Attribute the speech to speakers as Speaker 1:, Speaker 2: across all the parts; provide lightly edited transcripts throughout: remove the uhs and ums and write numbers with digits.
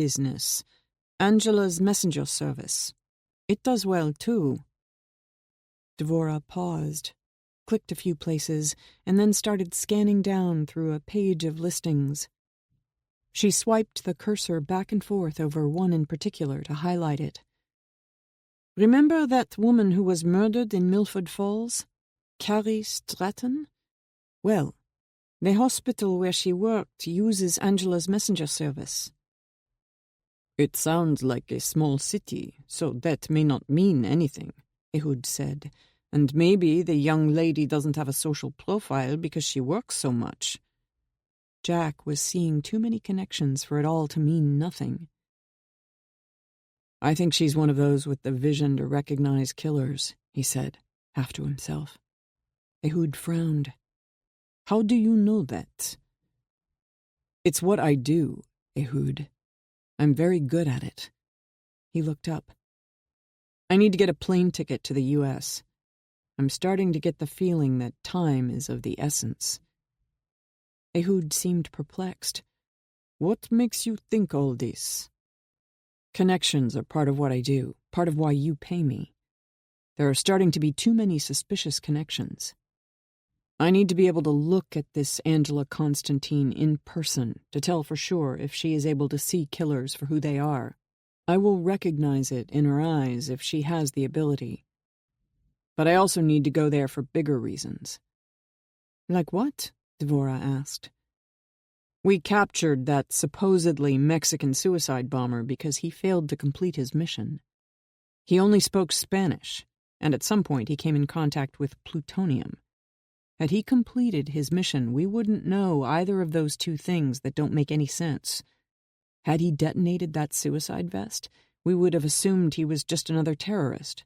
Speaker 1: business, Angela's messenger service. It does well, too." Dvora paused, clicked a few places, and then started scanning down through a page of listings. She swiped the cursor back and forth over one in particular to highlight it. "Remember that woman who was murdered in Milford Falls? Carrie Stratton? Well, the hospital where she worked uses Angela's messenger service." "It sounds like a small city, so that may not mean anything," Ehud said. "And maybe the young lady doesn't have a social profile because she works so much." Jack was seeing too many connections for it all to mean nothing. "I think she's one of those with the vision to recognize killers," he said, half to himself. Ehud frowned. "How do you know that?" "It's what I do, Ehud. I'm very good at it." He looked up. "I need to get a plane ticket to the U.S. I'm starting to get the feeling that time is of the essence." Ehud seemed perplexed. "What makes you think all this?" "Connections are part of what I do, part of why you pay me. There are starting to be too many suspicious connections. I need to be able to look at this Angela Constantine in person to tell for sure if she is able to see killers for who they are. I will recognize it in her eyes if she has the ability. But I also need to go there for bigger reasons." "Like what?" Dvora asked. "We captured that supposedly Mexican suicide bomber because he failed to complete his mission. He only spoke Spanish, and at some point he came in contact with plutonium. Had he completed his mission, we wouldn't know either of those two things that don't make any sense. Had he detonated that suicide vest, we would have assumed he was just another terrorist.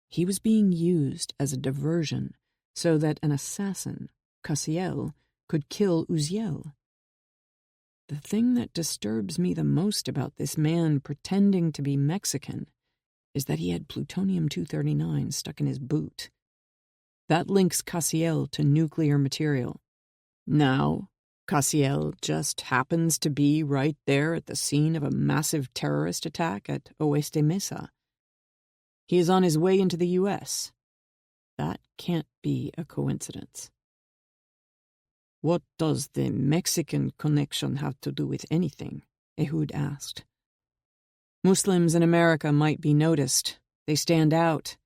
Speaker 1: He was being used as a diversion so that an assassin, Cassiel, could kill Uziel. The thing that disturbs me the most about this man pretending to be Mexican is that he had plutonium-239 stuck in his boot. That links Cassiel to nuclear material. Now, Cassiel just happens to be right there at the scene of a massive terrorist attack at Oeste Mesa. He is on his way into the U.S. That can't be a coincidence." "What does the Mexican connection have to do with anything?" Ehud asked. "Muslims in America might be noticed. They stand out.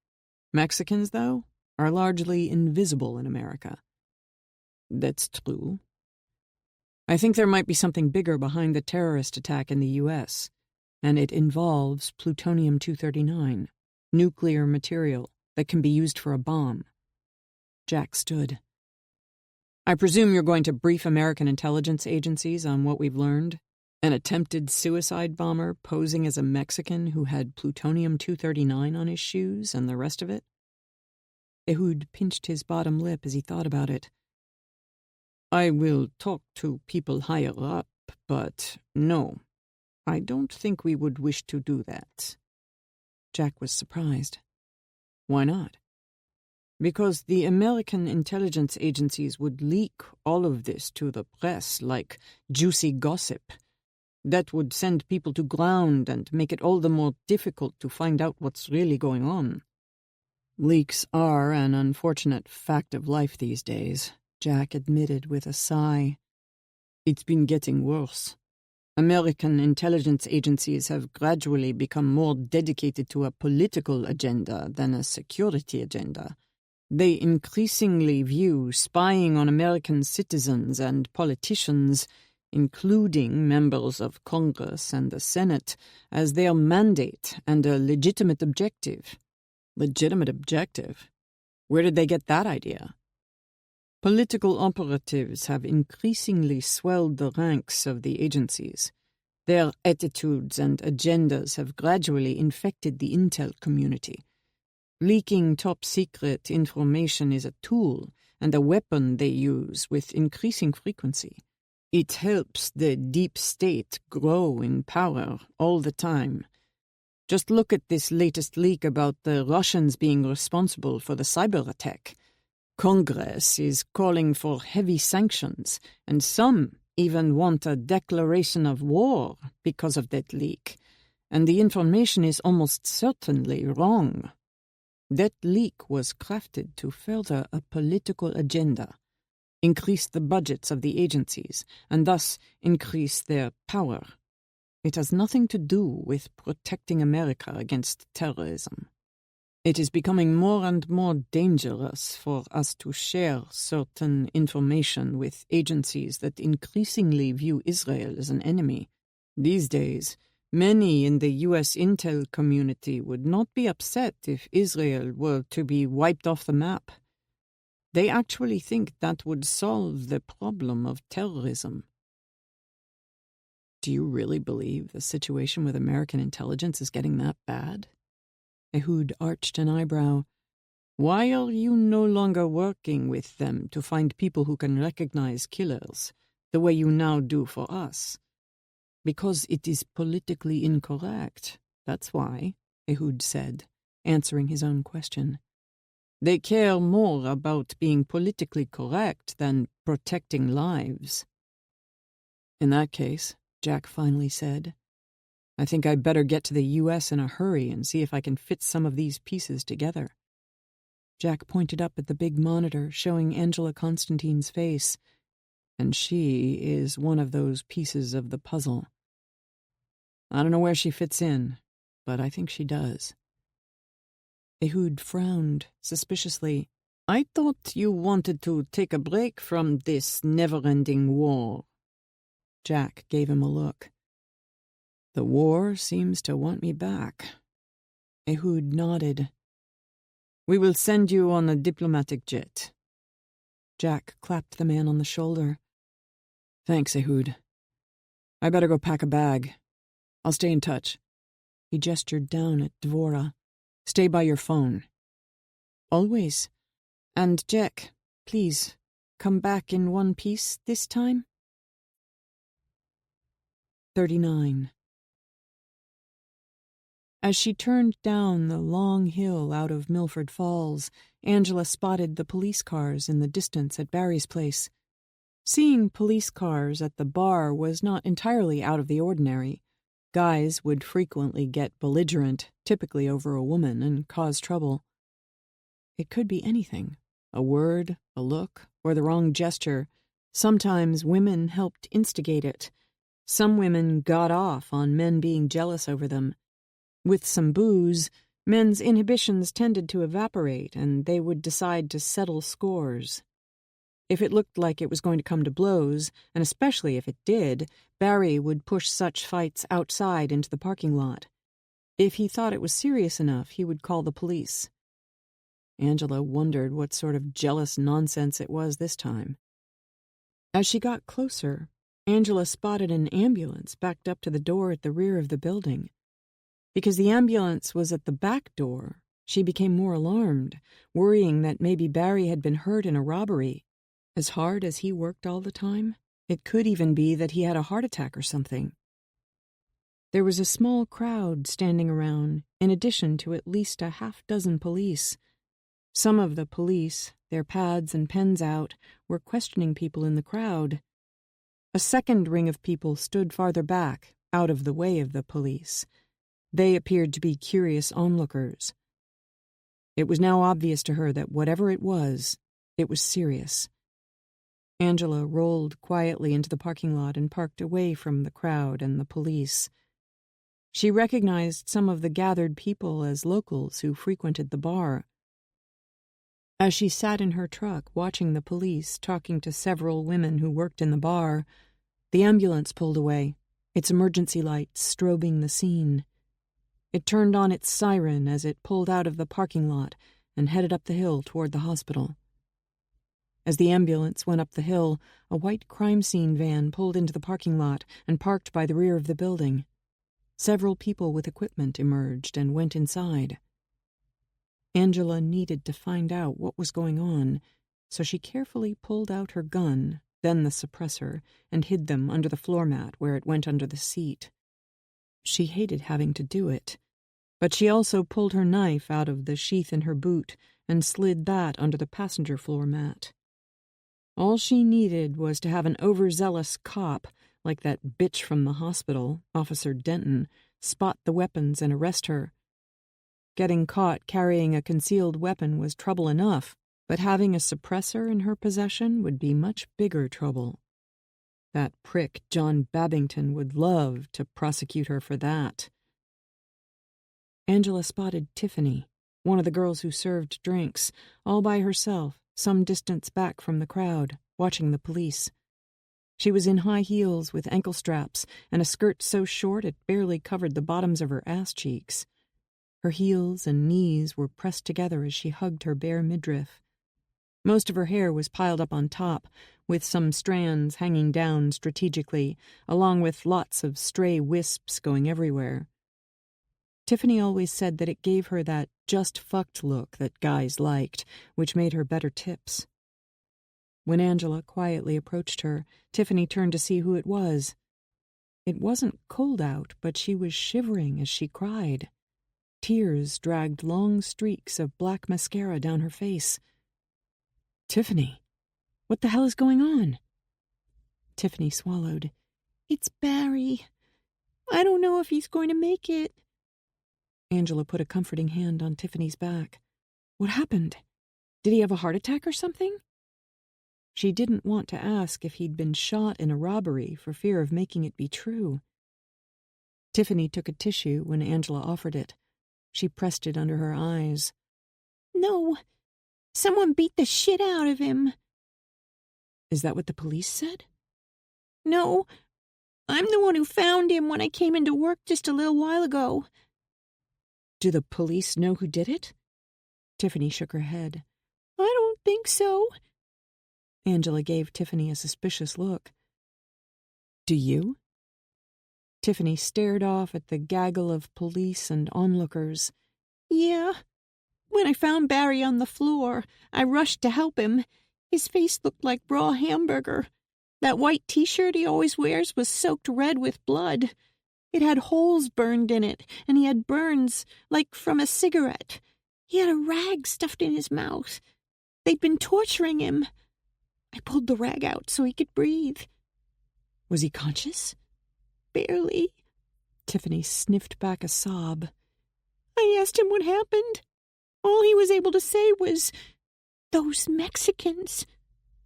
Speaker 1: Mexicans, though, are largely invisible in America." "That's true." "I think there might be something bigger behind the terrorist attack in the U.S., and it involves plutonium-239, nuclear material that can be used for a bomb." Jack stood. "I presume you're going to brief American intelligence agencies on what we've learned? An attempted suicide bomber posing as a Mexican who had plutonium-239 on his shoes and the rest of it?" Ehud pinched his bottom lip as he thought about it. "I will talk to people higher up, but no, I don't think we would wish to do that." Jack was surprised. "Why not?" "Because the American intelligence agencies would leak all of this to the press like juicy gossip. That would send people to ground and make it all the more difficult to find out what's really going on." "Leaks are an unfortunate fact of life these days," Jack admitted with a sigh. "It's been getting worse. American intelligence agencies have gradually become more dedicated to a political agenda than a security agenda. They increasingly view spying on American citizens and politicians, including members of Congress and the Senate, as their mandate and a legitimate objective." "Legitimate objective? Where did they get that idea?" "Political operatives have increasingly swelled the ranks of the agencies. Their attitudes and agendas have gradually infected the intel community. Leaking top-secret information is a tool and a weapon they use with increasing frequency. It helps the deep state grow in power all the time. Just look at this latest leak about the Russians being responsible for the cyber attack. Congress is calling for heavy sanctions, and some even want a declaration of war because of that leak, and the information is almost certainly wrong. That leak was crafted to further a political agenda, increase the budgets of the agencies, and thus increase their power. It has nothing to do with protecting America against terrorism. It is becoming more and more dangerous for us to share certain information with agencies that increasingly view Israel as an enemy. These days, many in the U.S. intel community would not be upset if Israel were to be wiped off the map. They actually think that would solve the problem of terrorism. Do you really believe the situation with American intelligence is getting that bad? Ehud arched an eyebrow. Why are you no longer working with them to find people who can recognize killers, the way you now do for us? Because it is politically incorrect. That's why, Ehud said, answering his own question. They care more about being politically correct than protecting lives. In that case, Jack finally said, I think I'd better get to the U.S. in a hurry and see if I can fit some of these pieces together. Jack pointed up at the big monitor showing Angela Constantine's face, and she is one of those pieces of the puzzle. I don't know where she fits in, but I think she does. Ehud frowned suspiciously. I thought you wanted to take a break from this never-ending war. Jack gave him a look. The war seems to want me back. Ehud nodded. We will send you on a diplomatic jet. Jack clapped the man on the shoulder. Thanks, Ehud. I better go pack a bag. I'll stay in touch. He gestured down at Dvorah. Stay by your phone. Always. And Jack, please, come back in one piece this time? 39. As she turned down the long hill out of Milford Falls, Angela spotted the police cars in the distance at Barry's place. Seeing police cars at the bar was not entirely out of the ordinary. Guys would frequently get belligerent, typically over a woman, and cause trouble. It could be anything. A word, a look, or the wrong gesture. Sometimes women helped instigate it. Some women got off on men being jealous over them. With some booze, men's inhibitions tended to evaporate, and they would decide to settle scores. If it looked like it was going to come to blows, and especially if it did, Barry would push such fights outside into the parking lot. If he thought it was serious enough, he would call the police. Angela wondered what sort of jealous nonsense it was this time. As she got closer, Angela spotted an ambulance backed up to the door at the rear of the building. Because the ambulance was at the back door, she became more alarmed, worrying that maybe Barry had been hurt in a robbery. As hard as he worked all the time, it could even be that he had a heart attack or something. There was a small crowd standing around, in addition to at least a half-dozen police. Some of the police, their pads and pens out, were questioning people in the crowd. A second ring of people stood farther back, out of the way of the police. They appeared to be curious onlookers. It was now obvious to her that whatever it was serious. Angela rolled quietly into the parking lot and parked away from the crowd and the police. She recognized some of the gathered people as locals who frequented the bar. As she sat in her truck watching the police talking to several women who worked in the bar, the ambulance pulled away, its emergency lights strobing the scene. It turned on its siren as it pulled out of the parking lot and headed up the hill toward the hospital. As the ambulance went up the hill, a white crime scene van pulled into the parking lot and parked by the rear of the building. Several people with equipment emerged and went inside. Angela needed to find out what was going on, so she carefully pulled out her gun, then the suppressor, and hid them under the floor mat where it went under the seat. She hated having to do it, but she also pulled her knife out of the sheath in her boot and slid that under the passenger floor mat. All she needed was to have an overzealous cop, like that bitch from the hospital, Officer Denton, spot the weapons and arrest her. Getting caught carrying a concealed weapon was trouble enough, but having a suppressor in her possession would be much bigger trouble. That prick John Babington would love to prosecute her for that. Angela spotted Tiffany, one of the girls who served drinks, all by herself, some distance back from the crowd, watching the police. She was in high heels with ankle straps and a skirt so short it barely covered the bottoms of her ass cheeks. Her heels and knees were pressed together as she hugged her bare midriff. Most of her hair was piled up on top, with some strands hanging down strategically, along with lots of stray wisps going everywhere. Tiffany always said that it gave her that just-fucked look that guys liked, which made her better tips. When Angela quietly approached her, Tiffany turned to see who it was. It wasn't cold out, but she was shivering as she cried. Tears dragged long streaks of black mascara down her face. "Tiffany, what the hell is going on?" Tiffany swallowed. "It's Barry. I don't know if he's going to make it." Angela put a comforting hand on Tiffany's back. "What happened? Did he have a heart attack or something?" She didn't want to ask if he'd been shot in a robbery for fear of making it be true. Tiffany took a tissue when Angela offered it. She pressed it under her eyes. "No, someone beat the shit out of him." "Is that what the police said?" "No, I'm the one who found him when I came into work just a little while ago." "Do the police know who did it?" Tiffany shook her head. "I don't think so." Angela gave Tiffany a suspicious look. "Do you?" Tiffany stared off at the gaggle of police and onlookers. "Yeah. When I found Barry on the floor, I rushed to help him. His face looked like raw hamburger. That white T-shirt he always wears was soaked red with blood. It had holes burned in it, and he had burns, like from a cigarette. He had a rag stuffed in his mouth. They'd been torturing him. I pulled the rag out so he could breathe." "Was he conscious?" "Barely." Tiffany sniffed back a sob. "I asked him what happened. All he was able to say was, 'Those Mexicans.'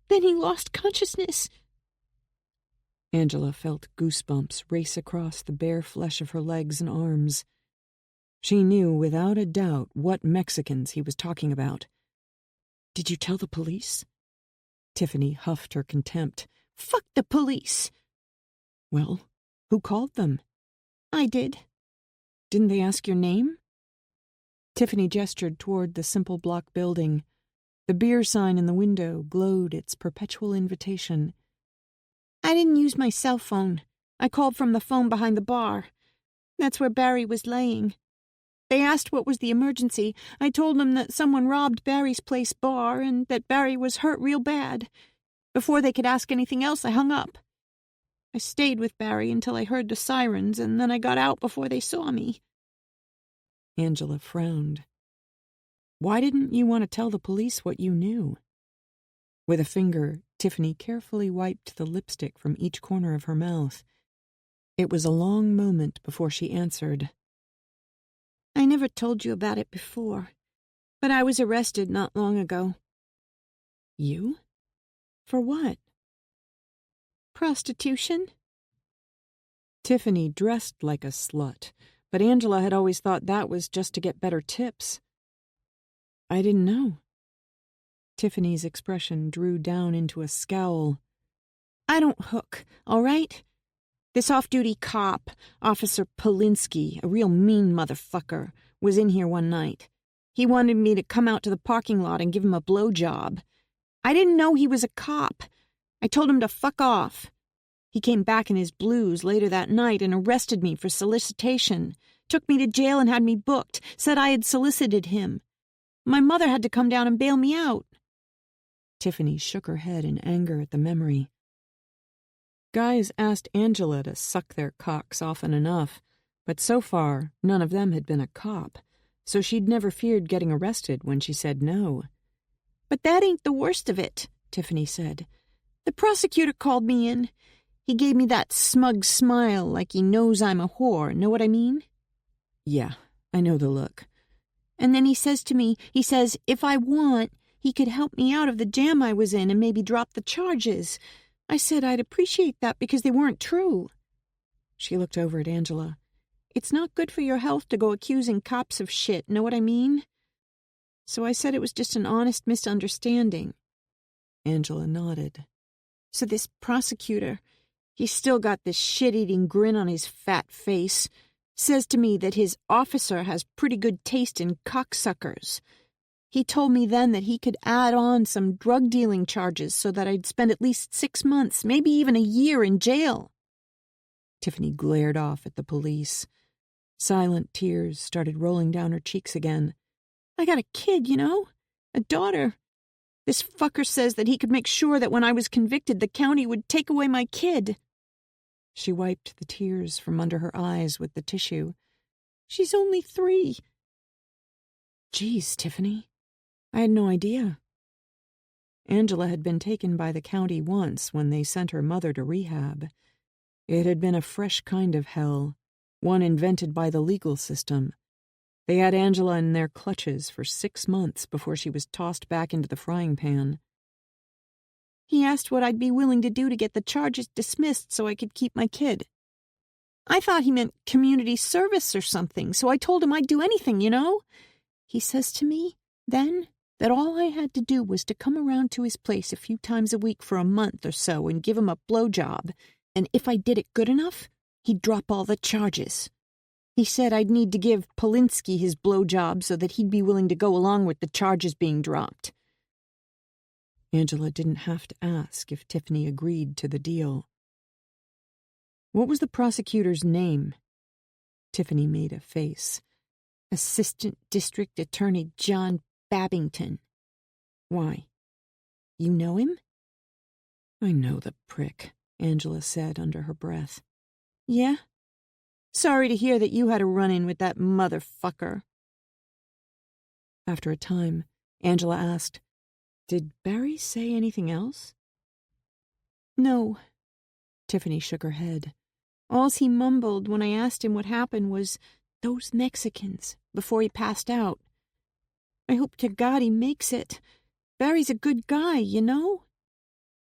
Speaker 1: Then he lost consciousness." Angela felt goosebumps race across the bare flesh of her legs and arms. She knew without a doubt what Mexicans he was talking about. "Did you tell the police?" Tiffany huffed her contempt. "Fuck the police." "Well, who called them?" "I did." "Didn't they ask your name?" Tiffany gestured toward the simple block building. The beer sign in the window glowed its perpetual invitation. "I didn't use my cell phone. I called from the phone behind the bar. That's where Barry was laying. They asked what was the emergency. I told them that someone robbed Barry's place bar and that Barry was hurt real bad. Before they could ask anything else, I hung up. I stayed with Barry until I heard the sirens, and then I got out before they saw me." Angela frowned. "Why didn't you want to tell the police what you knew?" With a finger, Tiffany carefully wiped the lipstick from each corner of her mouth. It was a long moment before she answered. "I never told you about it before, but I was arrested not long ago." "You? For what?" "Prostitution." Tiffany dressed like a slut, but Angela had always thought that was just to get better tips. "I didn't know." Tiffany's expression drew down into a scowl. "I don't hook, all right? This off-duty cop, Officer Polinsky, a real mean motherfucker, was in here one night. He wanted me to come out to the parking lot and give him a blowjob. I didn't know he was a cop. I told him to fuck off. He came back in his blues later that night and arrested me for solicitation, took me to jail and had me booked, said I had solicited him. My mother had to come down and bail me out." Tiffany shook her head in anger at the memory. Guys asked Angela to suck their cocks often enough, but so far none of them had been a cop, so she'd never feared getting arrested when she said no. "But that ain't the worst of it," Tiffany said.
Speaker 2: The prosecutor called me in. He gave me that smug smile like he knows I'm a whore, know what I mean?
Speaker 1: Yeah, I know the look.
Speaker 2: And then he says to me, if I want, he could help me out of the jam I was in and maybe drop the charges. I said I'd appreciate that because they weren't true.
Speaker 1: She looked over at Angela.
Speaker 2: It's not good for your health to go accusing cops of shit, know what I mean? So I said it was just an honest misunderstanding.
Speaker 1: Angela nodded.
Speaker 2: So this prosecutor, he's still got this shit-eating grin on his fat face, says to me that his officer has pretty good taste in cocksuckers. He told me then that he could add on some drug-dealing charges so that I'd spend at least 6 months, maybe even a year in jail.
Speaker 1: Tiffany glared off at the police. Silent tears started rolling down her cheeks again.
Speaker 2: I got a kid, a daughter. This fucker says that he could make sure that when I was convicted, the county would take away my kid.
Speaker 1: She wiped the tears from under her eyes with the tissue.
Speaker 2: She's only 3.
Speaker 1: Geez, Tiffany. I had no idea. Angela had been taken by the county once when they sent her mother to rehab. It had been a fresh kind of hell, one invented by the legal system. They had Angela in their clutches for 6 months before she was tossed back into the frying pan.
Speaker 2: He asked what I'd be willing to do to get the charges dismissed so I could keep my kid. I thought he meant community service or something, so I told him I'd do anything, He says to me, then, that all I had to do was to come around to his place a few times a week for a month or so and give him a blowjob, and if I did it good enough, he'd drop all the charges. He said I'd need to give Polinsky his blowjob so that he'd be willing to go along with the charges being dropped.
Speaker 1: Angela didn't have to ask if Tiffany agreed to the deal. What was the prosecutor's name? Tiffany made a face.
Speaker 2: Assistant District Attorney John Babington.
Speaker 1: Why?
Speaker 2: You know him?
Speaker 1: I know the prick, Angela said under her breath.
Speaker 2: Yeah? Sorry to hear that you had a run-in with that motherfucker.
Speaker 1: After a time, Angela asked, Did Barry say anything else?
Speaker 2: No.
Speaker 1: Tiffany shook her head.
Speaker 2: Alls he mumbled when I asked him what happened was, those Mexicans, before he passed out. I hope to God he makes it. Barry's a good guy,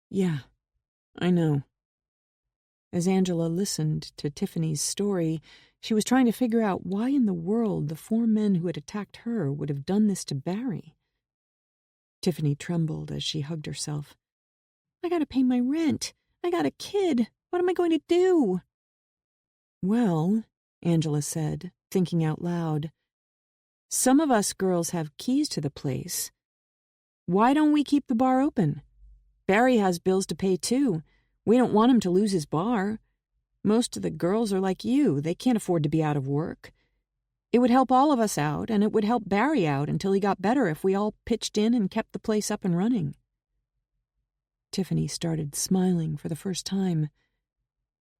Speaker 1: Yeah, I know. As Angela listened to Tiffany's story, she was trying to figure out why in the world the 4 men who had attacked her would have done this to Barry. Tiffany trembled as she hugged herself.
Speaker 2: I gotta pay my rent. I got a kid. What am I going to do?
Speaker 1: Well, Angela said, thinking out loud, some of us girls have keys to the place. Why don't we keep the bar open? Barry has bills to pay too. We don't want him to lose his bar. Most of the girls are like you. They can't afford to be out of work. It would help all of us out, and it would help Barry out until he got better if we all pitched in and kept the place up and running. Tiffany started smiling for the first time.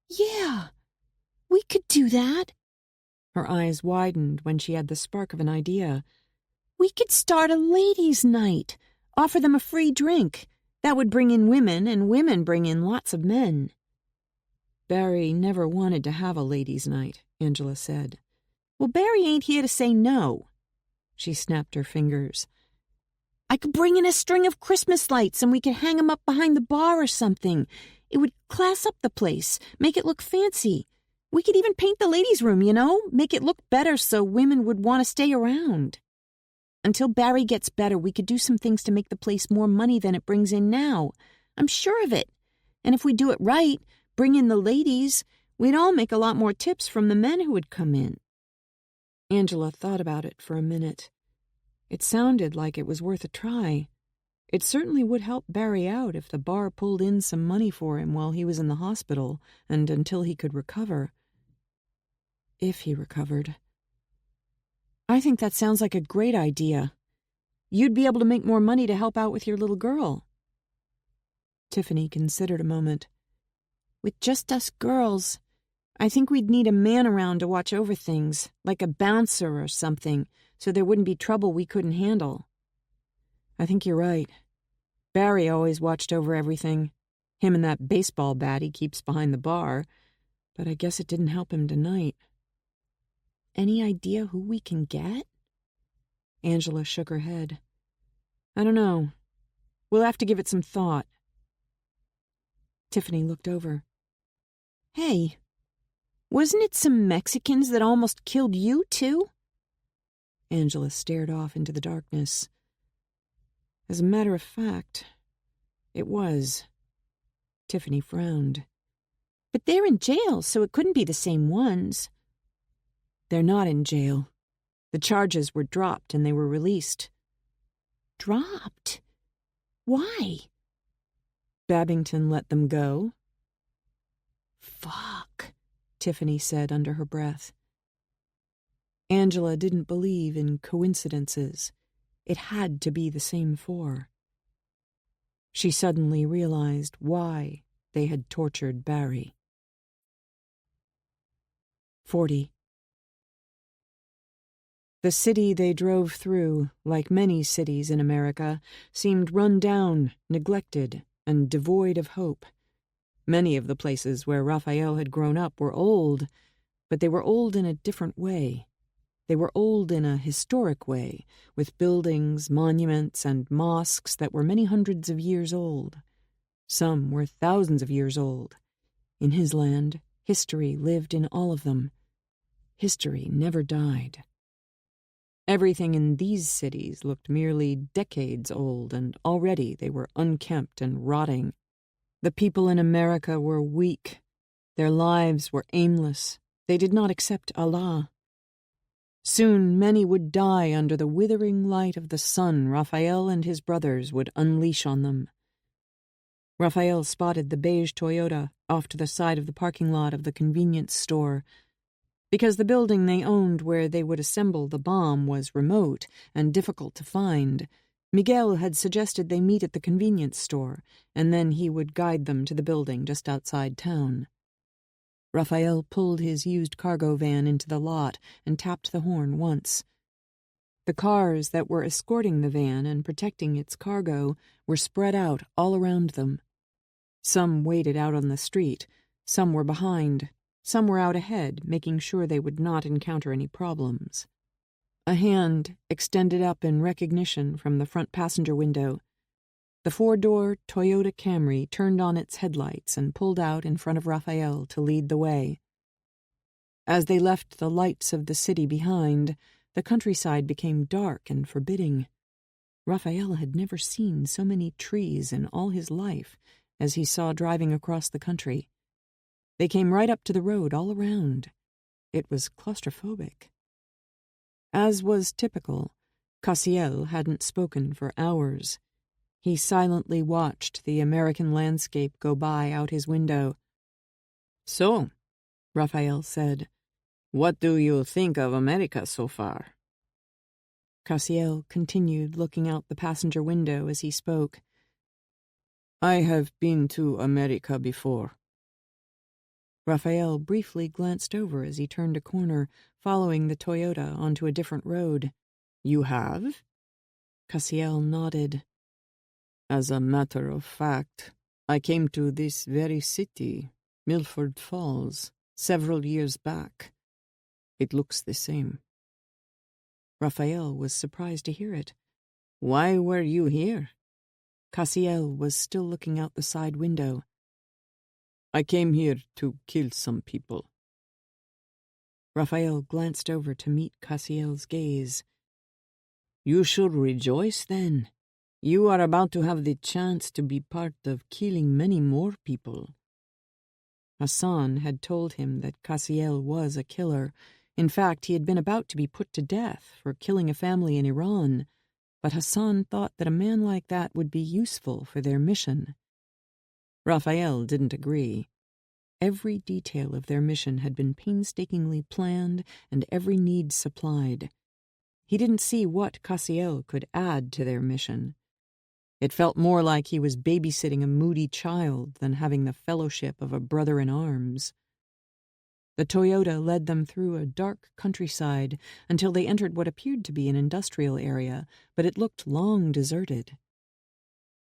Speaker 2: Yeah, we could do that.
Speaker 1: Her eyes widened when she had the spark of an idea.
Speaker 2: We could start a ladies' night. Offer them a free drink. That would bring in women, and women bring in lots of men.
Speaker 1: Barry never wanted to have a ladies' night, Angela said.
Speaker 2: Well, Barry ain't here to say no.
Speaker 1: She snapped her fingers.
Speaker 2: I could bring in a string of Christmas lights and we could hang 'em up behind the bar or something. It would class up the place, make it look fancy. We could even paint the ladies' room, make it look better so women would want to stay around. Until Barry gets better, we could do some things to make the place more money than it brings in now. I'm sure of it. And if we do it right, bring in the ladies, we'd all make a lot more tips from the men who would come in.
Speaker 1: Angela thought about it for a minute. It sounded like it was worth a try. It certainly would help Barry out if the bar pulled in some money for him while he was in the hospital and until he could recover. If he recovered. I think that sounds like a great idea. You'd be able to make more money to help out with your little girl. Tiffany considered a moment.
Speaker 2: With just us girls, I think we'd need a man around to watch over things, like a bouncer or something, so there wouldn't be trouble we couldn't handle.
Speaker 1: I think you're right. Barry always watched over everything. Him and that baseball bat he keeps behind the bar, but I guess it didn't help him tonight.
Speaker 2: Any idea who we can get?
Speaker 1: Angela shook her head. I don't know. We'll have to give it some thought. Tiffany looked over.
Speaker 2: Hey, wasn't it some Mexicans that almost killed you, too?
Speaker 1: Angela stared off into the darkness. As a matter of fact, it was. Tiffany frowned.
Speaker 2: But they're in jail, so it couldn't be the same ones.
Speaker 1: They're not in jail. The charges were dropped and they were released.
Speaker 2: Dropped? Why?
Speaker 1: Babington let them go.
Speaker 2: Fuck,
Speaker 1: Tiffany said under her breath. Angela didn't believe in coincidences. It had to be the same four. She suddenly realized why they had tortured Barry. 40. The city they drove through, like many cities in America, seemed run down, neglected, and devoid of hope. Many of the places where Raphael had grown up were old, but they were old in a different way. They were old in a historic way, with buildings, monuments, and mosques that were many hundreds of years old. Some were thousands of years old. In his land, history lived in all of them. History never died. Everything in these cities looked merely decades old, and already they were unkempt and rotting. The people in America were weak. Their lives were aimless. They did not accept Allah. Soon many would die under the withering light of the sun Raphael and his brothers would unleash on them. Raphael spotted the beige Toyota off to the side of the parking lot of the convenience store. Because the building they owned where they would assemble the bomb was remote and difficult to find, Miguel had suggested they meet at the convenience store, and then he would guide them to the building just outside town. Raphael pulled his used cargo van into the lot and tapped the horn once. The cars that were escorting the van and protecting its cargo were spread out all around them. Some waited out on the street, some were behind, some were out ahead, making sure they would not encounter any problems. A hand extended up in recognition from the front passenger window. The four-door Toyota Camry turned on its headlights and pulled out in front of Raphael to lead the way. As they left the lights of the city behind, the countryside became dark and forbidding. Raphael had never seen so many trees in all his life as he saw driving across the country. They came right up to the road all around. It was claustrophobic. As was typical, Cassiel hadn't spoken for hours. He silently watched the American landscape go by out his window. "So," Raphael said, "what do you think of America so far?" Cassiel continued looking out the passenger window as he spoke. "I have been to America before." Raphael briefly glanced over as he turned a corner, following the Toyota onto a different road. "You have?" Cassiel nodded. "As a matter of fact, I came to this very city, Milford Falls, several years back. It looks the same." Raphael was surprised to hear it. "Why were you here?" Cassiel was still looking out the side window. "I came here to kill some people." Raphael glanced over to meet Cassiel's gaze. "You should rejoice, then. You are about to have the chance to be part of killing many more people." Hassan had told him that Cassiel was a killer. In fact, he had been about to be put to death for killing a family in Iran, but Hassan thought that a man like that would be useful for their mission. Raphael didn't agree. Every detail of their mission had been painstakingly planned and every need supplied. He didn't see what Cassiel could add to their mission. It felt more like he was babysitting a moody child than having the fellowship of a brother in arms. The Toyota led them through a dark countryside until they entered what appeared to be an industrial area, but it looked long deserted.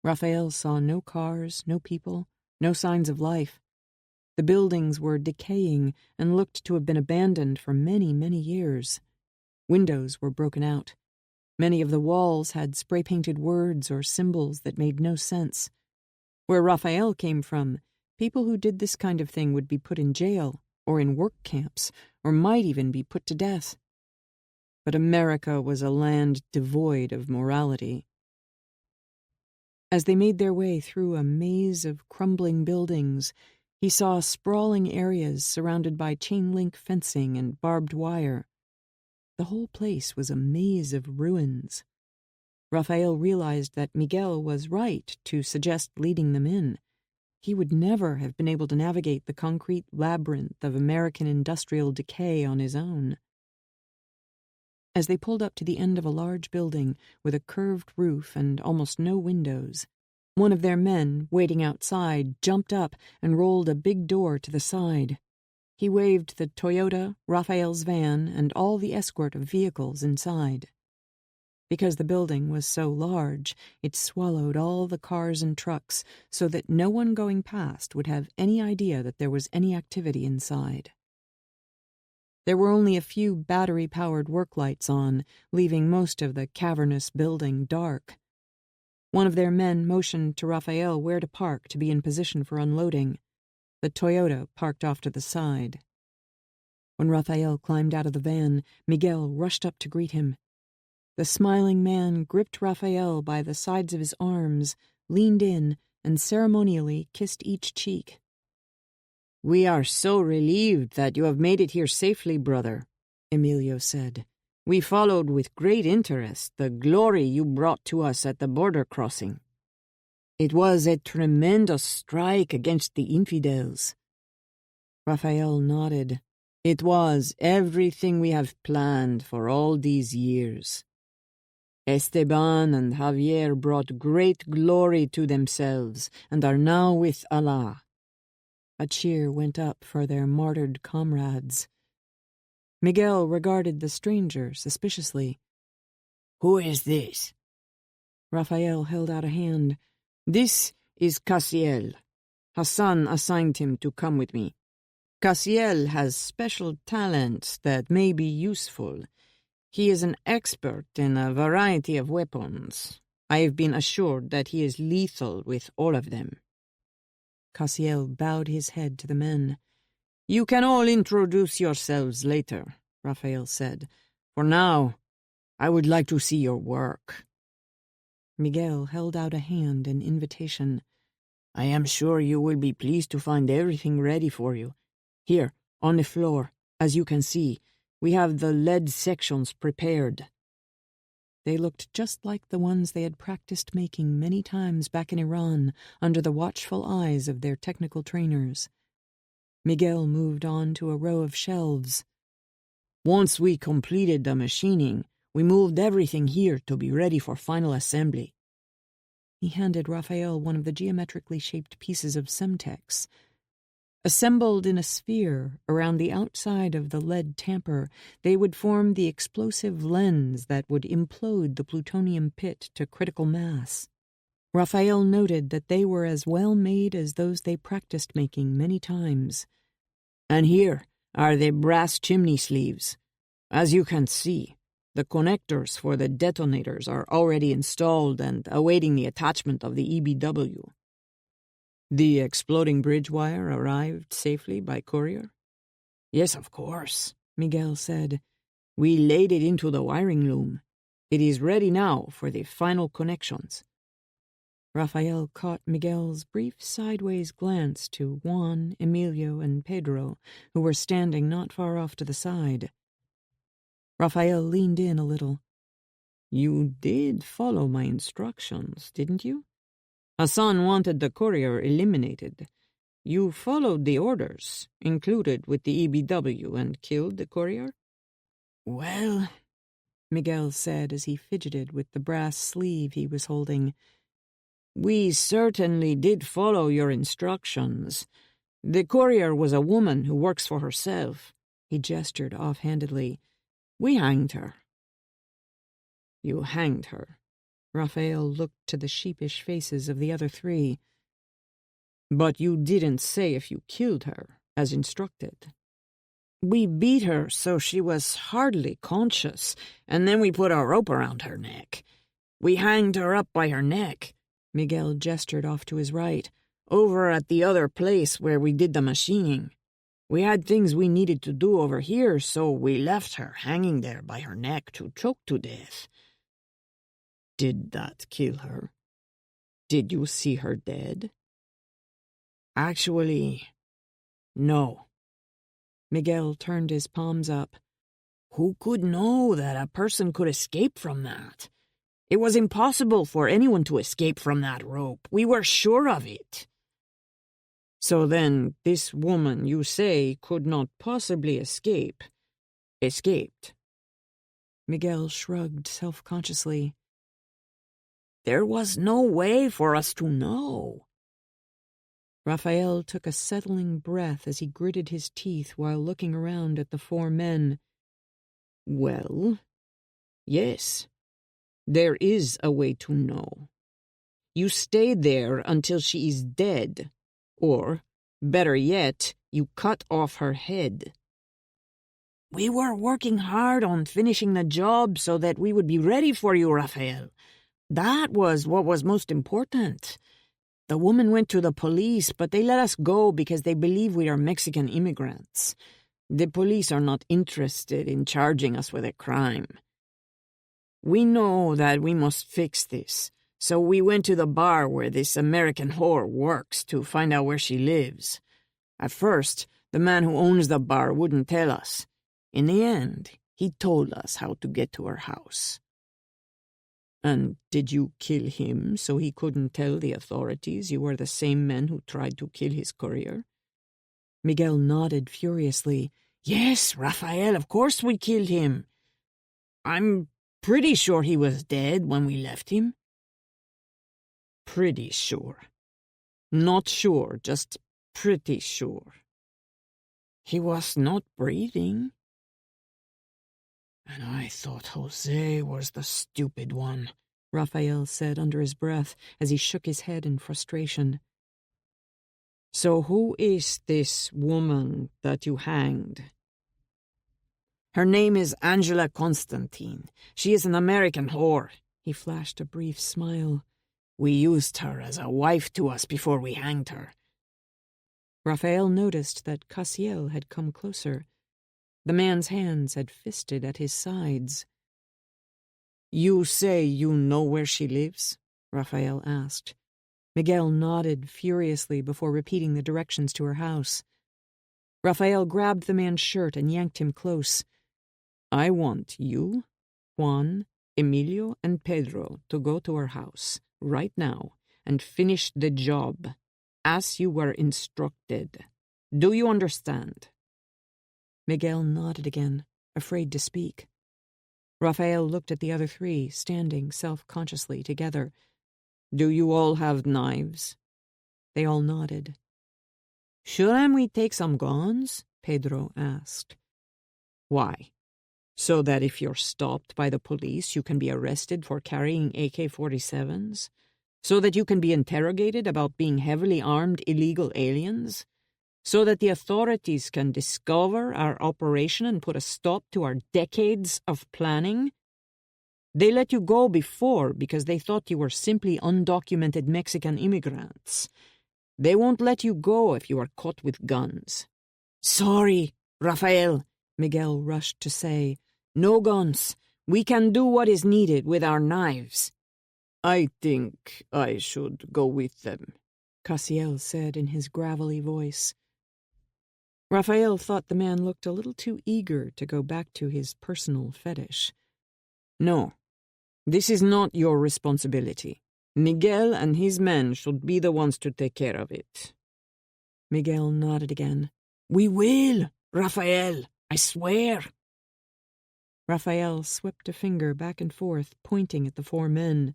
Speaker 1: Raphael saw no cars, no people, no signs of life. The buildings were decaying and looked to have been abandoned for many, many years. Windows were broken out. Many of the walls had spray-painted words or symbols that made no sense. Where Raphael came from, people who did this kind of thing would be put in jail or in work camps, or might even be put to death. But America was a land devoid of morality. As they made their way through a maze of crumbling buildings, he saw sprawling areas surrounded by chain-link fencing and barbed wire. The whole place was a maze of ruins. Raphael realized that Miguel was right to suggest leading them in. He would never have been able to navigate the concrete labyrinth of American industrial decay on his own. As they pulled up to the end of a large building with a curved roof and almost no windows, one of their men, waiting outside, jumped up and rolled a big door to the side. He waved the Toyota, Raphael's van, and all the escort of vehicles inside. Because the building was so large, it swallowed all the cars and trucks so that no one going past would have any idea that there was any activity inside. There were only a few battery-powered work lights on, leaving most of the cavernous building dark. One of their men motioned to Raphael where to park to be in position for unloading. The Toyota parked off to the side. When Raphael climbed out of the van, Miguel rushed up to greet him. The smiling man gripped Raphael by the sides of his arms, leaned in, and ceremonially kissed each cheek.
Speaker 3: "We are so relieved that you have made it here safely, brother," Emilio said. "We followed with great interest the glory you brought to us at the border crossing. It was a tremendous strike against the infidels."
Speaker 1: Raphael nodded.
Speaker 3: "It was everything we have planned for all these years. Esteban and Javier brought great glory to themselves and are now with Allah."
Speaker 1: A cheer went up for their martyred comrades. Miguel regarded the stranger suspiciously.
Speaker 3: "Who is this?"
Speaker 1: Raphael held out a hand.
Speaker 3: "This is Casiel. Hassan assigned him to come with me. Casiel has special talents that may be useful. He is an expert in a variety of weapons. I have been assured that he is lethal with all of them."
Speaker 1: Casiel bowed his head to the men.
Speaker 3: "You can all introduce yourselves later," Raphael said. "For now, I would like to see your work."
Speaker 1: Miguel held out a hand in invitation.
Speaker 3: "I am sure you will be pleased to find everything ready for you. Here, on the floor, as you can see, we have the lead sections prepared."
Speaker 1: They looked just like the ones they had practiced making many times back in Iran under the watchful eyes of their technical trainers. Miguel moved on to a row of shelves.
Speaker 3: "Once we completed the machining, we moved everything here to be ready for final assembly."
Speaker 1: He handed Raphael one of the geometrically shaped pieces of Semtex. Assembled in a sphere around the outside of the lead tamper, they would form the explosive lens that would implode the plutonium pit to critical mass. Raphael noted that they were as well made as those they practiced making many times.
Speaker 3: "And here are the brass chimney sleeves. As you can see, the connectors for the detonators are already installed and awaiting the attachment of the EBW. The exploding bridge wire arrived safely by courier?" "Yes, of course," Miguel said. "We laid it into the wiring loom. It is ready now for the final connections."
Speaker 1: Raphael caught Miguel's brief sideways glance to Juan, Emilio, and Pedro, who were standing not far off to the side. Raphael leaned in a little. "You did follow my instructions, didn't you? Hassan wanted the courier eliminated. You followed the orders, included with the EBW, and killed the courier?"
Speaker 3: "Well,"
Speaker 1: Miguel said as he fidgeted with the brass sleeve he was holding,
Speaker 3: "we certainly did follow your instructions. The courier was a woman who works for herself." He gestured offhandedly. "We hanged her." "You hanged her?" Raphael looked to the sheepish faces of the other three.
Speaker 1: But you didn't say if you killed her, as instructed.
Speaker 3: We beat her so she was hardly conscious, and then we put a rope around her neck. We hanged her up by her neck. Miguel gestured off to his right, over at the other place where we did the machining. We had things we needed to do over here, so we left her hanging there by her neck to choke to death.
Speaker 1: Did that kill her? Did you see her dead?
Speaker 3: Actually, no. Miguel turned his palms up. Who could know that a person could escape from that? It was impossible for anyone to escape from that rope. We were sure of it.
Speaker 1: So then, this woman, you say, could not possibly escape. Escaped.
Speaker 3: Miguel shrugged self-consciously. There was no way for us to know.
Speaker 1: Raphael took a settling breath as he gritted his teeth while looking around at the four men. Well, yes, there is a way to know. You stay there until she is dead, or, better yet, you cut off her head.
Speaker 3: We were working hard on finishing the job so that we would be ready for you, Raphael. That was what was most important. The woman went to the police, but they let us go because they believe we are Mexican immigrants. The police are not interested in charging us with a crime. We know that we must fix this, so we went to the bar where this American whore works to find out where she lives. At first, the man who owns the bar wouldn't tell us. In the end, he told us how to get to her house.
Speaker 1: And did you kill him so he couldn't tell the authorities you were the same men who tried to kill his courier?
Speaker 3: Miguel nodded furiously. Yes, Raphael, of course we killed him. I'm pretty sure he was dead when we left him.
Speaker 1: Pretty sure. Not sure, just pretty sure.
Speaker 3: He was not breathing. And I thought Jose was the stupid one, Raphael said under his breath as he shook his head in frustration.
Speaker 1: So who is this woman that you hanged?
Speaker 3: Her name is Angela Constantine. She is an American whore. He flashed a brief smile. We used her as a wife to us before we hanged her.
Speaker 1: Raphael noticed that Cassiel had come closer. The man's hands had fisted at his sides.
Speaker 3: You say you know where she lives? Raphael asked.
Speaker 1: Miguel nodded furiously before repeating the directions to her house. Raphael grabbed the man's shirt and yanked him close. I want you, Juan, Emilio, and Pedro to go to her house, right now, and finish the job, as you were instructed. Do you understand?
Speaker 3: Miguel nodded again, afraid to speak. Raphael looked at the other three, standing self-consciously together.
Speaker 1: Do you all have knives?
Speaker 3: They all nodded. Shouldn't we take some guns? Pedro asked.
Speaker 1: Why? So that if you're stopped by the police, you can be arrested for carrying AK-47s? So that you can be interrogated about being heavily armed illegal aliens? So that the authorities can discover our operation and put a stop to our decades of planning? They let you go before because they thought you were simply undocumented Mexican immigrants. They won't let you go if you are caught with guns.
Speaker 3: Sorry, Raphael, Miguel rushed to say. No guns. We can do what is needed with our knives.
Speaker 1: I think I should go with them,
Speaker 3: Cassiel said in his gravelly voice. Raphael thought the man looked a little too eager to go back to his personal fetish.
Speaker 1: No, this is not your responsibility. Miguel and his men should be the ones to take care of it.
Speaker 3: Miguel nodded again.
Speaker 2: We will, Raphael, I swear.
Speaker 3: Raphael swept a finger back and forth, pointing at the four men.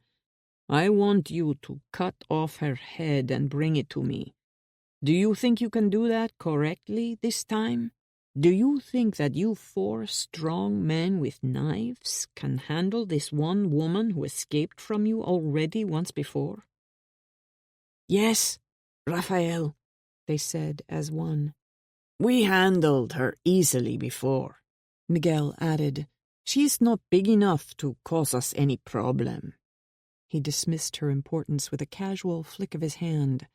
Speaker 1: I want you to cut off her head and bring it to me. Do you think you can do that correctly this time? Do you think that you four strong men with knives can handle this one woman who escaped from you already once before?
Speaker 2: Yes,
Speaker 3: Raphael, they said as one. We handled her easily before, Miguel added. She's not big enough to cause us any problem. He dismissed her importance with a casual flick of his hand.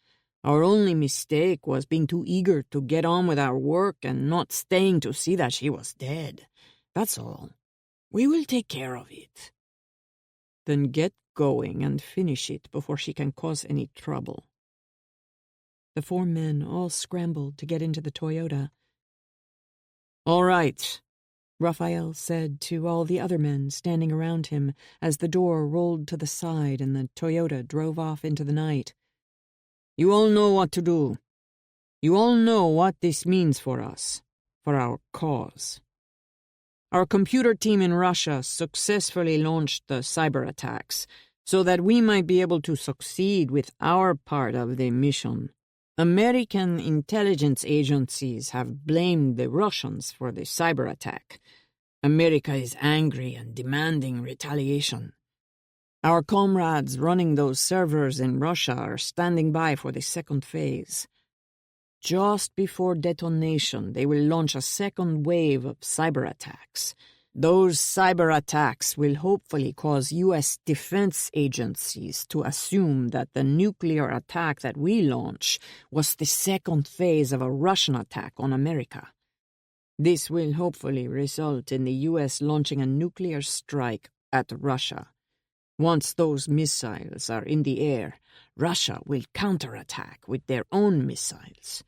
Speaker 3: Our only mistake was being too eager to get on with our work and not staying to see that she was dead. That's all. We will take care of it. Then get going and finish it before she can cause any trouble. The 4 men all scrambled to get into the Toyota. All right, Raphael said to all the other men standing around him as the door rolled to the side and the Toyota drove off into the night. You all know what to do. You all know what this means for us, for our cause. Our computer team in Russia successfully launched the cyber attacks so that we might be able to succeed with our part of the mission. American intelligence agencies have blamed the Russians for the cyber attack. America is angry and demanding retaliation. Our comrades running those servers in Russia are standing by for the second phase. Just before detonation, they will launch a second wave of cyber attacks. Those cyber attacks will hopefully cause U.S. defense agencies to assume that the nuclear attack that we launch was the second phase of a Russian attack on America. This will hopefully result in the U.S. launching a nuclear strike at Russia. Once those missiles are in the air, Russia will counterattack with their own missiles.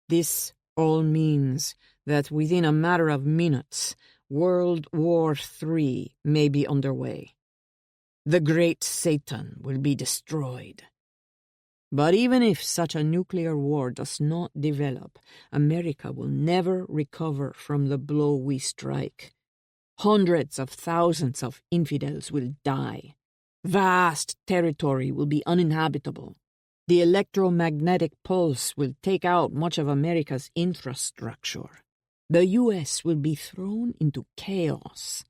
Speaker 3: This all means that within a matter of minutes, World War III may be underway. The great Satan will be destroyed. But even if such a nuclear war does not develop, America will never recover from the blow we strike. Hundreds of thousands of infidels will die. Vast territory will be uninhabitable. The electromagnetic pulse will take out much of America's infrastructure. The U.S. will be thrown into chaos.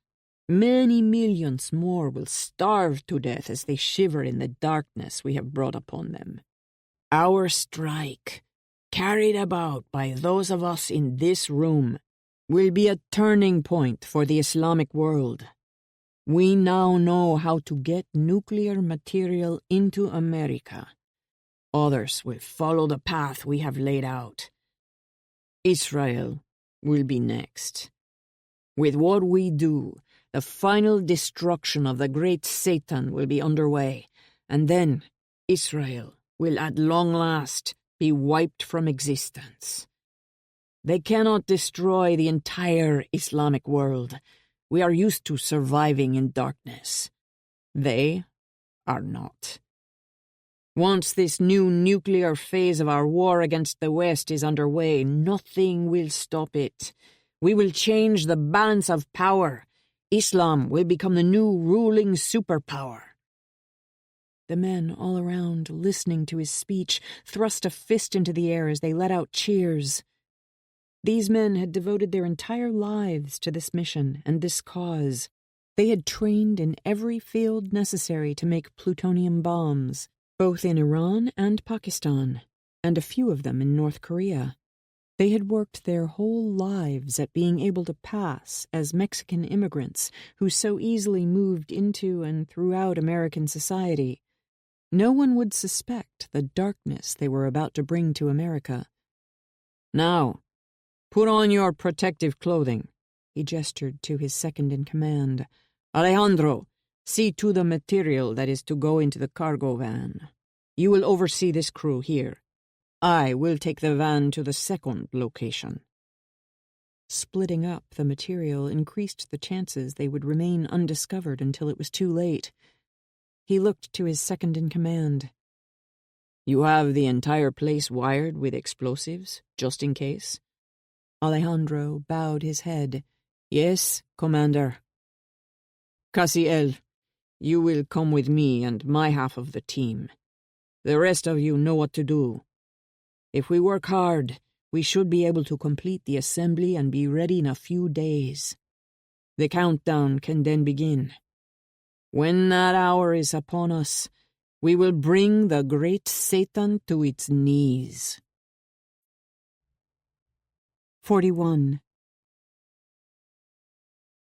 Speaker 3: Many millions more will starve to death as they shiver in the darkness we have brought upon them. Our strike, carried about by those of us in this room, will be a turning point for the Islamic world. We now know how to get nuclear material into America. Others will follow the path we have laid out. Israel will be next. With what we do, the final destruction of the great Satan will be underway, and then Israel will at long last be wiped from existence. They cannot destroy the entire Islamic world. We are used to surviving in darkness. They are not. Once this new nuclear phase of our war against the West is underway, nothing will stop it. We will change the balance of power. Islam will become the new ruling superpower. The men all around, listening to his speech, thrust a fist into the air as they let out cheers. These men had devoted their entire lives to this mission and this cause. They had trained in every field necessary to make plutonium bombs, both in Iran and Pakistan, and a few of them in North Korea. They had worked their whole lives at being able to pass as Mexican immigrants who so easily moved into and throughout American society. No one would suspect the darkness they were about to bring to America. Now, put on your protective clothing, he gestured to his second-in-command. Alejandro, see to the material that is to go into the cargo van. You will oversee this crew here. I will take the van to the second location. Splitting up the material increased the chances they would remain undiscovered until it was too late. He looked to his second-in-command. You have the entire place wired with explosives, just in case? Alejandro bowed his head. Yes, Commander. Casiel, you will come with me and my half of the team. The rest of you know what to do. If we work hard, we should be able to complete the assembly and be ready in a few days. The countdown can then begin. When that hour is upon us, We will bring the great Satan to its knees.
Speaker 1: 41.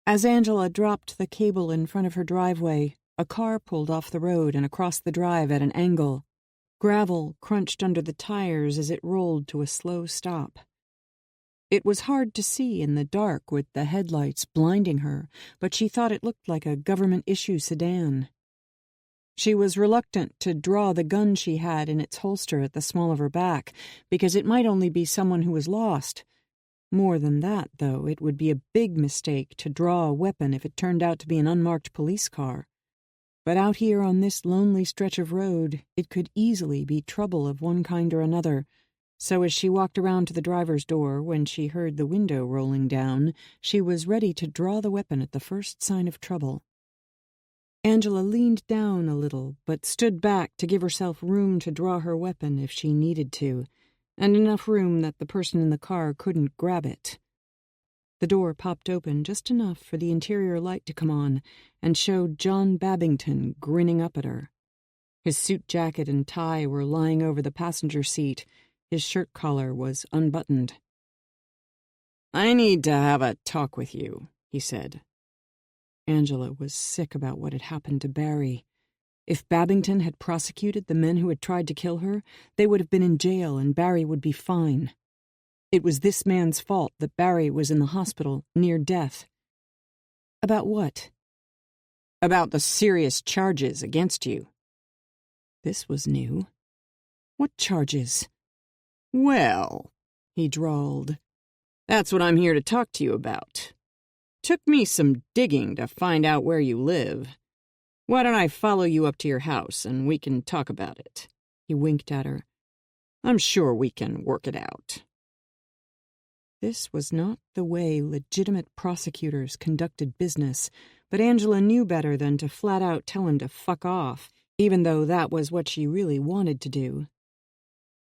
Speaker 1: As Angela dropped the cable in front of her driveway, a car pulled off the road and across the drive at an angle. Gravel crunched under the tires as it rolled to a slow stop. It was hard to see in the dark with the headlights blinding her, but she thought it looked like a government-issue sedan. She was reluctant to draw the gun she had in its holster at the small of her back, because it might only be someone who was lost. More than that, though, it would be a big mistake to draw a weapon if it turned out to be an unmarked police car. But out here on this lonely stretch of road, it could easily be trouble of one kind or another. So as she walked around to the driver's door, when she heard the window rolling down, she was ready to draw the weapon at the first sign of trouble. Angela leaned down a little, but stood back to give herself room to draw her weapon if she needed to, and enough room that the person in the car couldn't grab it. The door popped open just enough for the interior light to come on and showed John Babington grinning up at her. His suit jacket and tie were lying over the passenger seat. His shirt collar was unbuttoned.
Speaker 3: "I need to have a talk with you," he said.
Speaker 1: Angela was sick about what had happened to Barry. If Babington had prosecuted the men who had tried to kill her, they would have been in jail and Barry would be fine. It was this man's fault that Barry was in the hospital, near death. About what?
Speaker 3: About the serious charges against you.
Speaker 1: This was new. What charges?
Speaker 3: "Well," he drawled, "that's what I'm here to talk to you about. Took me some digging to find out where you live. Why don't I follow you up to your house and we can talk about it?" He winked at her. "I'm sure we can work it out."
Speaker 1: This was not the way legitimate prosecutors conducted business, but Angela knew better than to flat out tell him to fuck off, even though that was what she really wanted to do.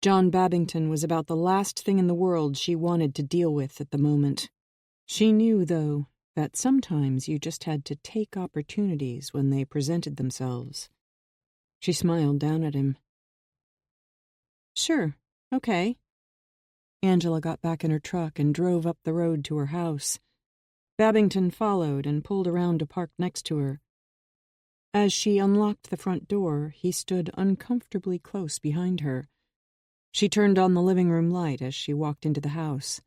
Speaker 1: John Babington was about the last thing in the world she wanted to deal with at the moment. She knew, though, that sometimes you just had to take opportunities when they presented themselves. She smiled down at him. "Sure, okay." Angela got back in her truck and drove up the road to her house. Babington followed and pulled around to park next to her. As she unlocked the front door, he stood uncomfortably close behind her. She turned on the living room light as she walked into the house.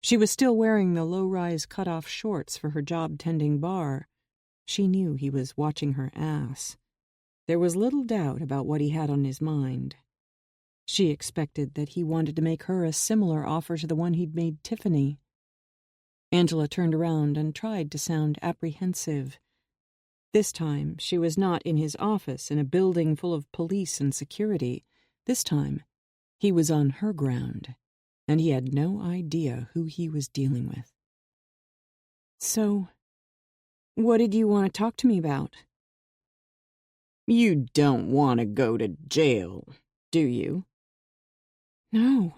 Speaker 1: She was still wearing the low-rise cut-off shorts for her job tending bar. She knew he was watching her ass. There was little doubt about what he had on his mind. She expected that he wanted to make her a similar offer to the one he'd made Tiffany. Angela turned around and tried to sound apprehensive. This time, she was not in his office in a building full of police and security. This time, he was on her ground, and he had no idea who he was dealing with. "So, what did you want to talk to me about?"
Speaker 3: "You don't want to go to jail, do you?"
Speaker 1: "No,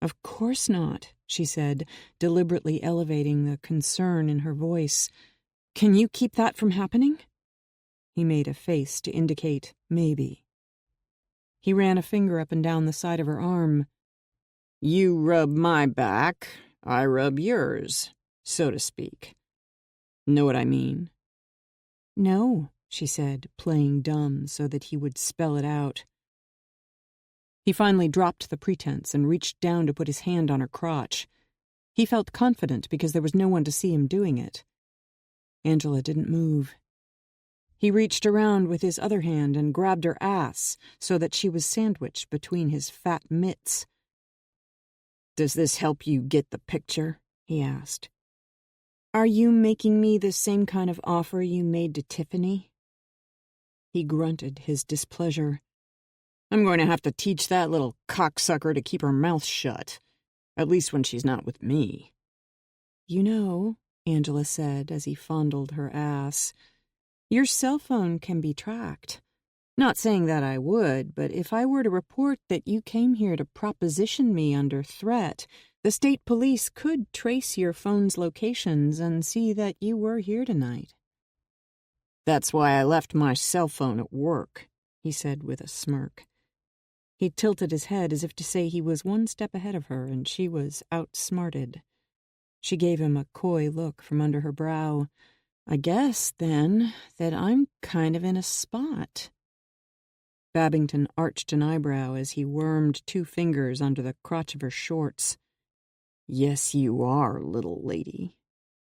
Speaker 1: of course not," she said, deliberately elevating the concern in her voice. "Can you keep that from happening?" He made a face to indicate maybe. He ran a finger up and down the side of her arm.
Speaker 3: "You rub my back, I rub yours, so to speak. Know what I mean?"
Speaker 1: "No," she said, playing dumb so that he would spell it out. He finally dropped the pretense and reached down to put his hand on her crotch. He felt confident because there was no one to see him doing it. Angela didn't move. He reached around with his other hand and grabbed her ass so that she was sandwiched between his fat mitts.
Speaker 3: "Does this help you get the picture?" he asked.
Speaker 1: "Are you making me the same kind of offer you made to Tiffany?" He grunted his displeasure.
Speaker 3: "I'm going to have to teach that little cocksucker to keep her mouth shut, at least when she's not with me."
Speaker 1: "You know," Angela said as he fondled her ass, "your cell phone can be tracked. Not saying that I would, but if I were to report that you came here to proposition me under threat, the state police could trace your phone's locations and see that you were here tonight."
Speaker 3: "That's why I left my cell phone at work,"
Speaker 1: he said with a smirk. He tilted his head as if to say he was one step ahead of her and she was outsmarted. She gave him a coy look from under her brow. I guess, then, that I'm kind of in a spot. Babington arched an eyebrow as he wormed 2 fingers under the crotch of her shorts. Yes, you are, little lady.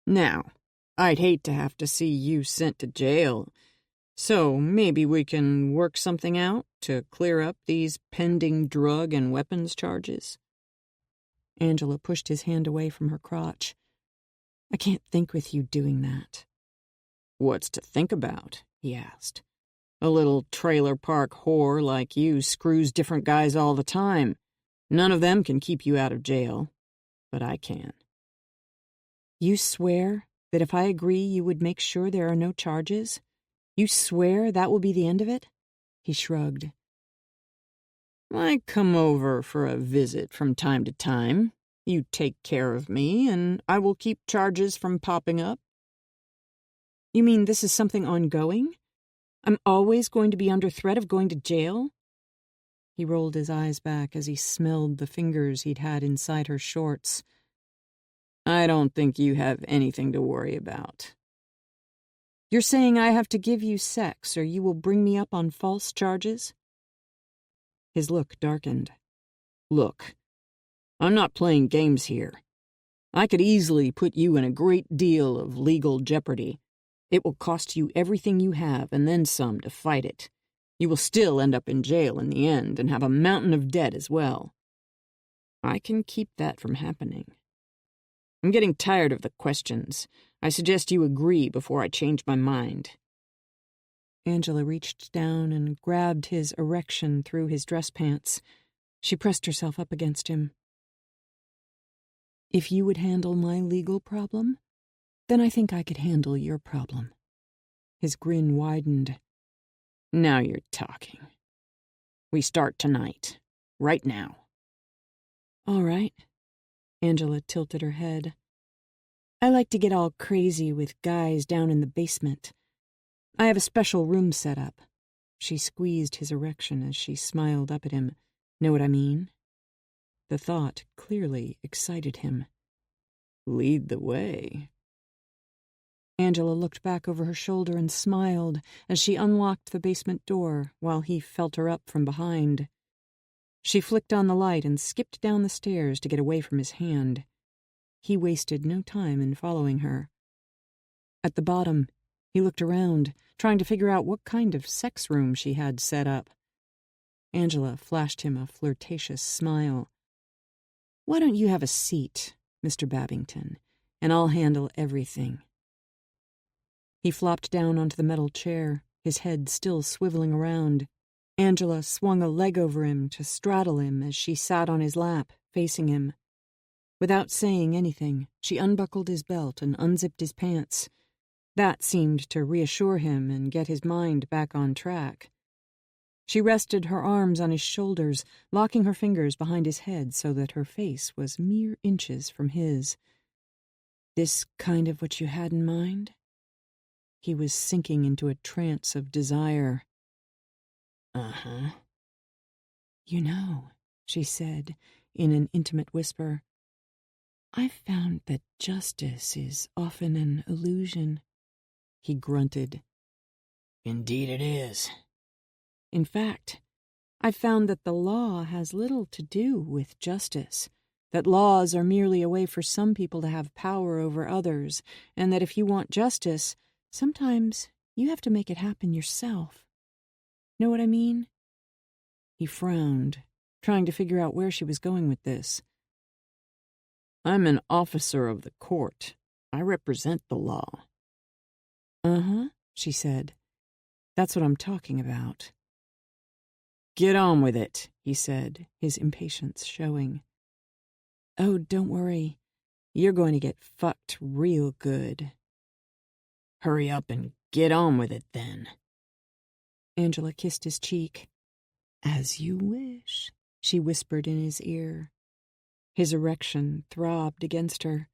Speaker 1: Now, I'd hate to have to see you sent to jail, so maybe we can work something out to clear up these pending drug and weapons charges. Angela pushed his hand away from her crotch. I can't think with you doing that. What's to think about? He asked. A little trailer park whore like you screws different guys all the time. None of them can keep you out of jail, but I can. You swear that if I agree you would make sure there are no charges? You swear that will be the end of it? He shrugged. I come over for a visit from time to time. You take care of me, and I will keep charges from popping up. You mean this is something ongoing? I'm always going to be under threat of going to jail? He rolled his eyes back as he smelled the fingers he'd had inside her shorts. I don't think you have anything to worry about. You're saying I have to give you sex, or you will bring me up on false charges? His look darkened. Look, I'm not playing games here. I could easily put you in a great deal of legal jeopardy. It will cost you everything you have and then some to fight it. You will still end up in jail in the end and have a mountain of debt as well. I can keep that from happening. I'm getting tired of the questions. I suggest you agree before I change my mind. Angela reached down and grabbed his erection through his dress pants. She pressed herself up against him. If you would handle my legal problem, then I think I could handle your problem. His grin widened. Now you're talking. We start tonight. Right now. All right. Angela tilted her head. I like to get all crazy with guys down in the basement. I have a special room set up. She squeezed his erection as she smiled up at him. Know what I mean? The thought clearly excited him. Lead the way. Angela looked back over her shoulder and smiled as she unlocked the basement door while he felt her up from behind. She flicked on the light and skipped down the stairs to get away from his hand. He wasted no time in following her. At the bottom, he looked around, trying to figure out what kind of sex room she had set up. Angela flashed him a flirtatious smile. Why don't you have a seat, Mr. Babington, and I'll handle everything. He flopped down onto the metal chair, his head still swiveling around. Angela swung a leg over him to straddle him as she sat on his lap, facing him. Without saying anything, she unbuckled his belt and unzipped his pants. That seemed to reassure him and get his mind back on track. She rested her arms on his shoulders, locking her fingers behind his head so that her face was mere inches from his. This kind of what you had in mind? He was sinking into a trance of desire. Uh-huh. You know, she said in an intimate whisper, I've found that justice is often an illusion. He grunted. Indeed it is. In fact, I've found that the law has little to do with justice, that laws are merely a way for some people to have power over others, and that if you want justice, sometimes you have to make it happen yourself. Know what I mean? He frowned, trying to figure out where she was going with this. I'm an officer of the court. I represent the law. Uh-huh, she said. That's what I'm talking about. Get on with it, he said, his impatience showing. Oh, don't worry. You're going to get fucked real good. Hurry up and get on with it, then. Angela kissed his cheek. As you wish, she whispered in his ear. His erection throbbed against her.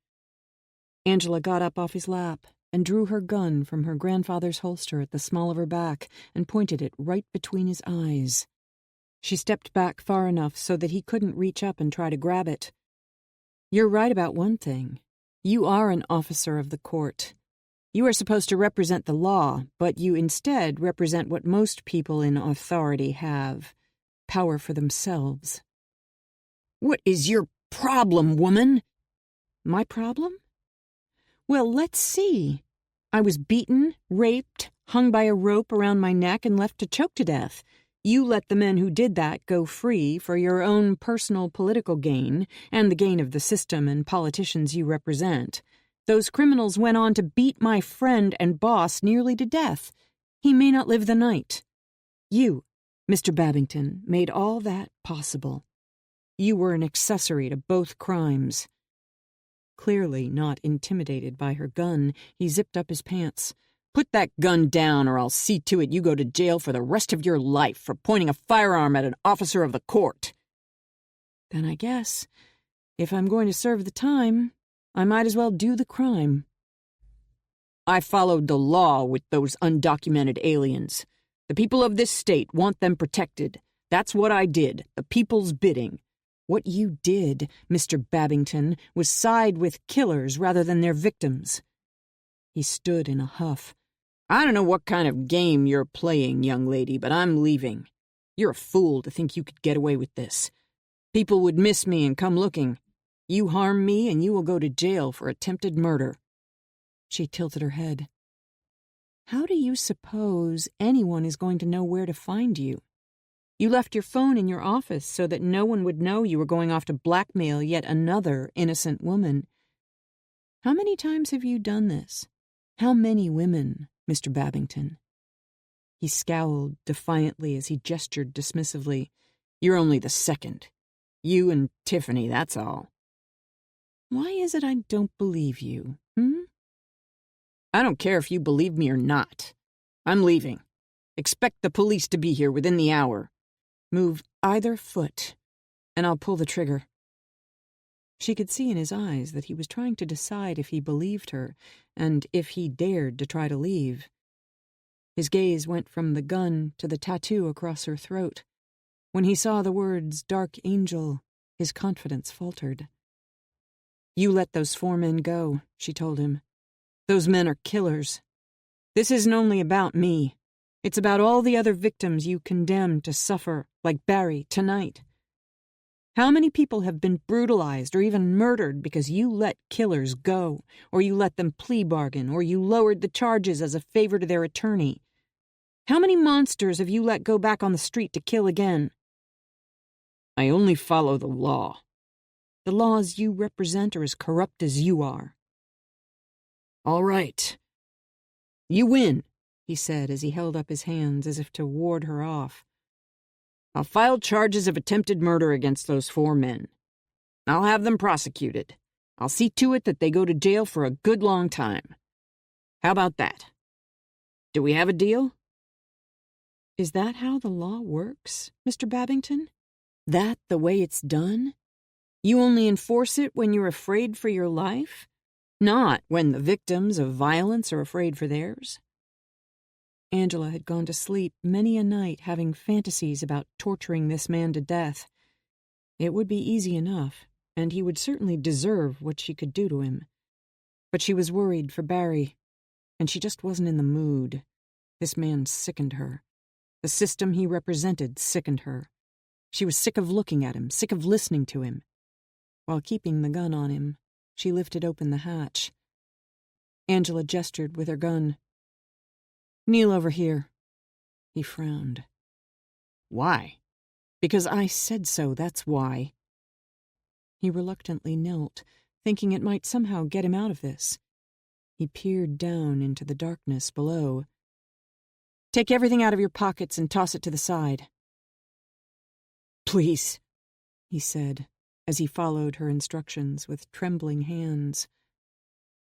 Speaker 1: Angela got up off his lap, and drew her gun from her grandfather's holster at the small of her back and pointed it right between his eyes. She stepped back far enough so that he couldn't reach up and try to grab it. "You're right about one thing. You are an officer of the court. You are supposed to represent the law, but you instead represent what most people in authority have: power for themselves." "What is your problem, woman?" "My problem? Well, let's see. I was beaten, raped, hung by a rope around my neck, and left to choke to death. You let the men who did that go free for your own personal political gain and the gain of the system and politicians you represent. Those criminals went on to beat my friend and boss nearly to death. He may not live the night. You, Mr. Babington, made all that possible. You were an accessory to both crimes." Clearly not intimidated by her gun, he zipped up his pants. "Put that gun down, or I'll see to it you go to jail for the rest of your life for pointing a firearm at an officer of the court." "Then I guess, if I'm going to serve the time, I might as well do the crime." "I followed the law with those undocumented aliens. The people of this state want them protected. That's what I did, the people's bidding. What you did, Mr. Babington, was side with killers rather than their victims." He stood in a huff. "I don't know what kind of game you're playing, young lady, but I'm leaving. You're a fool to think you could get away with this. People would miss me and come looking. You harm me and you will go to jail for attempted murder." She tilted her head. "How do you suppose anyone is going to know where to find you? You left your phone in your office so that no one would know you were going off to blackmail yet another innocent woman. How many times have you done this? How many women, Mr. Babington?" He scowled defiantly as he gestured dismissively. "You're only the second. You and Tiffany, that's all." "Why is it I don't believe you, "I don't care if you believe me or not. I'm leaving. Expect the police to be here within the hour. Move either foot, and I'll pull the trigger." She could see in his eyes that he was trying to decide if he believed her, and if he dared to try to leave. His gaze went from the gun to the tattoo across her throat. When he saw the words "Dark Angel," his confidence faltered. "You let those 4 men go," she told him. "Those men are killers. This isn't only about me. It's about all the other victims you condemned to suffer, like Barry, tonight. How many people have been brutalized or even murdered because you let killers go, or you let them plea bargain, or you lowered the charges as a favor to their attorney? How many monsters have you let go back on the street to kill again?" "I only follow the law." "The laws you represent are as corrupt as you are." "All right. You win," he said as he held up his hands as if to ward her off. "I'll file charges of attempted murder against those 4 men. I'll have them prosecuted. I'll see to it that they go to jail for a good long time. How about that? Do we have a deal?" "Is that how the law works, Mr. Babington? That the way it's done? You only enforce it when you're afraid for your life? Not when the victims of violence are afraid for theirs?" Angela had gone to sleep many a night having fantasies about torturing this man to death. It would be easy enough, and he would certainly deserve what she could do to him. But she was worried for Barry, and she just wasn't in the mood. This man sickened her. The system he represented sickened her. She was sick of looking at him, sick of listening to him. While keeping the gun on him, she lifted open the hatch. Angela gestured with her gun. "Kneel over here." He frowned. "Why?" "Because I said so, that's why." He reluctantly knelt, thinking it might somehow get him out of this. He peered down into the darkness below. "Take everything out of your pockets and toss it to the side." "Please," he said, as he followed her instructions with trembling hands.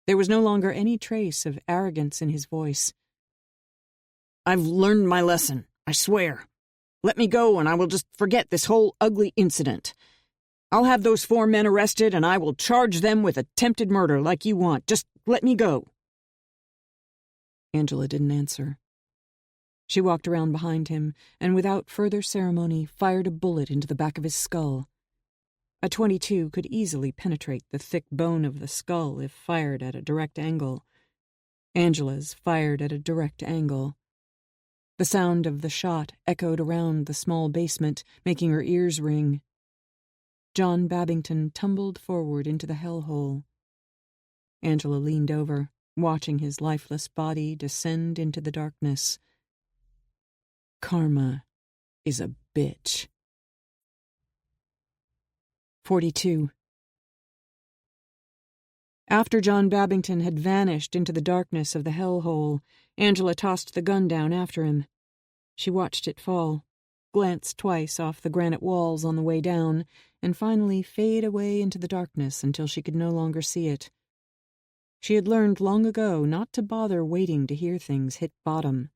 Speaker 1: There was no longer any trace of arrogance in his voice. "I've learned my lesson, I swear. Let me go and I will just forget this whole ugly incident. I'll have those 4 men arrested and I will charge them with attempted murder like you want. Just let me go." Angela didn't answer. She walked around behind him and without further ceremony fired a bullet into the back of his skull. A .22 could easily penetrate the thick bone of the skull if fired at a direct angle. Angela's fired at a direct angle. The sound of the shot echoed around the small basement, making her ears ring. John Babington tumbled forward into the hellhole. Angela leaned over, watching his lifeless body descend into the darkness. Karma is a bitch. 42. After John Babington had vanished into the darkness of the hellhole, Angela tossed the gun down after him. She watched it fall, glanced twice off the granite walls on the way down, and finally fade away into the darkness until she could no longer see it. She had learned long ago not to bother waiting to hear things hit bottom.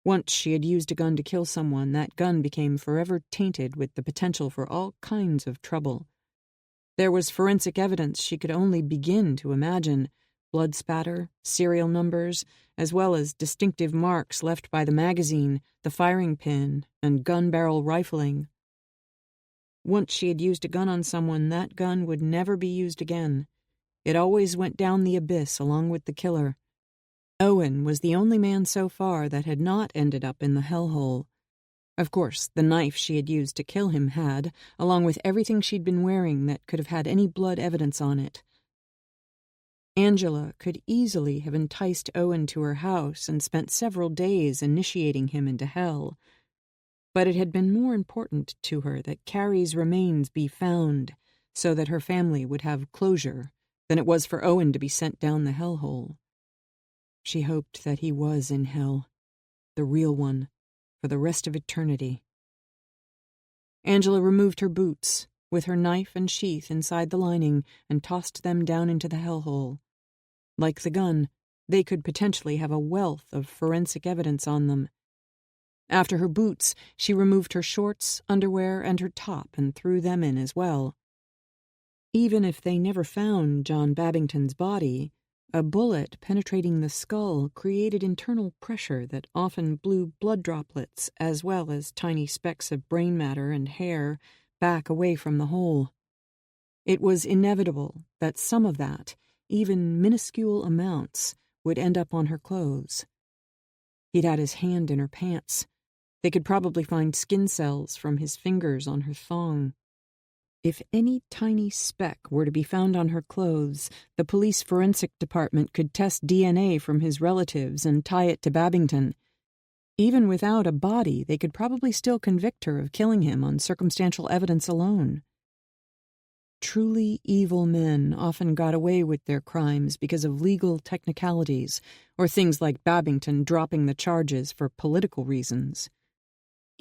Speaker 1: Once she had used a gun to kill someone, that gun became forever tainted with the potential for all kinds of trouble. There was forensic evidence she could only begin to imagine, blood spatter, serial numbers, as well as distinctive marks left by the magazine, the firing pin, and gun barrel rifling. Once she had used a gun on someone, that gun would never be used again. It always went down the abyss along with the killer. Owen was the only man so far that had not ended up in the hellhole. Of course, the knife she had used to kill him had, along with everything she'd been wearing that could have had any blood evidence on it. Angela could easily have enticed Owen to her house and spent several days initiating him into hell. But it had been more important to her that Carrie's remains be found so that her family would have closure than it was for Owen to be sent down the hellhole. She hoped that he was in hell, the real one, for the rest of eternity. Angela removed her boots, with her knife and sheath inside the lining, and tossed them down into the hellhole. Like the gun, they could potentially have a wealth of forensic evidence on them. After her boots, she removed her shorts, underwear, and her top and threw them in as well. Even if they never found John Babington's body, a bullet penetrating the skull created internal pressure that often blew blood droplets as well as tiny specks of brain matter and hair back away from the hole. It was inevitable that some of that, even minuscule amounts, would end up on her clothes. He'd had his hand in her pants. They could probably find skin cells from his fingers on her thong. If any tiny speck were to be found on her clothes, the police forensic department could test DNA from his relatives and tie it to Babington. Even without a body, they could probably still convict her of killing him on circumstantial evidence alone. Truly evil men often got away with their crimes because of legal technicalities, or things like Babington dropping the charges for political reasons.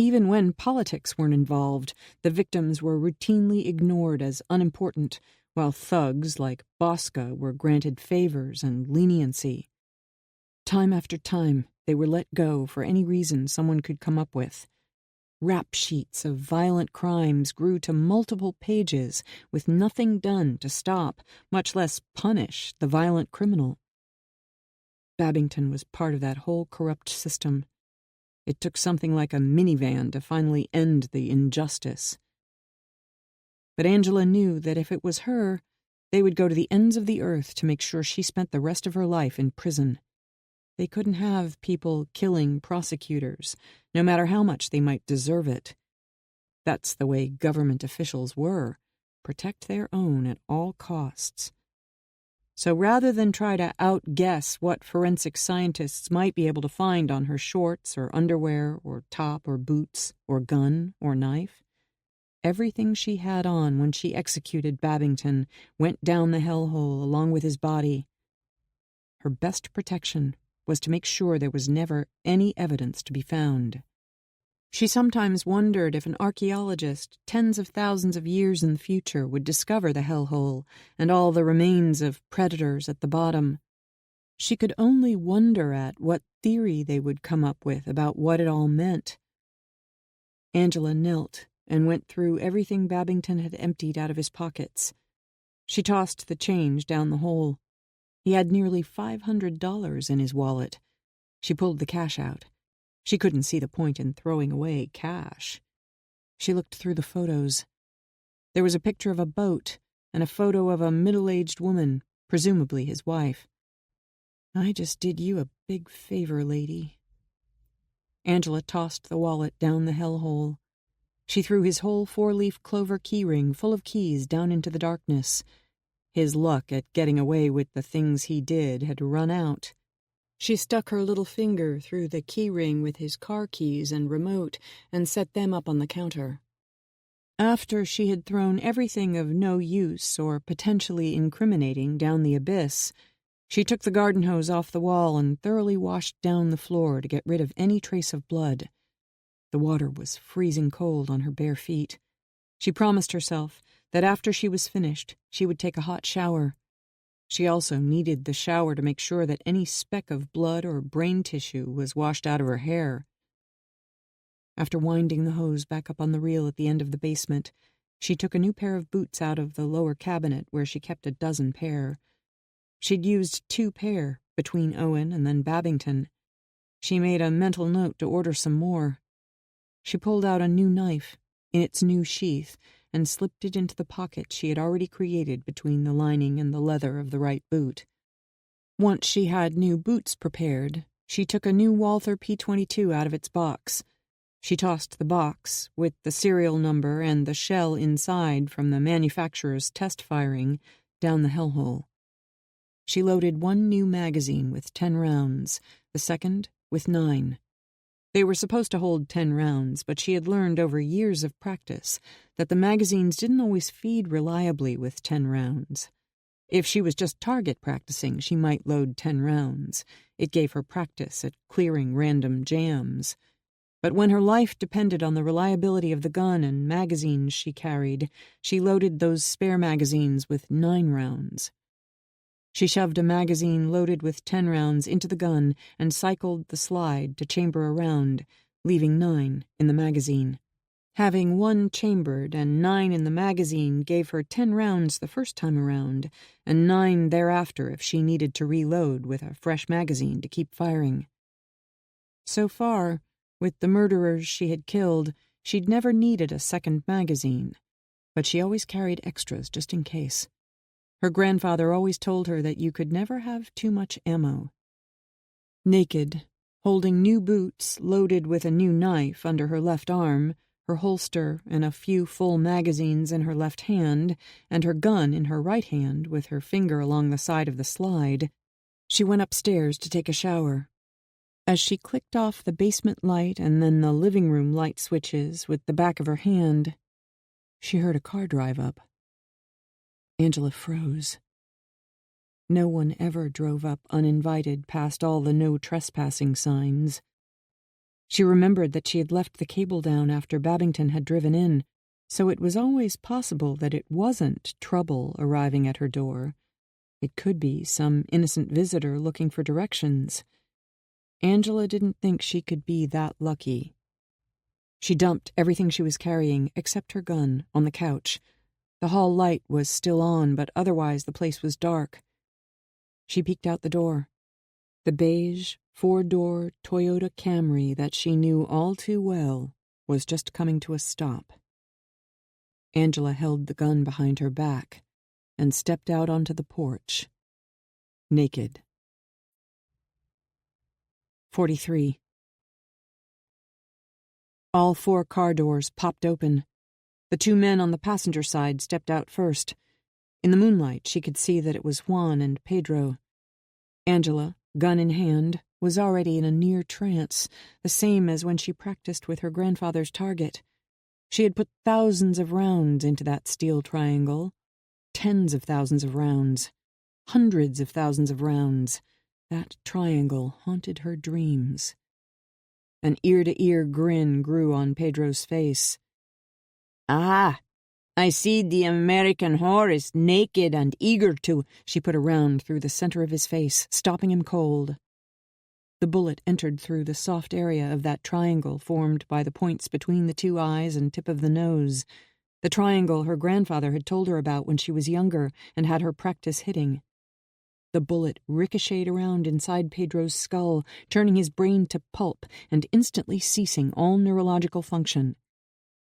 Speaker 1: Even when politics weren't involved, the victims were routinely ignored as unimportant, while thugs like Bosca were granted favors and leniency. Time after time, they were let go for any reason someone could come up with. Rap sheets of violent crimes grew to multiple pages with nothing done to stop, much less punish, the violent criminal. Babington was part of that whole corrupt system. It took something like a minivan to finally end the injustice. But Angela knew that if it was her, they would go to the ends of the earth to make sure she spent the rest of her life in prison. They couldn't have people killing prosecutors, no matter how much they might deserve it. That's the way government officials were. Protect their own at all costs. So rather than try to outguess what forensic scientists might be able to find on her shorts or underwear or top or boots or gun or knife, everything she had on when she executed Babington went down the hellhole along with his body. Her best protection was to make sure there was never any evidence to be found. She sometimes wondered if an archaeologist, tens of thousands of years in the future, would discover the hellhole and all the remains of predators at the bottom. She could only wonder at what theory they would come up with about what it all meant. Angela knelt and went through everything Babington had emptied out of his pockets. She tossed the change down the hole. He had nearly $500 in his wallet. She pulled the cash out. She couldn't see the point in throwing away cash. She looked through the photos. There was a picture of a boat and a photo of a middle-aged woman, presumably his wife. "I just did you a big favor, lady." Angela tossed the wallet down the hellhole. She threw his whole 4-leaf clover keyring full of keys down into the darkness. His luck at getting away with the things he did had run out. She stuck her little finger through the keyring with his car keys and remote and set them up on the counter. After she had thrown everything of no use or potentially incriminating down the abyss, she took the garden hose off the wall and thoroughly washed down the floor to get rid of any trace of blood. The water was freezing cold on her bare feet. She promised herself that after she was finished, she would take a hot shower. She also needed the shower to make sure that any speck of blood or brain tissue was washed out of her hair. After winding the hose back up on the reel at the end of the basement, she took a new pair of boots out of the lower cabinet where she kept a dozen pair. She'd used 2 pair between Owen and then Babington. She made a mental note to order some more. She pulled out a new knife in its new sheath and slipped it into the pocket she had already created between the lining and the leather of the right boot. Once she had new boots prepared, she took a new Walther P-22 out of its box. She tossed the box, with the serial number and the shell inside from the manufacturer's test firing, down the hellhole. She loaded one new magazine with 10 rounds, the second with 9. They were supposed to hold 10 rounds, but she had learned over years of practice that the magazines didn't always feed reliably with 10 rounds. If she was just target practicing, she might load 10 rounds. It gave her practice at clearing random jams. But when her life depended on the reliability of the gun and magazines she carried, she loaded those spare magazines with 9 rounds. She shoved a magazine loaded with 10 rounds into the gun and cycled the slide to chamber a round, leaving 9 in the magazine. Having 1 chambered and 9 in the magazine gave her 10 rounds the first time around, and 9 thereafter if she needed to reload with a fresh magazine to keep firing. So far, with the murderers she had killed, she'd never needed a second magazine, but she always carried extras just in case. Her grandfather always told her that you could never have too much ammo. Naked, holding new boots loaded with a new knife under her left arm, her holster and a few full magazines in her left hand, and her gun in her right hand with her finger along the side of the slide, she went upstairs to take a shower. As she clicked off the basement light and then the living room light switches with the back of her hand, she heard a car drive up. Angela froze. No one ever drove up uninvited past all the no trespassing signs. She remembered that she had left the cable down after Babington had driven in, so it was always possible that it wasn't trouble arriving at her door. It could be some innocent visitor looking for directions. Angela didn't think she could be that lucky. She dumped everything she was carrying, except her gun, on the couch. The hall light was still on, but otherwise the place was dark. She peeked out the door. The beige, 4-door Toyota Camry that she knew all too well was just coming to a stop. Angela held the gun behind her back and stepped out onto the porch, naked. 43. All 4 car doors popped open. The 2 men on the passenger side stepped out first. In the moonlight, she could see that it was Juan and Pedro. Angela, gun in hand, was already in a near trance, the same as when she practiced with her grandfather's target. She had put thousands of rounds into that steel triangle. Tens of thousands of rounds. Hundreds of thousands of rounds. That triangle haunted her dreams. An ear-to-ear grin grew on Pedro's face. "Ah, I see the American whore is naked and eager to—" She put a round through the center of his face, stopping him cold. The bullet entered through the soft area of that triangle formed by the points between the 2 eyes and tip of the nose, the triangle her grandfather had told her about when she was younger and had her practice hitting. The bullet ricocheted around inside Pedro's skull, turning his brain to pulp and instantly ceasing all neurological function.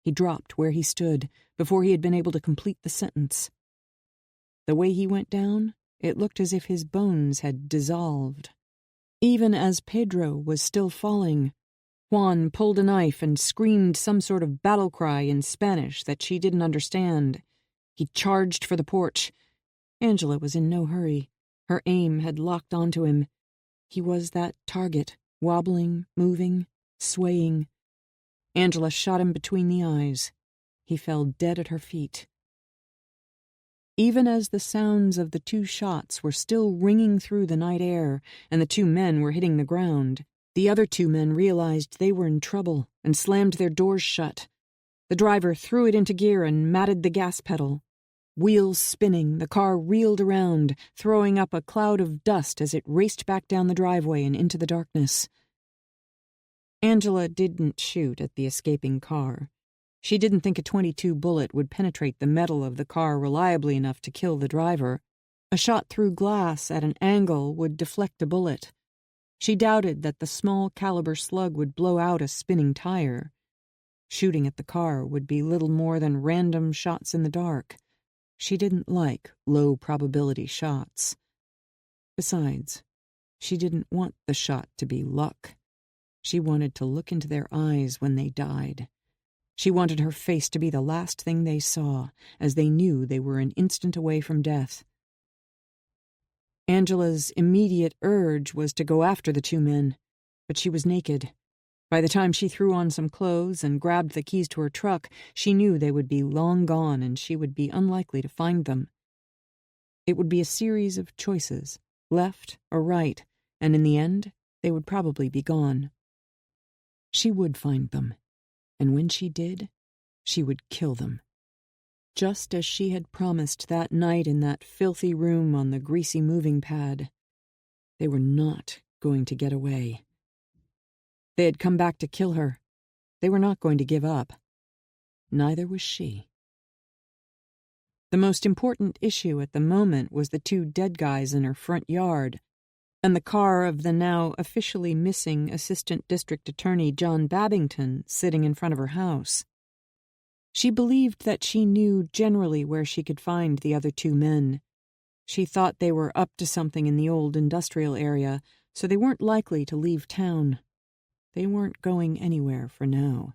Speaker 1: He dropped where he stood before he had been able to complete the sentence. The way he went down, it looked as if his bones had dissolved. Even as Pedro was still falling, Juan pulled a knife and screamed some sort of battle cry in Spanish that she didn't understand. He charged for the porch. Angela was in no hurry. Her aim had locked onto him. He was that target, wobbling, moving, swaying. Angela shot him between the eyes. He fell dead at her feet. Even as the sounds of the 2 shots were still ringing through the night air and the 2 men were hitting the ground, the other 2 men realized they were in trouble and slammed their doors shut. The driver threw it into gear and matted the gas pedal. Wheels spinning, the car reeled around, throwing up a cloud of dust as it raced back down the driveway and into the darkness. Angela didn't shoot at the escaping car. She didn't think a .22 bullet would penetrate the metal of the car reliably enough to kill the driver. A shot through glass at an angle would deflect a bullet. She doubted that the small caliber slug would blow out a spinning tire. Shooting at the car would be little more than random shots in the dark. She didn't like low-probability shots. Besides, she didn't want the shot to be luck. She wanted to look into their eyes when they died. She wanted her face to be the last thing they saw, as they knew they were an instant away from death. Angela's immediate urge was to go after the 2 men, but she was naked. By the time she threw on some clothes and grabbed the keys to her truck, she knew they would be long gone and she would be unlikely to find them. It would be a series of choices, left or right, and in the end, they would probably be gone. She would find them, and when she did, she would kill them. Just as she had promised that night in that filthy room on the greasy moving pad. They were not going to get away. They had come back to kill her. They were not going to give up. Neither was she. The most important issue at the moment was the 2 dead guys in her front yard, and the car of the now officially missing Assistant District Attorney John Babington sitting in front of her house. She believed that she knew generally where she could find the other 2 men. She thought they were up to something in the old industrial area, so they weren't likely to leave town. They weren't going anywhere for now.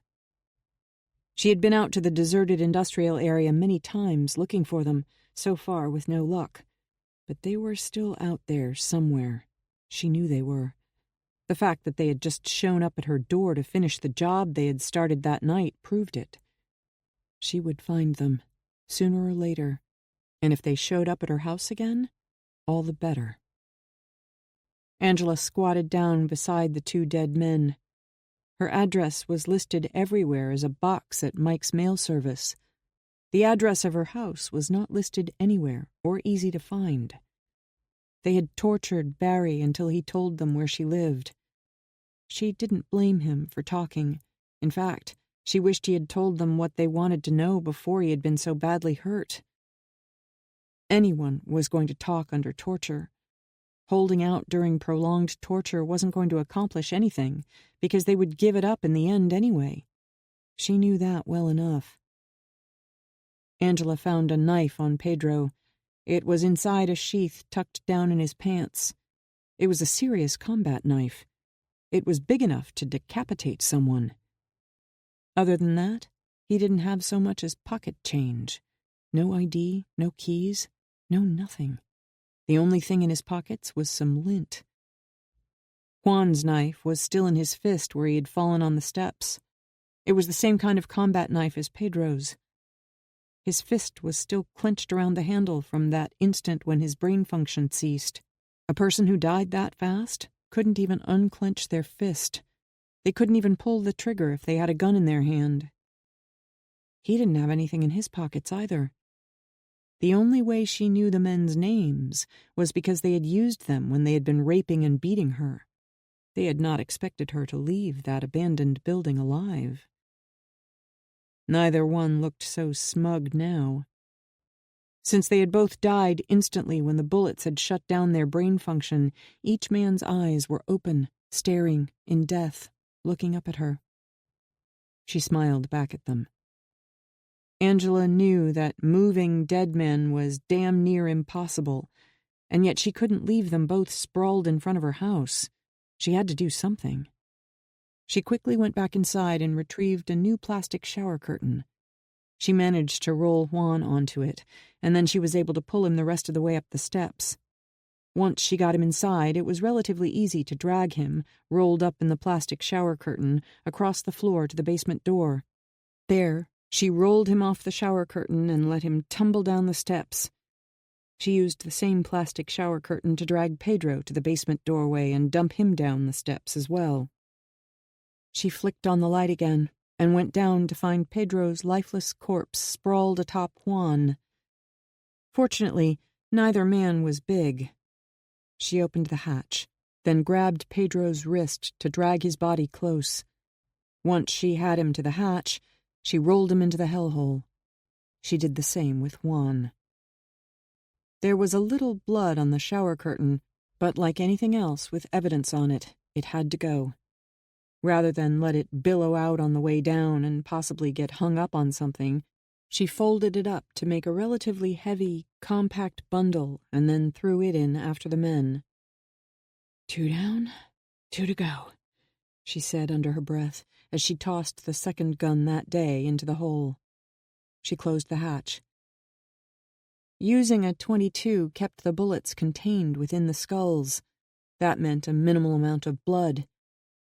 Speaker 1: She had been out to the deserted industrial area many times looking for them, so far with no luck. But they were still out there somewhere. She knew they were. The fact that they had just shown up at her door to finish the job they had started that night proved it. She would find them, sooner or later, and if they showed up at her house again, all the better. Angela squatted down beside the 2 dead men. Her address was listed everywhere as a box at Mike's mail service. The address of her house was not listed anywhere or easy to find. They had tortured Barry until he told them where she lived. She didn't blame him for talking. In fact, she wished he had told them what they wanted to know before he had been so badly hurt. Anyone was going to talk under torture. Holding out during prolonged torture wasn't going to accomplish anything, because they would give it up in the end anyway. She knew that well enough. Angela found a knife on Pedro. It was inside a sheath tucked down in his pants. It was a serious combat knife. It was big enough to decapitate someone. Other than that, he didn't have so much as pocket change. No ID, no keys, no nothing. The only thing in his pockets was some lint. Juan's knife was still in his fist where he had fallen on the steps. It was the same kind of combat knife as Pedro's. His fist was still clenched around the handle from that instant when his brain function ceased. A person who died that fast couldn't even unclench their fist. They couldn't even pull the trigger if they had a gun in their hand. He didn't have anything in his pockets either. The only way she knew the men's names was because they had used them when they had been raping and beating her. They had not expected her to leave that abandoned building alive. Neither one looked so smug now. Since they had both died instantly when the bullets had shut down their brain function, each man's eyes were open, staring, in death, looking up at her. She smiled back at them. Angela knew that moving dead men was damn near impossible, and yet she couldn't leave them both sprawled in front of her house. She had to do something. She quickly went back inside and retrieved a new plastic shower curtain. She managed to roll Juan onto it, and then she was able to pull him the rest of the way up the steps. Once she got him inside, it was relatively easy to drag him, rolled up in the plastic shower curtain, across the floor to the basement door. There, she rolled him off the shower curtain and let him tumble down the steps. She used the same plastic shower curtain to drag Pedro to the basement doorway and dump him down the steps as well. She flicked on the light again and went down to find Pedro's lifeless corpse sprawled atop Juan. Fortunately, neither man was big. She opened the hatch, then grabbed Pedro's wrist to drag his body close. Once she had him to the hatch, she rolled him into the hellhole. She did the same with Juan. There was a little blood on the shower curtain, but like anything else with evidence on it, it had to go. Rather than let it billow out on the way down and possibly get hung up on something, she folded it up to make a relatively heavy, compact bundle and then threw it in after the men. 2 down, 2 to go, she said under her breath as she tossed the second gun that day into the hole. She closed the hatch. Using a .22 kept the bullets contained within the skulls. That meant a minimal amount of blood.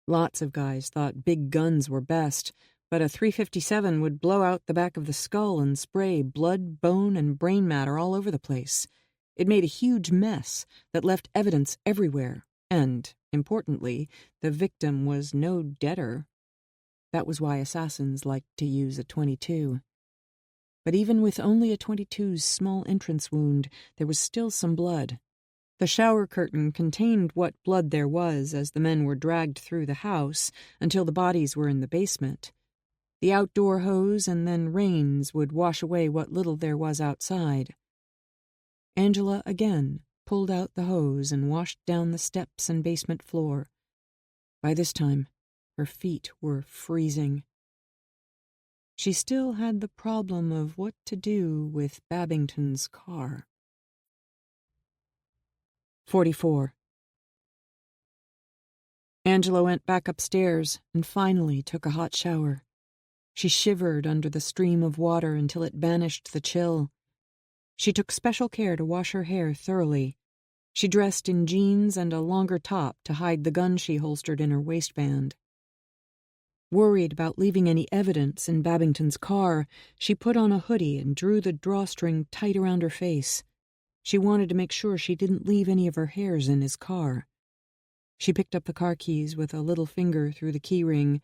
Speaker 1: Lots of guys thought big guns were best, but a .357 would blow out the back of the skull and spray blood, bone, and brain matter all over the place. It made a huge mess that left evidence everywhere, and, importantly, the victim was no deader. That was why assassins liked to use a .22. But even with only a .22's small entrance wound, there was still some blood. The shower curtain contained what blood there was as the men were dragged through the house until the bodies were in the basement. The outdoor hose and then rains would wash away what little there was outside. Angela again pulled out the hose and washed down the steps and basement floor. By this time, her feet were freezing. She still had the problem of what to do with Babington's car. 44. Angela went back upstairs and finally took a hot shower. She shivered under the stream of water until it banished the chill. She took special care to wash her hair thoroughly. She dressed in jeans and a longer top to hide the gun she holstered in her waistband. Worried about leaving any evidence in Babington's car, she put on a hoodie and drew the drawstring tight around her face. She wanted to make sure she didn't leave any of her hairs in his car. She picked up the car keys with a little finger through the key ring.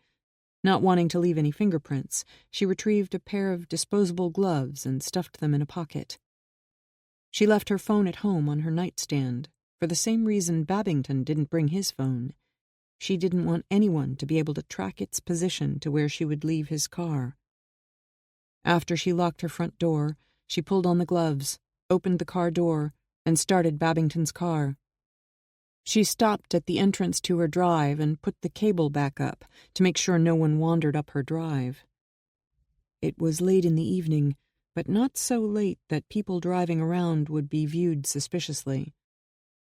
Speaker 1: Not wanting to leave any fingerprints, she retrieved a pair of disposable gloves and stuffed them in a pocket. She left her phone at home on her nightstand, for the same reason Babington didn't bring his phone. She didn't want anyone to be able to track its position to where she would leave his car. After she locked her front door, she pulled on the gloves, opened the car door, and started Babington's car. She stopped at the entrance to her drive and put the cable back up to make sure no one wandered up her drive. It was late in the evening, but not so late that people driving around would be viewed suspiciously.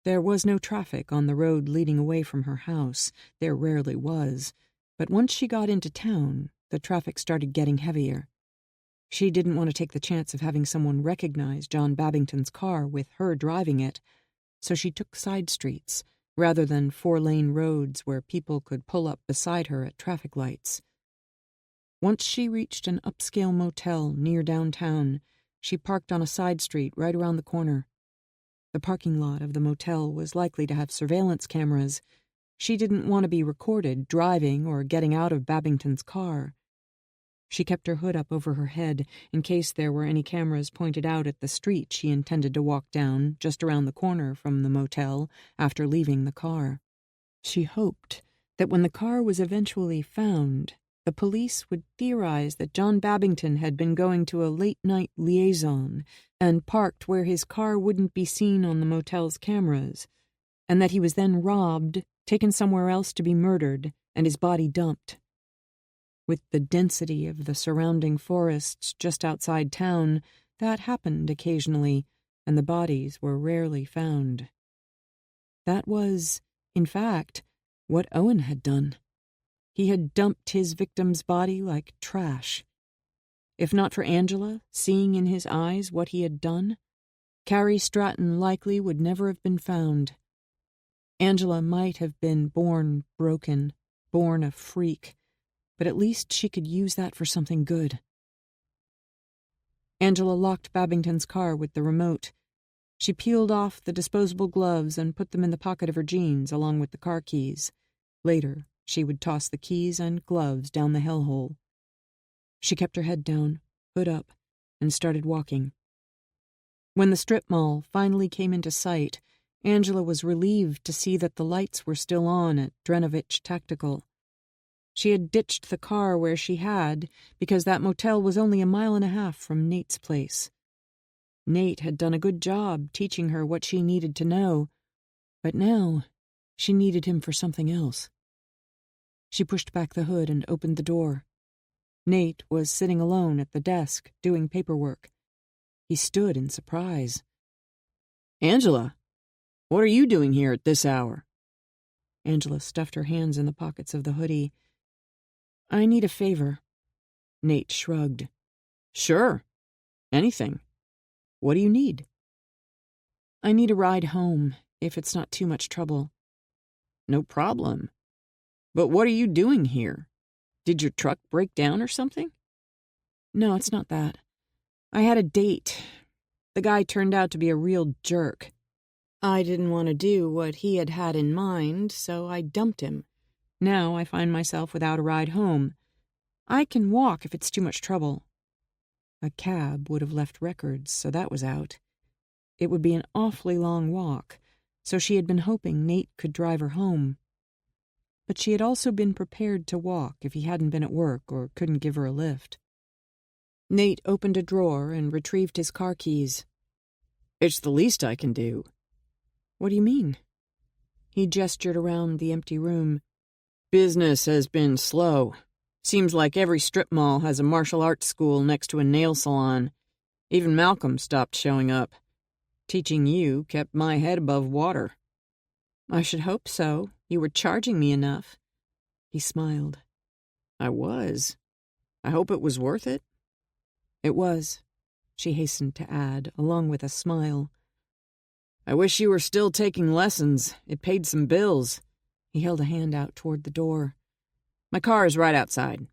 Speaker 1: There was no traffic on the road leading away from her house. There rarely was, but once she got into town, the traffic started getting heavier. She didn't want to take the chance of having someone recognize John Babington's car with her driving it, so she took side streets, rather than 4-lane roads where people could pull up beside her at traffic lights. Once she reached an upscale motel near downtown, she parked on a side street right around the corner. The parking lot of the motel was likely to have surveillance cameras. She didn't want to be recorded driving or getting out of Babington's car. She kept her hood up over her head in case there were any cameras pointed out at the street she intended to walk down just around the corner from the motel after leaving the car. She hoped that when the car was eventually found, the police would theorize that John Babington had been going to a late-night liaison and parked where his car wouldn't be seen on the motel's cameras, and that he was then robbed, taken somewhere else to be murdered, and his body dumped. With the density of the surrounding forests just outside town, that happened occasionally, and the bodies were rarely found. That was, in fact, what Owen had done. He had dumped his victim's body like trash. If not for Angela, seeing in his eyes what he had done, Carrie Stratton likely would never have been found. Angela might have been born broken, born a freak, but at least she could use that for something good. Angela locked Babington's car with the remote. She peeled off the disposable gloves and put them in the pocket of her jeans along with the car keys. Later, she would toss the keys and gloves down the hellhole. She kept her head down, hood up, and started walking. When the strip mall finally came into sight, Angela was relieved to see that the lights were still on at Drenovich Tactical. She had ditched the car where she had because that motel was only 1.5 miles from Nate's place. Nate had done a good job teaching her what she needed to know, but now she needed him for something else. She pushed back the hood and opened the door. Nate was sitting alone at the desk, doing paperwork. He stood in surprise.
Speaker 3: "Angela, what are you doing here at this hour?"
Speaker 1: Angela stuffed her hands in the pockets of the hoodie. "I need a favor." Nate shrugged.
Speaker 3: "Sure. Anything. What do you need?"
Speaker 1: "I need a ride home, if it's not too much trouble."
Speaker 3: "No problem. But what are you doing here? Did your truck break down or something?"
Speaker 1: "No, it's not that. I had a date. The guy turned out to be a real jerk. I didn't want to do what he had had in mind, so I dumped him. Now I find myself without a ride home. I can walk if it's too much trouble." A cab would have left records, so that was out. It would be an awfully long walk, so she had been hoping Nate could drive her home. But she had also been prepared to walk if he hadn't been at work or couldn't give her a lift. Nate opened a drawer and retrieved his car keys.
Speaker 3: "It's the least I can do."
Speaker 1: "What do you mean?" He gestured around the empty room.
Speaker 3: "Business has been slow. Seems like every strip mall has a martial arts school next to a nail salon. Even Malcolm stopped showing up. Teaching you kept my head above water."
Speaker 1: "I should hope so. You were charging me enough." He smiled.
Speaker 3: "I was. I hope it was worth it."
Speaker 1: "It was," she hastened to add, along with a smile.
Speaker 3: "I wish you were still taking lessons. It paid some bills."
Speaker 1: He held a hand out toward the door.
Speaker 3: "My car is right outside."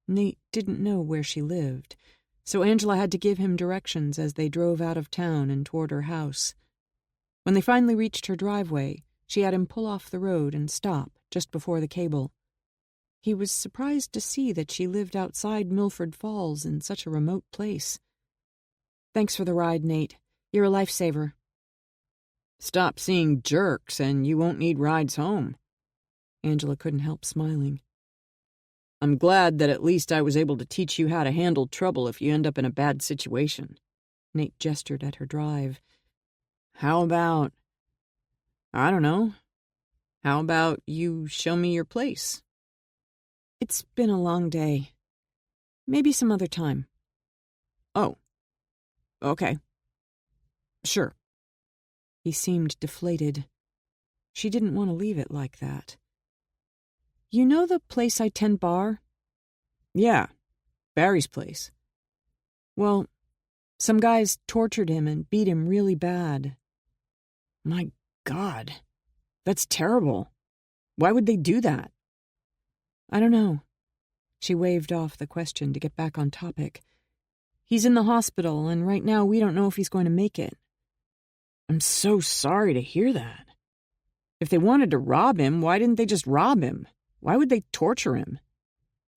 Speaker 1: Nate didn't know where she lived, so Angela had to give him directions as they drove out of town and toward her house. When they finally reached her driveway, she had him pull off the road and stop just before the cable. He was surprised to see that she lived outside Milford Falls in such a remote place. "Thanks for the ride, Nate. You're a lifesaver."
Speaker 3: "Stop seeing jerks and you won't need rides home."
Speaker 1: Angela couldn't help smiling.
Speaker 3: "I'm glad that at least I was able to teach you how to handle trouble if you end up in a bad situation."
Speaker 1: Nate gestured at her drive.
Speaker 3: "How about, I don't know, how about you show me your place?"
Speaker 1: "It's been a long day. Maybe some other time."
Speaker 3: "Oh, okay. Sure."
Speaker 1: He seemed deflated. She didn't want to leave it like that. "You know the place I tend bar?"
Speaker 3: "Yeah, Barry's place."
Speaker 1: "Well, some guys tortured him and beat him really bad."
Speaker 3: "My God, that's terrible. Why would they do that?"
Speaker 1: "I don't know." She waved off the question to get back on topic. "He's in the hospital, and right now we don't know if he's going to make it."
Speaker 3: "I'm so sorry to hear that. If they wanted to rob him, why didn't they just rob him? Why would they torture him?"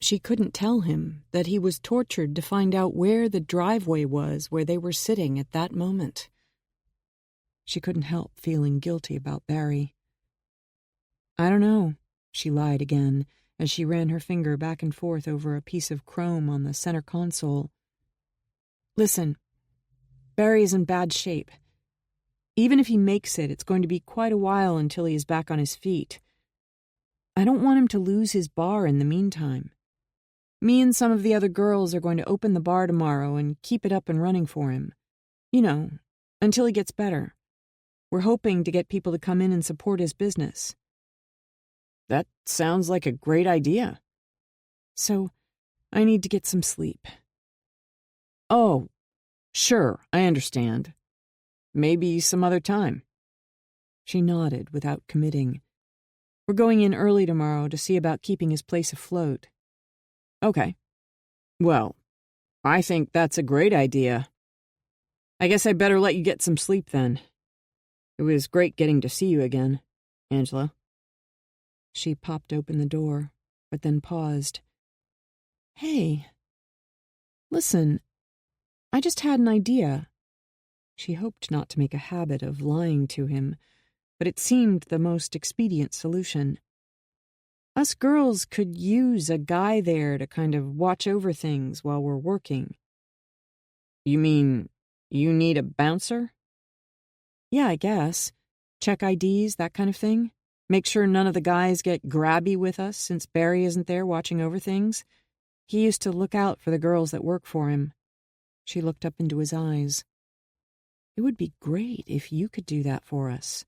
Speaker 1: She couldn't tell him that he was tortured to find out where the driveway was where they were sitting at that moment. She couldn't help feeling guilty about Barry. "I don't know," she lied again, as she ran her finger back and forth over a piece of chrome on the center console. Listen, Barry is in bad shape. Even if he makes it, it's going to be quite a while until he is back on his feet. I don't want him to lose his bar in the meantime. Me and some of the other girls are going to open the bar tomorrow and keep it up and running for him. You know, until he gets better. We're hoping to get people to come in and support his business. That sounds like a great idea. So, I need to get some sleep. Oh, sure, I understand. Maybe some other time. She nodded without committing. We're going in early tomorrow to see about keeping his place afloat. Okay. Well, I think that's a great idea. I guess I better let you get some sleep then. It was great getting to see you again, Angela. She popped open the door, but then paused. Hey. Listen, I just had an idea. She hoped not to make a habit of lying to him, but it seemed the most expedient solution. Us girls could use a guy there to kind of watch over things while we're working. You mean you need a bouncer? Yeah, I guess. Check IDs, that kind of thing. Make sure none of the guys get grabby with us since Barry isn't there watching over things. He used to look out for the girls that work for him. She looked up into his eyes. It would be great if you could do that for us.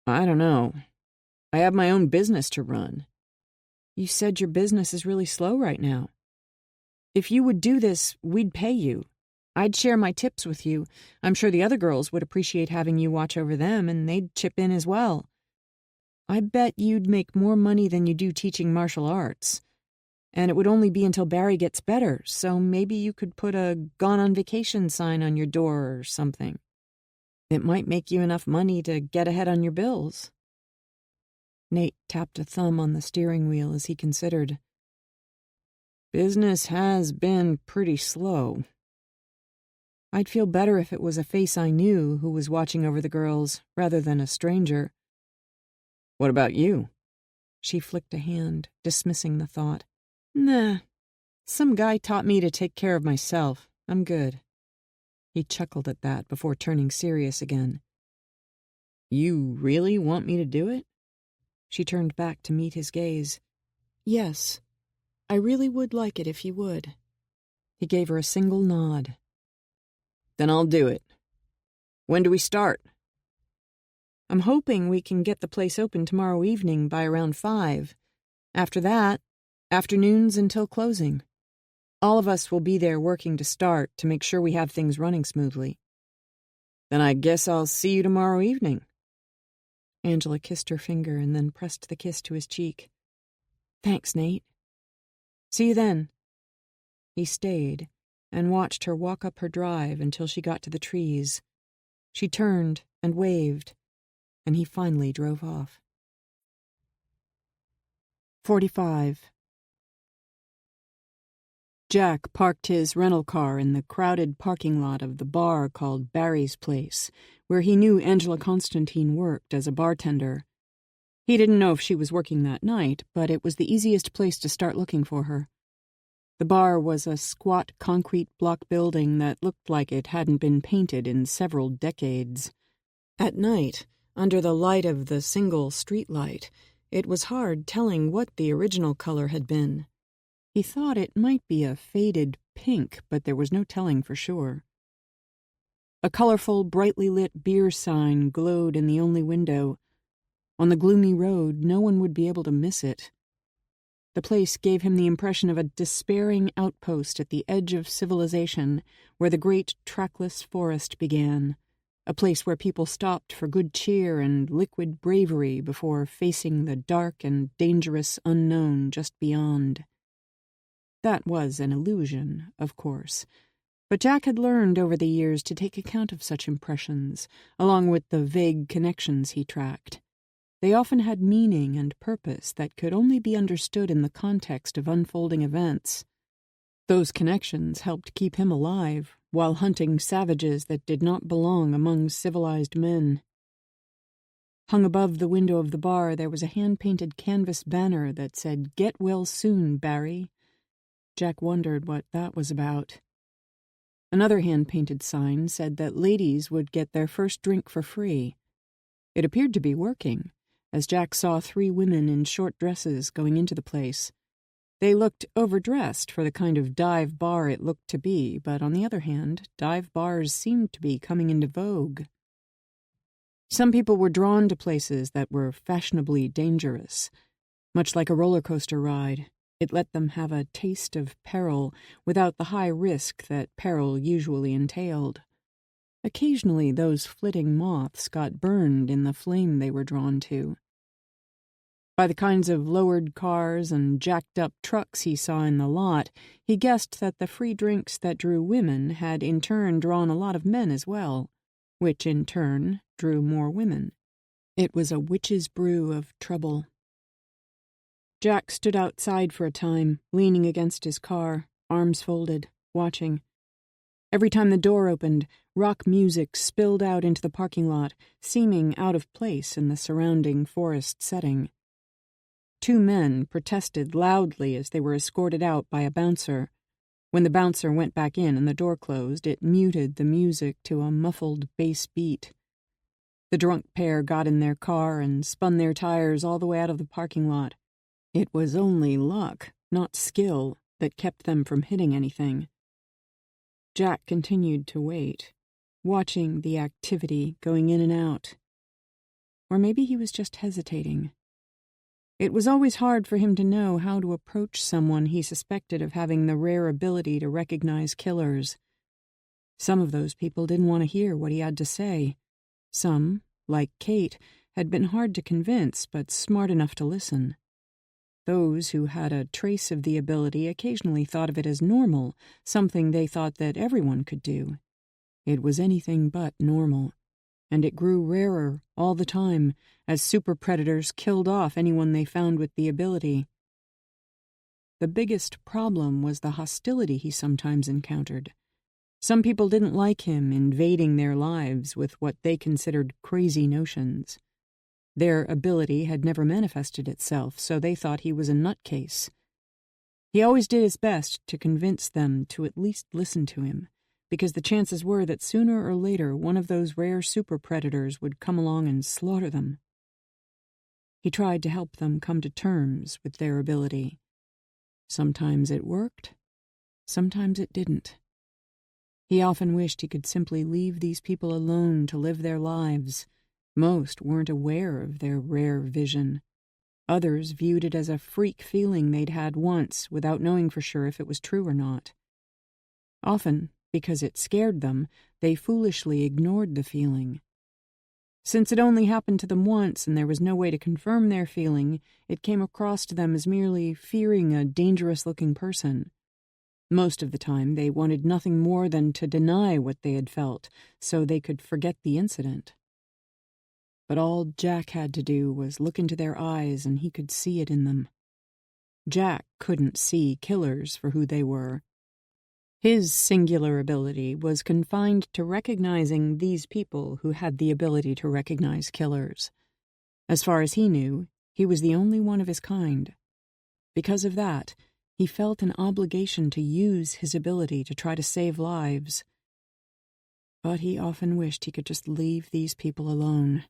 Speaker 1: I don't know. I have my own business to run. You said your business is really slow right now. If you would do this, we'd pay you. I'd share my tips with you. I'm sure the other girls would appreciate having you watch over them, and they'd chip in as well. I bet you'd make more money than you do teaching martial arts. And it would only be until Barry gets better, so maybe you could put a gone on vacation sign on your door or something. It might make you enough money to get ahead on your bills. Nate tapped a thumb on the steering wheel as he considered. Business has been pretty slow. I'd feel better if it was a face I knew who was watching over the girls, rather than a stranger. What about you? She flicked a hand, dismissing the thought. Nah. Some guy taught me to take care of myself. I'm good. He chuckled at that before turning serious again. You really want me to do it? She turned back to meet his gaze. Yes. I really would like it if you would. He gave her a single nod. Then I'll do it. When do we start? I'm hoping we can get the place open tomorrow evening by around 5. After that, afternoons until closing. All of us will be there working to start to make sure we have things running smoothly. Then I guess I'll see you tomorrow evening. Angela kissed her finger and then pressed the kiss to his cheek. Thanks, Nate. See you then. He stayed and watched her walk up her drive until she got to the trees. She turned and waved, and he finally drove off. 45. Jack parked his rental car in the crowded parking lot of the bar called Barry's Place, where he knew Angela Constantine worked as a bartender. He didn't know if she was working that night, but it was the easiest place to start looking for her. The bar was a squat concrete block building that looked like it hadn't been painted in several decades. At night, under the light of the single streetlight, it was hard telling what the original color had been. He thought it might be a faded pink, but there was no telling for sure. A colorful, brightly lit beer sign glowed in the only window. On the gloomy road, no one would be able to miss it. The place gave him the impression of a despairing outpost at the edge of civilization, where the great trackless forest began, a place where people stopped for good cheer and liquid bravery before facing the dark and dangerous unknown just beyond. That was an illusion, of course, but Jack had learned over the years to take account of such impressions, along with the vague connections he tracked. They often had meaning and purpose that could only be understood in the context of unfolding events. Those connections helped keep him alive while hunting savages that did not belong among civilized men. Hung above the window of the bar, there was a hand-painted canvas banner that said, "Get well soon, Barry." Jack wondered what that was about. Another hand-painted sign said that ladies would get their first drink for free. It appeared to be working, as Jack saw 3 women in short dresses going into the place. They looked overdressed for the kind of dive bar it looked to be, but on the other hand, dive bars seemed to be coming into vogue. Some people were drawn to places that were fashionably dangerous. Much like a roller coaster ride, it let them have a taste of peril without the high risk that peril usually entailed. Occasionally, those flitting moths got burned in the flame they were drawn to. By the kinds of lowered cars and jacked-up trucks he saw in the lot, he guessed that the free drinks that drew women had in turn drawn a lot of men as well, which in turn drew more women. It was a witch's brew of trouble. Jack stood outside for a time, leaning against his car, arms folded, watching. Every time the door opened, rock music spilled out into the parking lot, seeming out of place in the surrounding forest setting. 2 men protested loudly as they were escorted out by a bouncer. When the bouncer went back in and the door closed, it muted the music to a muffled bass beat. The drunk pair got in their car and spun their tires all the way out of the parking lot. It was only luck, not skill, that kept them from hitting anything. Jack continued to wait, watching the activity going in and out. Or maybe he was just hesitating. It was always hard for him to know how to approach someone he suspected of having the rare ability to recognize killers. Some of those people didn't want to hear what he had to say. Some, like Kate, had been hard to convince but smart enough to listen. Those who had a trace of the ability occasionally thought of it as normal, something they thought that everyone could do. It was anything but normal, and it grew rarer all the time as super predators killed off anyone they found with the ability. The biggest problem was the hostility he sometimes encountered. Some people didn't like him invading their lives with what they considered crazy notions. Their ability had never manifested itself, so they thought he was a nutcase. He always did his best to convince them to at least listen to him, because the chances were that sooner or later one of those rare super predators would come along and slaughter them. He tried to help them come to terms with their ability. Sometimes it worked, sometimes it didn't. He often wished he could simply leave these people alone to live their lives. Most weren't aware of their rare vision. Others viewed it as a freak feeling they'd had once without knowing for sure if it was true or not. Often, because it scared them, they foolishly ignored the feeling. Since it only happened to them once and there was no way to confirm their feeling, it came across to them as merely fearing a dangerous-looking person. Most of the time, they wanted nothing more than to deny what they had felt, so they could forget the incident. But all Jack had to do was look into their eyes and he could see it in them. Jack couldn't see killers for who they were. His singular ability was confined to recognizing these people who had the ability to recognize killers. As far as he knew, he was the only one of his kind. Because of that, he felt an obligation to use his ability to try to save lives. But he often wished he could just leave these people alone.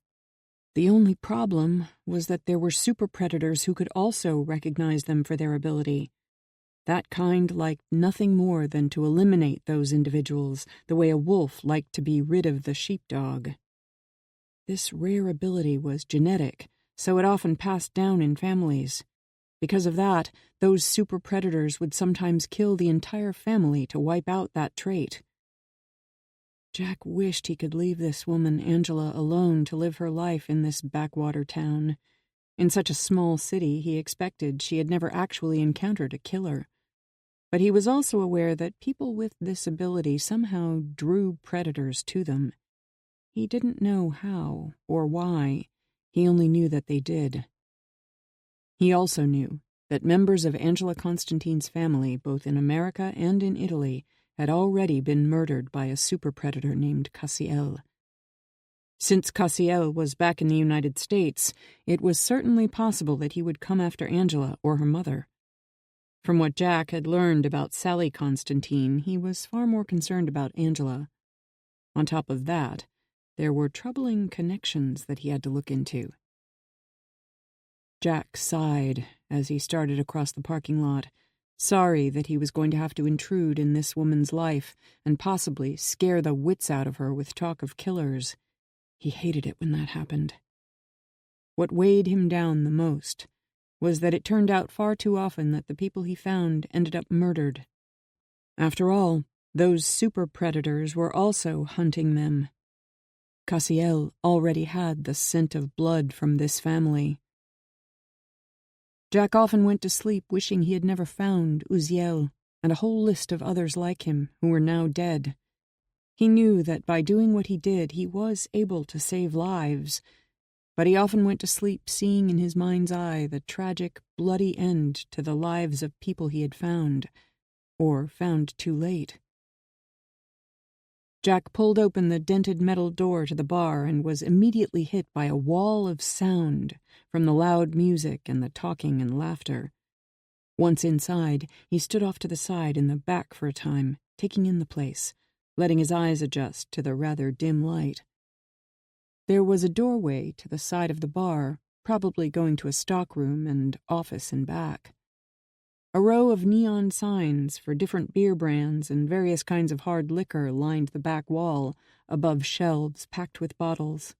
Speaker 1: The only problem was that there were super predators who could also recognize them for their ability. That kind liked nothing more than to eliminate those individuals, the way a wolf liked to be rid of the sheepdog. This rare ability was genetic, so it often passed down in families. Because of that, those super predators would sometimes kill the entire family to wipe out that trait. Jack wished he could leave this woman, Angela, alone to live her life in this backwater town. In such a small city, he expected she had never actually encountered a killer. But he was also aware that people with this ability somehow drew predators to them. He didn't know how or why. He only knew that they did. He also knew that members of Angela Constantine's family, both in America and in Italy, had already been murdered by a super predator named Cassiel. Since Cassiel was back in the United States, it was certainly possible that he would come after Angela or her mother. From what Jack had learned about Sally Constantine, he was far more concerned about Angela. On top of that, there were troubling connections that he had to look into. Jack sighed as he started across the parking lot, sorry that he was going to have to intrude in this woman's life and possibly scare the wits out of her with talk of killers. He hated it when that happened. What weighed him down the most was that it turned out far too often that the people he found ended up murdered. After all, those super predators were also hunting them. Cassiel already had the scent of blood from this family. Jack often went to sleep wishing he had never found Uziel and a whole list of others like him who were now dead. He knew that by doing what he did, he was able to save lives, but he often went to sleep seeing in his mind's eye the tragic, bloody end to the lives of people he had found, or found too late. Jack pulled open the dented metal door to the bar and was immediately hit by a wall of sound from the loud music and the talking and laughter. Once inside, he stood off to the side in the back for a time, taking in the place, letting his eyes adjust to the rather dim light. There was a doorway to the side of the bar, probably going to a stockroom and office in back. A row of neon signs for different beer brands and various kinds of hard liquor lined the back wall, above shelves packed with bottles.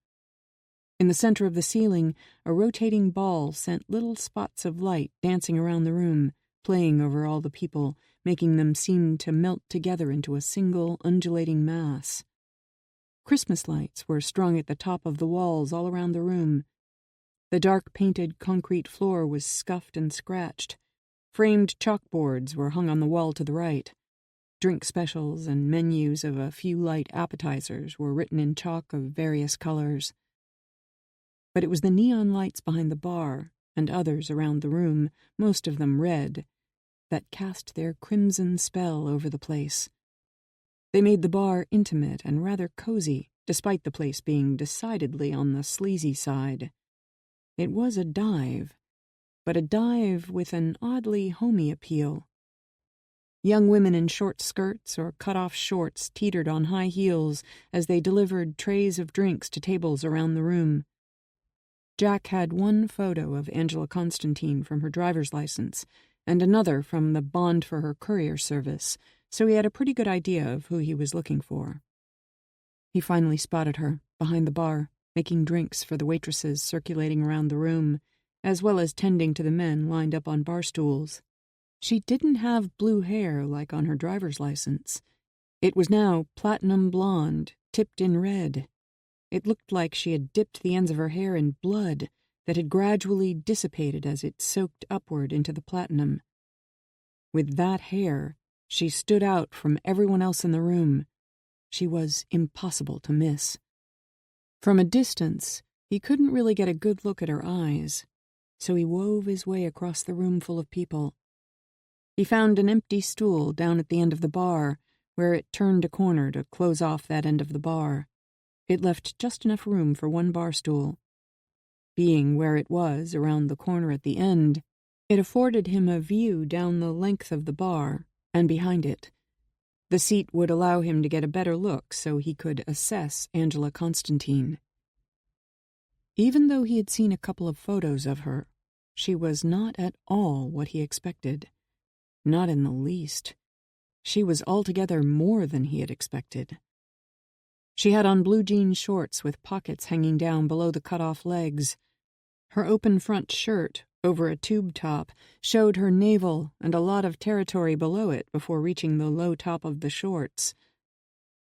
Speaker 1: In the center of the ceiling, a rotating ball sent little spots of light dancing around the room, playing over all the people, making them seem to melt together into a single undulating mass. Christmas lights were strung at the top of the walls all around the room. The dark-painted concrete floor was scuffed and scratched. Framed chalkboards were hung on the wall to the right. Drink specials and menus of a few light appetizers were written in chalk of various colors. But it was the neon lights behind the bar, and others around the room, most of them red, that cast their crimson spell over the place. They made the bar intimate and rather cozy, despite the place being decidedly on the sleazy side. It was a dive, but a dive with an oddly homey appeal. Young women in short skirts or cut-off shorts teetered on high heels as they delivered trays of drinks to tables around the room. Jack had one photo of Angela Constantine from her driver's license and another from the bond for her courier service, so he had a pretty good idea of who he was looking for. He finally spotted her, behind the bar, making drinks for the waitresses circulating around the room, as well as tending to the men lined up on bar stools. She didn't have blue hair like on her driver's license. It was now platinum blonde, tipped in red. It looked like she had dipped the ends of her hair in blood that had gradually dissipated as it soaked upward into the platinum. With that hair, she stood out from everyone else in the room. She was impossible to miss. From a distance, he couldn't really get a good look at her eyes, so he wove his way across the room full of people. He found an empty stool down at the end of the bar, where it turned a corner to close off that end of the bar. It left just enough room for one bar stool. Being where it was, around the corner at the end, it afforded him a view down the length of the bar and behind it. The seat would allow him to get a better look so he could assess Angela Constantine. Even though he had seen a couple of photos of her, she was not at all what he expected. Not in the least. She was altogether more than he had expected. She had on blue jean shorts with pockets hanging down below the cut-off legs. Her open front shirt, over a tube top, showed her navel and a lot of territory below it before reaching the low top of the shorts.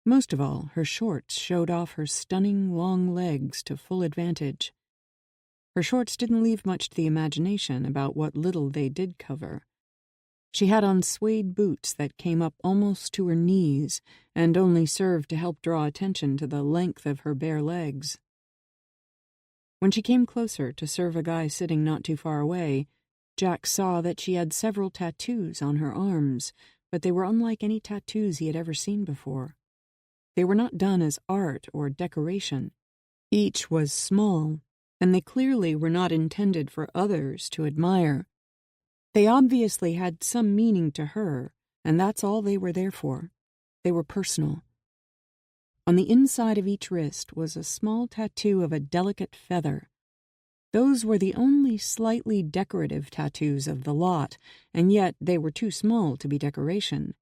Speaker 1: Most of all, her shorts showed off her stunning long legs to full advantage. Her shorts didn't leave much to the imagination about what little they did cover. She had on suede boots that came up almost to her knees and only served to help draw attention to the length of her bare legs. When she came closer to serve a guy sitting not too far away, Jack saw that she had several tattoos on her arms, but they were unlike any tattoos he had ever seen before. They were not done as art or decoration. Each was small, and they clearly were not intended for others to admire. They obviously had some meaning to her, and that's all they were there for. They were personal. On the inside of each wrist was a small tattoo of a delicate feather. Those were the only slightly decorative tattoos of the lot, and yet they were too small to be decoration.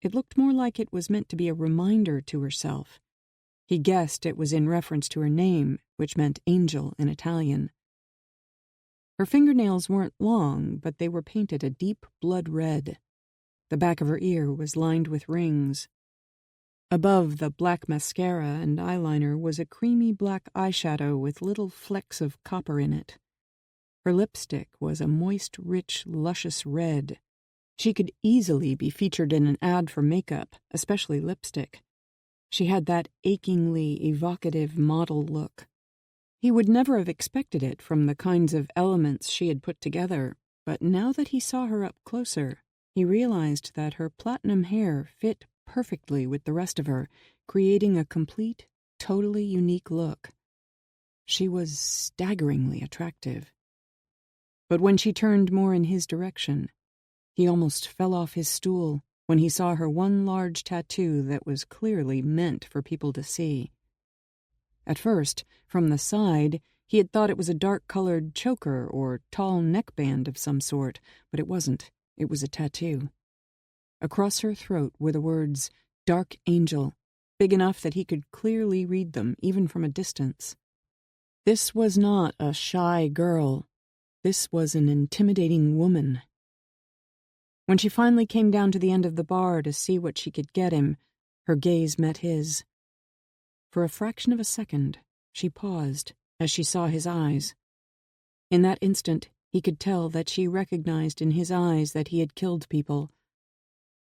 Speaker 1: It looked more like it was meant to be a reminder to herself. He guessed it was in reference to her name, which meant angel in Italian. Her fingernails weren't long, but they were painted a deep blood red. The back of her ear was lined with rings. Above the black mascara and eyeliner was a creamy black eyeshadow with little flecks of copper in it. Her lipstick was a moist, rich, luscious red. She could easily be featured in an ad for makeup, especially lipstick. She had that achingly evocative model look. He would never have expected it from the kinds of elements she had put together, but now that he saw her up closer, he realized that her platinum hair fit perfectly with the rest of her, creating a complete, totally unique look. She was staggeringly attractive. But when she turned more in his direction, he almost fell off his stool when he saw her one large tattoo that was clearly meant for people to see. At first, from the side, he had thought it was a dark-colored choker or tall neckband of some sort, but it wasn't. It was a tattoo. Across her throat were the words, "Dark Angel," big enough that he could clearly read them, even from a distance. This was not a shy girl. This was an intimidating woman. When she finally came down to the end of the bar to see what she could get him, her gaze met his. For a fraction of a second, she paused as she saw his eyes. In that instant, he could tell that she recognized in his eyes that he had killed people.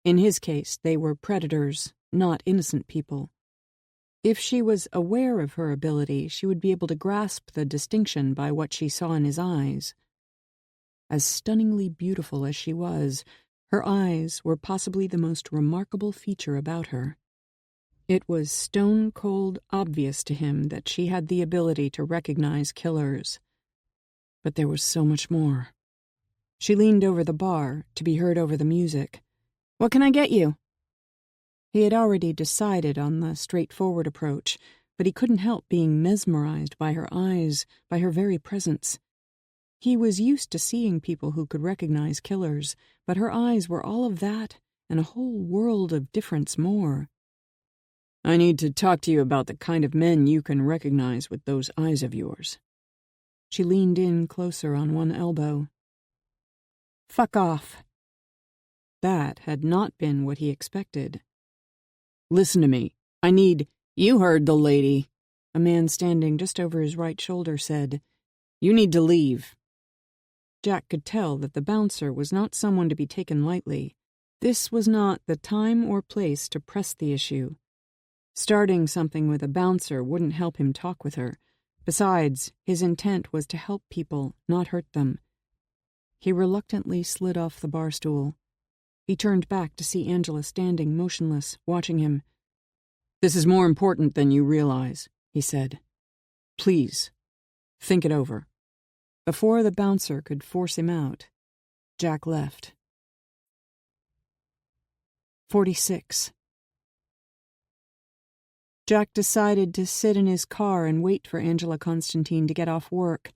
Speaker 1: In his case, they were predators, not innocent people. If she was aware of her ability, she would be able to grasp the distinction by what she saw in his eyes. As stunningly beautiful as she was, her eyes were possibly the most remarkable feature about her. It was stone-cold obvious to him that she had the ability to recognize killers. But there was so much more. She leaned over the bar to be heard over the music. "What can I get you?" He had already decided on the straightforward approach, but he couldn't help being mesmerized by her eyes, by her very presence. He was used to seeing people who could recognize killers, but her eyes were all of that and a whole world of difference more. "I need to talk to you about the kind of men you can recognize with those eyes of yours." She leaned in closer on one elbow. "Fuck off." That had not been what he expected. "Listen to me. I need—" "You heard the lady," a man standing just over his right shoulder said. "You need to leave." Jack could tell that the bouncer was not someone to be taken lightly. This was not the time or place to press the issue. Starting something with a bouncer wouldn't help him talk with her. Besides, his intent was to help people, not hurt them. He reluctantly slid off the bar stool. He turned back to see Angela standing motionless, watching him. "This is more important than you realize," he said. "Please, think it over." Before the bouncer could force him out, Jack left. 46. Jack decided to sit in his car and wait for Angela Constantine to get off work.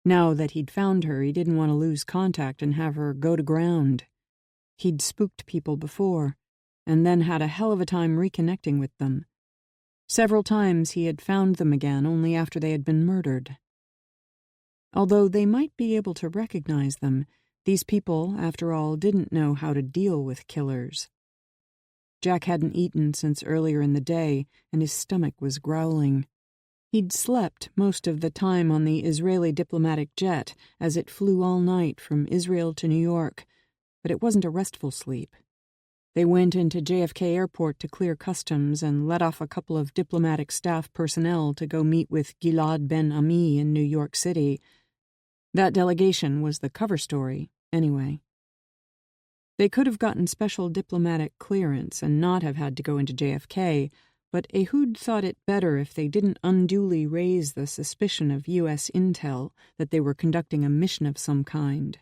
Speaker 1: Now that he'd found her, he didn't want to lose contact and have her go to ground. He'd spooked people before, and then had a hell of a time reconnecting with them. Several times he had found them again only after they had been murdered. Although they might be able to recognize them, these people, after all, didn't know how to deal with killers. Jack hadn't eaten since earlier in the day, and his stomach was growling. He'd slept most of the time on the Israeli diplomatic jet as it flew all night from Israel to New York, but it wasn't a restful sleep. They went into JFK Airport to clear customs and let off a couple of diplomatic staff personnel to go meet with Gilad Ben Ami in New York City. That delegation was the cover story, anyway. They could have gotten special diplomatic clearance and not have had to go into JFK, but Ehud thought it better if they didn't unduly raise the suspicion of U.S. intel that they were conducting a mission of some kind.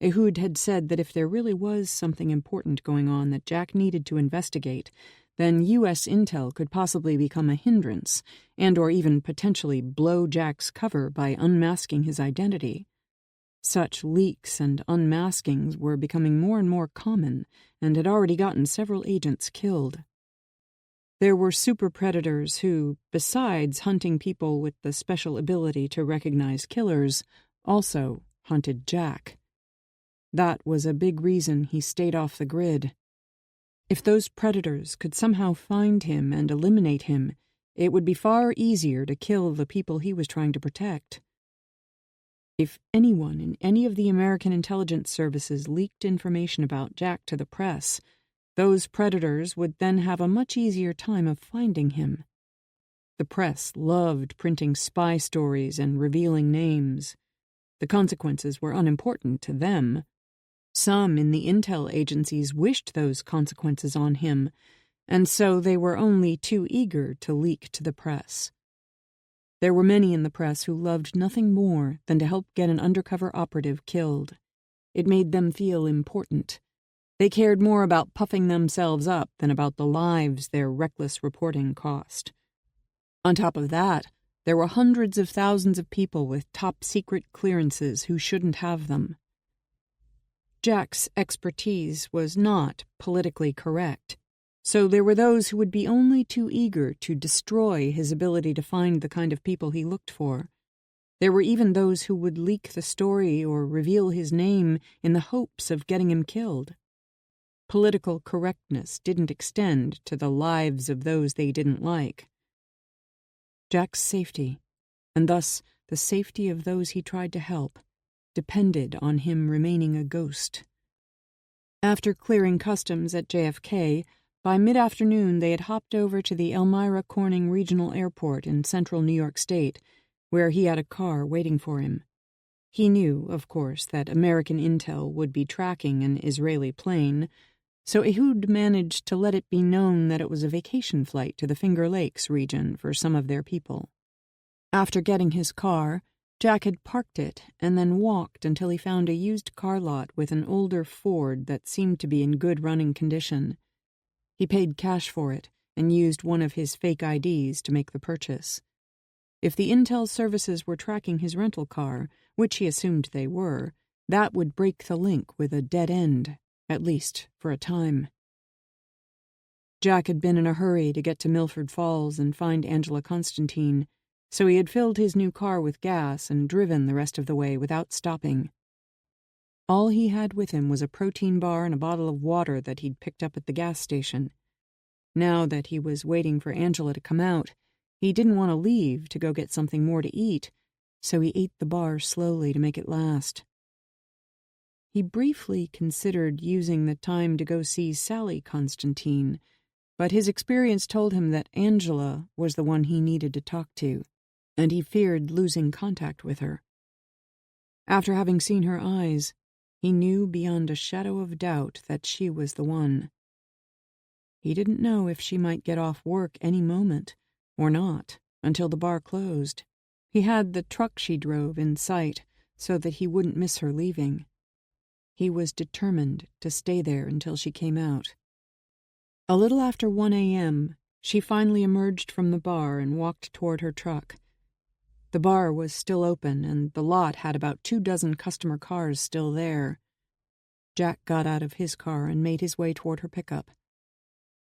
Speaker 1: Ehud had said that if there really was something important going on that Jack needed to investigate, then U.S. intel could possibly become a hindrance and or even potentially blow Jack's cover by unmasking his identity. Such leaks and unmaskings were becoming more and more common and had already gotten several agents killed. There were super predators who, besides hunting people with the special ability to recognize killers, also hunted Jack. That was a big reason he stayed off the grid. If those predators could somehow find him and eliminate him, it would be far easier to kill the people he was trying to protect. If anyone in any of the American intelligence services leaked information about Jack to the press, those predators would then have a much easier time of finding him. The press loved printing spy stories and revealing names. The consequences were unimportant to them. Some in the intel agencies wished those consequences on him, and so they were only too eager to leak to the press. There were many in the press who loved nothing more than to help get an undercover operative killed. It made them feel important. They cared more about puffing themselves up than about the lives their reckless reporting cost. On top of that, there were hundreds of thousands of people with top-secret clearances who shouldn't have them. Jack's expertise was not politically correct, so there were those who would be only too eager to destroy his ability to find the kind of people he looked for. There were even those who would leak the story or reveal his name in the hopes of getting him killed. Political correctness didn't extend to the lives of those they didn't like. Jack's safety, and thus the safety of those he tried to help, depended on him remaining a ghost. After clearing customs at JFK, by mid-afternoon they had hopped over to the Elmira Corning Regional Airport in central New York State, where he had a car waiting for him. He knew, of course, that American intel would be tracking an Israeli plane, so Ehud managed to let it be known that it was a vacation flight to the Finger Lakes region for some of their people. After getting his car, Jack had parked it and then walked until he found a used car lot with an older Ford that seemed to be in good running condition. He paid cash for it and used one of his fake IDs to make the purchase. If the intel services were tracking his rental car, which he assumed they were, that would break the link with a dead end, at least for a time. Jack had been in a hurry to get to Milford Falls and find Angela Constantine, so he had filled his new car with gas and driven the rest of the way without stopping. All he had with him was a protein bar and a bottle of water that he'd picked up at the gas station. Now that he was waiting for Angela to come out, he didn't want to leave to go get something more to eat, so he ate the bar slowly to make it last. He briefly considered using the time to go see Sally Constantine, but his experience told him that Angela was the one he needed to talk to, and he feared losing contact with her. After having seen her eyes, he knew beyond a shadow of doubt that she was the one. He didn't know if she might get off work any moment, or not, until the bar closed. He had the truck she drove in sight, so that he wouldn't miss her leaving. He was determined to stay there until she came out. A little after 1 a.m., she finally emerged from the bar and walked toward her truck. The bar was still open, and the lot had about 24 customer cars still there. Jack got out of his car and made his way toward her pickup.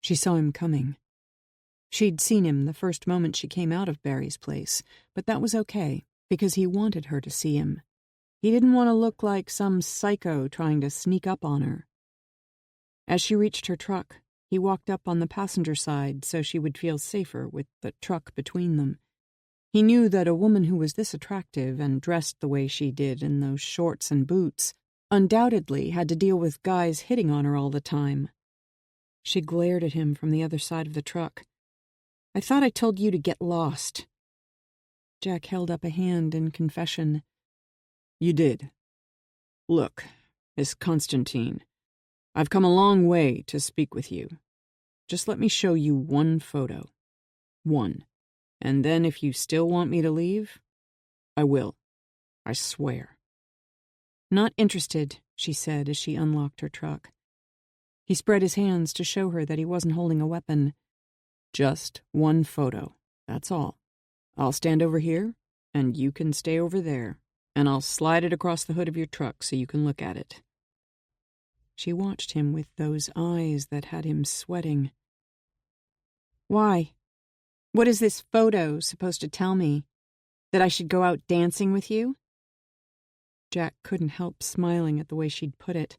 Speaker 1: She saw him coming. She'd seen him the first moment she came out of Barry's place, but that was okay, because he wanted her to see him. He didn't want to look like some psycho trying to sneak up on her. As she reached her truck, he walked up on the passenger side so she would feel safer with the truck between them. He knew that a woman who was this attractive and dressed the way she did in those shorts and boots undoubtedly had to deal with guys hitting on her all the time. She glared at him from the other side of the truck. "I thought I told you to get lost." Jack held up a hand in confession. "You did. Look, Miss Constantine, I've come a long way to speak with you. Just let me show you one photo." 1. And then if you still want me to leave, I will. I swear.
Speaker 2: Not interested, she said as she unlocked her truck. He spread his hands to show her that he wasn't holding a weapon.
Speaker 1: Just 1 photo. That's all. I'll stand over here, and you can stay over there, and I'll slide it across the hood of your truck so you can look at it.
Speaker 2: She watched him with those eyes that had him sweating. Why? What is this photo supposed to tell me? That I should go out dancing with you? Jack couldn't help smiling at the way she'd put it.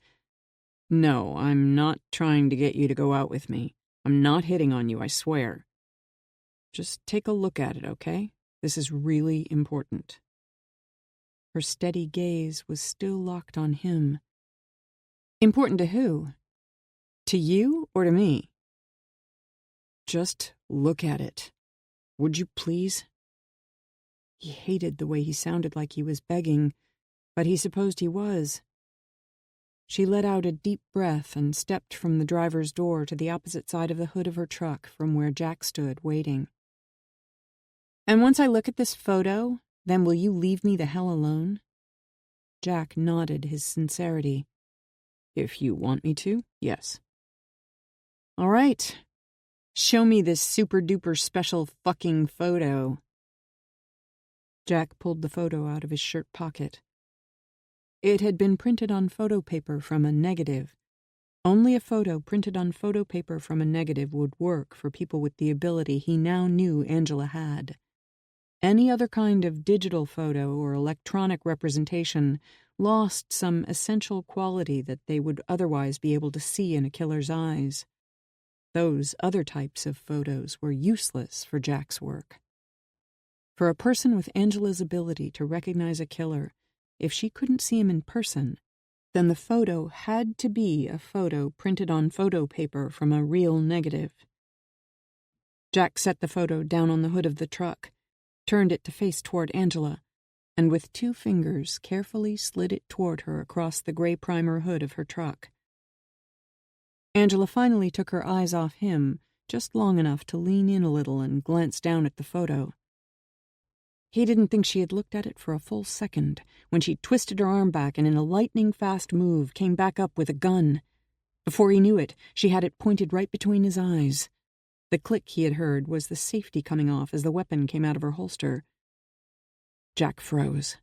Speaker 1: No, I'm not trying to get you to go out with me. I'm not hitting on you, I swear. Just take a look at it, okay? This is really important.
Speaker 2: Her steady gaze was still locked on him. Important to who? To you or to me?
Speaker 1: Just look at it. Would you please?
Speaker 2: He hated the way he sounded like he was begging, but he supposed he was. She let out a deep breath and stepped from the driver's door to the opposite side of the hood of her truck from where Jack stood, waiting. And once I look at this photo, then will you leave me the hell alone? Jack nodded his sincerity.
Speaker 1: If you want me to, yes.
Speaker 2: All right. Show me this super-duper special fucking photo. Jack pulled the photo out of his shirt pocket. It had been printed on photo paper from a negative. Only a photo printed on photo paper from a negative would work for people with the ability he now knew Angela had. Any other kind of digital photo or electronic representation lost some essential quality that they would otherwise be able to see in a killer's eyes. Those other types of photos were useless for Jack's work. For a person with Angela's ability to recognize a killer, if she couldn't see him in person, then the photo had to be a photo printed on photo paper from a real negative. Jack set the photo down on the hood of the truck, turned it to face toward Angela, and with 2 fingers carefully slid it toward her across the gray primer hood of her truck. Angela finally took her eyes off him, just long enough to lean in a little and glance down at the photo. He didn't think she had looked at it for a full second when she twisted her arm back and in a lightning-fast move came back up with a gun. Before he knew it, she had it pointed right between his eyes. The click he had heard was the safety coming off as the weapon came out of her holster. Jack froze.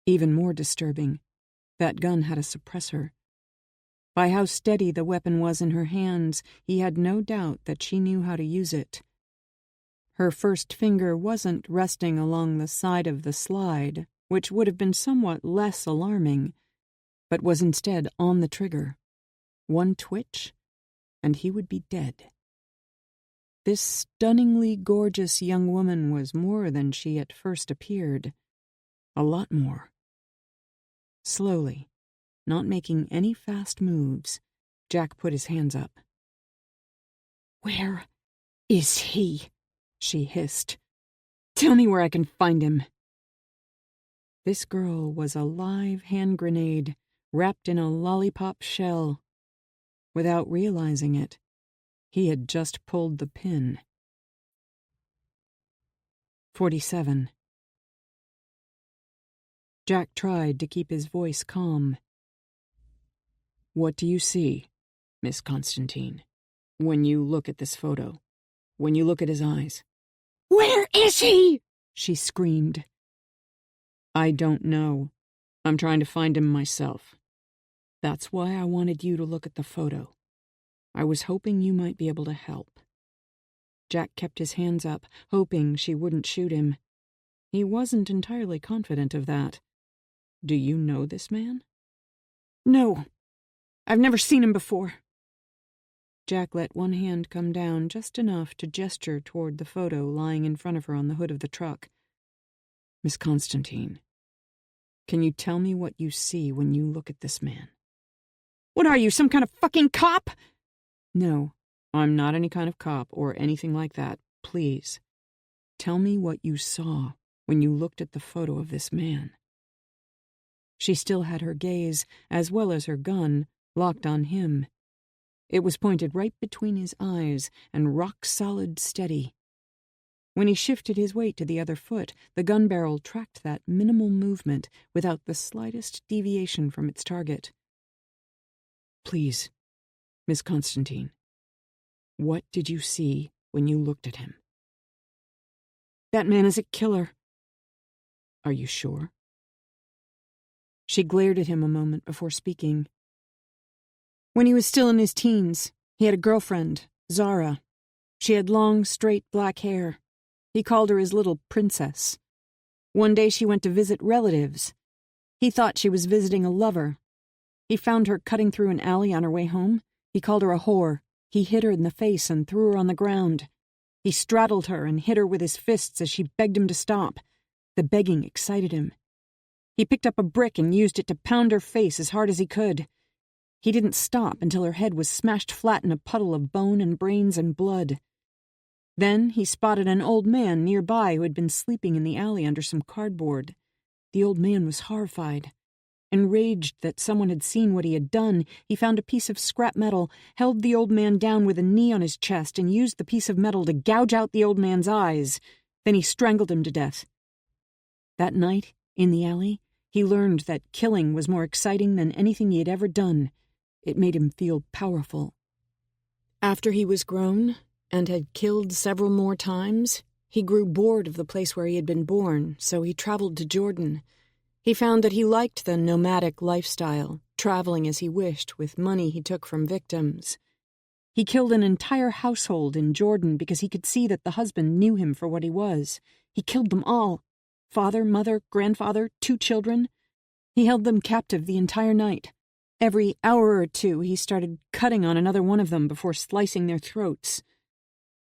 Speaker 2: Even more disturbing, that gun had a suppressor. By how steady the weapon was in her hands, he had no doubt that she knew how to use it. Her first finger wasn't resting along the side of the slide, which would have been somewhat less alarming, but was instead on the trigger. One twitch, and he would be dead. This stunningly gorgeous young woman was more than she at first appeared. A lot more. Slowly, not making any fast moves, Jack put his hands up. "Where is he?" she hissed. "Tell me where I can find him." This girl was a live hand grenade wrapped in a lollipop shell. Without realizing it, he had just pulled the pin. 47. Jack tried to keep his voice calm.
Speaker 1: What do you see, Miss Constantine, when you look at this photo? When you look at his eyes?
Speaker 2: "Where is he?" she screamed.
Speaker 1: I don't know. I'm trying to find him myself. That's why I wanted you to look at the photo. I was hoping you might be able to help.
Speaker 2: Jack kept his hands up, hoping she wouldn't shoot him. He wasn't entirely confident of that.
Speaker 1: Do you know this man?
Speaker 2: No. I've never seen him before. Jack let one hand come down just enough to gesture toward the photo lying in front of her on the hood of the truck.
Speaker 1: Miss Constantine, can you tell me what you see when you look at this man?
Speaker 2: What are you, some kind of fucking cop?
Speaker 1: No, I'm not any kind of cop or anything like that. Please, tell me what you saw when you looked at the photo of this man.
Speaker 2: She still had her gaze, as well as her gun, locked on him. It was pointed right between his eyes and rock-solid steady.
Speaker 1: When he shifted his weight to the other foot, the gun barrel tracked that minimal movement without the slightest deviation from its target. "Please, Miss Constantine, what did you see when you looked at him?"
Speaker 2: "That man is a killer."
Speaker 1: "Are you sure?" She glared at him a moment before speaking.
Speaker 2: "When he was still in his teens, he had a girlfriend, Zara. She had long, straight black hair. He called her his little princess. One day she went to visit relatives. He thought she was visiting a lover. He found her cutting through an alley on her way home. He called her a whore. He hit her in the face and threw her on the ground. He straddled her and hit her with his fists as she begged him to stop. The begging excited him. He picked up a brick and used it to pound her face as hard as he could. He didn't stop until her head was smashed flat in a puddle of bone and brains and blood. Then he spotted an old man nearby who had been sleeping in the alley under some cardboard. The old man was horrified. Enraged that someone had seen what he had done, he found a piece of scrap metal, held the old man down with a knee on his chest, and used the piece of metal to gouge out the old man's eyes. Then he strangled him to death. That night, in the alley, he learned that killing was more exciting than anything he had ever done. It made him feel powerful. After he was grown and had killed several more times, he grew bored of the place where he had been born, so he traveled to Jordan. He found that he liked the nomadic lifestyle, traveling as he wished with money he took from victims. He killed an entire household in Jordan because he could see that the husband knew him for what he was. He killed them all. Father, mother, grandfather, 2 children. He held them captive the entire night. Every hour or two he started cutting on another one of them before slicing their throats.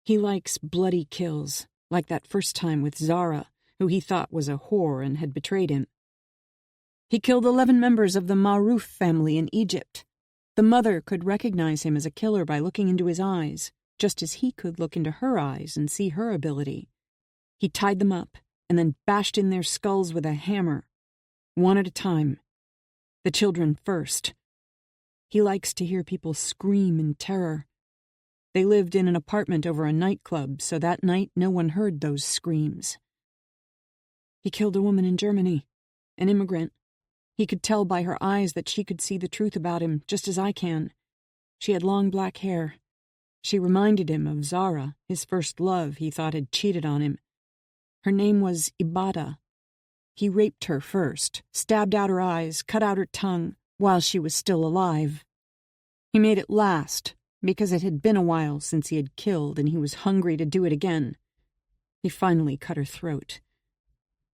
Speaker 2: He likes bloody kills, like that first time with Zara, who he thought was a whore and had betrayed him. He killed 11 members of the Maruf family in Egypt. The mother could recognize him as a killer by looking into his eyes, just as he could look into her eyes and see her ability. He tied them up and then bashed in their skulls with a hammer, one at a time. The children first. He likes to hear people scream in terror. They lived in an apartment over a nightclub, so that night no one heard those screams. He killed a woman in Germany, an immigrant. He could tell by her eyes that she could see the truth about him, just as I can. She had long black hair. She reminded him of Zara, his first love he thought had cheated on him. Her name was Ibada. He raped her first, stabbed out her eyes, cut out her tongue, while she was still alive. He made it last, because it had been a while since he had killed and he was hungry to do it again. He finally cut her throat.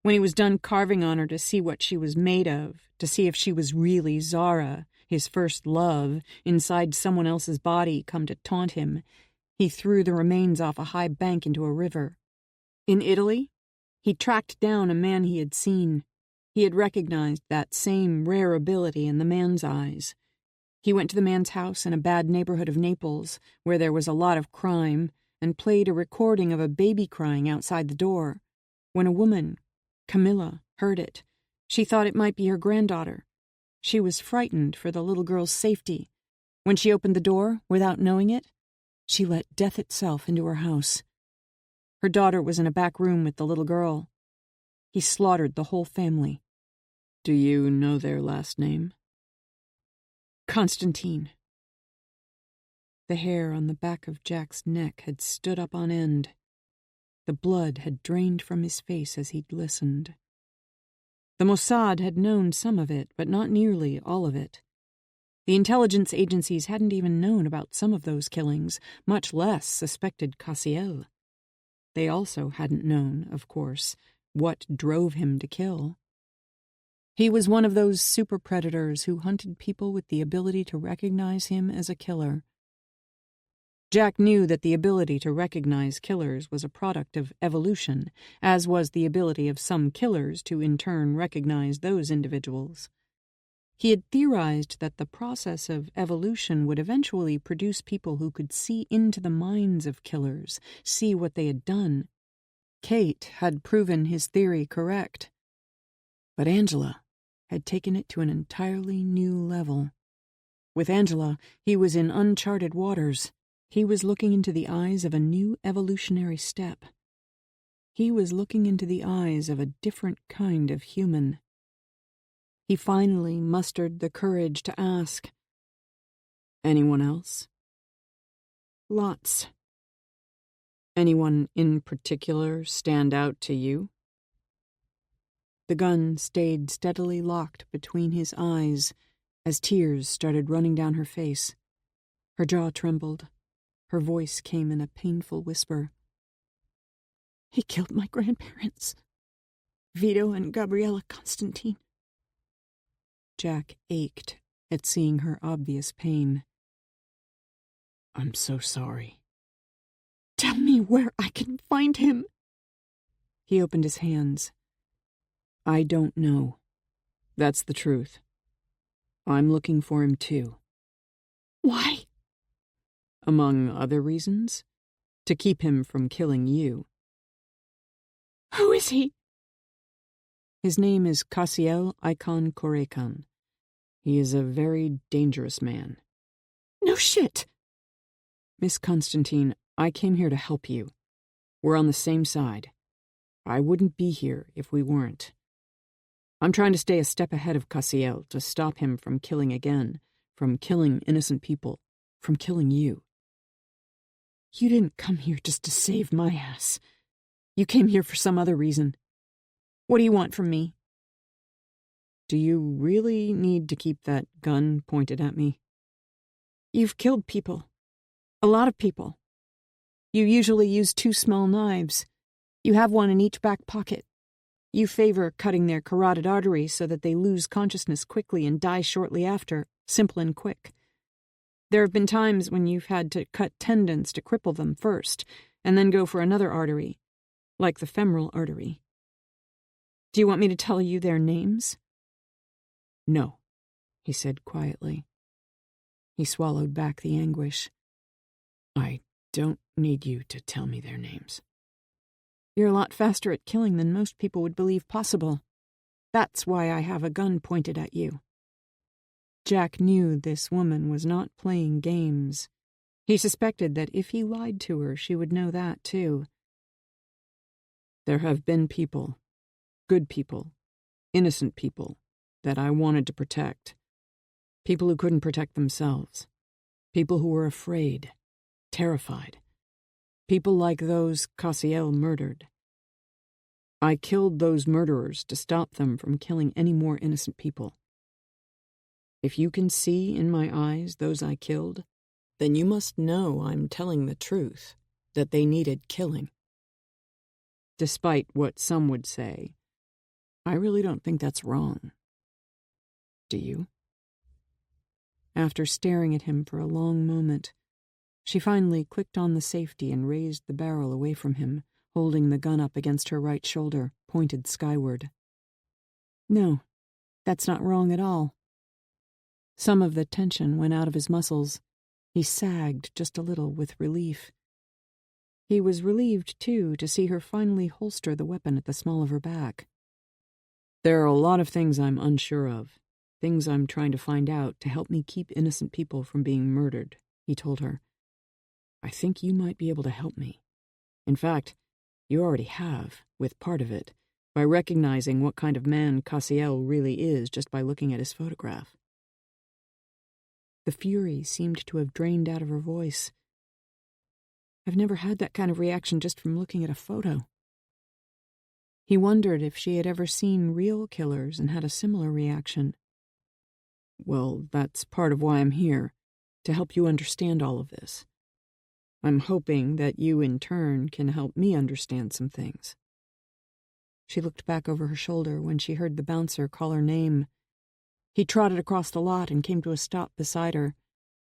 Speaker 2: When he was done carving on her to see what she was made of, to see if she was really Zara, his first love, inside someone else's body come to taunt him, he threw the remains off a high bank into a river. In Italy, he tracked down a man he had seen. He had recognized that same rare ability in the man's eyes. He went to the man's house in a bad neighborhood of Naples, where there was a lot of crime, and played a recording of a baby crying outside the door. When a woman, Camilla, heard it, she thought it might be her granddaughter. She was frightened for the little girl's safety. When she opened the door, without knowing it, she let death itself into her house. Her daughter was in a back room with the little girl. He slaughtered the whole family.
Speaker 1: Do you know their last name?
Speaker 2: Constantine.
Speaker 1: The hair on the back of Jack's neck had stood up on end. The blood had drained from his face as he'd listened. The Mossad had known some of it, but not nearly all of it. The intelligence agencies hadn't even known about some of those killings, much less suspected Cassiel. They also hadn't known, of course, what drove him to kill. He was one of those super predators who hunted people with the ability to recognize him as a killer. Jack knew that the ability to recognize killers was a product of evolution, as was the ability of some killers to in turn recognize those individuals. He had theorized that the process of evolution would eventually produce people who could see into the minds of killers, see what they had done. Kate had proven his theory correct. But Angela had taken it to an entirely new level. With Angela, he was in uncharted waters. He was looking into the eyes of a new evolutionary step. He was looking into the eyes of a different kind of human. He finally mustered the courage to ask, "Anyone else?" "Lots." "Anyone in particular stand out to you?" The gun stayed steadily locked between his eyes as tears started running down her face. Her jaw trembled. Her voice came in a painful whisper. "He killed my grandparents, Vito and Gabriella Constantine." Jack ached at seeing her obvious pain. "I'm so sorry." "Tell me where I can find him." He opened his hands. "I don't know. That's the truth. I'm looking for him too."
Speaker 2: "Why?"
Speaker 1: "Among other reasons, to keep him from killing you."
Speaker 2: "Who is he?"
Speaker 1: "His name is Cassiel Icon Korekan. He is a very dangerous man."
Speaker 2: "No shit."
Speaker 1: "Miss Constantine, I came here to help you. We're on the same side. I wouldn't be here if we weren't. I'm trying to stay a step ahead of Cassiel to stop him from killing again, from killing innocent people, from killing you." "You didn't come here just to save my ass. You came here for some other reason. What do you want from me?" "Do you really need to keep that gun pointed at me?" "You've killed people. A lot of people. You usually use 2 small knives. You have one in each back pocket. You favor cutting their carotid arteries so that they lose consciousness quickly and die shortly after, simple and quick. There have been times when you've had to cut tendons to cripple them first, and then go for another artery, like the femoral artery. Do you want me to tell you their names?" "No," he said quietly. He swallowed back the anguish. "I don't need you to tell me their names." "You're a lot faster at killing than most people would believe possible. That's why I have a gun pointed at you." Jack knew this woman was not playing games. He suspected that if he lied to her, she would know that too. "There have been people, good people, innocent people, that I wanted to protect. People who couldn't protect themselves. People who were afraid, terrified. People like those Cassiel murdered. I killed those murderers to stop them from killing any more innocent people. If you can see in my eyes those I killed, then you must know I'm telling the truth, that they needed killing. Despite what some would say, I really don't think that's wrong. Do you?" After staring at him for a long moment, she finally clicked on the safety and raised the barrel away from him, holding the gun up against her right shoulder, pointed skyward. "No, that's not wrong at all." Some of the tension went out of his muscles. He sagged just a little with relief. He was relieved, too, to see her finally holster the weapon at the small of her back. "There are a lot of things I'm unsure of, things I'm trying to find out to help me keep innocent people from being murdered," he told her. "I think you might be able to help me. In fact, you already have, with part of it, by recognizing what kind of man Cassiel really is just by looking at his photograph." The fury seemed to have drained out of her voice. "I've never had that kind of reaction just from looking at a photo." He wondered if she had ever seen real killers and had a similar reaction. "Well, that's part of why I'm here, to help you understand all of this. I'm hoping that you, in turn, can help me understand some things." She looked back over her shoulder when she heard the bouncer call her name. He trotted across the lot and came to a stop beside her.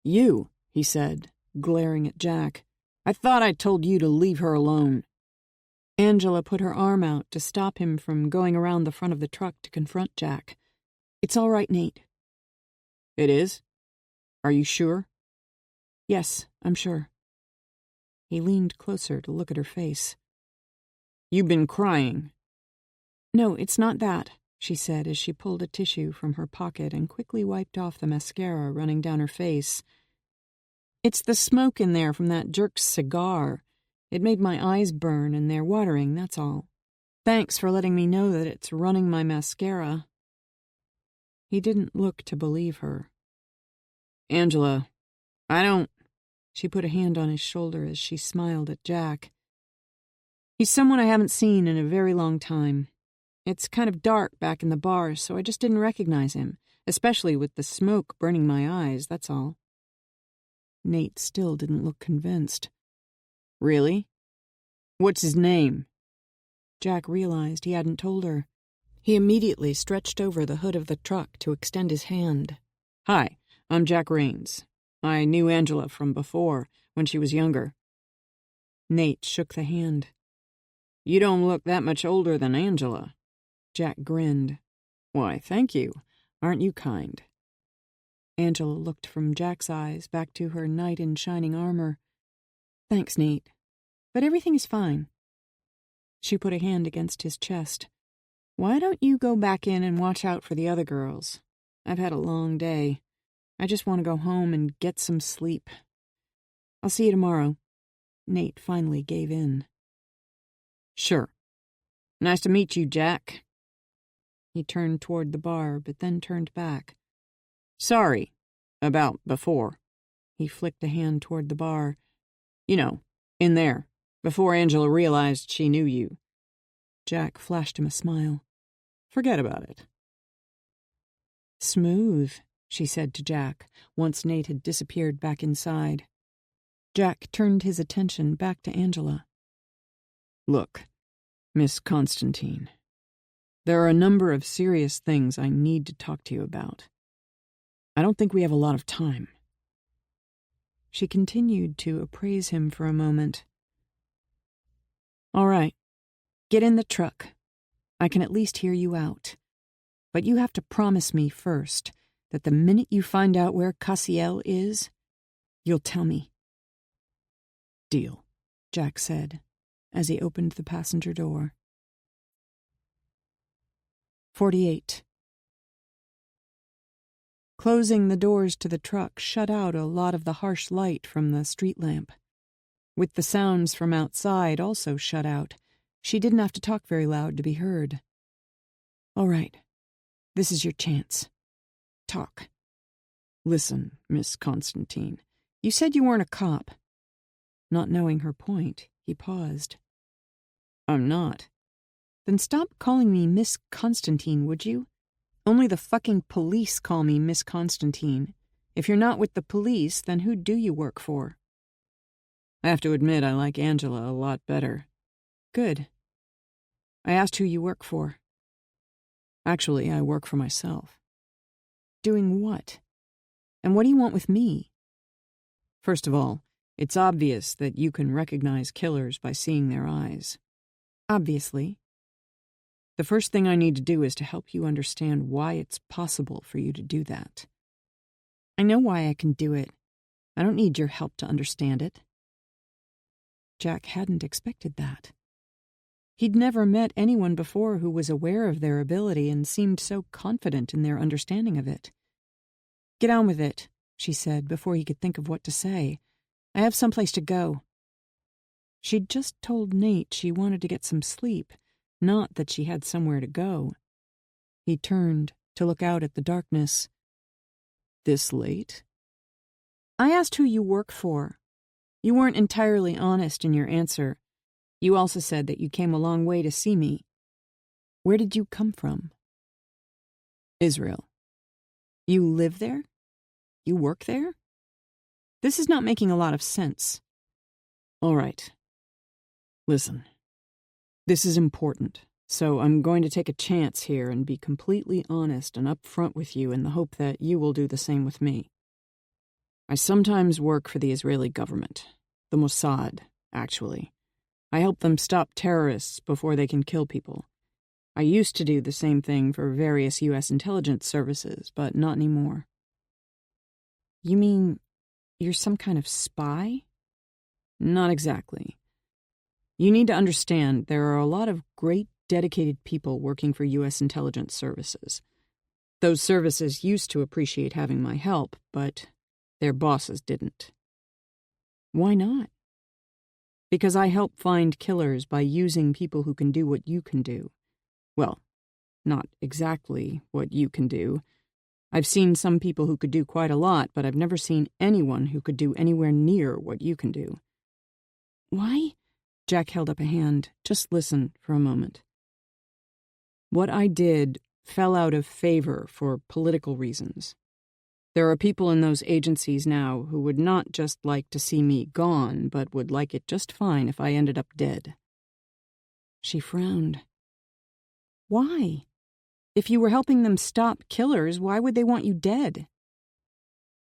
Speaker 1: "You," he said, glaring at Jack. "I thought I told you to leave her alone." Angela put her arm out to stop him from going around the front of the truck to confront Jack. "It's all right, Nate." "It is? Are you sure?" "Yes, I'm sure." He leaned closer to look at her face. "You've been crying." "No, it's not that," she said as she pulled a tissue from her pocket and quickly wiped off the mascara running down her face. "It's the smoke in there from that jerk's cigar. It made my eyes burn and they're watering, that's all. Thanks for letting me know that it's running my mascara." He didn't look to believe her. "Angela, I don't—" She put a hand on his shoulder as she smiled at Jack. "He's someone I haven't seen in a very long time. It's kind of dark back in the bar, so I just didn't recognize him, especially with the smoke burning my eyes, that's all." Nate still didn't look convinced. "Really? What's his name?" Jack realized he hadn't told her. He immediately stretched over the hood of the truck to extend his hand. "Hi, I'm Jack Rains. I knew Angela from before, when she was younger." Nate shook the hand. "You don't look that much older than Angela." Jack grinned. "Why, thank you. Aren't you kind?" Angela looked from Jack's eyes back to her knight in shining armor. "Thanks, Nate. But everything is fine." She put a hand against his chest. "Why don't you go back in and watch out for the other girls? I've had a long day. I just want to go home and get some sleep. I'll see you tomorrow." Nate finally gave in. "Sure. Nice to meet you, Jack." He turned toward the bar, but then turned back. "Sorry about before." He flicked a hand toward the bar. "You know, in there, before Angela realized she knew you." Jack flashed him a smile. "Forget about it." "Smooth," she said to Jack, once Nate had disappeared back inside. Jack turned his attention back to Angela. "Look, Miss Constantine, there are a number of serious things I need to talk to you about. I don't think we have a lot of time." She continued to appraise him for a moment. "All right, get in the truck. I can at least hear you out. But you have to promise me first that the minute you find out where Cassiel is, you'll tell me." "Deal," Jack said, as he opened the passenger door. 48. Closing the doors to the truck shut out a lot of the harsh light from the street lamp. With the sounds from outside also shut out, she didn't have to talk very loud to be heard. "All right, this is your chance. Talk." "Listen, Miss Constantine, you said you weren't a cop." Not knowing her point, he paused. "I'm not." "Then stop calling me Miss Constantine, would you? Only the fucking police call me Miss Constantine. If you're not with the police, then who do you work for?" "I have to admit I like Angela a lot better." "Good. I asked who you work for." "Actually, I work for myself." "Doing what? And what do you want with me?" "First of all, it's obvious that you can recognize killers by seeing their eyes." "Obviously." "The first thing I need to do is to help you understand why it's possible for you to do that." "I know why I can do it. I don't need your help to understand it." Jack hadn't expected that. He'd never met anyone before who was aware of their ability and seemed so confident in their understanding of it. "Get on with it," she said before he could think of what to say. "I have someplace to go." She'd just told Nate she wanted to get some sleep, not that she had somewhere to go. He turned to look out at the darkness. "This late?" "I asked who you work for. You weren't entirely honest in your answer. You also said that you came a long way to see me. Where did you come from?" "Israel." "You live there? You work there? This is not making a lot of sense." "All right. Listen. This is important, so I'm going to take a chance here and be completely honest and upfront with you in the hope that you will do the same with me. I sometimes work for the Israeli government, the Mossad, actually. I help them stop terrorists before they can kill people. I used to do the same thing for various U.S. intelligence services, but not anymore." "You mean you're some kind of spy?" "Not exactly. You need to understand there are a lot of great, dedicated people working for U.S. intelligence services. Those services used to appreciate having my help, but their bosses didn't." "Why not?" Because I help find killers by using people who can do what you can do. Well, not exactly what you can do. I've seen some people who could do quite a lot, but I've never seen anyone who could do anywhere near what you can do.
Speaker 2: Why?
Speaker 1: Jack held up a hand. Just listen for a moment. What I did fell out of favor for political reasons. There are people in those agencies now who would not just like to see me gone, but would like it just fine if I ended up dead. She frowned. Why? If you were helping them stop killers, why would they want you dead?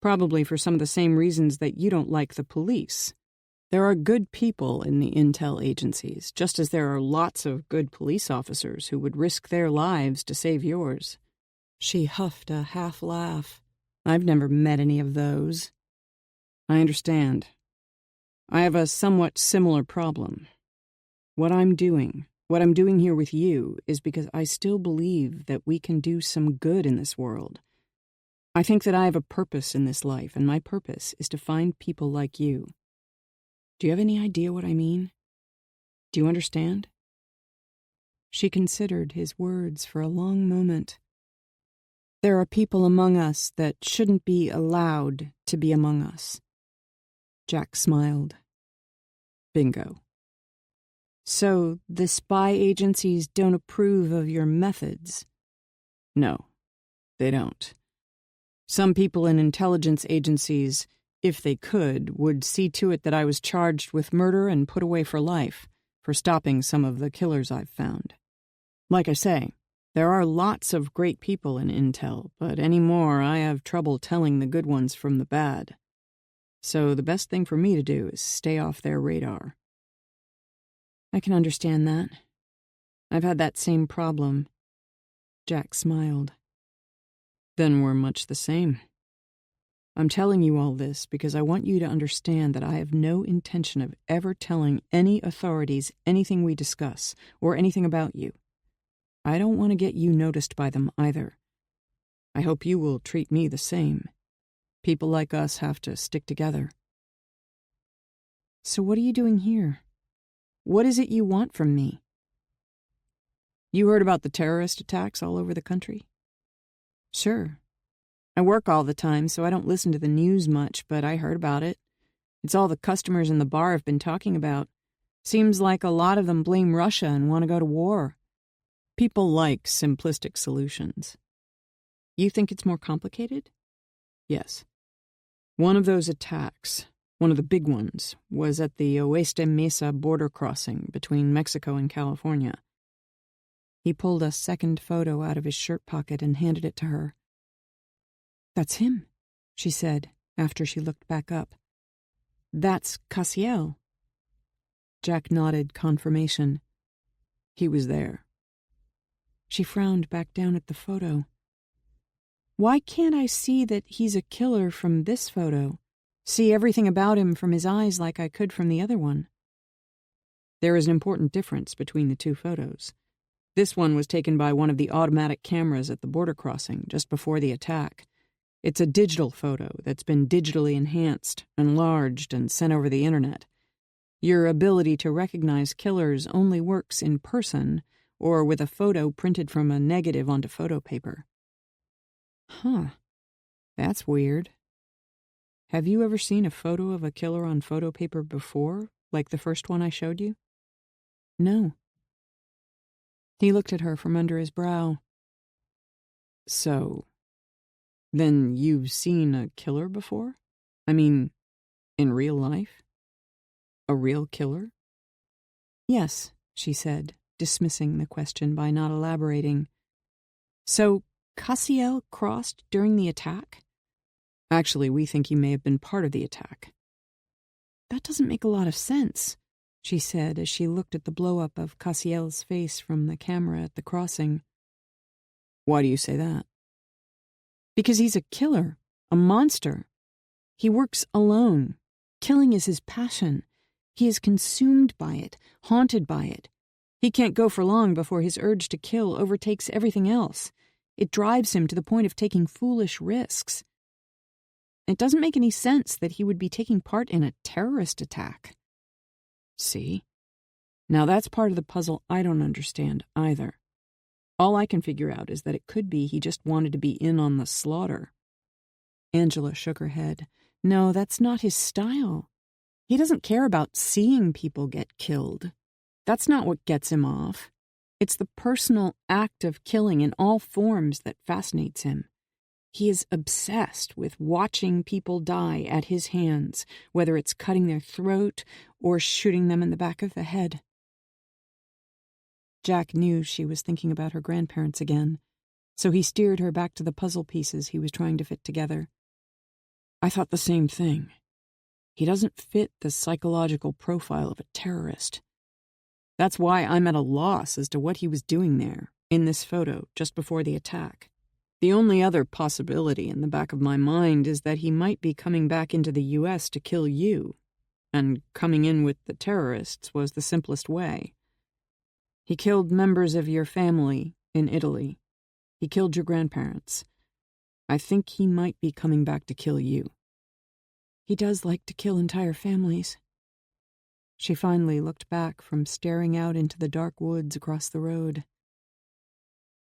Speaker 1: Probably for some of the same reasons that you don't like the police. There are good people in the intel agencies, just as there are lots of good police officers who would risk their lives to save yours. She huffed a half-laugh. I've never met any of those. I understand. I have a somewhat similar problem. What I'm doing here with you, is because I still believe that we can do some good in this world. I think that I have a purpose in this life, and my purpose is to find people like you. Do you have any idea what I mean? Do you understand? She considered his words for a long moment. There are people among us that shouldn't be allowed to be among us. Jack smiled. Bingo. So the spy agencies don't approve of your methods? No, they don't. Some people in intelligence agencies, if they could, would see to it that I was charged with murder and put away for life for stopping some of the killers I've found. Like I say, there are lots of great people in intel, but anymore I have trouble telling the good ones from the bad. So the best thing for me to do is stay off their radar. I can understand that. I've had that same problem. Jack smiled. Then we're much the same. I'm telling you all this because I want you to understand that I have no intention of ever telling any authorities anything we discuss or anything about you. I don't want to get you noticed by them either. I hope you will treat me the same. People like us have to stick together. So what are you doing here? What is it you want from me? You heard about the terrorist attacks all over the country? Sure. I work all the time, so I don't listen to the news much, but I heard about it. It's all the customers in the bar have been talking about. Seems like a lot of them blame Russia and want to go to war. People like simplistic solutions. You think it's more complicated? Yes. One of those attacks, one of the big ones, was at the Oeste Mesa border crossing between Mexico and California. He pulled a second photo out of his shirt pocket and handed it to her. That's him, she said, after she looked back up. That's Cassiel. Jack nodded confirmation. He was there. She frowned back down at the photo. Why can't I see that he's a killer from this photo? See everything about him from his eyes like I could from the other one? There is an important difference between the two photos. This one was taken by one of the automatic cameras at the border crossing just before the attack. It's a digital photo that's been digitally enhanced, enlarged, and sent over the internet. Your ability to recognize killers only works in person or with a photo printed from a negative onto photo paper. Huh. That's weird. Have you ever seen a photo of a killer on photo paper before, like the first one I showed you? No. He looked at her from under his brow. So, then you've seen a killer before? I mean, in real life? A real killer? Yes, she said, dismissing the question by not elaborating. So, Cassiel crossed during the attack? Actually, we think he may have been part of the attack. That doesn't make a lot of sense, she said as she looked at the blow-up of Cassiel's face from the camera at the crossing. Why do you say that? Because he's a killer, a monster. He works alone. Killing is his passion. He is consumed by it, haunted by it. He can't go for long before his urge to kill overtakes everything else. It drives him to the point of taking foolish risks. It doesn't make any sense that he would be taking part in a terrorist attack. See? Now that's part of the puzzle I don't understand either. All I can figure out is that it could be he just wanted to be in on the slaughter. Angela shook her head. No, that's not his style. He doesn't care about seeing people get killed. That's not what gets him off. It's the personal act of killing in all forms that fascinates him. He is obsessed with watching people die at his hands, whether it's cutting their throat or shooting them in the back of the head. Jack knew she was thinking about her grandparents again, so he steered her back to the puzzle pieces he was trying to fit together. I thought the same thing. He doesn't fit the psychological profile of a terrorist. That's why I'm at a loss as to what he was doing there, in this photo, just before the attack. The only other possibility in the back of my mind is that he might be coming back into the U.S. to kill you, and coming in with the terrorists was the simplest way. He killed members of your family in Italy. He killed your grandparents. I think he might be coming back to kill you. He does like to kill entire families. She finally looked back from staring out into the dark woods across the road.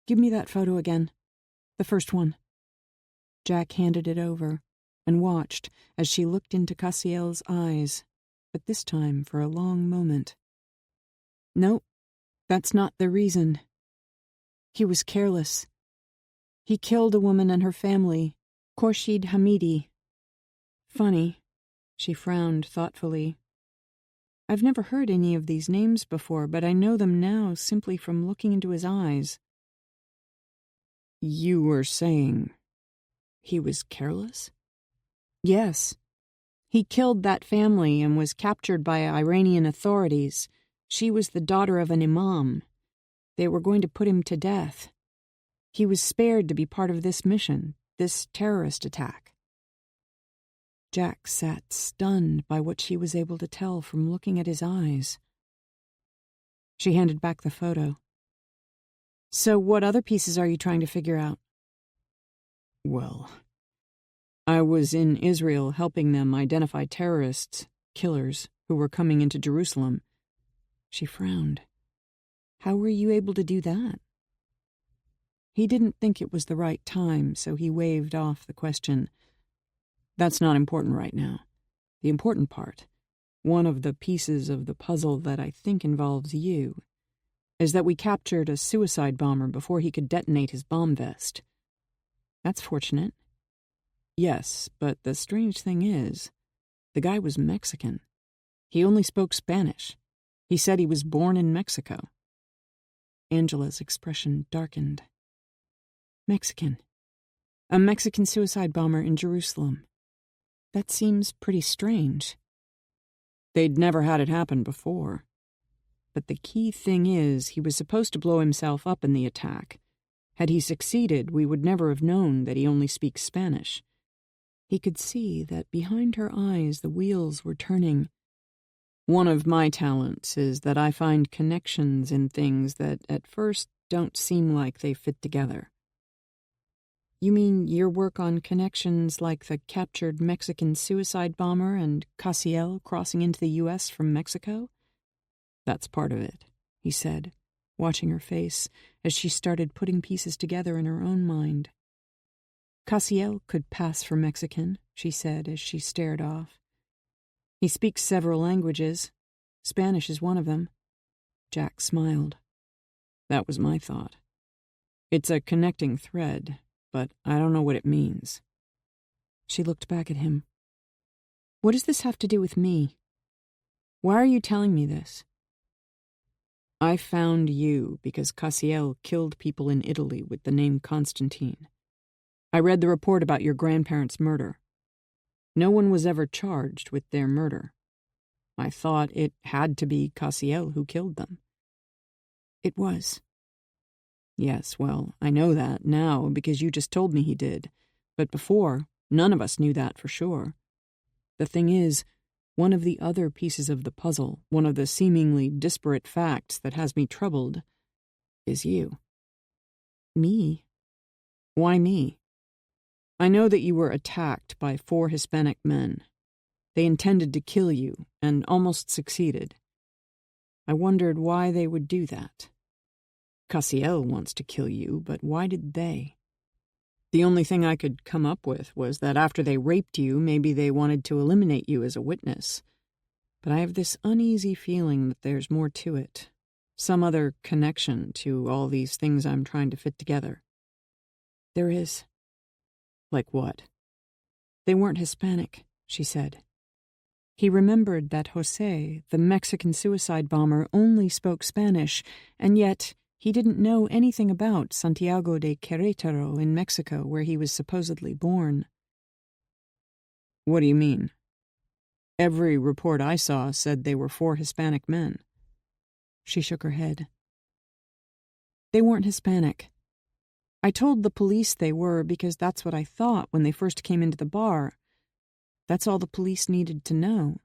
Speaker 1: Give me that photo again. The first one. Jack handed it over and watched as she looked into Cassiel's eyes, but this time for a long moment. No, that's not the reason. He was careless. He killed a woman and her family, Khorshid Hamidi. Funny. She frowned thoughtfully. I've never heard any of these names before, but I know them now simply from looking into his eyes. You were saying he was careless? Yes. He killed that family and was captured by Iranian authorities. She was the daughter of an imam. They were going to put him to death. He was spared to be part of this mission, this terrorist attack. Jack sat stunned by what she was able to tell from looking at his eyes. She handed back the photo. So what other pieces are you trying to figure out? Well, I was in Israel helping them identify terrorists, killers, who were coming into Jerusalem. She frowned. How were you able to do that? He didn't think it was the right time, so he waved off the question. That's not important right now. The important part, one of the pieces of the puzzle that I think involves you, is that we captured a suicide bomber before he could detonate his bomb vest. That's fortunate. Yes, but the strange thing is, the guy was Mexican. He only spoke Spanish. He said he was born in Mexico. Angela's expression darkened. Mexican. A Mexican suicide bomber in Jerusalem. That seems pretty strange. They'd never had it happen before. But the key thing is, he was supposed to blow himself up in the attack. Had he succeeded, we would never have known that he only speaks Spanish. He could see that behind her eyes the wheels were turning. One of my talents is that I find connections in things that at first don't seem like they fit together. You mean your work on connections like the captured Mexican suicide bomber and Cassiel crossing into the U.S. from Mexico? That's part of it, he said, watching her face as she started putting pieces together in her own mind. Cassiel could pass for Mexican, she said as she stared off. He speaks several languages. Spanish is one of them. Jack smiled. That was my thought. It's a connecting thread, but I don't know what it means. She looked back at him. What does this have to do with me? Why are you telling me this? I found you because Cassiel killed people in Italy with the name Constantine. I read the report about your grandparents' murder. No one was ever charged with their murder. I thought it had to be Cassiel who killed them. It was. Yes, well, I know that now because you just told me he did. But before, none of us knew that for sure. The thing is, one of the other pieces of the puzzle, one of the seemingly disparate facts that has me troubled, is you. Me? Why me? I know that you were attacked by 4 Hispanic men. They intended to kill you, and almost succeeded. I wondered why they would do that. Cassiel wants to kill you, but why did they? The only thing I could come up with was that after they raped you, maybe they wanted to eliminate you as a witness. But I have this uneasy feeling that there's more to it. Some other connection to all these things I'm trying to fit together. There is. Like what? They weren't Hispanic, she said. He remembered that Jose, the Mexican suicide bomber, only spoke Spanish, and yet he didn't know anything about Santiago de Querétaro in Mexico, where he was supposedly born. What do you mean? Every report I saw said they were 4 Hispanic men. She shook her head. They weren't Hispanic. I told the police they were because that's what I thought when they first came into the bar. That's all the police needed to know.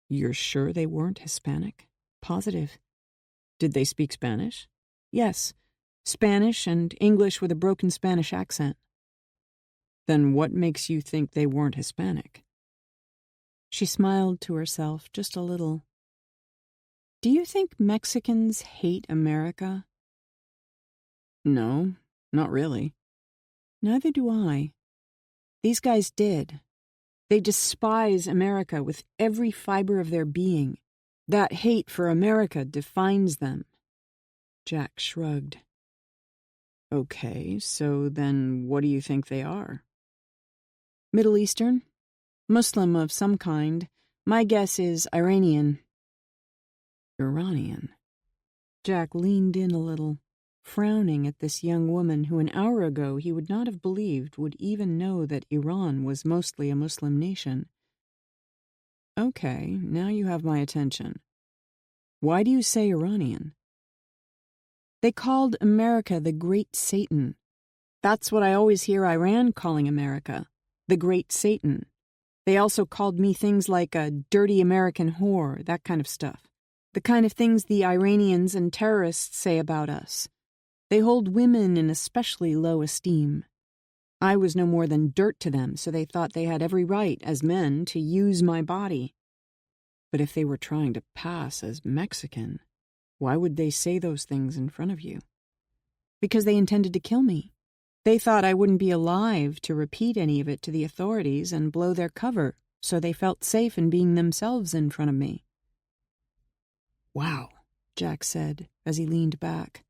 Speaker 1: You're sure they weren't Hispanic? Positive. Did they speak Spanish? Yes, Spanish and English with a broken Spanish accent. Then what makes you think they weren't Hispanic? She smiled to herself just a little. Do you think Mexicans hate America? No, not really. Neither do I. These guys did. They despise America with every fiber of their being. That hate for America defines them. Jack shrugged. Okay, so then what do you think they are? Middle Eastern? Muslim of some kind. My guess is Iranian. Iranian? Jack leaned in a little, frowning at this young woman who an hour ago he would not have believed would even know that Iran was mostly a Muslim nation. Okay, now you have my attention. Why do you say Iranian? They called America the Great Satan. That's what I always hear Iran calling America, the Great Satan. They also called me things like a dirty American whore, that kind of stuff. The kind of things the Iranians and terrorists say about us. They hold women in especially low esteem. I was no more than dirt to them, so they thought they had every right, as men, to use my body. But if they were trying to pass as Mexican, why would they say those things in front of you? Because they intended to kill me. They thought I wouldn't be alive to repeat any of it to the authorities and blow their cover, so they felt safe in being themselves in front of me. Wow, Jack said as he leaned back.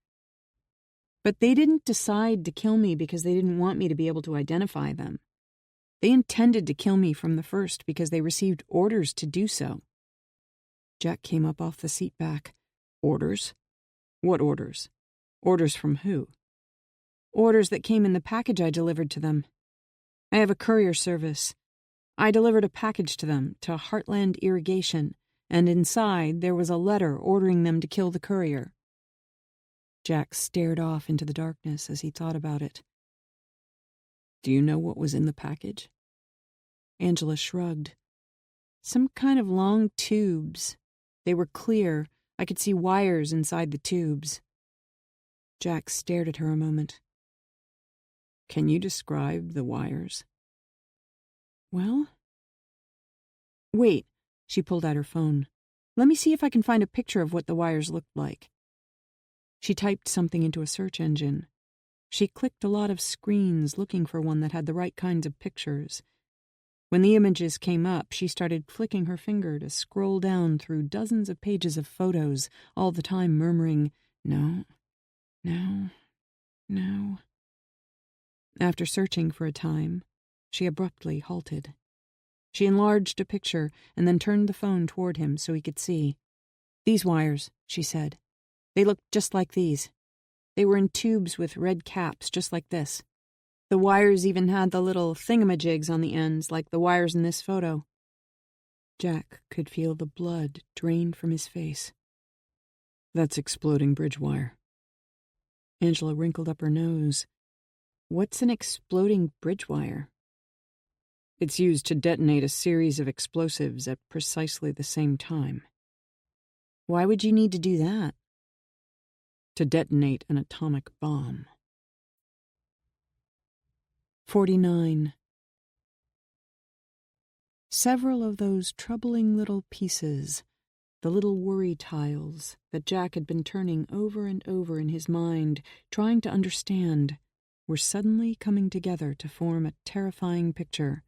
Speaker 1: But they didn't decide to kill me because they didn't want me to be able to identify them. They intended to kill me from the first because they received orders to do so. Jack came up off the seat back. Orders? What orders? Orders from who? Orders that came in the package I delivered to them. I have a courier service. I delivered a package to them, to Heartland Irrigation, and inside there was a letter ordering them to kill the courier. Jack stared off into the darkness as he thought about it. Do you know what was in the package? Angela shrugged. Some kind of long tubes. They were clear. I could see wires inside the tubes. Jack stared at her a moment. Can you describe the wires? Well? Wait, she pulled out her phone. Let me see if I can find a picture of what the wires looked like. She typed something into a search engine. She clicked a lot of screens looking for one that had the right kinds of pictures. When the images came up, she started flicking her finger to scroll down through dozens of pages of photos, all the time murmuring, no, no, no. After searching for a time, she abruptly halted. She enlarged a picture and then turned the phone toward him so he could see. These wires, she said. They looked just like these. They were in tubes with red caps, just like this. The wires even had the little thingamajigs on the ends, like the wires in this photo. Jack could feel the blood drain from his face. That's exploding bridge wire. Angela wrinkled up her nose. What's an exploding bridge wire? It's used to detonate a series of explosives at precisely the same time. Why would you need to do that? To detonate an atomic bomb. 49. Several of those troubling little pieces, The little worry tiles that Jack had been turning over and over in his mind, trying to understand, were suddenly coming together to form a terrifying picture.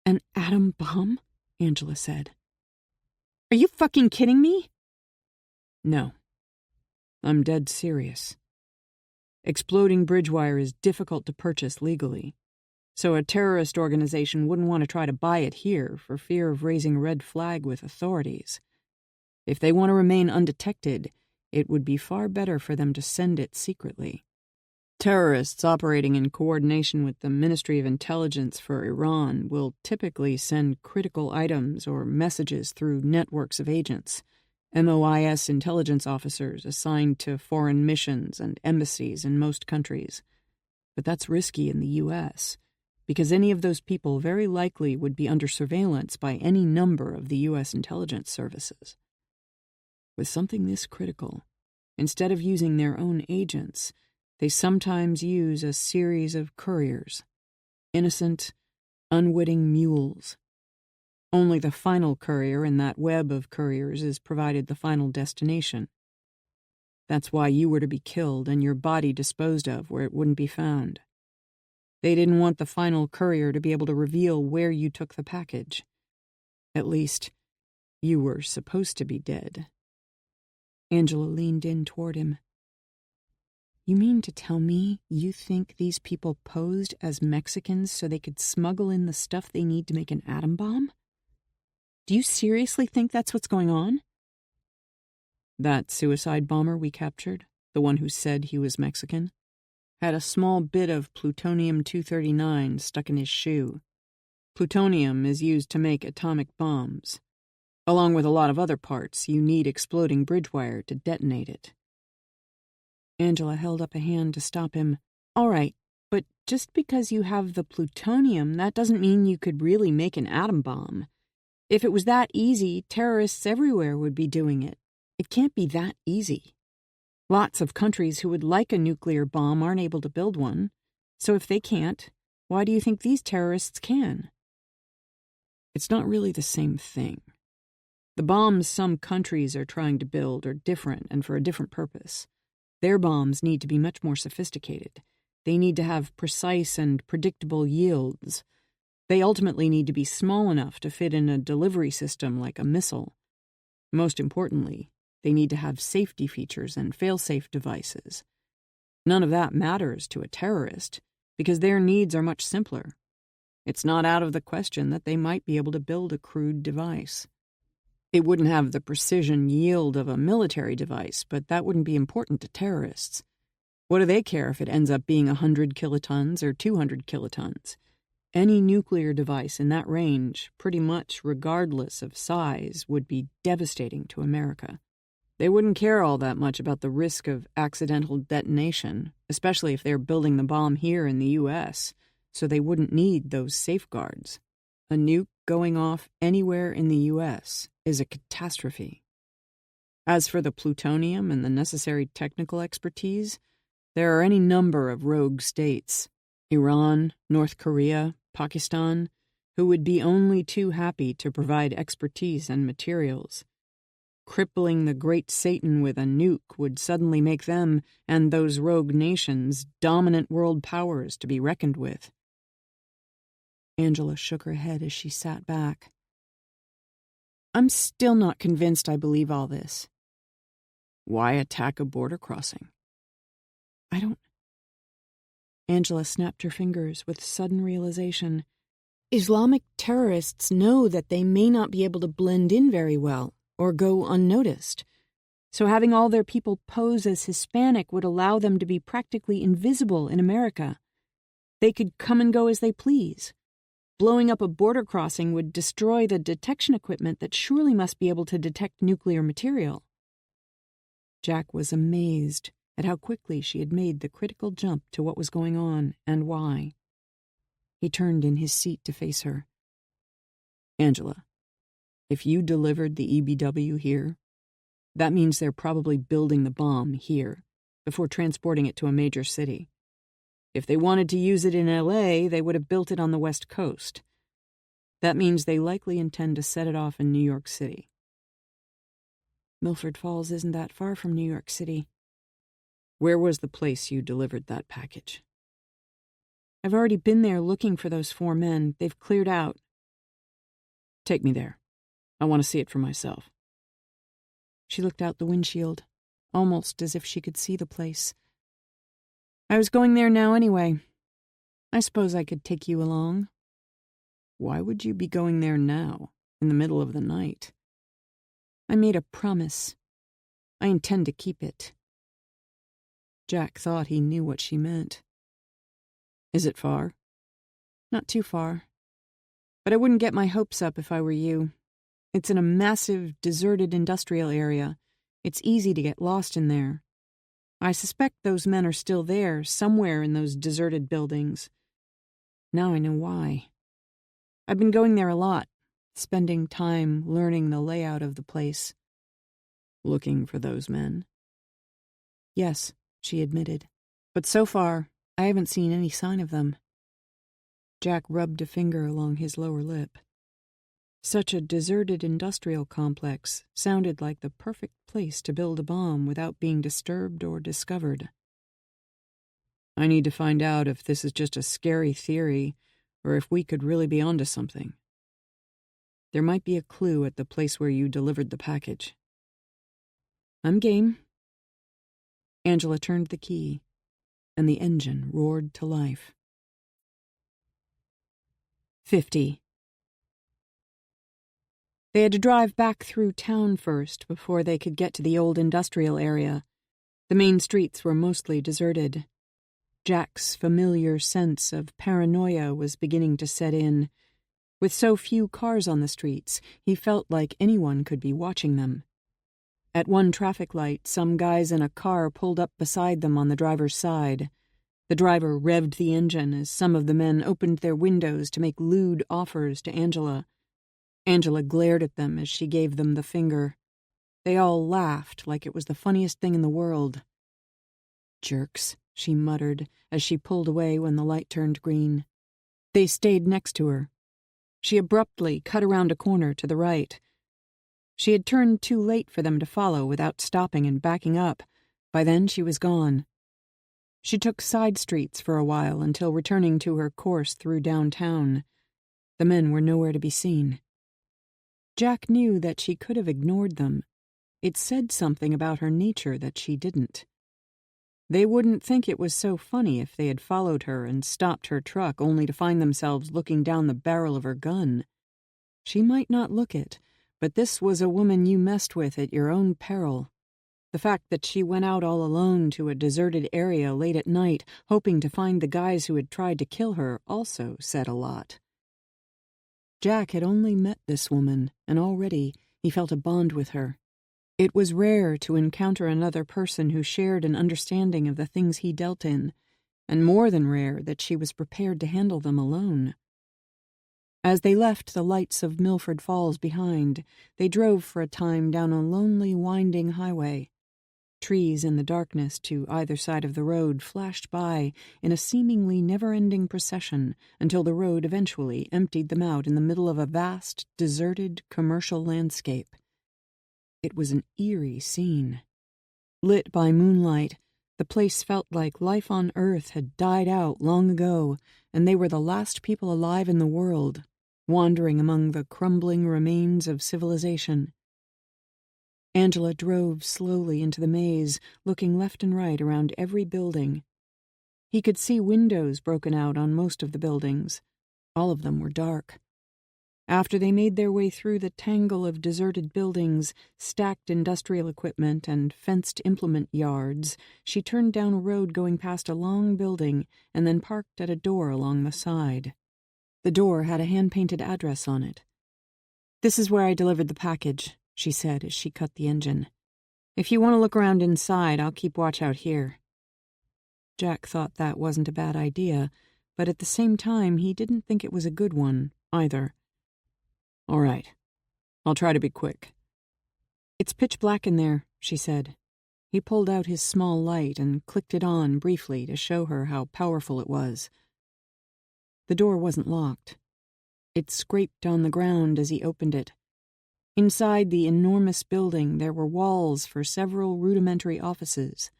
Speaker 2: "An atom bomb?"
Speaker 1: Angela said.
Speaker 2: "Are you fucking kidding me?"
Speaker 1: No. I'm dead serious. Exploding bridge wire is difficult to purchase legally, so a terrorist organization wouldn't want to try to buy it here for fear of raising a red flag with authorities. If they want to remain undetected, it would be far better for them to send it secretly. Terrorists operating in coordination with the Ministry of Intelligence for Iran will typically send critical items or messages through networks of agents, MOIS intelligence officers assigned to foreign missions and embassies in most countries. But that's risky in the U.S., because any of those people very likely would be under surveillance by any number of the U.S. intelligence services. With something this critical, instead of using their own agents, they sometimes use a series of couriers, innocent, unwitting mules. Only the final courier in that web of couriers is provided the final destination. That's why you were to be killed and your body disposed of where it wouldn't be found. They didn't want the final courier to be able to reveal where you took the package. At least, you were supposed to be dead. Angela leaned in toward him. You mean to tell me you think these people posed as Mexicans so they could smuggle in the stuff they need to make an atom bomb? Do you seriously think that's what's going on? That suicide bomber we captured, the one who said he was Mexican, had a small bit of plutonium-239 stuck in his shoe. Plutonium is used to make atomic bombs. Along with a lot of other parts, you need exploding bridge wire to detonate it. Angela held up a hand to stop him. All right, but just because you have the plutonium, that doesn't mean you could really make an atom bomb. If it was that easy, terrorists everywhere would be doing it. It can't be that easy. Lots of countries who would like a nuclear bomb aren't able to build one. So if they can't, why do you think these terrorists can? It's not really the same thing. The bombs some countries are trying to build are different and for a different purpose. Their bombs need to be much more sophisticated. They need to have precise and predictable yields. They ultimately need to be small enough to fit in a delivery system like a missile. Most importantly, they need to have safety features and fail-safe devices. None of that matters to a terrorist because their needs are much simpler. It's not out of the question that they might be able to build a crude device. It wouldn't have the precision yield of a military device, but that wouldn't be important to terrorists. What do they care if it ends up being 100 kilotons or 200 kilotons? Any nuclear device in that range, pretty much regardless of size, would be devastating to America. They wouldn't care all that much about the risk of accidental detonation, especially if they're building the bomb here in the U.S., so they wouldn't need those safeguards. A nuke going off anywhere in the U.S. is a catastrophe. As for the plutonium and the necessary technical expertise, there are any number of rogue states, Iran, North Korea, Pakistan, who would be only too happy to provide expertise and materials. Crippling the great Satan with a nuke would suddenly make them, and those rogue nations, dominant world powers to be reckoned with. Angela shook her head as she sat back. I'm still not convinced I believe all this. Why attack a border crossing? I don't... Angela snapped her fingers with sudden realization. Islamic terrorists know that they may not be able to blend in very well or go unnoticed. So having all their people pose as Hispanic would allow them to be practically invisible in America. They could come and go as they please. Blowing up a border crossing would destroy the detection equipment that surely must be able to detect nuclear material. Jack was amazed at how quickly she had made the critical jump to what was going on and why. He turned in his seat to face her. Angela, if you delivered the EBW here, that means they're probably building the bomb here before transporting it to a major city. If they wanted to use it in LA, they would have built it on the West Coast. That means they likely intend to set it off in New York City. Milford Falls isn't that far from New York City. Where was the place you delivered that package? I've already been there looking for those 4 men. They've cleared out. Take me there. I want to see it for myself. She looked out the windshield, almost as if she could see the place. I was going there now anyway. I suppose I could take you along. Why would you be going there now, in the middle of the night? I made a promise. I intend to keep it. Jack thought he knew what she meant. Is it far? Not too far. But I wouldn't get my hopes up if I were you. It's in a massive, deserted industrial area. It's easy to get lost in there. I suspect those men are still there, somewhere in those deserted buildings. Now I know why. I've been going there a lot, spending time learning the layout of the place. Looking for those men? Yes, she admitted. But so far, I haven't seen any sign of them. Jack rubbed a finger along his lower lip. Such a deserted industrial complex sounded like the perfect place to build a bomb without being disturbed or discovered. I need to find out if this is just a scary theory or if we could really be onto something. There might be a clue at the place where you delivered the package. I'm game. Angela turned the key, and the engine roared to life. 50. They had to drive back through town first before they could get to the old industrial area. The main streets were mostly deserted. Jack's familiar sense of paranoia was beginning to set in. With so few cars on the streets, he felt like anyone could be watching them. At one traffic light, some guys in a car pulled up beside them on the driver's side. The driver revved the engine as some of the men opened their windows to make lewd offers to Angela. Angela glared at them as she gave them the finger. They all laughed like it was the funniest thing in the world. Jerks, she muttered as she pulled away when the light turned green. They stayed next to her. She abruptly cut around a corner to the right. She had turned too late for them to follow without stopping and backing up. By then she was gone. She took side streets for a while until returning to her course through downtown. The men were nowhere to be seen. Jack knew that she could have ignored them. It said something about her nature that she didn't. They wouldn't think it was so funny if they had followed her and stopped her truck only to find themselves looking down the barrel of her gun. She might not look it, but this was a woman you messed with at your own peril. The fact that she went out all alone to a deserted area late at night, hoping to find the guys who had tried to kill her, also said a lot. Jack had only met this woman, and already he felt a bond with her. It was rare to encounter another person who shared an understanding of the things he dealt in, and more than rare that she was prepared to handle them alone. As they left the lights of Milford Falls behind, they drove for a time down a lonely, winding highway. Trees in the darkness to either side of the road flashed by in a seemingly never-ending procession until the road eventually emptied them out in the middle of a vast, deserted commercial landscape. It was an eerie scene. Lit by moonlight, the place felt like life on Earth had died out long ago, and they were the last people alive in the world, wandering among the crumbling remains of civilization. Angela drove slowly into the maze, looking left and right around every building. He could see windows broken out on most of the buildings. All of them were dark. After they made their way through the tangle of deserted buildings, stacked industrial equipment, and fenced implement yards, she turned down a road going past a long building and then parked at a door along the side. The door had a hand-painted address on it. "This is where I delivered the package," she said as she cut the engine. "If you want to look around inside, I'll keep watch out here." Jack thought that wasn't a bad idea, but at the same time he didn't think it was a good one, either. "All right. I'll try to be quick." "It's pitch black in there," she said. He pulled out his small light and clicked it on briefly to show her how powerful it was. The door wasn't locked. It scraped on the ground as he opened it. Inside the enormous building, there were walls for several rudimentary offices.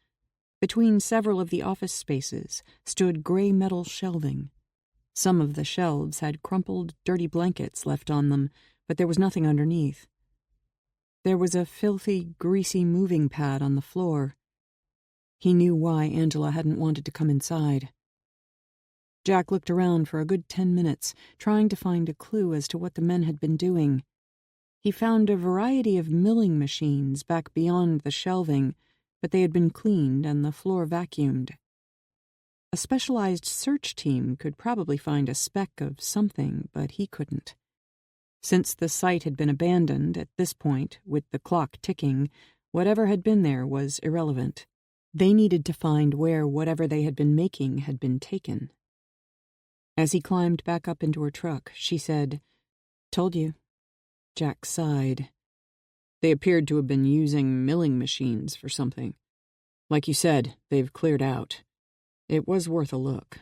Speaker 1: Between several of the office spaces stood gray metal shelving. Some of the shelves had crumpled, dirty blankets left on them, but there was nothing underneath. There was a filthy, greasy moving pad on the floor. He knew why Angela hadn't wanted to come inside. Jack looked around for a good 10 minutes, trying to find a clue as to what the men had been doing. He found a variety of milling machines back beyond the shelving, but they had been cleaned and the floor vacuumed. A specialized search team could probably find a speck of something, but he couldn't. Since the site had been abandoned at this point, with the clock ticking, whatever had been there was irrelevant. They needed to find where whatever they had been making had been taken. As he climbed back up into her truck, she said, "Told you." Jack sighed. They appeared to have been using milling machines for something. Like you said, they've cleared out. It was worth a look.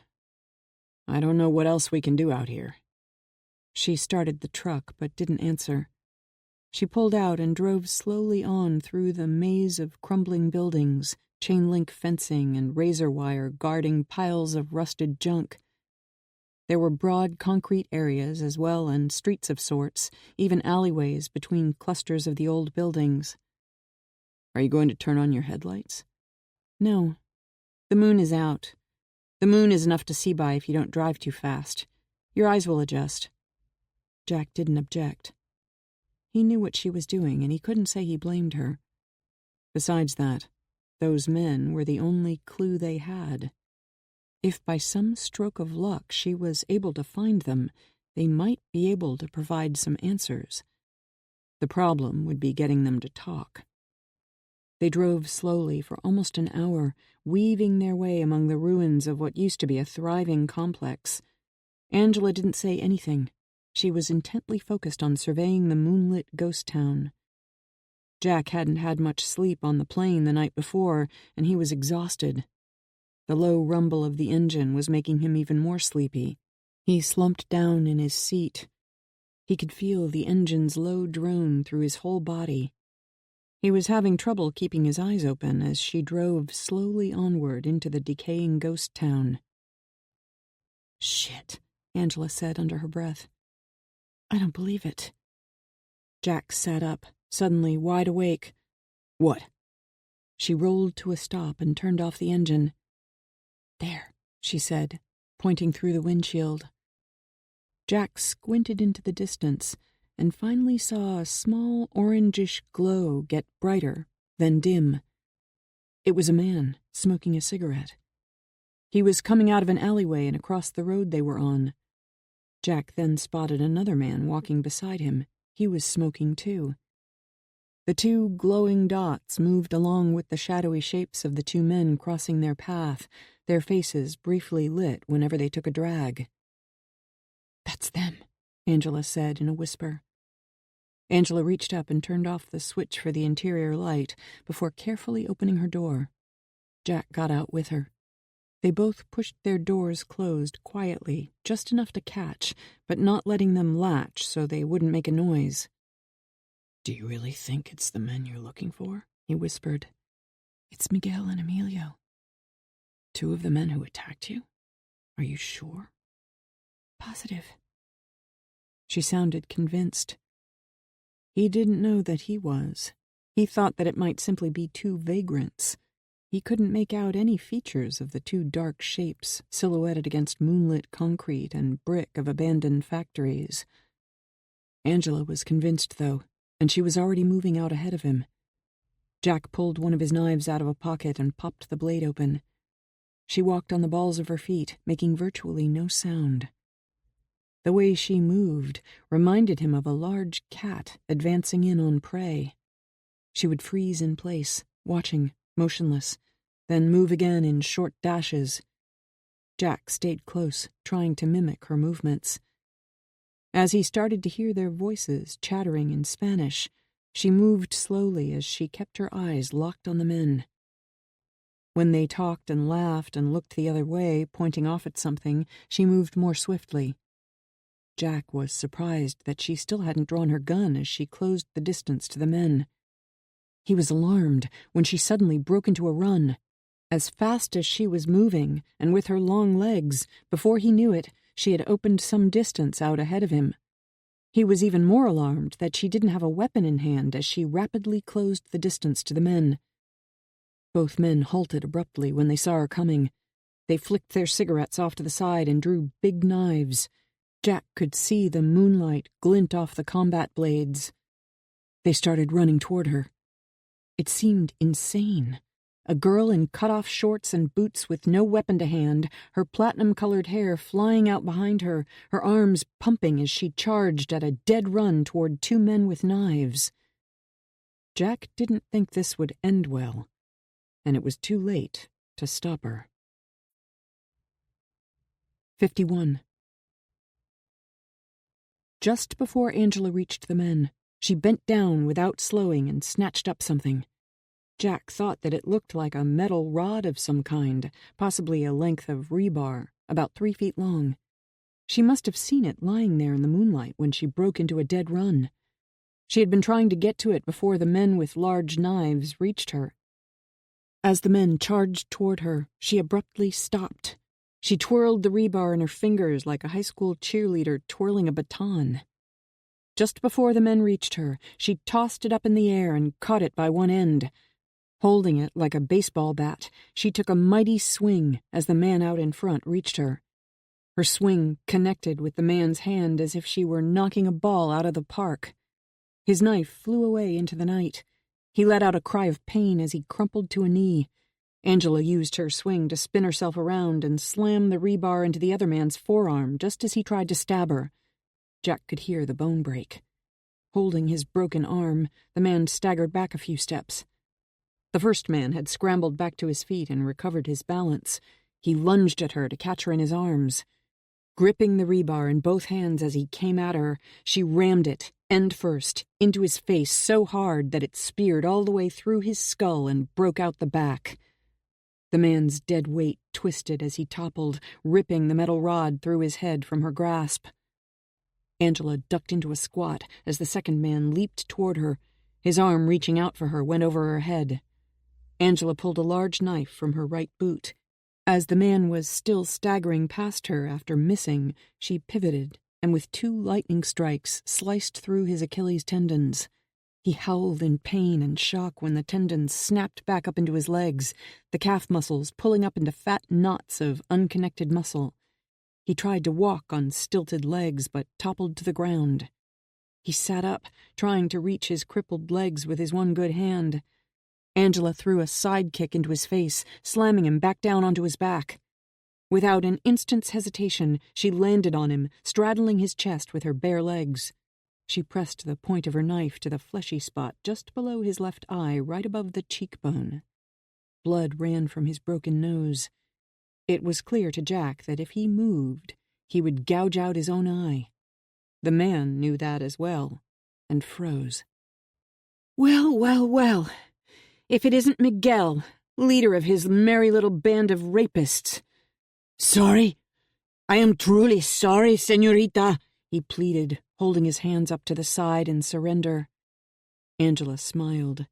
Speaker 1: I don't know what else we can do out here. She started the truck, but didn't answer. She pulled out and drove slowly on through the maze of crumbling buildings, chain-link fencing and razor wire guarding piles of rusted junk. There were broad concrete areas as well, and streets of sorts, even alleyways between clusters of the old buildings. Are you going to turn on your headlights? No. The moon is out. The moon is enough to see by if you don't drive too fast. Your eyes will adjust. Jack didn't object. He knew what she was doing, and he couldn't say he blamed her. Besides that, those men were the only clue they had. If by some stroke of luck she was able to find them, they might be able to provide some answers. The problem would be getting them to talk. They drove slowly for almost an hour, weaving their way among the ruins of what used to be a thriving complex. Angela didn't say anything. She was intently focused on surveying the moonlit ghost town. Jack hadn't had much sleep on the plane the night before, and he was exhausted. The low rumble of the engine was making him even more sleepy. He slumped down in his seat. He could feel the engine's low drone through his whole body. He was having trouble keeping his eyes open as she drove slowly onward into the decaying ghost town. "Shit," Angela said under her breath. "I don't believe it." Jack sat up, suddenly wide awake. "What?" She rolled to a stop and turned off the engine. "There," she said, pointing through the windshield. Jack squinted into the distance and finally saw a small orangish glow get brighter, then dim. It was a man smoking a cigarette. He was coming out of an alleyway and across the road they were on. Jack then spotted another man walking beside him. He was smoking too. The two glowing dots moved along with the shadowy shapes of the two men crossing their path, their faces briefly lit whenever they took a drag. "That's them," Angela said in a whisper. Angela reached up and turned off the switch for the interior light before carefully opening her door. Jack got out with her. They both pushed their doors closed quietly, just enough to catch, but not letting them latch so they wouldn't make a noise. "Do you really think it's the men you're looking for?" he whispered. "It's Miguel and Emilio." "Two of the men who attacked you? Are you sure?" "Positive." She sounded convinced. He didn't know that he was. He thought that it might simply be two vagrants. He couldn't make out any features of the two dark shapes silhouetted against moonlit concrete and brick of abandoned factories. Angela was convinced, though, and she was already moving out ahead of him. Jack pulled one of his knives out of a pocket and popped the blade open. She walked on the balls of her feet, making virtually no sound. The way she moved reminded him of a large cat advancing in on prey. She would freeze in place, watching, motionless, then move again in short dashes. Jack stayed close, trying to mimic her movements. As he started to hear their voices chattering in Spanish, she moved slowly as she kept her eyes locked on the men. When they talked and laughed and looked the other way, pointing off at something, she moved more swiftly. Jack was surprised that she still hadn't drawn her gun as she closed the distance to the men. He was alarmed when she suddenly broke into a run. As fast as she was moving, and with her long legs, before he knew it, she had opened some distance out ahead of him. He was even more alarmed that she didn't have a weapon in hand as she rapidly closed the distance to the men. Both men halted abruptly when they saw her coming. They flicked their cigarettes off to the side and drew big knives. Jack could see the moonlight glint off the combat blades. They started running toward her. It seemed insane. A girl in cut-off shorts and boots with no weapon to hand, her platinum-colored hair flying out behind her, her arms pumping as she charged at a dead run toward two men with knives. Jack didn't think this would end well, and it was too late to stop her. 51. Just before Angela reached the men, she bent down without slowing and snatched up something. Jack thought that it looked like a metal rod of some kind, possibly a length of rebar, about 3 feet long. She must have seen it lying there in the moonlight when she broke into a dead run. She had been trying to get to it before the men with large knives reached her. As the men charged toward her, she abruptly stopped. She twirled the rebar in her fingers like a high school cheerleader twirling a baton. Just before the men reached her, she tossed it up in the air and caught it by one end. Holding it like a baseball bat, she took a mighty swing as the man out in front reached her. Her swing connected with the man's hand as if she were knocking a ball out of the park. His knife flew away into the night. He let out a cry of pain as he crumpled to a knee. Angela used her swing to spin herself around and slam the rebar into the other man's forearm just as he tried to stab her. Jack could hear the bone break. Holding his broken arm, the man staggered back a few steps. The first man had scrambled back to his feet and recovered his balance. He lunged at her to catch her in his arms. Gripping the rebar in both hands as he came at her, she rammed it, end first, into his face so hard that it speared all the way through his skull and broke out the back. The man's dead weight twisted as he toppled, ripping the metal rod through his head from her grasp. Angela ducked into a squat as the second man leaped toward her. His arm reaching out for her went over her head. Angela pulled a large knife from her right boot. As the man was still staggering past her after missing, she pivoted and with 2 lightning strikes sliced through his Achilles tendons. He howled in pain and shock when the tendons snapped back up into his legs, the calf muscles pulling up into fat knots of unconnected muscle. He tried to walk on stilted legs, but toppled to the ground. He sat up, trying to reach his crippled legs with his one good hand. Angela threw a side kick into his face, slamming him back down onto his back. Without an instant's hesitation, she landed on him, straddling his chest with her bare legs. She pressed the point of her knife to the fleshy spot just below his left eye, right above the cheekbone. Blood ran from his broken nose. It was clear to Jack that if he moved, he would gouge out his own eye. The man knew that as well, and froze.
Speaker 2: Well, well, well. If it isn't Miguel, leader of his merry little band of rapists.
Speaker 3: Sorry. I am truly sorry, señorita, he pleaded, holding his hands up to the side in surrender. Angela smiled.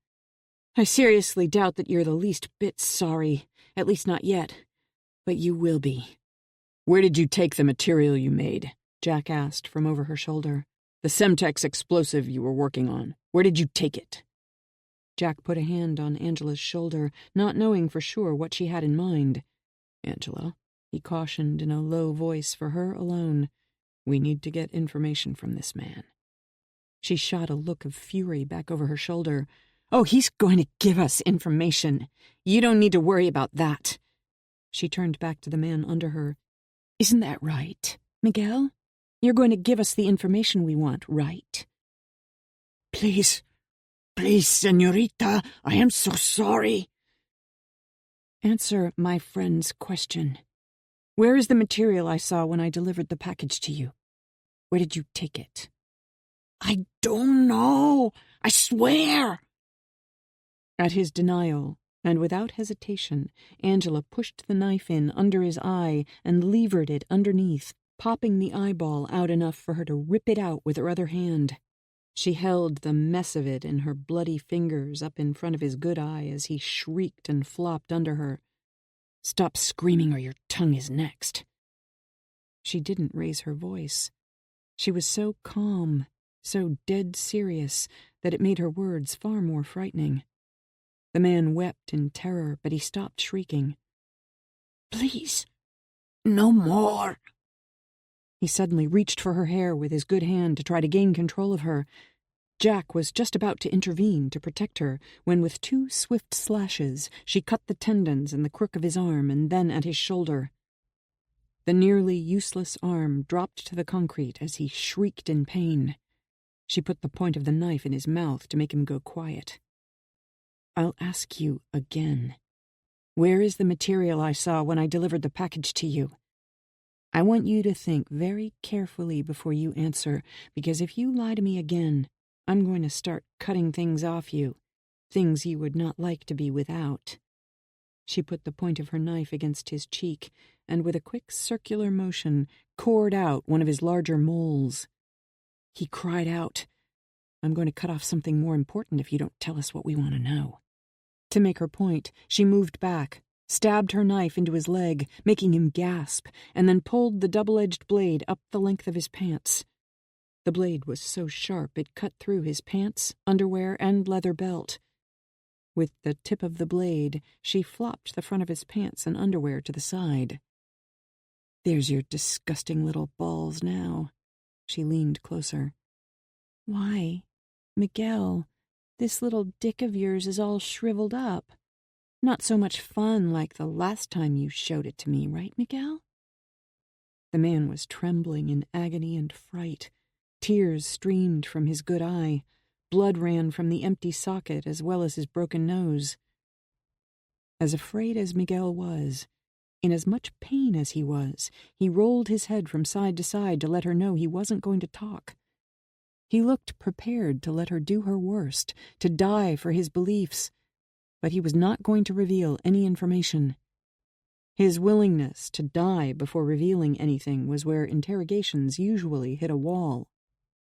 Speaker 2: I seriously doubt that you're the least bit sorry, at least not yet. But you will be.
Speaker 1: Where did you take the material you made? Jack asked from over her shoulder. The Semtex explosive you were working on. Where did you take it? Jack put a hand on Angela's shoulder, not knowing for sure what she had in mind. Angela, he cautioned in a low voice for her alone, we need to get information from this man. She shot a look of fury back over her shoulder.
Speaker 2: Oh, he's going to give us information. You don't need to worry about that.
Speaker 1: She turned back to the man under her.
Speaker 2: Isn't that right, Miguel? You're going to give us the information we want, right?
Speaker 3: Please, señorita, I am so sorry.
Speaker 2: Answer my friend's question. Where is the material I saw when I delivered the package to you? Where did you take it?
Speaker 3: I don't know. I swear.
Speaker 1: At his denial, and without hesitation, Angela pushed the knife in under his eye and levered it underneath, popping the eyeball out enough for her to rip it out with her other hand. She held the mess of it in her bloody fingers up in front of his good eye as he shrieked and flopped under her. "Stop screaming or your tongue is next." She didn't raise her voice. She was so calm, so dead serious, that it made her words far more frightening. The man wept in terror, but he stopped shrieking.
Speaker 3: "Please, no more."
Speaker 1: He suddenly reached for her hair with his good hand to try to gain control of her. Jack was just about to intervene to protect her when, with 2 swift slashes, she cut the tendons in the crook of his arm and then at his shoulder. The nearly useless arm dropped to the concrete as he shrieked in pain. She put the point of the knife in his mouth to make him go quiet. "I'll ask you again. Where is the material I saw when I delivered the package to you? I want you to think very carefully before you answer, because if you lie to me again, I'm going to start cutting things off you, things you would not like to be without." She put the point of her knife against his cheek and, with a quick circular motion, cored out one of his larger moles. He cried out, "I'm going to cut off something more important if you don't tell us what we want to know." To make her point, she moved back, stabbed her knife into his leg, making him gasp, and then pulled the double-edged blade up the length of his pants. The blade was so sharp it cut through his pants, underwear, and leather belt. With the tip of the blade, she flopped the front of his pants and underwear to the side. "There's your disgusting little balls now." She leaned closer.
Speaker 2: "Why, Miguel, this little dick of yours is all shriveled up. Not so much fun like the last time you showed it to me, right, Miguel?"
Speaker 1: The man was trembling in agony and fright. Tears streamed from his good eye. Blood ran from the empty socket as well as his broken nose. As afraid as Miguel was, in as much pain as he was, he rolled his head from side to side to let her know he wasn't going to talk. He looked prepared to let her do her worst, to die for his beliefs, but he was not going to reveal any information. His willingness to die before revealing anything was where interrogations usually hit a wall.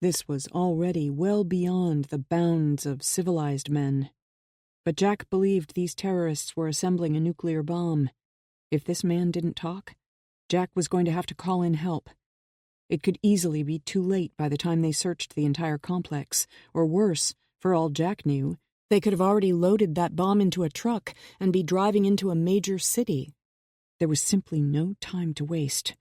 Speaker 1: This was already well beyond the bounds of civilized men. But Jack believed these terrorists were assembling a nuclear bomb. If this man didn't talk, Jack was going to have to call in help. It could easily be too late by the time they searched the entire complex, or worse, for all Jack knew, they could have already loaded that bomb into a truck and be driving into a major city. There was simply no time to waste.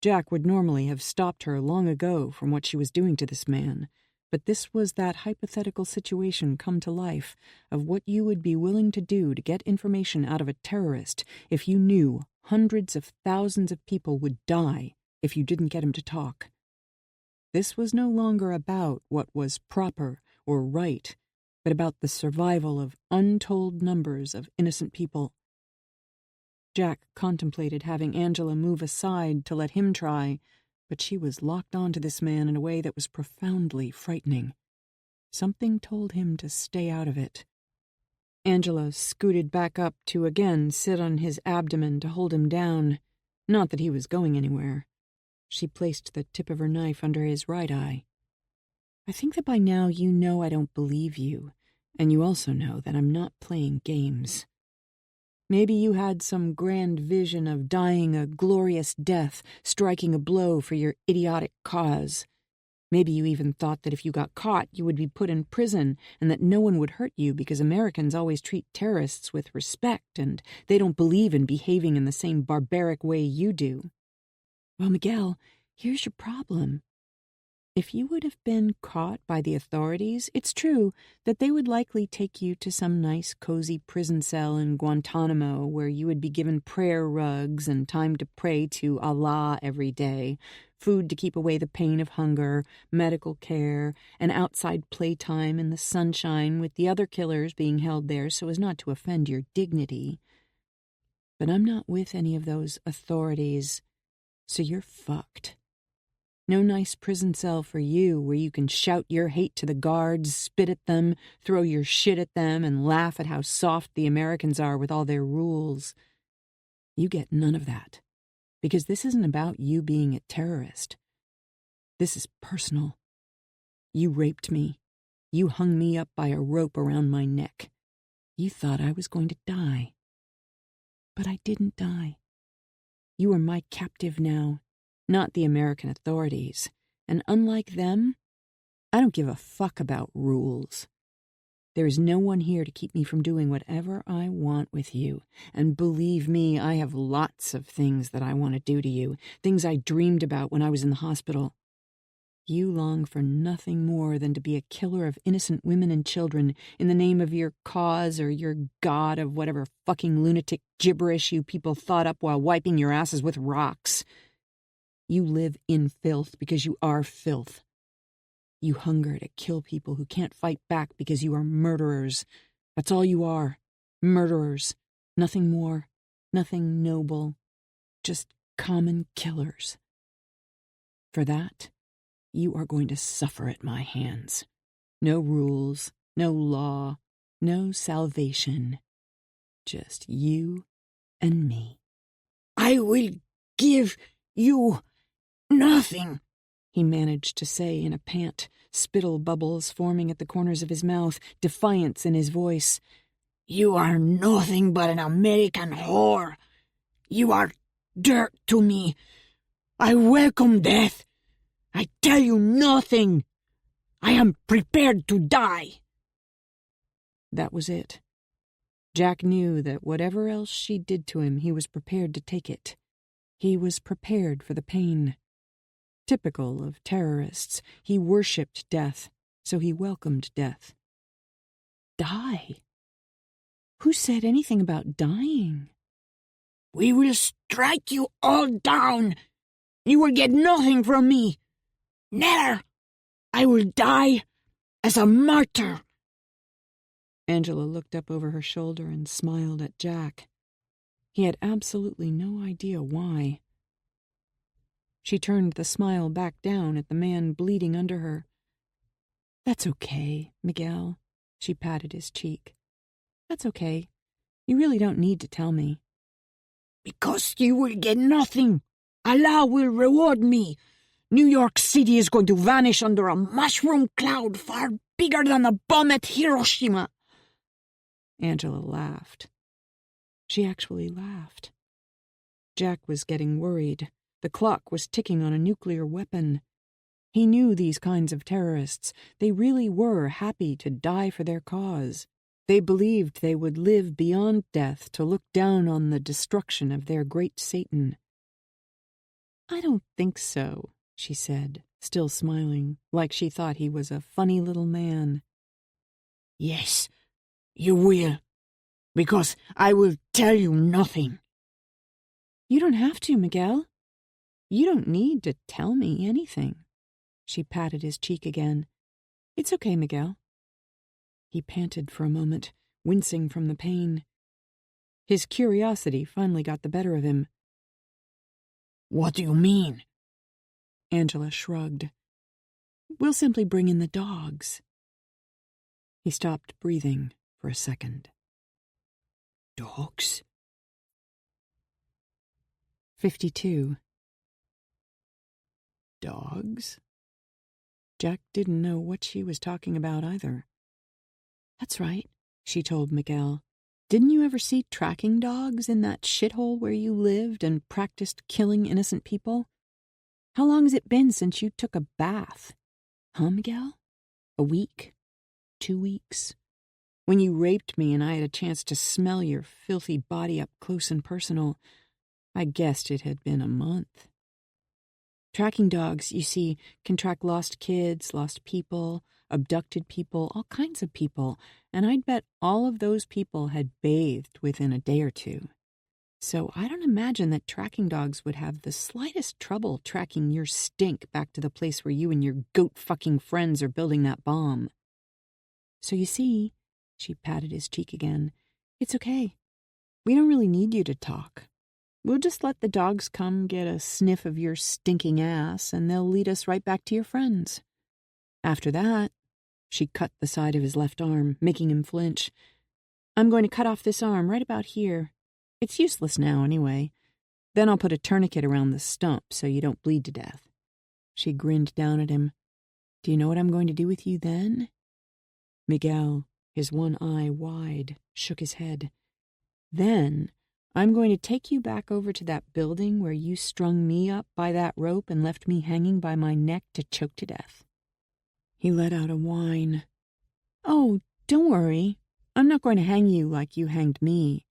Speaker 1: Jack would normally have stopped her long ago from what she was doing to this man, but this was that hypothetical situation come to life of what you would be willing to do to get information out of a terrorist if you knew hundreds of thousands of people would die if you didn't get him to talk. This was no longer about what was proper or right, but about the survival of untold numbers of innocent people. Jack contemplated having Angela move aside to let him try, but she was locked onto this man in a way that was profoundly frightening. Something told him to stay out of it. Angela scooted back up to again sit on his abdomen to hold him down, not that he was going anywhere. She placed the tip of her knife under his right eye. "I think that by now you know I don't believe you, and you also know that I'm not playing games. Maybe you had some grand vision of dying a glorious death, striking a blow for your idiotic cause. Maybe you even thought that if you got caught, you would be put in prison and that no one would hurt you because Americans always treat terrorists with respect and they don't believe in behaving in the same barbaric way you do. Well, Miguel, here's your problem. If you would have been caught by the authorities, it's true that they would likely take you to some nice, cozy prison cell in Guantanamo where you would be given prayer rugs and time to pray to Allah every day, food to keep away the pain of hunger, medical care, and outside playtime in the sunshine with the other killers being held there so as not to offend your dignity. But I'm not with any of those authorities, so you're fucked. No nice prison cell for you where you can shout your hate to the guards, spit at them, throw your shit at them, and laugh at how soft the Americans are with all their rules. You get none of that, because this isn't about you being a terrorist. This is personal. You raped me. You hung me up by a rope around my neck. You thought I was going to die. But I didn't die. You are my captive now, not the American authorities. And unlike them, I don't give a fuck about rules. There is no one here to keep me from doing whatever I want with you. And believe me, I have lots of things that I want to do to you, things I dreamed about when I was in the hospital. You long for nothing more than to be a killer of innocent women and children in the name of your cause or your god of whatever fucking lunatic gibberish you people thought up while wiping your asses with rocks. You live in filth because you are filth. You hunger to kill people who can't fight back because you are murderers. That's all you are. Murderers. Nothing more. Nothing noble. Just common killers. For that, you are going to suffer at my hands. No rules, no law, no salvation. Just you and me.
Speaker 3: I will give you nothing,
Speaker 1: he managed to say in a pant, spittle bubbles forming at the corners of his mouth, defiance in his voice.
Speaker 3: You are nothing but an American whore. You are dirt to me. I welcome death. I tell you nothing. I am prepared to die.
Speaker 1: That was it. Jack knew that whatever else she did to him, he was prepared to take it. He was prepared for the pain. Typical of terrorists, he worshipped death, so he welcomed death. Die? Who said anything about dying?
Speaker 3: We will strike you all down. You will get nothing from me. Never. I will die as a martyr.
Speaker 1: Angela looked up over her shoulder and smiled at Jack. He had absolutely no idea why. She turned the smile back down at the man bleeding under her. That's okay, Miguel. She patted his cheek. That's okay. You really don't need to tell me.
Speaker 3: Because you will get nothing. Allah will reward me. New York City is going to vanish under a mushroom cloud far bigger than the bomb at Hiroshima.
Speaker 1: Angela laughed. She actually laughed. Jack was getting worried. The clock was ticking on a nuclear weapon. He knew these kinds of terrorists. They really were happy to die for their cause. They believed they would live beyond death to look down on the destruction of their great Satan. I don't think so, she said, still smiling, like she thought he was a funny little man.
Speaker 3: Yes, you will, because I will tell you nothing.
Speaker 1: You don't have to, Miguel. You don't need to tell me anything. She patted his cheek again. It's okay, Miguel. He panted for a moment, wincing from the pain. His curiosity finally got the better of him.
Speaker 3: What do you mean?
Speaker 1: Angela shrugged. We'll simply bring in the dogs. He stopped breathing for a second.
Speaker 3: Dogs?
Speaker 1: 52. Dogs? Jack didn't know what she was talking about either. That's right, she told Miguel. Didn't you ever see tracking dogs in that shithole where you lived and practiced killing innocent people? How long has it been since you took a bath? Huh, Miguel? A week? 2 weeks? When you raped me and I had a chance to smell your filthy body up close and personal, I guessed it had been a month. Tracking dogs, you see, can track lost kids, lost people, abducted people, all kinds of people, and I'd bet all of those people had bathed within a day or two. So I don't imagine that tracking dogs would have the slightest trouble tracking your stink back to the place where you and your goat-fucking friends are building that bomb. So you see, she patted his cheek again, it's okay. We don't really need you to talk. We'll just let the dogs come get a sniff of your stinking ass, and they'll lead us right back to your friends. After that, she cut the side of his left arm, making him flinch. I'm going to cut off this arm right about here. It's useless now, anyway. Then I'll put a tourniquet around the stump so you don't bleed to death." She grinned down at him. "Do you know what I'm going to do with you then?" Miguel, his one eye wide, shook his head. "Then I'm going to take you back over to that building where you strung me up by that rope and left me hanging by my neck to choke to death." He let out a whine. "Oh, don't worry. I'm not going to hang you like you hanged me."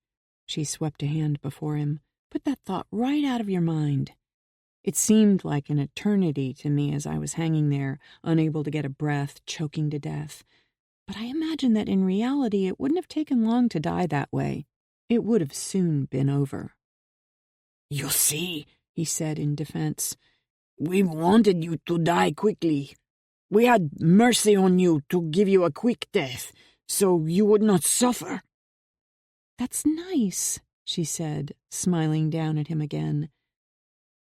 Speaker 1: She swept a hand before him. "Put that thought right out of your mind. It seemed like an eternity to me as I was hanging there, unable to get a breath, choking to death. But I imagine that in reality it wouldn't have taken long to die that way. It would have soon been over."
Speaker 3: "You see,"
Speaker 1: he said in defense,
Speaker 3: "we wanted you to die quickly. We had mercy on you to give you a quick death, so you would not suffer."
Speaker 1: "That's nice," she said, smiling down at him again.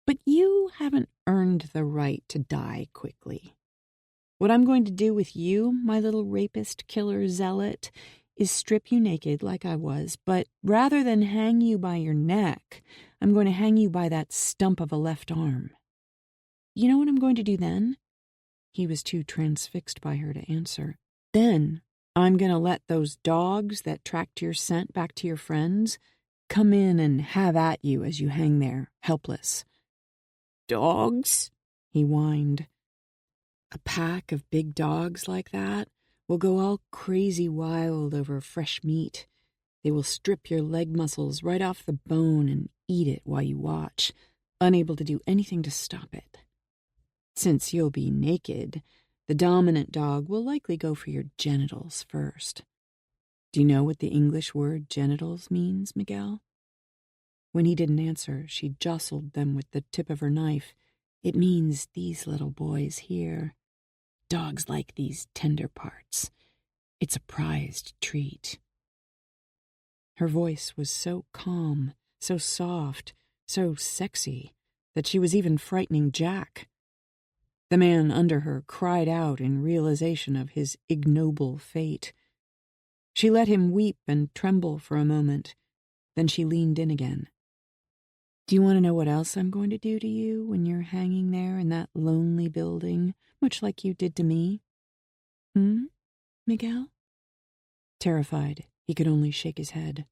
Speaker 1: "But you haven't earned the right to die quickly. What I'm going to do with you, my little rapist, killer, zealot, is strip you naked like I was, but rather than hang you by your neck, I'm going to hang you by that stump of a left arm. You know what I'm going to do then?" He was too transfixed by her to answer. "Then I'm going to let those dogs that tracked your scent back to your friends come in and have at you as you hang there, helpless."
Speaker 3: "Dogs?"
Speaker 1: he whined. "A pack of big dogs like that will go all crazy wild over fresh meat. They will strip your leg muscles right off the bone and eat it while you watch, unable to do anything to stop it. Since you'll be naked, the dominant dog will likely go for your genitals first. Do you know what the English word genitals means, Miguel?" When he didn't answer, she jostled them with the tip of her knife. "It means these little boys here. Dogs like these tender parts. It's a prized treat." Her voice was so calm, so soft, so sexy, that she was even frightening Jack. The man under her cried out in realization of his ignoble fate. She let him weep and tremble for a moment. Then she leaned in again. "Do you want to know what else I'm going to do to you when you're hanging there in that lonely building, much like you did to me? Miguel?" Terrified, he could only shake his head.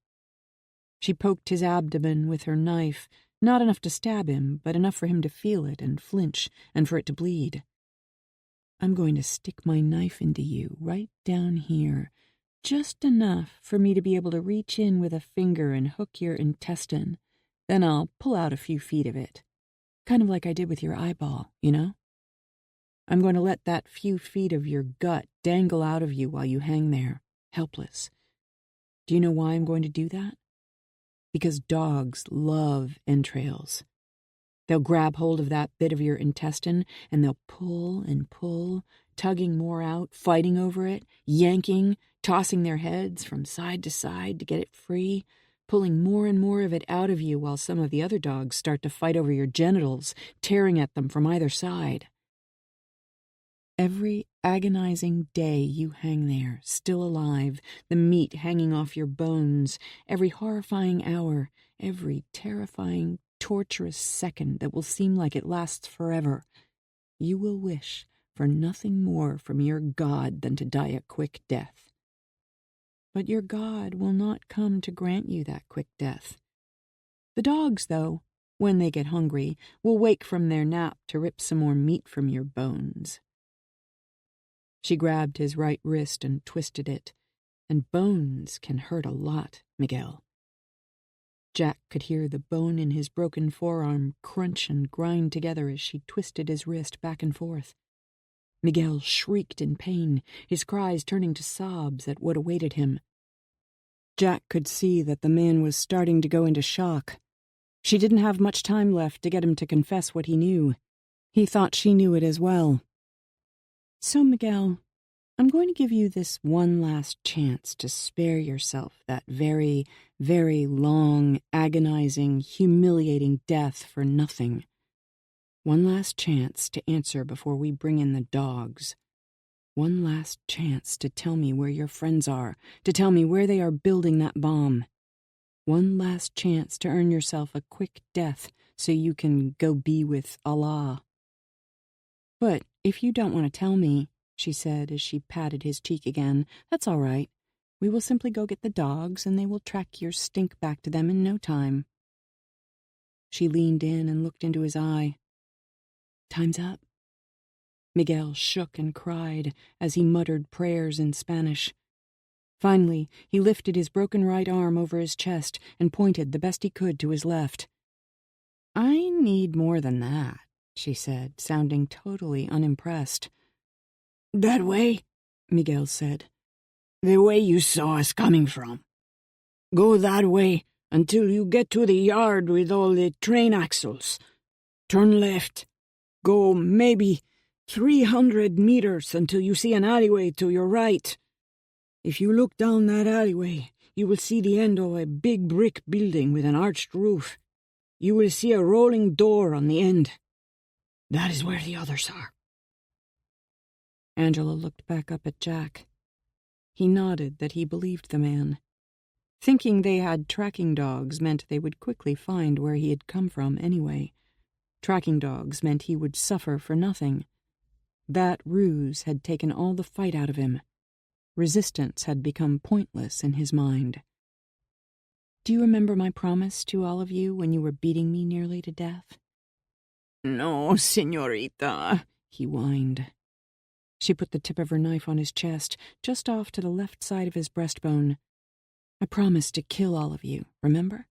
Speaker 1: She poked his abdomen with her knife, not enough to stab him, but enough for him to feel it and flinch, and for it to bleed. "I'm going to stick my knife into you right down here, just enough for me to be able to reach in with a finger and hook your intestine. Then I'll pull out a few feet of it. Kind of like I did with your eyeball, you know? I'm going to let that few feet of your gut dangle out of you while you hang there, helpless. Do you know why I'm going to do that? Because dogs love entrails. They'll grab hold of that bit of your intestine, and they'll pull and pull, tugging more out, fighting over it, yanking, tossing their heads from side to side to get it free, pulling more and more of it out of you while some of the other dogs start to fight over your genitals, tearing at them from either side. Every agonizing day you hang there, still alive, the meat hanging off your bones, every horrifying hour, every terrifying, torturous second that will seem like it lasts forever, you will wish for nothing more from your God than to die a quick death. But your God will not come to grant you that quick death. The dogs, though, when they get hungry, will wake from their nap to rip some more meat from your bones." She grabbed his right wrist and twisted it. "And bones can hurt a lot, Miguel." Jack could hear the bone in his broken forearm crunch and grind together as she twisted his wrist back and forth. Miguel shrieked in pain, his cries turning to sobs at what awaited him. Jack could see that the man was starting to go into shock. She didn't have much time left to get him to confess what he knew. He thought she knew it as well. "So, Miguel, I'm going to give you this one last chance to spare yourself that very, very long, agonizing, humiliating death for nothing. One last chance to answer before we bring in the dogs. One last chance to tell me where your friends are, to tell me where they are building that bomb. One last chance to earn yourself a quick death so you can go be with Allah." "But if you don't want to tell me," she said as she patted his cheek again, "that's all right. We will simply go get the dogs, and they will track your stink back to them in no time." She leaned in and looked into his eye. "Time's up." Miguel shook and cried as he muttered prayers in Spanish. Finally, he lifted his broken right arm over his chest and pointed the best he could to his left. "I need more than that," she said, sounding totally unimpressed.
Speaker 3: "That way," Miguel said. "The way you saw us coming from. Go that way until you get to the yard with all the train axles. Turn left. Go maybe 300 meters until you see an alleyway to your right. If you look down that alleyway, you will see the end of a big brick building with an arched roof. You will see a rolling door on the end. That is where the others are."
Speaker 1: Angela looked back up at Jack. He nodded that he believed the man. Thinking they had tracking dogs meant they would quickly find where he had come from anyway. Tracking dogs meant he would suffer for nothing. That ruse had taken all the fight out of him. Resistance had become pointless in his mind. "Do you remember my promise to all of you when you were beating me nearly to death?"
Speaker 3: "No, señorita," he whined.
Speaker 1: She put the tip of her knife on his chest, just off to the left side of his breastbone. "I promised to kill all of you, remember?"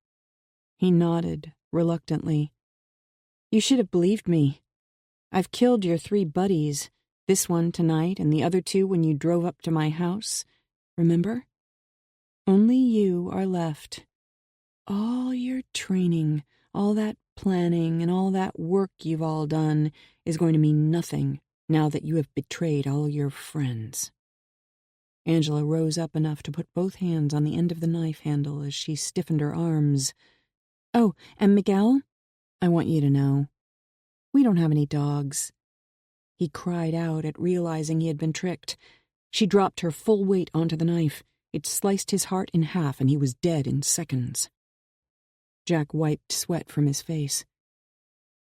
Speaker 1: He nodded, reluctantly. "You should have believed me. I've killed your 3 buddies, this one tonight and the other 2 when you drove up to my house. Remember? Only you are left. All your training, all that planning, and all that work you've all done is going to mean nothing now that you have betrayed all your friends." Angela rose up enough to put both hands on the end of the knife handle as she stiffened her arms. "Oh, and Miguel, I want you to know, we don't have any dogs." He cried out at realizing he had been tricked. She dropped her full weight onto the knife. It sliced his heart in half, and he was dead in seconds. Jack wiped sweat from his face.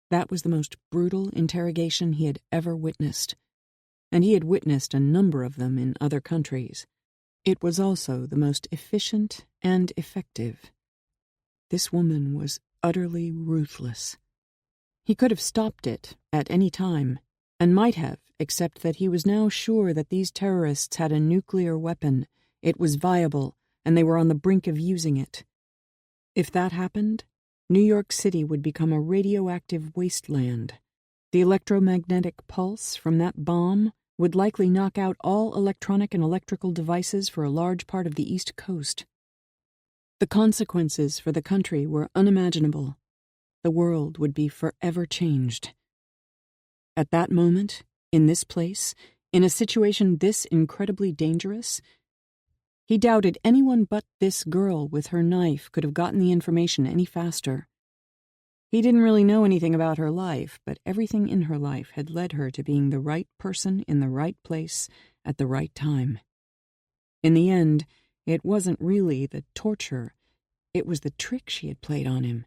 Speaker 1: That was the most brutal interrogation he had ever witnessed, and he had witnessed a number of them in other countries. It was also the most efficient and effective. This woman was utterly ruthless. He could have stopped it at any time, and might have, except that he was now sure that these terrorists had a nuclear weapon. It was viable, and they were on the brink of using it. If that happened, New York City would become a radioactive wasteland. The electromagnetic pulse from that bomb would likely knock out all electronic and electrical devices for a large part of the East Coast. The consequences for the country were unimaginable. The world would be forever changed. At that moment, in this place, in a situation this incredibly dangerous, he doubted anyone but this girl with her knife could have gotten the information any faster. He didn't really know anything about her life, but everything in her life had led her to being the right person in the right place at the right time. In the end, it wasn't really the torture, it was the trick she had played on him.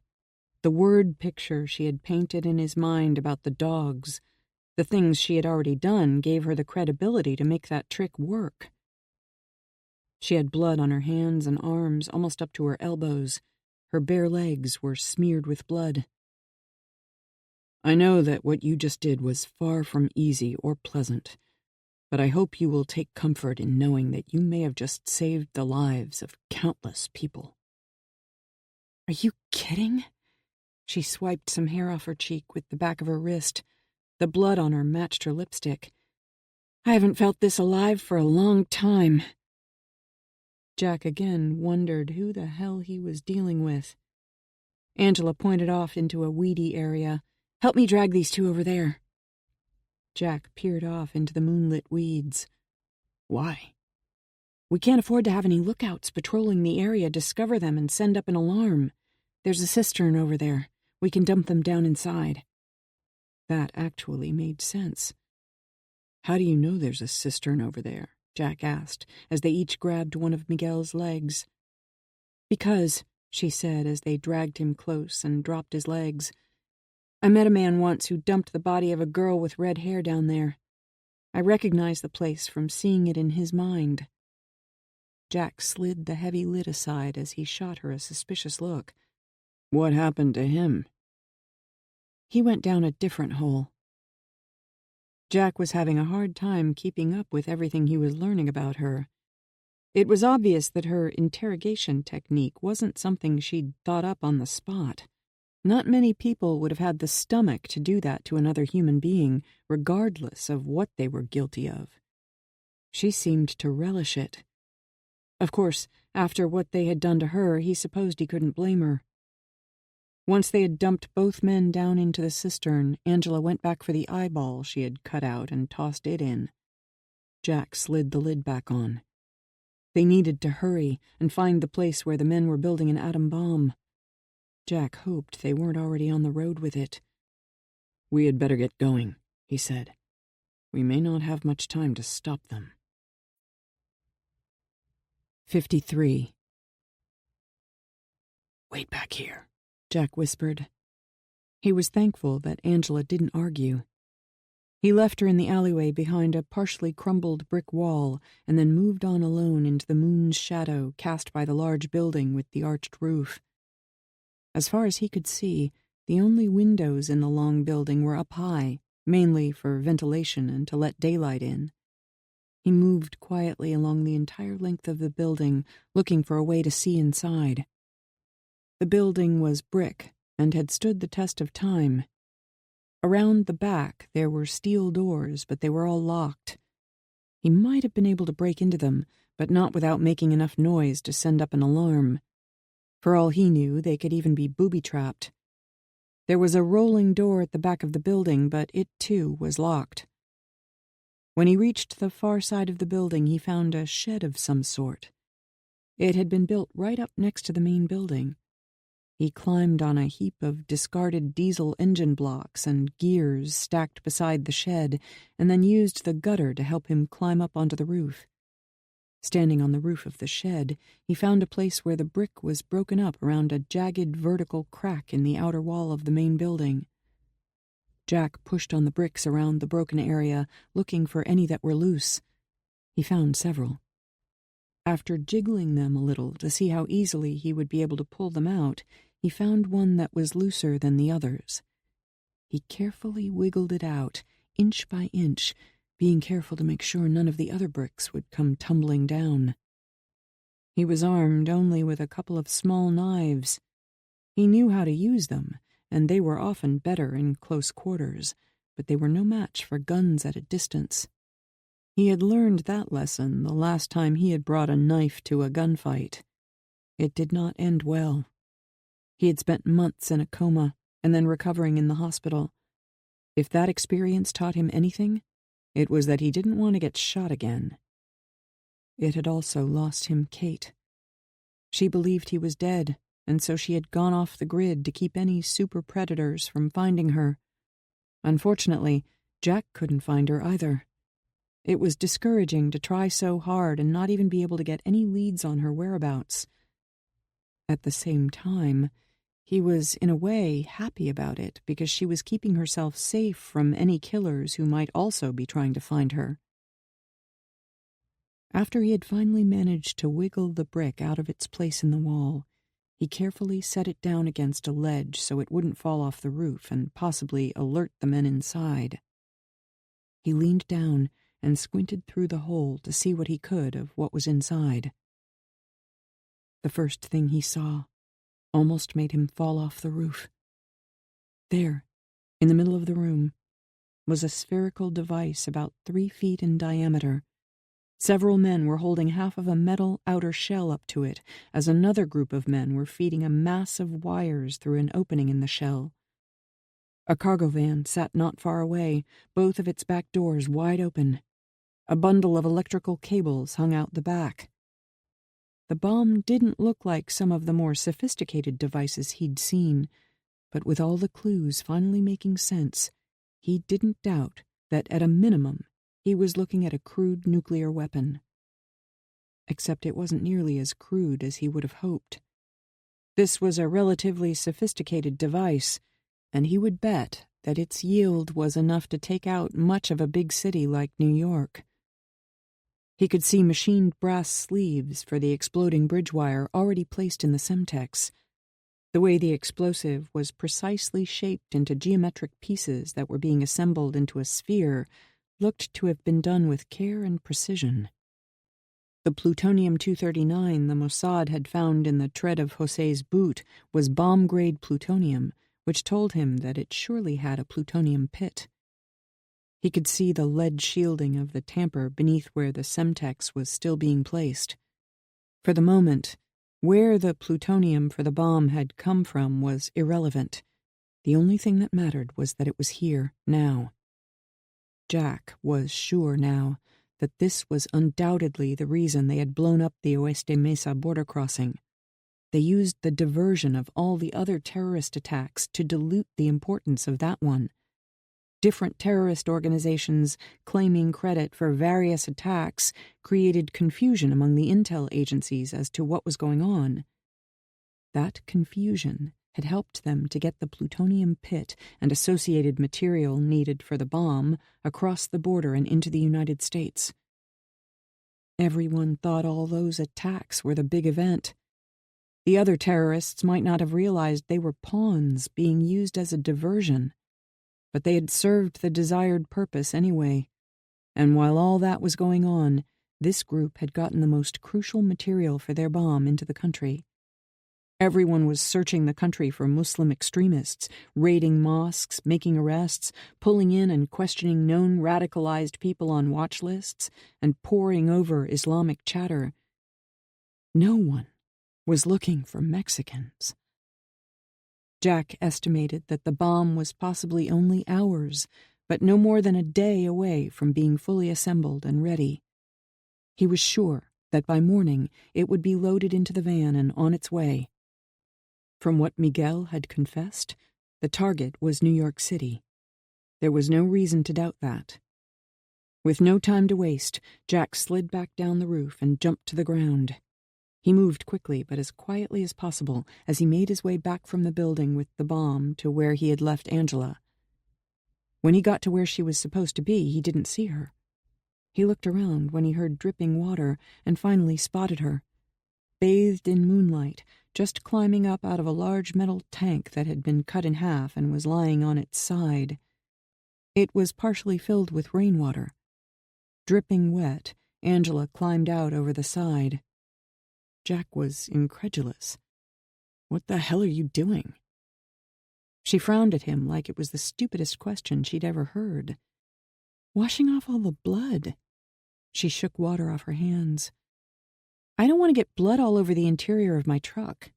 Speaker 1: The word picture she had painted in his mind about the dogs, the things she had already done gave her the credibility to make that trick work. She had blood on her hands and arms almost up to her elbows. Her bare legs were smeared with blood. "I know that what you just did was far from easy or pleasant, but I hope you will take comfort in knowing that you may have just saved the lives of countless people." "Are you kidding?" She swiped some hair off her cheek with the back of her wrist. The blood on her matched her lipstick. "I haven't felt this alive for a long time." Jack again wondered who the hell he was dealing with. Angela pointed off into a weedy area. "Help me drag these 2 over there." Jack peered off into the moonlit weeds. "Why?" "We can't afford to have any lookouts patrolling the area discover them and send up an alarm. There's a cistern over there. We can dump them down inside." That actually made sense. "How do you know there's a cistern over there?" Jack asked, as they each grabbed one of Miguel's legs. "Because," she said as they dragged him close and dropped his legs, I met a man once who dumped the body of a girl with red hair down there. I recognized the place from seeing it in his mind. Jack slid the heavy lid aside as he shot her a suspicious look. What happened to him? He went down a different hole. Jack was having a hard time keeping up with everything he was learning about her. It was obvious that her interrogation technique wasn't something she'd thought up on the spot. Not many people would have had the stomach to do that to another human being, regardless of what they were guilty of. She seemed to relish it. Of course, after what they had done to her, he supposed he couldn't blame her. Once they had dumped both men down into the cistern, Angela went back for the eyeball she had cut out and tossed it in. Jack slid the lid back on. They needed to hurry and find the place where the men were building an atom bomb. Jack hoped they weren't already on the road with it. We had better get going, he said. We may not have much time to stop them. 53. Wait back here, Jack whispered. He was thankful that Angela didn't argue. He left her in the alleyway behind a partially crumbled brick wall and then moved on alone into the moon's shadow cast by the large building with the arched roof. As far as he could see, the only windows in the long building were up high, mainly for ventilation and to let daylight in. He moved quietly along the entire length of the building, looking for a way to see inside. The building was brick and had stood the test of time. Around the back there were steel doors, but they were all locked. He might have been able to break into them, but not without making enough noise to send up an alarm. For all he knew, they could even be booby-trapped. There was a rolling door at the back of the building, but it, too, was locked. When he reached the far side of the building, he found a shed of some sort. It had been built right up next to the main building. He climbed on a heap of discarded diesel engine blocks and gears stacked beside the shed, and then used the gutter to help him climb up onto the roof. Standing on the roof of the shed, he found a place where the brick was broken up around a jagged vertical crack in the outer wall of the main building. Jack pushed on the bricks around the broken area, looking for any that were loose. He found several. After jiggling them a little to see how easily he would be able to pull them out, he found one that was looser than the others. He carefully wiggled it out, inch by inch, being careful to make sure none of the other bricks would come tumbling down. He was armed only with a couple of small knives. He knew how to use them, and they were often better in close quarters, but they were no match for guns at a distance. He had learned that lesson the last time he had brought a knife to a gunfight. It did not end well. He had spent months in a coma and then recovering in the hospital. If that experience taught him anything, it was that he didn't want to get shot again. It had also lost him Kate. She believed he was dead, and so she had gone off the grid to keep any super predators from finding her. Unfortunately, Jack couldn't find her either. It was discouraging to try so hard and not even be able to get any leads on her whereabouts. At the same time, he was, in a way, happy about it because she was keeping herself safe from any killers who might also be trying to find her. After he had finally managed to wiggle the brick out of its place in the wall, he carefully set it down against a ledge so it wouldn't fall off the roof and possibly alert the men inside. He leaned down and squinted through the hole to see what he could of what was inside. The first thing he saw almost made him fall off the roof. There, in the middle of the room, was a spherical device about 3 feet in diameter. Several men were holding half of a metal outer shell up to it, as another group of men were feeding a mass of wires through an opening in the shell. A cargo van sat not far away, both of its back doors wide open. A bundle of electrical cables hung out the back. The bomb didn't look like some of the more sophisticated devices he'd seen, but with all the clues finally making sense, he didn't doubt that at a minimum he was looking at a crude nuclear weapon. Except it wasn't nearly as crude as he would have hoped. This was a relatively sophisticated device, and he would bet that its yield was enough to take out much of a big city like New York. He could see machined brass sleeves for the exploding bridge wire already placed in the Semtex. The way the explosive was precisely shaped into geometric pieces that were being assembled into a sphere looked to have been done with care and precision. The plutonium-239 the Mossad had found in the tread of José's boot was bomb-grade plutonium, which told him that it surely had a plutonium pit. He could see the lead shielding of the tamper beneath where the Semtex was still being placed. For the moment, where the plutonium for the bomb had come from was irrelevant. The only thing that mattered was that it was here, now. Jack was sure now that this was undoubtedly the reason they had blown up the Oeste Mesa border crossing. They used the diversion of all the other terrorist attacks to dilute the importance of that one. Different terrorist organizations claiming credit for various attacks created confusion among the intel agencies as to what was going on. That confusion had helped them to get the plutonium pit and associated material needed for the bomb across the border and into the United States. Everyone thought all those attacks were the big event. The other terrorists might not have realized they were pawns being used as a diversion. But they had served the desired purpose anyway, and while all that was going on, this group had gotten the most crucial material for their bomb into the country. Everyone was searching the country for Muslim extremists, raiding mosques, making arrests, pulling in and questioning known radicalized people on watch lists, and poring over Islamic chatter. No one was looking for Mexicans. Jack estimated that the bomb was possibly only hours, but no more than a day away from being fully assembled and ready. He was sure that by morning it would be loaded into the van and on its way. From what Miguel had confessed, the target was New York City. There was no reason to doubt that. With no time to waste, Jack slid back down the roof and jumped to the ground. He moved quickly but as quietly as possible as he made his way back from the building with the bomb to where he had left Angela. When he got to where she was supposed to be, he didn't see her. He looked around when he heard dripping water and finally spotted her, bathed in moonlight, just climbing up out of a large metal tank that had been cut in half and was lying on its side. It was partially filled with rainwater. Dripping wet, Angela climbed out over the side. Jack was incredulous. "What the hell are you doing?" She frowned at him like it was the stupidest question she'd ever heard. "Washing off all the blood." She shook water off her hands. "I don't want to get blood all over the interior of my truck."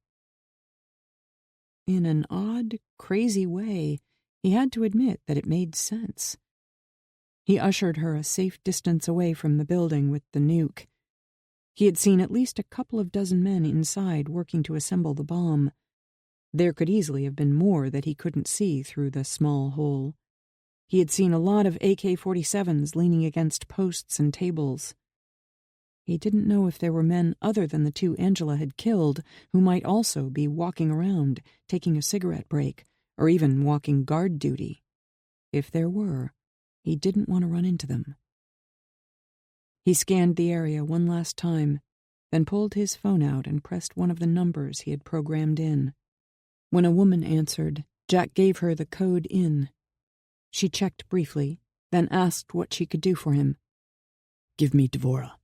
Speaker 1: In an odd, crazy way, he had to admit that it made sense. He ushered her a safe distance away from the building with the nuke. He had seen at least a couple of dozen men inside working to assemble the bomb. There could easily have been more that he couldn't see through the small hole. He had seen a lot of AK-47s leaning against posts and tables. He didn't know if there were men other than the two Angela had killed who might also be walking around, taking a cigarette break, or even walking guard duty. If there were, he didn't want to run into them. He scanned the area one last time, then pulled his phone out and pressed one of the numbers he had programmed in. When a woman answered, Jack gave her the code in. She checked briefly, then asked what she could do for him. "Give me Dvorah.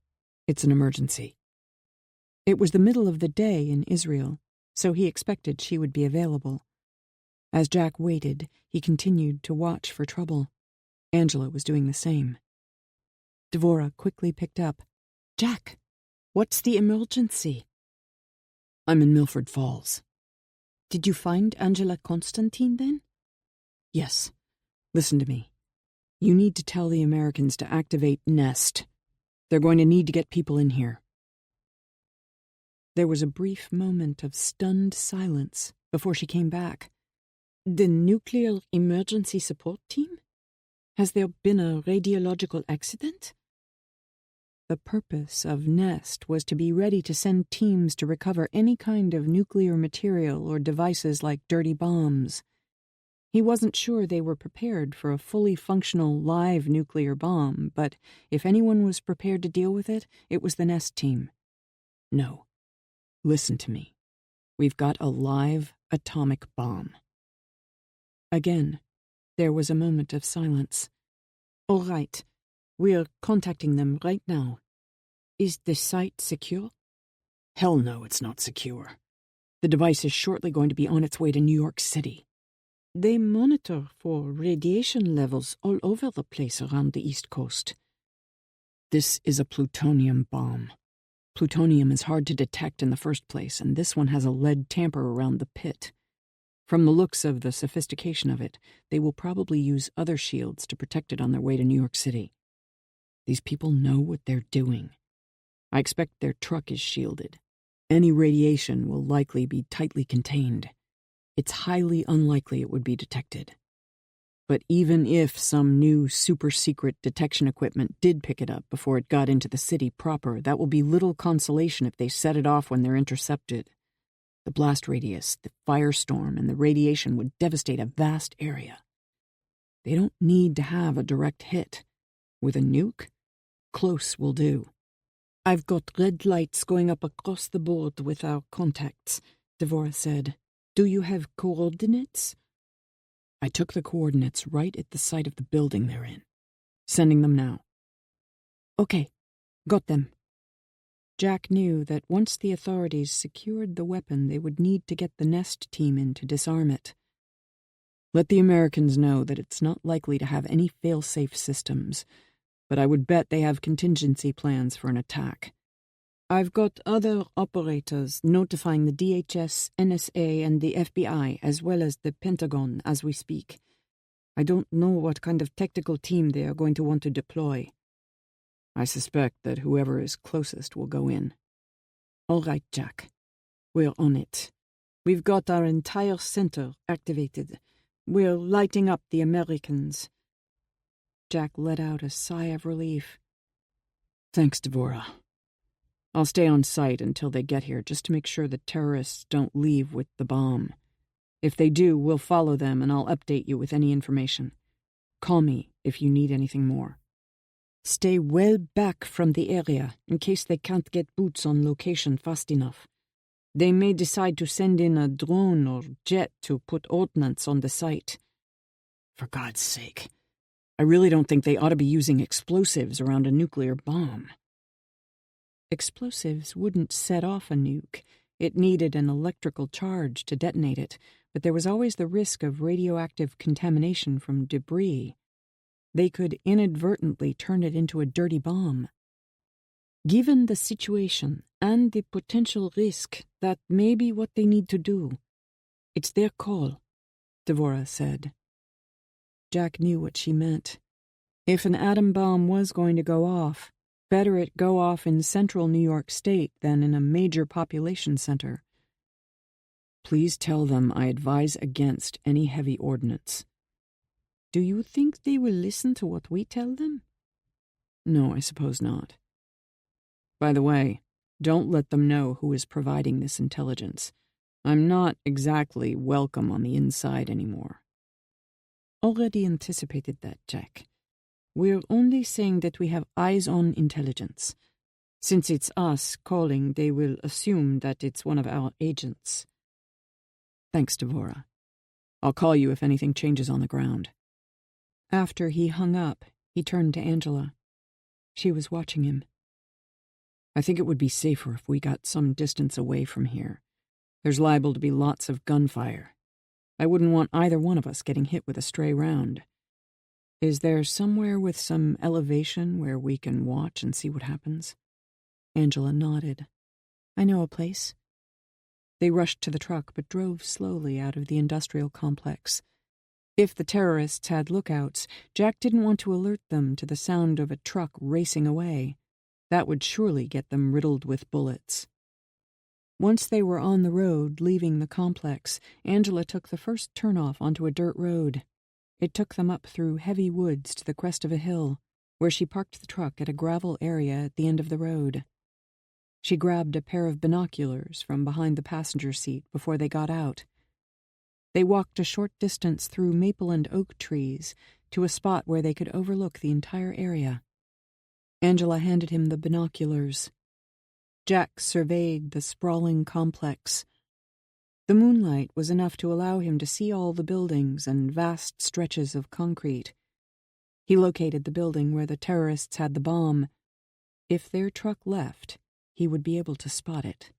Speaker 1: It's an emergency." It was the middle of the day in Israel, so he expected she would be available. As Jack waited, he continued to watch for trouble. Angela was doing the same. Dvorah quickly picked up. "Jack, what's the emergency?" "I'm in Milford Falls." "Did you find Angela Constantine then?" "Yes. Listen to me. You need to tell the Americans to activate Nest. They're going to need to get people in here." There was a brief moment of stunned silence before she came back. "The nuclear emergency support team? Has there been a radiological accident?" The purpose of Nest was to be ready to send teams to recover any kind of nuclear material or devices like dirty bombs. He wasn't sure they were prepared for a fully functional live nuclear bomb, but if anyone was prepared to deal with it, it was the Nest team. No. Listen to me. We've got a live atomic bomb. Again, there was a moment of silence. All right. We're contacting them right now. Is the site secure? Hell no, it's not secure. The device is shortly going to be on its way to New York City. They monitor for radiation levels all over the place around the East Coast. This is a plutonium bomb. Plutonium is hard to detect in the first place, and this one has a lead tamper around the pit. From the looks of the sophistication of it, they will probably use other shields to protect it on their way to New York City. These people know what they're doing. I expect their truck is shielded. Any radiation will likely be tightly contained. It's highly unlikely it would be detected. But even if some new super-secret detection equipment did pick it up before it got into the city proper, that will be little consolation if they set it off when they're intercepted. The blast radius, the firestorm, and the radiation would devastate a vast area. They don't need to have a direct hit. With a nuke, close will do. I've got red lights going up across the board with our contacts, Devora said. Do you have coordinates? I took the coordinates right at the site of the building they're in. Sending them now. Okay, got them. Jack knew that once the authorities secured the weapon, they would need to get the Nest team in to disarm it. Let the Americans know that it's not likely to have any fail-safe systems, but I would bet they have contingency plans for an attack. I've got other operators notifying the DHS, NSA, and the FBI, as well as the Pentagon, as we speak. I don't know what kind of tactical team they are going to want to deploy. I suspect that whoever is closest will go in. All right, Jack. We're on it. We've got our entire center activated. We're lighting up the Americans. Jack let out a sigh of relief. Thanks, Devora. I'll stay on site until they get here just to make sure the terrorists don't leave with the bomb. If they do, we'll follow them and I'll update you with any information. Call me if you need anything more. Stay well back from the area in case they can't get boots on location fast enough. They may decide to send in a drone or jet to put ordnance on the site. For God's sake, I really don't think they ought to be using explosives around a nuclear bomb. Explosives wouldn't set off a nuke. It needed an electrical charge to detonate it, but there was always the risk of radioactive contamination from debris. They could inadvertently turn it into a dirty bomb. Given the situation and the potential risk, that may be what they need to do. It's their call, Devora said. Jack knew what she meant. If an atom bomb was going to go off, better it go off in central New York State than in a major population center. Please tell them I advise against any heavy ordnance. Do you think they will listen to what we tell them? No, I suppose not. By the way, don't let them know who is providing this intelligence. I'm not exactly welcome on the inside anymore. Already anticipated that, Jack. We're only saying that we have eyes-on intelligence. Since it's us calling, they will assume that it's one of our agents. Thanks, Devora. I'll call you if anything changes on the ground. After he hung up, he turned to Angela. She was watching him. I think it would be safer if we got some distance away from here. There's liable to be lots of gunfire. I wouldn't want either one of us getting hit with a stray round. Is there somewhere with some elevation where we can watch and see what happens? Angela nodded. I know a place. They rushed to the truck but drove slowly out of the industrial complex. If the terrorists had lookouts, Jack didn't want to alert them to the sound of a truck racing away. That would surely get them riddled with bullets. Once they were on the road, leaving the complex, Angela took the first turnoff onto a dirt road. It took them up through heavy woods to the crest of a hill, where she parked the truck at a gravel area at the end of the road. She grabbed a pair of binoculars from behind the passenger seat before they got out. They walked a short distance through maple and oak trees to a spot where they could overlook the entire area. Angela handed him the binoculars. Jack surveyed the sprawling complex. The moonlight was enough to allow him to see all the buildings and vast stretches of concrete. He located the building where the terrorists had the bomb. If their truck left, he would be able to spot it.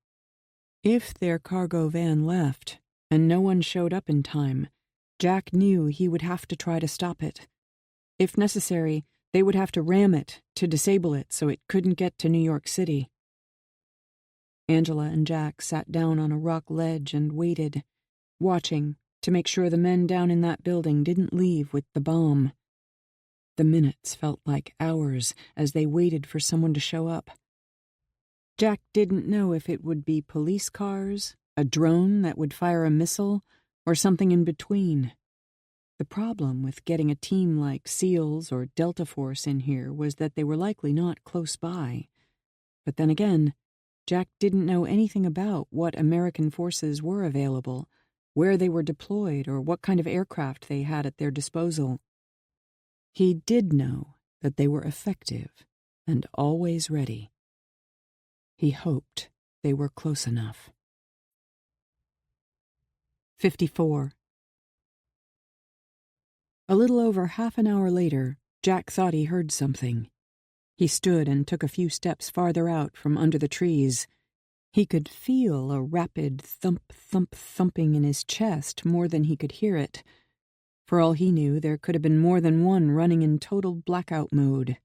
Speaker 1: If their cargo van left, and no one showed up in time, Jack knew he would have to try to stop it. If necessary, they would have to ram it to disable it so it couldn't get to New York City. Angela and Jack sat down on a rock ledge and waited, watching to make sure the men down in that building didn't leave with the bomb. The minutes felt like hours as they waited for someone to show up. Jack didn't know if it would be police cars, a drone that would fire a missile, or something in between. The problem with getting a team like SEALs or Delta Force in here was that they were likely not close by. But then again, Jack didn't know anything about what American forces were available, where they were deployed, or what kind of aircraft they had at their disposal. He did know that they were effective and always ready. He hoped they were close enough. 54. A little over half an hour later, Jack thought he heard something. He stood and took a few steps farther out from under the trees. He could feel a rapid thump-thump-thumping in his chest more than he could hear it. For all he knew, there could have been more than one running in total blackout mode.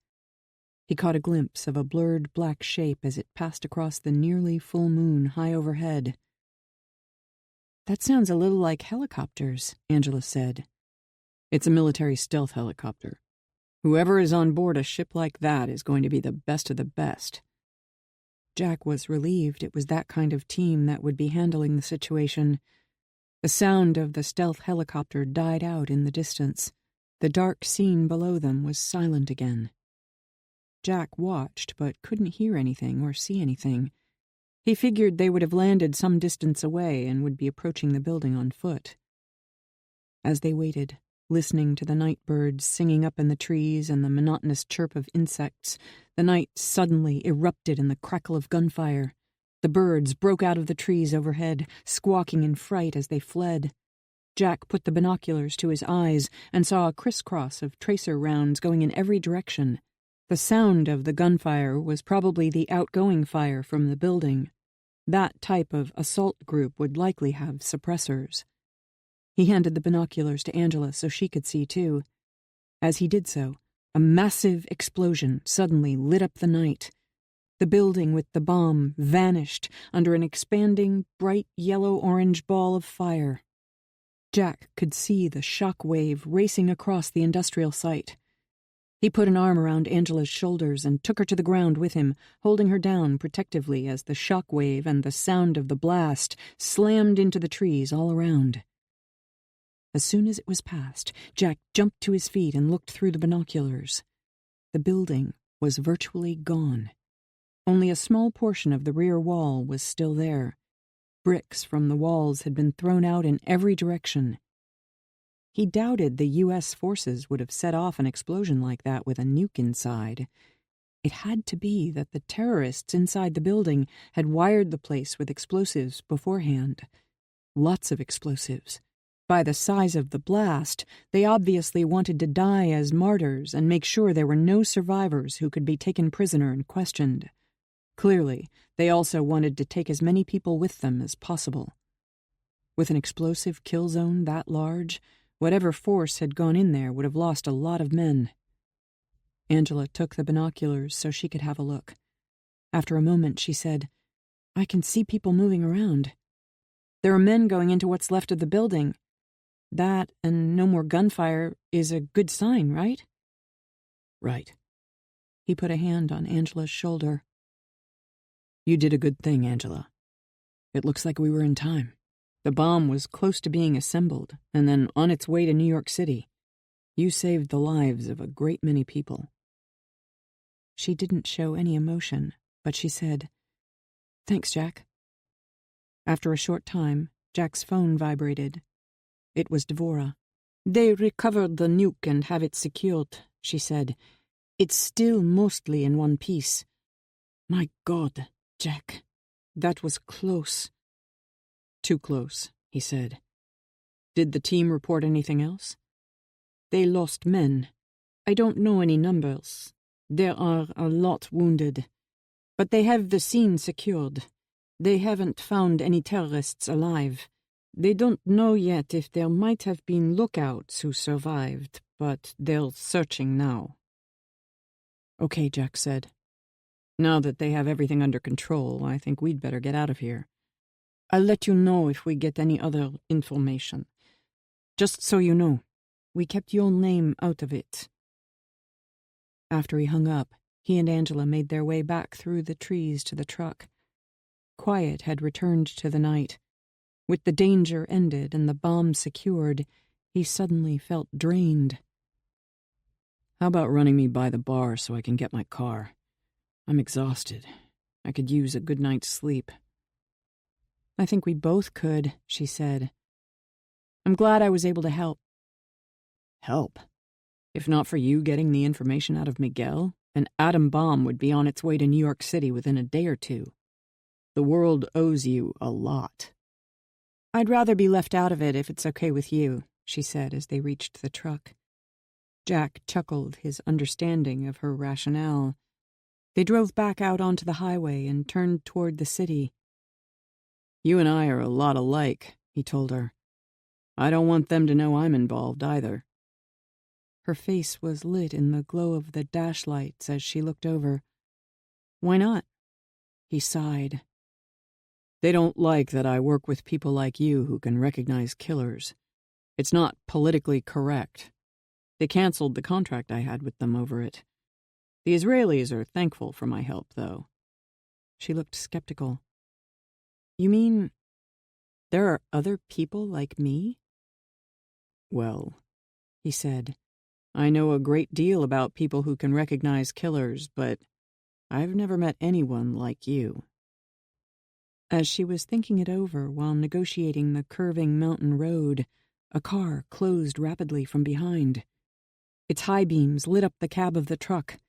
Speaker 1: He caught a glimpse of a blurred black shape as it passed across the nearly full moon high overhead. "That sounds a little like helicopters," Angela said. "It's a military stealth helicopter. Whoever is on board a ship like that is going to be the best of the best." Jack was relieved it was that kind of team that would be handling the situation. The sound of the stealth helicopter died out in the distance. The dark scene below them was silent again. Jack watched, but couldn't hear anything or see anything. He figured they would have landed some distance away and would be approaching the building on foot. As they waited, listening to the night birds singing up in the trees and the monotonous chirp of insects, the night suddenly erupted in the crackle of gunfire. The birds broke out of the trees overhead, squawking in fright as they fled. Jack put the binoculars to his eyes and saw a crisscross of tracer rounds going in every direction. The sound of the gunfire was probably the outgoing fire from the building. That type of assault group would likely have suppressors. He handed the binoculars to Angela so she could see too. As he did so, a massive explosion suddenly lit up the night. The building with the bomb vanished under an expanding, bright yellow-orange ball of fire. Jack could see the shock wave racing across the industrial site. He put an arm around Angela's shoulders and took her to the ground with him, holding her down protectively as the shock wave and the sound of the blast slammed into the trees all around. As soon as it was past, Jack jumped to his feet and looked through the binoculars. The building was virtually gone. Only a small portion of the rear wall was still there. Bricks from the walls had been thrown out in every direction. He doubted the U.S. forces would have set off an explosion like that with a nuke inside. It had to be that the terrorists inside the building had wired the place with explosives beforehand. Lots of explosives. By the size of the blast, they obviously wanted to die as martyrs and make sure there were no survivors who could be taken prisoner and questioned. Clearly, they also wanted to take as many people with them as possible. With an explosive kill zone that large, whatever force had gone in there would have lost a lot of men. Angela took the binoculars so she could have a look. After a moment, she said, "I can see people moving around. There are men going into what's left of the building. That, and no more gunfire, is a good sign, right?" "Right." He put a hand on Angela's shoulder. "You did a good thing, Angela. It looks like we were in time. The bomb was close to being assembled, and then on its way to New York City. You saved the lives of a great many people." She didn't show any emotion, but she said, "Thanks, Jack." After a short time, Jack's phone vibrated. It was Devora. "They recovered the nuke and have it secured," she said. "It's still mostly in one piece." "My God, Jack, that was close." "Too close," he said. "Did the team report anything else?" "They lost men. I don't know any numbers. There are a lot wounded. But they have the scene secured. They haven't found any terrorists alive. They don't know yet if there might have been lookouts who survived, but they're searching now." "Okay," Jack said. "Now that they have everything under control, I think we'd better get out of here. I'll let you know if we get any other information. Just so you know, we kept your name out of it." After he hung up, he and Angela made their way back through the trees to the truck. Quiet had returned to the night. With the danger ended and the bomb secured, he suddenly felt drained. "How about running me by the bar so I can get my car? I'm exhausted. I could use a good night's sleep." "I think we both could," she said. "I'm glad I was able to help." "Help? If not for you getting the information out of Miguel, an atom bomb would be on its way to New York City within a day or two. The world owes you a lot." "I'd rather be left out of it if it's okay with you," she said as they reached the truck. Jack chuckled his understanding of her rationale. They drove back out onto the highway and turned toward the city. "You and I are a lot alike," he told her. "I don't want them to know I'm involved either." Her face was lit in the glow of the dash lights as she looked over. "Why not?" He sighed. "They don't like that I work with people like you who can recognize killers. It's not politically correct. They canceled the contract I had with them over it. The Israelis are thankful for my help, though." She looked skeptical. "You mean there are other people like me?" "Well," he said, "I know a great deal about people who can recognize killers, but I've never met anyone like you." As she was thinking it over while negotiating the curving mountain road, a car closed rapidly from behind. Its high beams lit up the cab of the truck.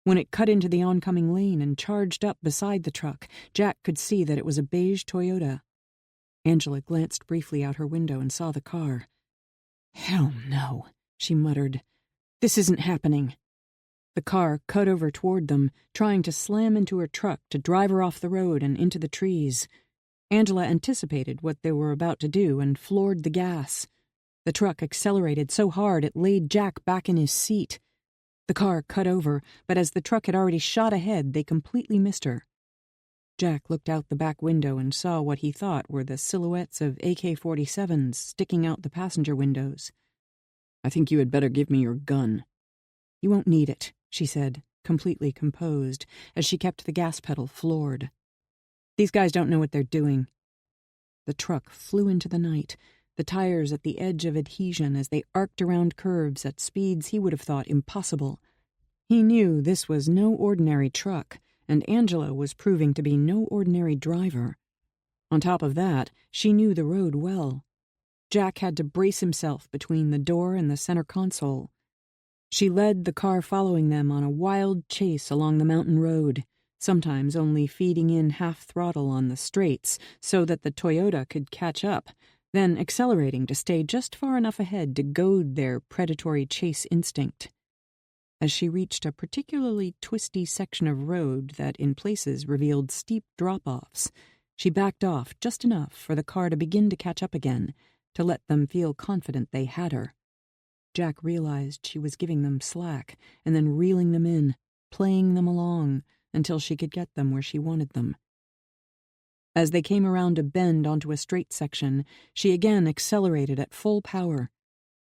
Speaker 1: When it cut into the oncoming lane and charged up beside the truck, Jack could see that it was a beige Toyota. Angela glanced briefly out her window and saw the car. "Hell no," she muttered. "This isn't happening." The car cut over toward them, trying to slam into her truck to drive her off the road and into the trees. Angela anticipated what they were about to do and floored the gas. The truck accelerated so hard it laid Jack back in his seat. The car cut over, but as the truck had already shot ahead, they completely missed her. Jack looked out the back window and saw what he thought were the silhouettes of AK-47s sticking out the passenger windows. "I think you had better give me your gun." "You won't need it," she said, completely composed, as she kept the gas pedal floored. "These guys don't know what they're doing." The truck flew into the night, the tires at the edge of adhesion as they arced around curves at speeds he would have thought impossible. He knew this was no ordinary truck, and Angela was proving to be no ordinary driver. On top of that, she knew the road well. Jack had to brace himself between the door and the center console. She led the car following them on a wild chase along the mountain road, sometimes only feeding in half throttle on the straights so that the Toyota could catch up, then accelerating to stay just far enough ahead to goad their predatory chase instinct. As she reached a particularly twisty section of road that in places revealed steep drop-offs, she backed off just enough for the car to begin to catch up again, to let them feel confident they had her. Jack realized she was giving them slack and then reeling them in, playing them along until she could get them where she wanted them. As they came around a bend onto a straight section, she again accelerated at full power.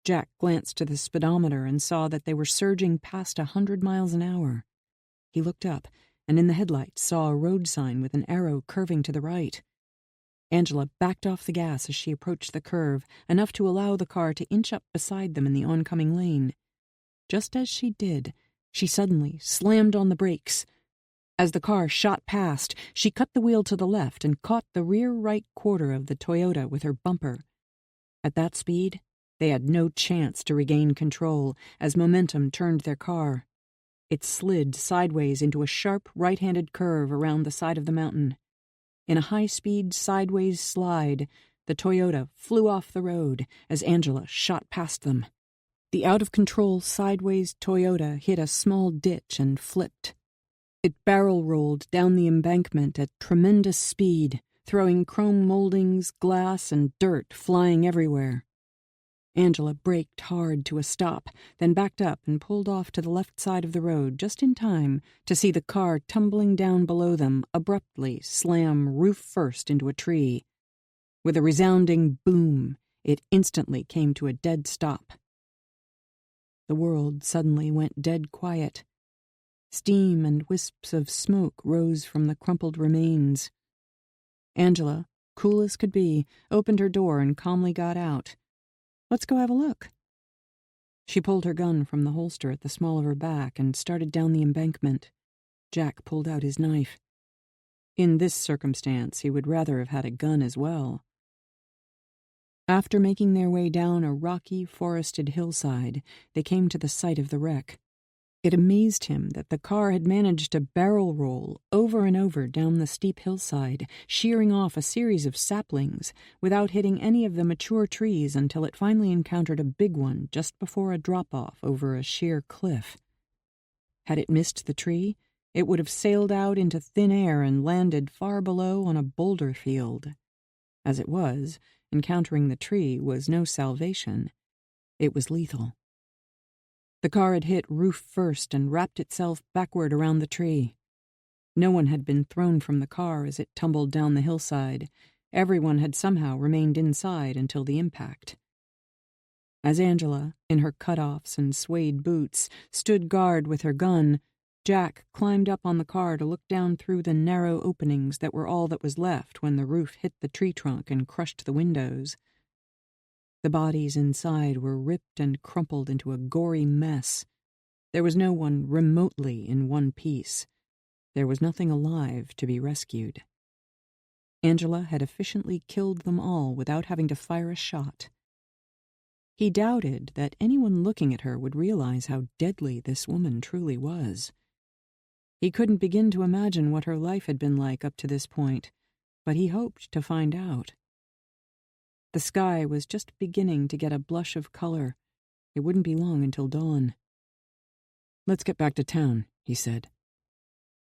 Speaker 1: Jack glanced to the speedometer and saw that they were surging past 100 miles an hour. He looked up, and in the headlights saw a road sign with an arrow curving to the right. Angela backed off the gas as she approached the curve, enough to allow the car to inch up beside them in the oncoming lane. Just as she did, she suddenly slammed on the brakes. As the car shot past, she cut the wheel to the left and caught the rear right quarter of the Toyota with her bumper. At that speed, they had no chance to regain control as momentum turned their car. It slid sideways into a sharp right-handed curve around the side of the mountain. In a high-speed sideways slide, the Toyota flew off the road as Angela shot past them. The out-of-control sideways Toyota hit a small ditch and flipped. It barrel-rolled down the embankment at tremendous speed, throwing chrome moldings, glass, and dirt flying everywhere. Angela braked hard to a stop, then backed up and pulled off to the left side of the road just in time to see the car tumbling down below them abruptly slam roof first into a tree. With a resounding boom, it instantly came to a dead stop. The world suddenly went dead quiet. Steam and wisps of smoke rose from the crumpled remains. Angela, cool as could be, opened her door and calmly got out. "Let's go have a look." She pulled her gun from the holster at the small of her back and started down the embankment. Jack pulled out his knife. In this circumstance, he would rather have had a gun as well. After making their way down a rocky, forested hillside, they came to the site of the wreck. It amazed him that the car had managed to barrel roll over and over down the steep hillside, shearing off a series of saplings without hitting any of the mature trees until it finally encountered a big one just before a drop-off over a sheer cliff. Had it missed the tree, it would have sailed out into thin air and landed far below on a boulder field. As it was, encountering the tree was no salvation. It was lethal. The car had hit roof first and wrapped itself backward around the tree. No one had been thrown from the car as it tumbled down the hillside. Everyone had somehow remained inside until the impact. As Angela, in her cut-offs and suede boots, stood guard with her gun, Jack climbed up on the car to look down through the narrow openings that were all that was left when the roof hit the tree trunk and crushed the windows. The bodies inside were ripped and crumpled into a gory mess. There was no one remotely in one piece. There was nothing alive to be rescued. Angela had efficiently killed them all without having to fire a shot. He doubted that anyone looking at her would realize how deadly this woman truly was. He couldn't begin to imagine what her life had been like up to this point, but he hoped to find out. The sky was just beginning to get a blush of color. It wouldn't be long until dawn. "Let's get back to town," he said.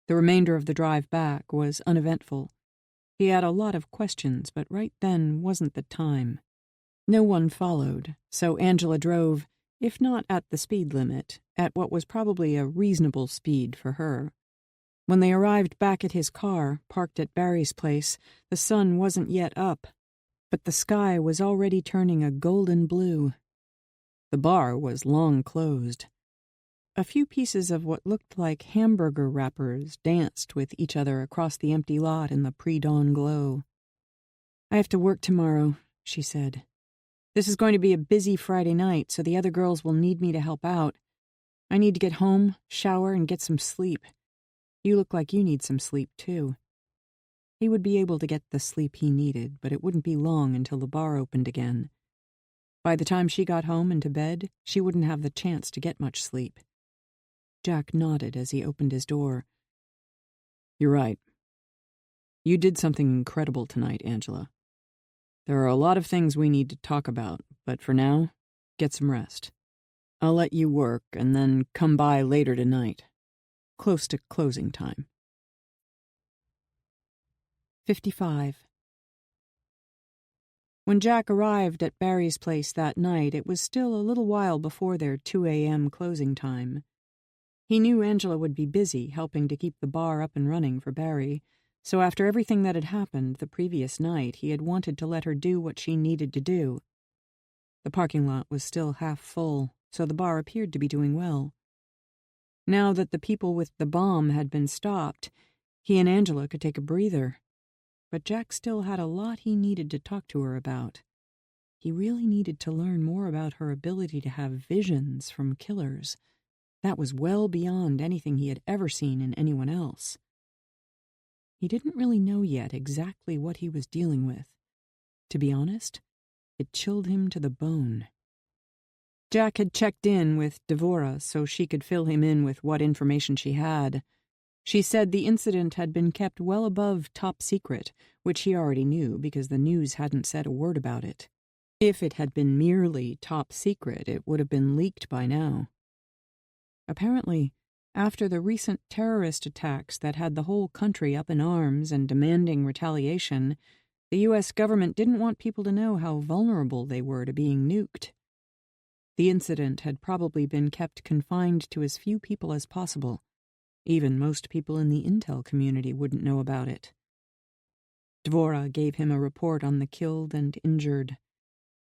Speaker 1: The remainder of the drive back was uneventful. He had a lot of questions, but right then wasn't the time. No one followed, so Angela drove, if not at the speed limit, at what was probably a reasonable speed for her. When they arrived back at his car, parked at Barry's place, the sun wasn't yet up, but the sky was already turning a golden blue. The bar was long closed. A few pieces of what looked like hamburger wrappers danced with each other across the empty lot in the pre-dawn glow. "I have to work tomorrow," she said. "This is going to be a busy Friday night, so the other girls will need me to help out. I need to get home, shower, and get some sleep. You look like you need some sleep, too." He would be able to get the sleep he needed, but it wouldn't be long until the bar opened again. By the time she got home and to bed, she wouldn't have the chance to get much sleep. Jack nodded as he opened his door. "You're right. You did something incredible tonight, Angela. There are a lot of things we need to talk about, but for now, get some rest. I'll let you work and then come by later tonight, close to closing time." 55. When Jack arrived at Barry's place that night, it was still a little while before their 2 a.m. closing time. He knew Angela would be busy helping to keep the bar up and running for Barry, so after everything that had happened the previous night, he had wanted to let her do what she needed to do. The parking lot was still half full, so the bar appeared to be doing well. Now that the people with the bomb had been stopped, he and Angela could take a breather. But Jack still had a lot he needed to talk to her about. He really needed to learn more about her ability to have visions from killers. That was well beyond anything he had ever seen in anyone else. He didn't really know yet exactly what he was dealing with. To be honest, It chilled him to the bone. Jack had checked in with Devora so she could fill him in with what information she had. She said the incident had been kept well above top secret, which he already knew because the news hadn't said a word about it. If it had been merely top secret, it would have been leaked by now. Apparently, after the recent terrorist attacks that had the whole country up in arms and demanding retaliation, the U.S. government didn't want people to know how vulnerable they were to being nuked. The incident had probably been kept confined to as few people as possible. Even most people in the intel community wouldn't know about it. Dvora gave him a report on the killed and injured.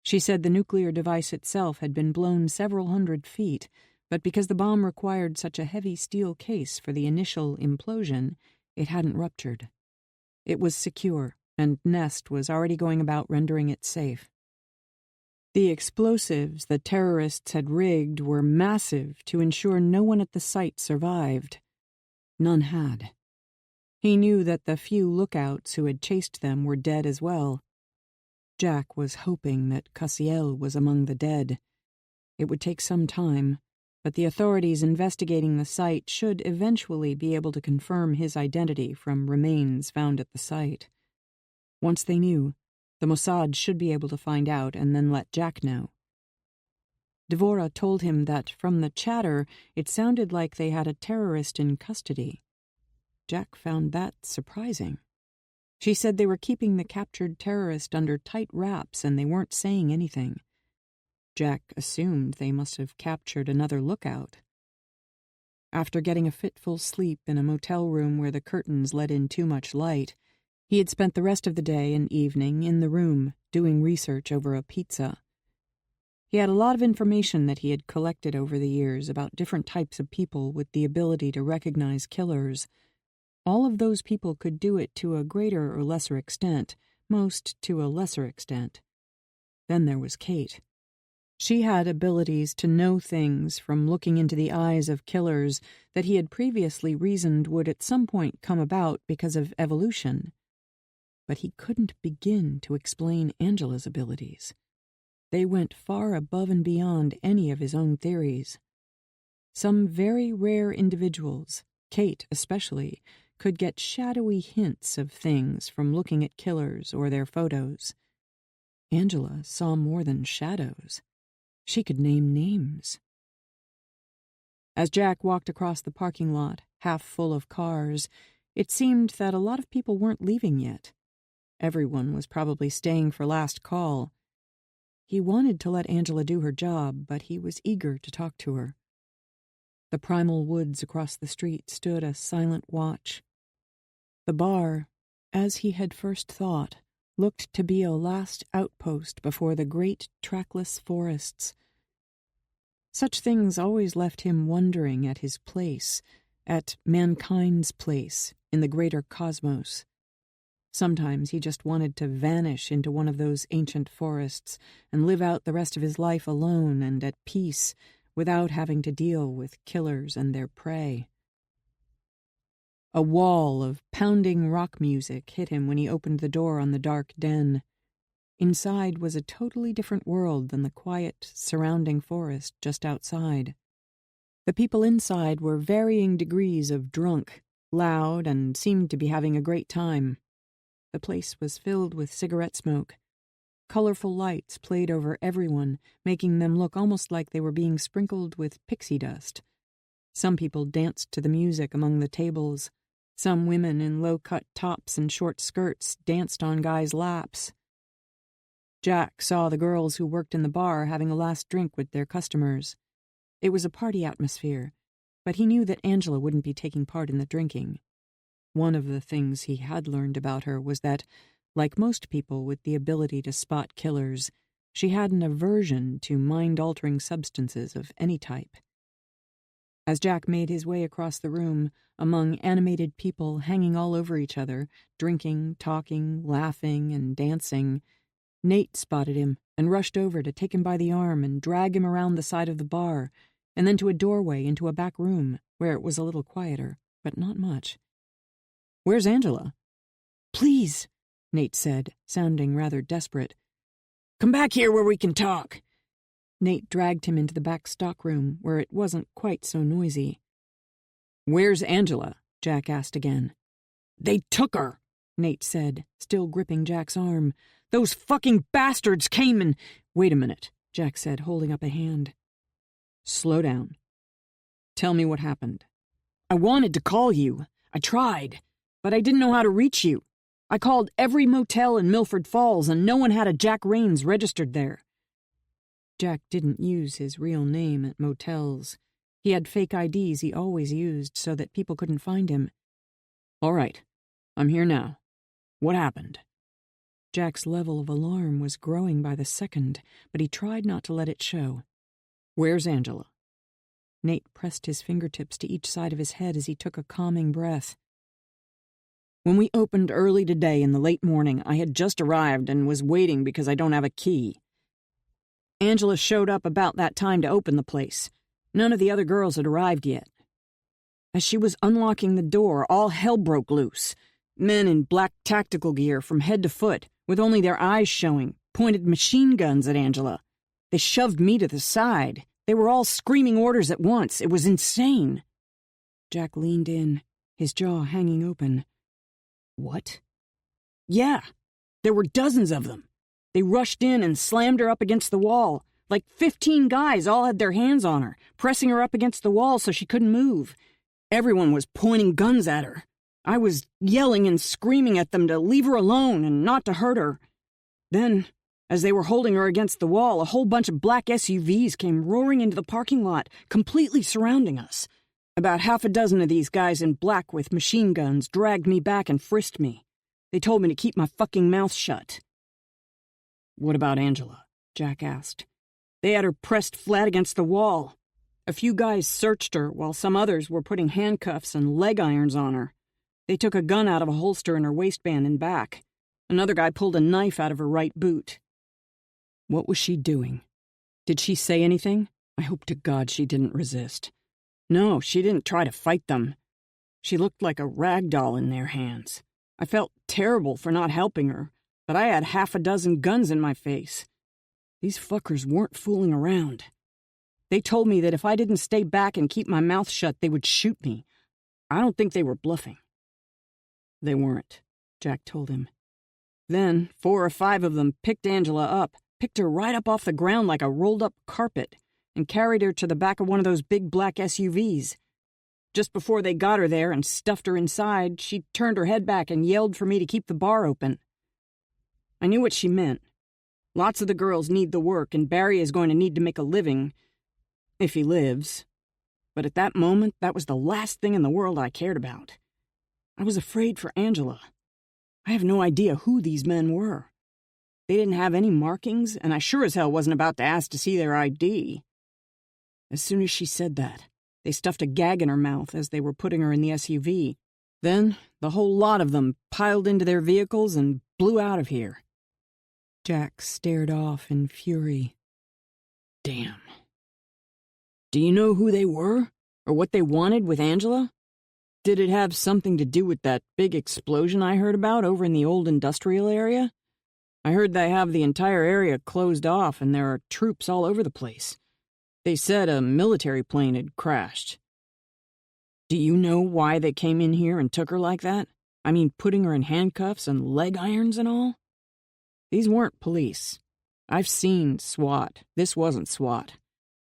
Speaker 1: She said the nuclear device itself had been blown several hundred feet, but because the bomb required such a heavy steel case for the initial implosion, it hadn't ruptured. It was secure, and Nest was already going about rendering it safe. The explosives the terrorists had rigged were massive to ensure no one at the site survived. None had. He knew that the few lookouts who had chased them were dead as well. Jack was hoping that Cassiel was among the dead. It would take some time, but the authorities investigating the site should eventually be able to confirm his identity from remains found at the site. Once they knew, the Mossad should be able to find out and then let Jack know. Devora told him that from the chatter, it sounded like they had a terrorist in custody. Jack found that surprising. She said they were keeping the captured terrorist under tight wraps and they weren't saying anything. Jack assumed they must have captured another lookout. After getting a fitful sleep in a motel room where the curtains let in too much light, he had spent the rest of the day and evening in the room doing research over a pizza. He had a lot of information that he had collected over the years about different types of people with the ability to recognize killers. All of those people could do it to a greater or lesser extent, most to a lesser extent. Then there was Kate. She had abilities to know things from looking into the eyes of killers that he had previously reasoned would at some point come about because of evolution. But he couldn't begin to explain Angela's abilities. They went far above and beyond any of his own theories. Some very rare individuals, Kate especially, could get shadowy hints of things from looking at killers or their photos. Angela saw more than shadows. She could name names. As Jack walked across the parking lot, half full of cars, it seemed that a lot of people weren't leaving yet. Everyone was probably staying for last call. He wanted to let Angela do her job, but he was eager to talk to her. The primal woods across the street stood a silent watch. The bar, as he had first thought, looked to be a last outpost before the great trackless forests. Such things always left him wondering at his place, at mankind's place in the greater cosmos. Sometimes he just wanted to vanish into one of those ancient forests and live out the rest of his life alone and at peace, without having to deal with killers and their prey. A wall of pounding rock music hit him when he opened the door on the dark den. Inside was a totally different world than the quiet, surrounding forest just outside. The people inside were varying degrees of drunk, loud, and seemed to be having a great time. The place was filled with cigarette smoke. Colorful lights played over everyone, making them look almost like they were being sprinkled with pixie dust. Some people danced to the music among the tables. Some women in low-cut tops and short skirts danced on guys' laps. Jack saw the girls who worked in the bar having a last drink with their customers. It was a party atmosphere, but he knew that Angela wouldn't be taking part in the drinking. One of the things he had learned about her was that, like most people with the ability to spot killers, she had an aversion to mind-altering substances of any type. As Jack made his way across the room, among animated people hanging all over each other, drinking, talking, laughing, and dancing, Nate spotted him and rushed over to take him by the arm and drag him around the side of the bar, and then to a doorway into a back room, where it was a little quieter, but not much. "Where's Angela?" "Please," Nate said, sounding rather desperate.
Speaker 3: Come back here where we can talk."
Speaker 1: Nate dragged him into the back stockroom, where it wasn't quite so noisy. "Where's Angela?" Jack asked again.
Speaker 3: "They took her,"
Speaker 1: Nate said, still gripping Jack's arm. "Those fucking bastards came and—" "Wait a minute," Jack said, holding up a hand. "Slow down. Tell me what happened."
Speaker 3: "I wanted to call you. I tried, but I didn't know how to reach you. I called every motel in Milford Falls, and no one had a Jack Raines registered there."
Speaker 1: Jack didn't use his real name at motels. He had fake IDs he always used so that people couldn't find him.
Speaker 3: "All right, I'm here now. What happened?"
Speaker 1: Jack's level of alarm was growing by the second, but he tried not to let it show. "Where's Angela?" Nate pressed his fingertips to each side of his head as he took a calming breath.
Speaker 3: "When we opened early today in the late morning, I had just arrived and was waiting because I don't have a key. Angela showed up about that time to open the place. None of the other girls had arrived yet. As she was unlocking the door, all hell broke loose. Men in black tactical gear from head to foot, with only their eyes showing, pointed machine guns at Angela. They shoved me to the side. They were all screaming orders at once. It was insane."
Speaker 1: Jack leaned in, his jaw hanging open.
Speaker 3: "What?" "Yeah, there were dozens of them. They rushed in and slammed her up against the wall. Like 15 guys all had their hands on her, pressing her up against the wall so she couldn't move. Everyone was pointing guns at her. I was yelling and screaming at them to leave her alone and not to hurt her. Then, as they were holding her against the wall, a whole bunch of black SUVs came roaring into the parking lot, completely surrounding us. About half a dozen of these guys in black with machine guns dragged me back and frisked me. They told me to keep my fucking mouth shut." "What about Angela?" Jack asked. "They had her pressed flat against the wall. A few guys searched her while some others were putting handcuffs and leg irons on her. They took a gun out of a holster in her waistband and back. Another guy pulled a knife out of her right boot."
Speaker 1: "What was she doing? Did she say anything? I hope to God she didn't resist."
Speaker 3: "No, she didn't try to fight them. She looked like a rag doll in their hands. I felt terrible for not helping her, but I had half a dozen guns in my face. These fuckers weren't fooling around. They told me that if I didn't stay back and keep my mouth shut, they would shoot me. I don't think they were bluffing."
Speaker 1: "They weren't," Jack told him.
Speaker 3: Then 4 or 5 of them picked Angela up, picked her right up off the ground like a rolled-up carpet, and carried her to the back of one of those big black SUVs. Just before they got her there and stuffed her inside, she turned her head back and yelled for me to keep the bar open. I knew what she meant. Lots of the girls need the work, and Barry is going to need to make a living, if he lives. But at that moment, that was the last thing in the world I cared about. I was afraid for Angela. I have no idea who these men were. They didn't have any markings, and I sure as hell wasn't about to ask to see their ID. As soon as she said that, they stuffed a gag in her mouth as they were putting her in the SUV. Then, the whole lot of them piled into their vehicles and blew out of here."
Speaker 1: Jack stared off in fury.
Speaker 3: "Damn. Do you know who they were? Or what they wanted with Angela? Did it have something to do with that big explosion I heard about over in the old industrial area? I heard they have the entire area closed off and there are troops all over the place. They said a military plane had crashed. Do you know why they came in here and took her like that? I mean, putting her in handcuffs and leg irons and all? These weren't police. I've seen SWAT. This wasn't SWAT.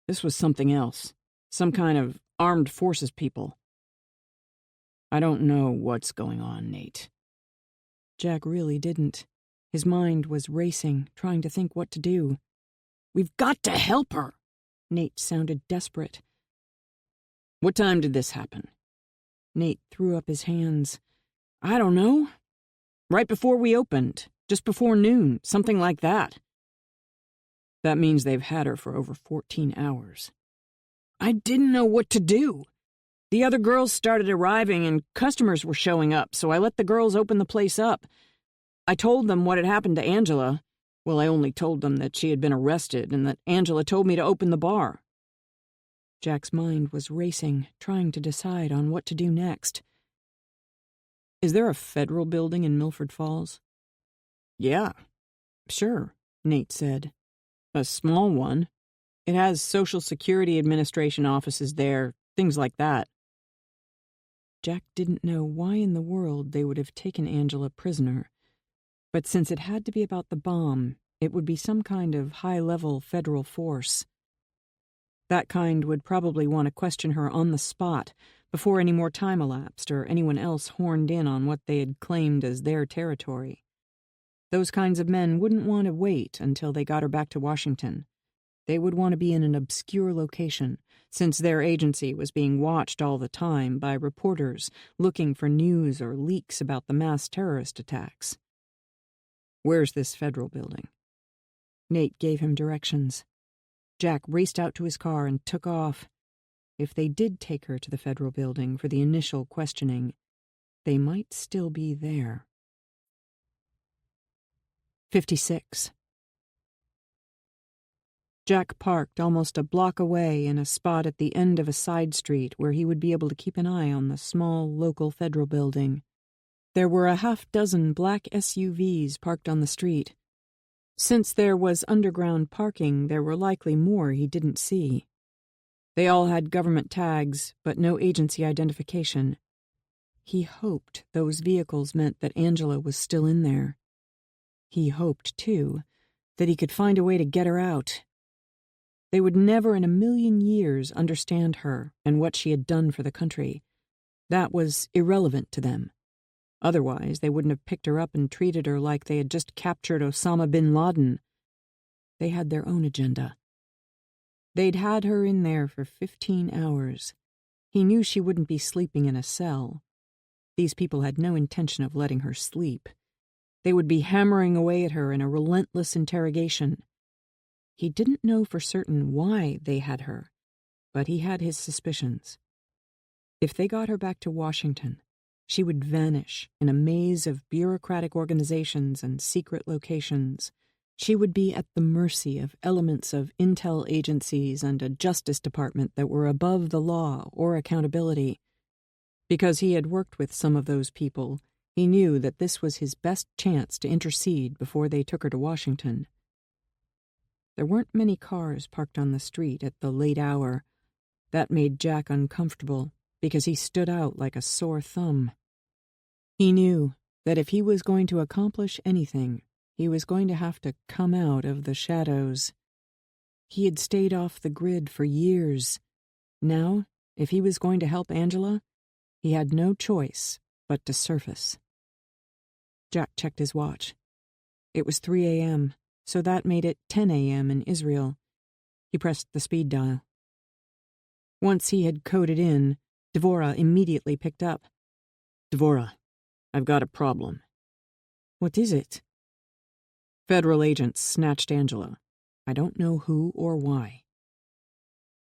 Speaker 3: This was something else. Some kind of armed forces people. I don't know what's going on, Nate."
Speaker 1: Jack really didn't. His mind was racing, trying to think what to do.
Speaker 3: "We've got to help her!"
Speaker 1: Nate sounded desperate.
Speaker 3: "What time did this happen?"
Speaker 1: Nate threw up his hands.
Speaker 3: "I don't know. Right before we opened. Just before noon. Something like that."
Speaker 1: "That means they've had her for over 14 hours.
Speaker 3: I didn't know what to do. The other girls started arriving and customers were showing up, so I let the girls open the place up. I told them what had happened to Angela. Well, I only told them that she had been arrested and that Angela told me to open the bar."
Speaker 1: Jack's mind was racing, trying to decide on what to do next.
Speaker 3: "Is there a federal building in Milford Falls?" "Yeah, sure.
Speaker 1: Nate said. A small one. It has Social Security Administration offices there, things like that. Jack didn't know why in the world they would have taken Angela prisoner, but since it had to be about the bomb, it would be some kind of high-level federal force. That kind would probably want to question her on the spot before any more time elapsed or anyone else horned in on what they had claimed as their territory. Those kinds of men wouldn't want to wait until they got her back to Washington. They would want to be in an obscure location, since their agency was being watched all the time by reporters looking for news or leaks about the mass terrorist attacks. Where's this federal building? Nate gave him directions. Jack raced out to his car and took off. If they did take her to the federal building for the initial questioning, they might still be there. 56. Jack parked almost a block away in a spot at the end of a side street where he would be able to keep an eye on the small local federal building. There were a half-dozen black SUVs parked on the street. Since there was underground parking, there were likely more he didn't see. They all had government tags, but no agency identification. He hoped those vehicles meant that Angela was still in there. He hoped, too, that he could find a way to get her out. They would never in a million years understand her and what she had done for the country. That was irrelevant to them. Otherwise, they wouldn't have picked her up and treated her like they had just captured Osama bin Laden. They had their own agenda. They'd had her in there for 15 hours. He knew she wouldn't be sleeping in a cell. These people had no intention of letting her sleep. They would be hammering away at her in a relentless interrogation. He didn't know for certain why they had her, but he had his suspicions. If they got her back to Washington, she would vanish in a maze of bureaucratic organizations and secret locations. She would be at the mercy of elements of intel agencies and a Justice Department that were above the law or accountability. Because he had worked with some of those people, he knew that this was his best chance to intercede before they took her to Washington. There weren't many cars parked on the street at the late hour. That made Jack uncomfortable, because he stood out like a sore thumb. He knew that if he was going to accomplish anything, he was going to have to come out of the shadows. He had stayed off the grid for years. Now, if he was going to help Angela, he had no choice but to surface. Jack checked his watch. It was 3 a.m., so that made it 10 a.m. in Israel. He pressed the speed dial. Once he had coded in, Dvorah immediately picked up.
Speaker 3: Dvorah, I've got a problem.
Speaker 1: What is it?
Speaker 3: Federal agents snatched Angela. I don't know who or why.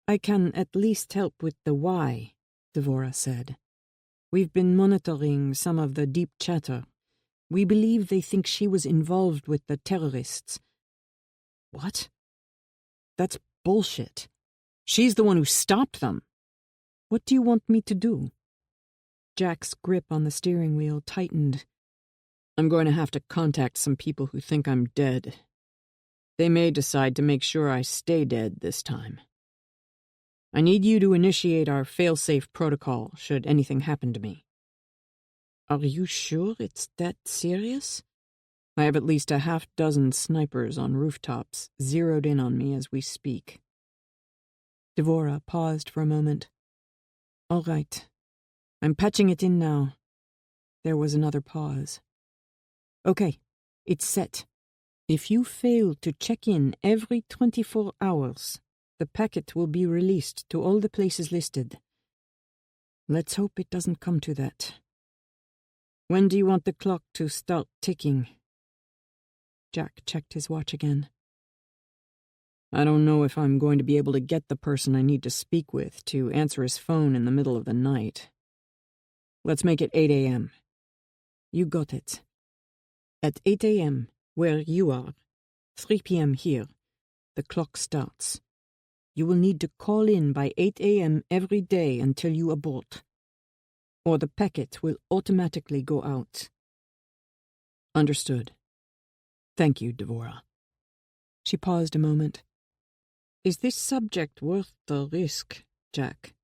Speaker 1: I can at least help with the why, Dvorah said. We've been monitoring some of the deep chatter. We believe they think she was involved with the terrorists.
Speaker 3: What?
Speaker 1: That's bullshit. She's the one who stopped them. What do you want me to do? Jack's grip on the steering wheel tightened.
Speaker 3: I'm going to have to contact some people who think I'm dead. They may decide to make sure I stay dead this time. I need you to initiate our fail-safe protocol should anything happen to me.
Speaker 1: Are you sure it's that serious?
Speaker 3: I have at least a half-dozen snipers on rooftops zeroed in on me as we speak.
Speaker 1: Dvorah paused for a moment. All right. I'm patching it in now. There was another pause. Okay, it's set. If you fail to check in every 24 hours, the packet will be released to all the places listed. Let's hope it doesn't come to that. When do you want the clock to start ticking? Jack checked his watch again.
Speaker 3: I don't know if I'm going to be able to get the person I need to speak with to answer his phone in the middle of the night. Let's make it 8 a.m.
Speaker 1: You got it. At 8 a.m., where you are, 3 p.m. here, the clock starts. You will need to call in by 8 a.m. every day until you abort, or the packet will automatically go out.
Speaker 3: Understood. Thank you, Dvorah.
Speaker 1: She paused a moment. "Is this subject worth the risk, Jack?"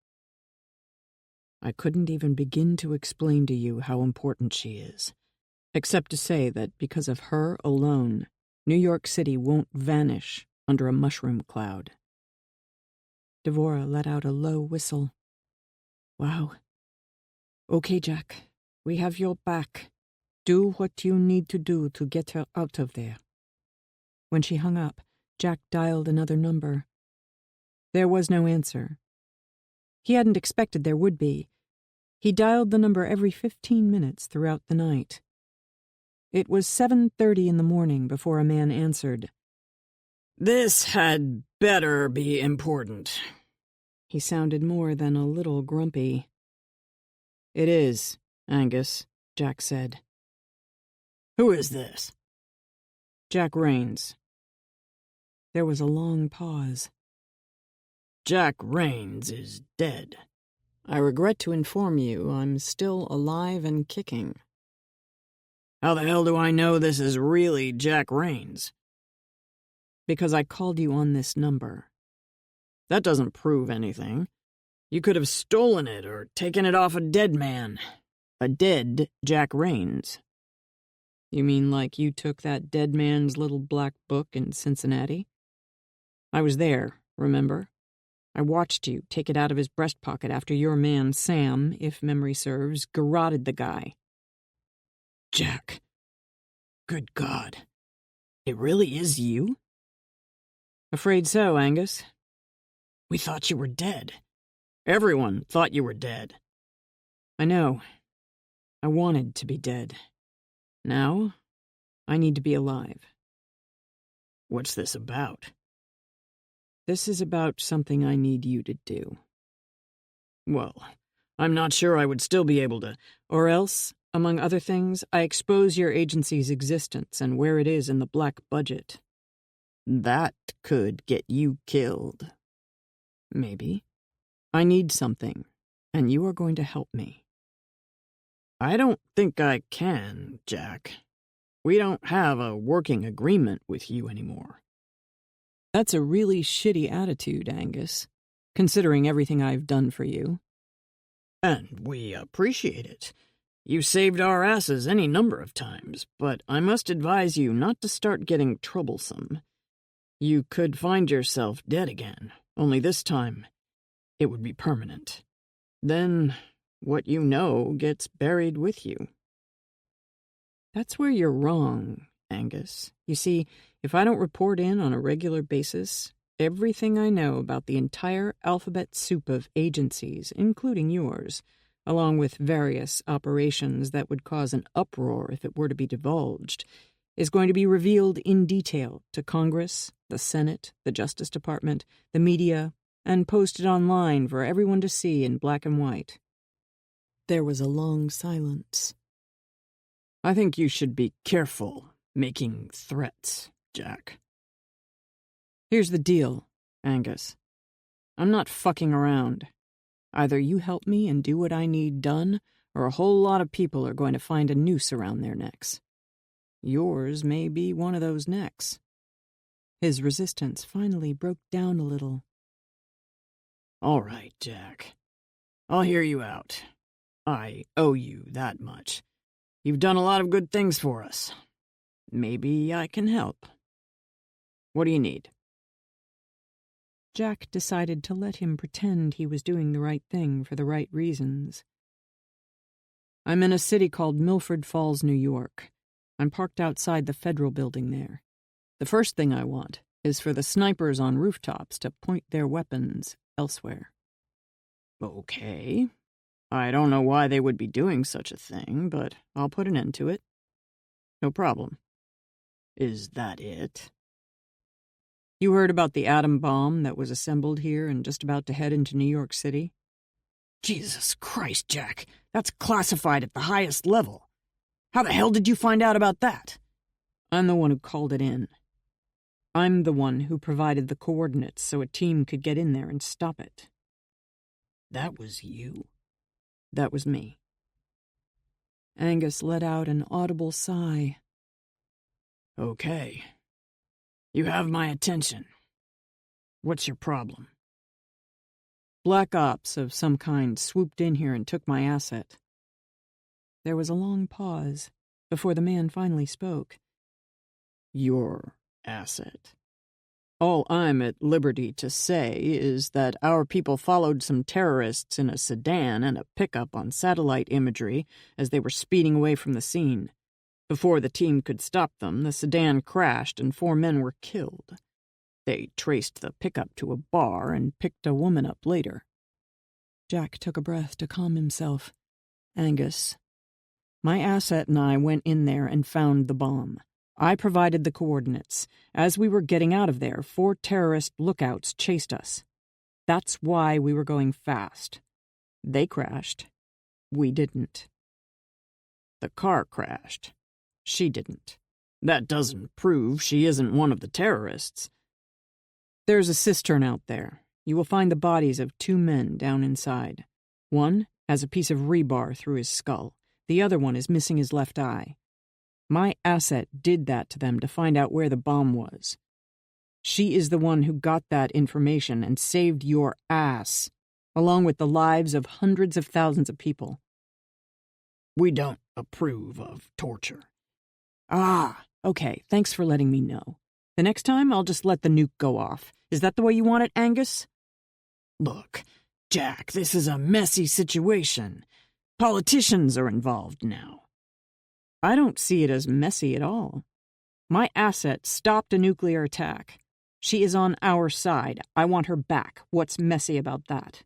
Speaker 1: I couldn't even begin to explain to you how important she is, except to say that because of her alone, New York City won't vanish under a mushroom cloud. Devora let out a low whistle. Wow. Okay, Jack, we have your back. Do what you need to do to get her out of there. When she hung up, Jack dialed another number. There was no answer. He hadn't expected there would be. He dialed the number every 15 minutes throughout the night. It was 7:30 in the morning before a man answered.
Speaker 3: "This had better be important."
Speaker 1: He sounded more than a little grumpy.
Speaker 3: "It is, Angus," Jack said. "Who is this?"
Speaker 1: "Jack Rains." There was a long pause.
Speaker 3: "Jack Rains is dead."
Speaker 1: "I regret to inform you I'm still alive and kicking."
Speaker 3: "How the hell do I know this is really Jack Rains?"
Speaker 1: "Because I called you on this number."
Speaker 3: "That doesn't prove anything. You could have stolen it or taken it off a dead man. A dead Jack Rains."
Speaker 1: "You mean like you took that dead man's little black book in Cincinnati?" "I was there, remember? I watched you take it out of his breast pocket after your man, Sam, if memory serves, garroted the guy."
Speaker 3: "Jack. Good God. It really is you?"
Speaker 1: "Afraid so, Angus."
Speaker 3: "We thought you were dead. Everyone thought you were dead."
Speaker 1: "I know. I wanted to be dead. Now, I need to be alive."
Speaker 3: "What's this about?"
Speaker 1: "This is about something I need you to do."
Speaker 3: "Well, I'm not sure I would still be able to."
Speaker 1: "Or else, among other things, I expose your agency's existence and where it is in the black budget."
Speaker 3: "That could get you killed."
Speaker 1: "Maybe. I need something, and you are going to help me."
Speaker 3: "I don't think I can, Jack. We don't have a working agreement with you anymore."
Speaker 1: "That's a really shitty attitude, Angus, considering everything I've done for you."
Speaker 3: "And we appreciate it. You saved our asses any number of times, but I must advise you not to start getting troublesome. You could find yourself dead again, only this time it would be permanent. Then what you know gets buried with you."
Speaker 1: "That's where you're wrong, Angus. You see, if I don't report in on a regular basis, everything I know about the entire alphabet soup of agencies, including yours, along with various operations that would cause an uproar if it were to be divulged, is going to be revealed in detail to Congress, the Senate, the Justice Department, the media, and posted online for everyone to see in black and white." There was a long silence.
Speaker 3: "I think you should be careful making threats, Jack."
Speaker 1: "Here's the deal, Angus. I'm not fucking around. Either you help me and do what I need done, or a whole lot of people are going to find a noose around their necks. Yours may be one of those necks." His resistance finally broke down a little.
Speaker 3: "All right, Jack. I'll hear you out. I owe you that much. You've done a lot of good things for us. Maybe I can help. What do you need?"
Speaker 1: Jack decided to let him pretend he was doing the right thing for the right reasons. "I'm in a city called Milford Falls, New York. I'm parked outside the federal building there. The first thing I want is for the snipers on rooftops to point their weapons elsewhere."
Speaker 3: "Okay. I don't know why they would be doing such a thing, but I'll put an end to it. No problem. Is that it?"
Speaker 1: "You heard about the atom bomb that was assembled here and just about to head into New York City?"
Speaker 3: "Jesus Christ, Jack. That's classified at the highest level. How the hell did you find out about that?"
Speaker 1: "I'm the one who called it in. I'm the one who provided the coordinates so a team could get in there and stop it."
Speaker 3: "That was you?"
Speaker 1: "That was me." Angus let out an audible sigh.
Speaker 3: "Okay. You have my attention. What's your problem?
Speaker 1: Black ops of some kind swooped in here and took my asset. There was a long pause before the man finally spoke.
Speaker 3: Your asset?
Speaker 1: All I'm at liberty to say is that our people followed some terrorists in a sedan and a pickup on satellite imagery as they were speeding away from the scene. Before the team could stop them, the sedan crashed and 4 men were killed. They traced the pickup to a bar and picked a woman up later. Jack took a breath to calm himself. Angus, my asset and I went in there and found the bomb. I provided the coordinates. As we were getting out of there, 4 terrorist lookouts chased us. That's why we were going fast. They crashed. We didn't. The car crashed. She didn't.
Speaker 3: That doesn't prove she isn't one of the terrorists.
Speaker 1: There's a cistern out there. You will find the bodies of 2 men down inside. One has a piece of rebar through his skull. The other one is missing his left eye. My asset did that to them to find out where the bomb was. She is the one who got that information and saved your ass, along with the lives of hundreds of thousands of people.
Speaker 3: We don't approve of torture.
Speaker 1: Ah, okay, thanks for letting me know. The next time, I'll just let the nuke go off. Is that the way you want it, Angus?
Speaker 3: Look, Jack, this is a messy situation. Politicians are involved now.
Speaker 1: I don't see it as messy at all. My asset stopped a nuclear attack. She is on our side. I want her back. What's messy about that?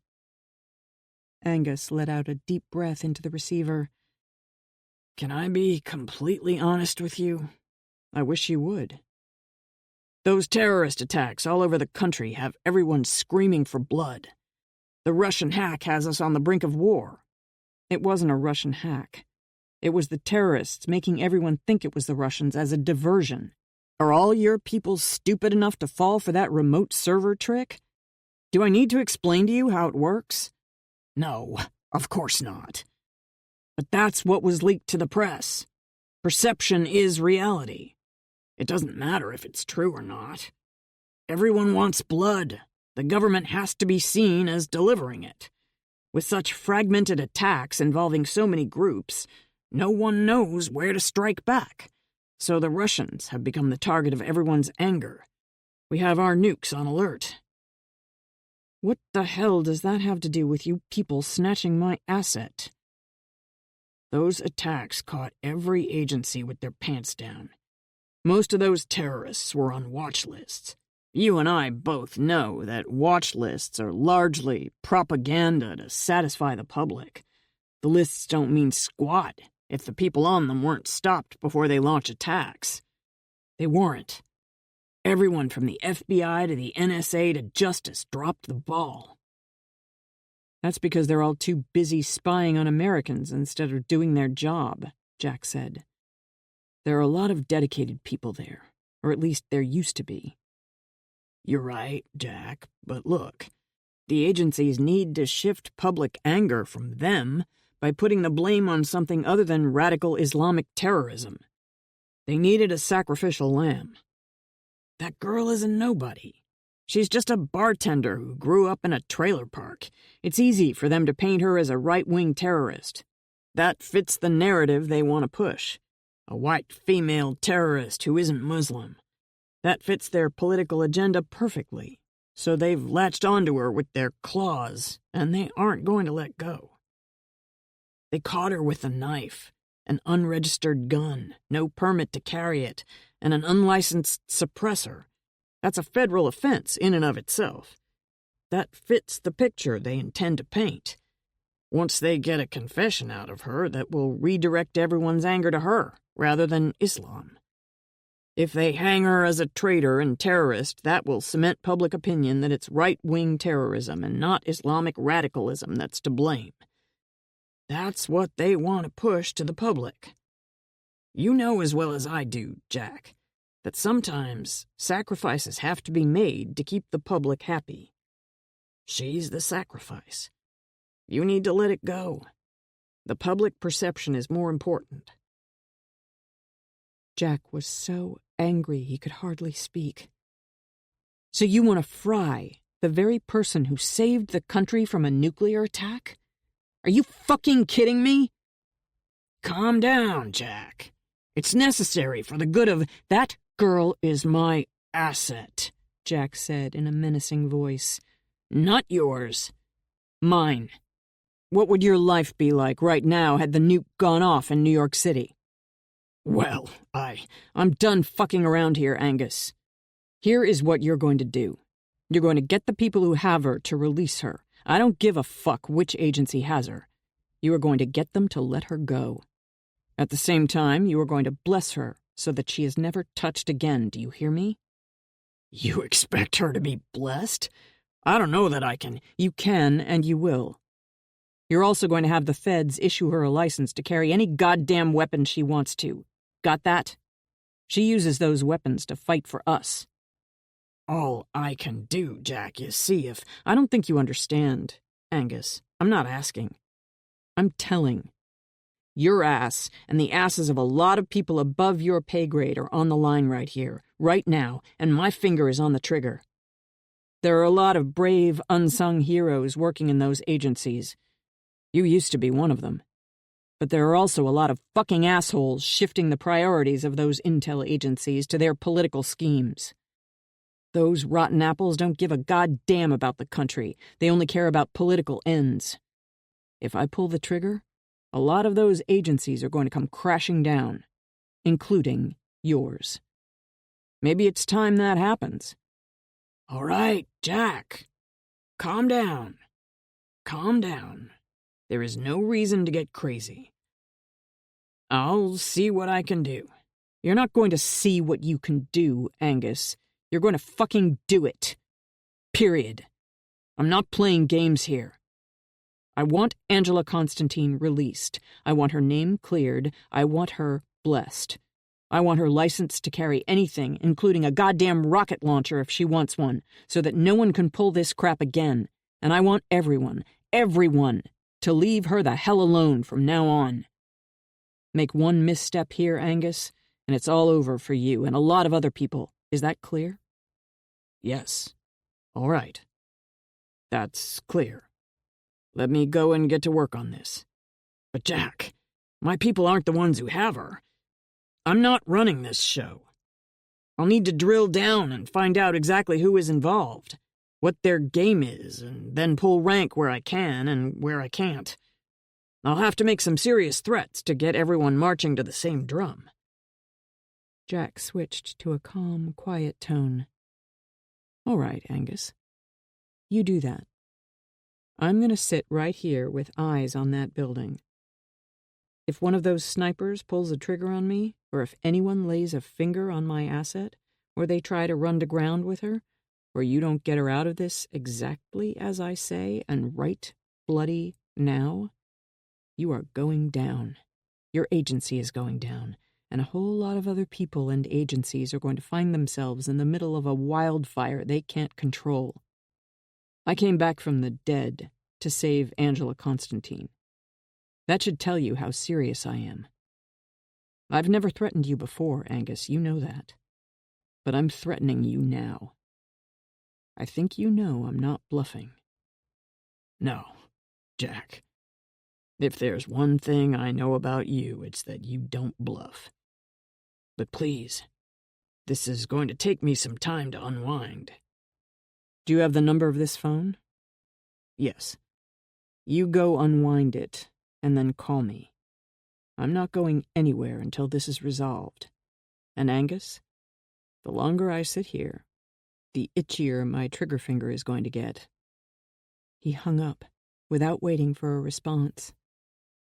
Speaker 1: Angus let out a deep breath into the receiver.
Speaker 3: Can I be completely honest with you?
Speaker 1: I wish you would.
Speaker 3: Those terrorist attacks all over the country have everyone screaming for blood. The Russian hack has us on the brink of war.
Speaker 1: It wasn't a Russian hack. It was the terrorists making everyone think it was the Russians as a diversion. Are all your people stupid enough to fall for that remote server trick? Do I need to explain to you how it works?
Speaker 3: No, of course not.
Speaker 1: But that's what was leaked to the press.
Speaker 3: Perception is reality. It doesn't matter if it's true or not. Everyone wants blood. The government has to be seen as delivering it. With such fragmented attacks involving so many groups, no one knows where to strike back. So the Russians have become the target of everyone's anger. We have our nukes on alert.
Speaker 1: What the hell does that have to do with you people snatching my asset?
Speaker 3: Those attacks caught every agency with their pants down. Most of those terrorists were on watch lists. You and I both know that watch lists are largely propaganda to satisfy the public. The lists don't mean squat if the people on them weren't stopped before they launch attacks. They weren't. Everyone from the FBI to the NSA to Justice dropped the ball.
Speaker 1: That's because they're all too busy spying on Americans instead of doing their job, Jack said. There are a lot of dedicated people there, or at least there used to be.
Speaker 3: You're right, Jack, but look, the agencies need to shift public anger from them by putting the blame on something other than radical Islamic terrorism. They needed a sacrificial lamb. That girl is a nobody. She's just a bartender who grew up in a trailer park. It's easy for them to paint her as a right-wing terrorist. That fits the narrative they want to push. A white female terrorist who isn't Muslim. That fits their political agenda perfectly. So they've latched onto her with their claws, and they aren't going to let go. They caught her with a knife, an unregistered gun, no permit to carry it, and an unlicensed suppressor. That's a federal offense in and of itself. That fits the picture they intend to paint. Once they get a confession out of her, that will redirect everyone's anger to her, rather than Islam. If they hang her as a traitor and terrorist, that will cement public opinion that it's right-wing terrorism and not Islamic radicalism that's to blame. That's what they want to push to the public. You know as well as I do, Jack, that sometimes sacrifices have to be made to keep the public happy. She's the sacrifice. You need to let it go. The public perception is more important.
Speaker 1: Jack was so angry he could hardly speak. So you want to fry the very person who saved the country from a nuclear attack? Are you fucking kidding me?
Speaker 3: Calm down, Jack. It's necessary for the good of—
Speaker 1: That girl is my asset, Jack said in a menacing voice.
Speaker 3: Not yours.
Speaker 1: Mine. What would your life be like right now had the nuke gone off in New York City?
Speaker 3: Well,
Speaker 1: I'm done fucking around here, Angus. Here is what you're going to do. You're going to get the people who have her to release her. I don't give a fuck which agency has her. You are going to get them to let her go. At the same time, you are going to bless her so that she is never touched again. Do you hear me?
Speaker 3: You expect her to be blessed? I don't know that I can.
Speaker 1: You can, and you will. You're also going to have the feds issue her a license to carry any goddamn weapon she wants to. Got that? She uses those weapons to fight for us.
Speaker 3: All I can do, Jack, is see if—
Speaker 1: I don't think you understand, Angus. I'm not asking. I'm telling. Your ass and the asses of a lot of people above your pay grade are on the line right here, right now, and my finger is on the trigger. There are a lot of brave, unsung heroes working in those agencies. You used to be one of them. But there are also a lot of fucking assholes shifting the priorities of those intel agencies to their political schemes. Those rotten apples don't give a goddamn about the country. They only care about political ends. If I pull the trigger, a lot of those agencies are going to come crashing down, including yours. Maybe it's time that happens.
Speaker 3: All right, Jack. Calm down. Calm down. There is no reason to get crazy. I'll see what I can do.
Speaker 1: You're not going to see what you can do, Angus. You're going to fucking do it. Period. I'm not playing games here. I want Angela Constantine released. I want her name cleared. I want her blessed. I want her licensed to carry anything, including a goddamn rocket launcher if she wants one, so that no one can pull this crap again. And I want everyone, to leave her the hell alone from now on. Make one misstep here, Angus, and it's all over for you and a lot of other people. Is that clear?
Speaker 3: Yes. All right. That's clear. Let me go and get to work on this. But Jack, my people aren't the ones who have her. I'm not running this show. I'll need to drill down and find out exactly who is involved, what their game is, and then pull rank where I can and where I can't. I'll have to make some serious threats to get everyone marching to the same drum.
Speaker 1: Jack switched to a calm, quiet tone. All right, Angus. You do that. I'm going to sit right here with eyes on that building. If one of those snipers pulls a trigger on me, or if anyone lays a finger on my asset, or they try to run to ground with her, or you don't get her out of this exactly as I say and right bloody now, you are going down. Your agency is going down, and a whole lot of other people and agencies are going to find themselves in the middle of a wildfire they can't control. I came back from the dead to save Angela Constantine. That should tell you how serious I am. I've never threatened you before, Angus, you know that. But I'm threatening you now. I think you know I'm not bluffing.
Speaker 3: No, Jack. If there's one thing I know about you, it's that you don't bluff. But please, this is going to take me some time to unwind.
Speaker 1: Do you have the number of this phone?
Speaker 3: Yes.
Speaker 1: You go unwind it, and then call me. I'm not going anywhere until this is resolved. And Angus, the longer I sit here, the itchier my trigger finger is going to get. He hung up, without waiting for a response.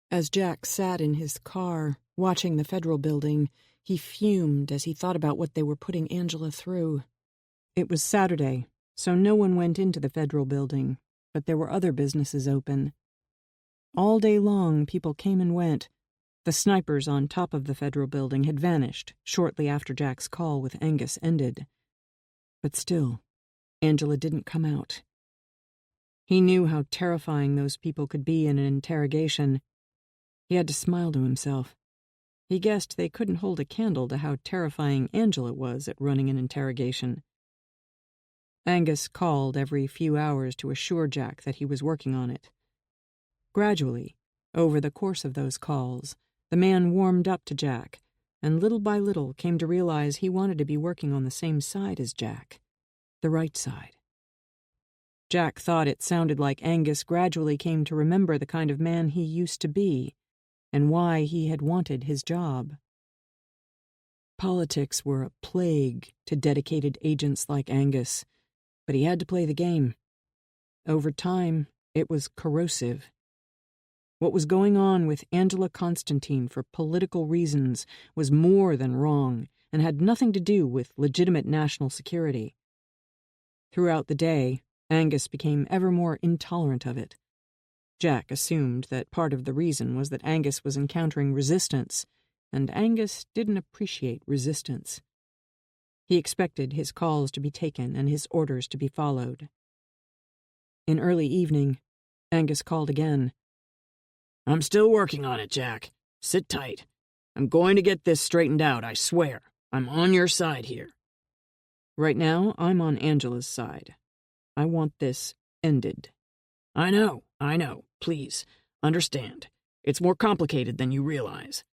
Speaker 1: As Jack sat in his car, watching the federal building, he fumed as he thought about what they were putting Angela through. It was Saturday, so no one went into the federal building, but there were other businesses open. All day long, people came and went. The snipers on top of the federal building had vanished shortly after Jack's call with Angus ended. But still, Angela didn't come out. He knew how terrifying those people could be in an interrogation. He had to smile to himself. He guessed they couldn't hold a candle to how terrifying Angela was at running an interrogation. Angus called every few hours to assure Jack that he was working on it. Gradually, over the course of those calls, the man warmed up to Jack, and little by little came to realize he wanted to be working on the same side as Jack, the right side. Jack thought it sounded like Angus gradually came to remember the kind of man he used to be, and why he had wanted his job. Politics were a plague to dedicated agents like Angus, but he had to play the game. Over time, it was corrosive. What was going on with Angela Constantine for political reasons was more than wrong and had nothing to do with legitimate national security. Throughout the day, Angus became ever more intolerant of it. Jack assumed that part of the reason was that Angus was encountering resistance, and Angus didn't appreciate resistance. He expected his calls to be taken and his orders to be followed. In early evening, Angus called again.
Speaker 3: "I'm still working on it, Jack. Sit tight. I'm going to get this straightened out, I swear. I'm on your side here."
Speaker 1: "Right now, I'm on Angela's side. I want this ended."
Speaker 3: I know. Please, understand. It's more complicated than you realize.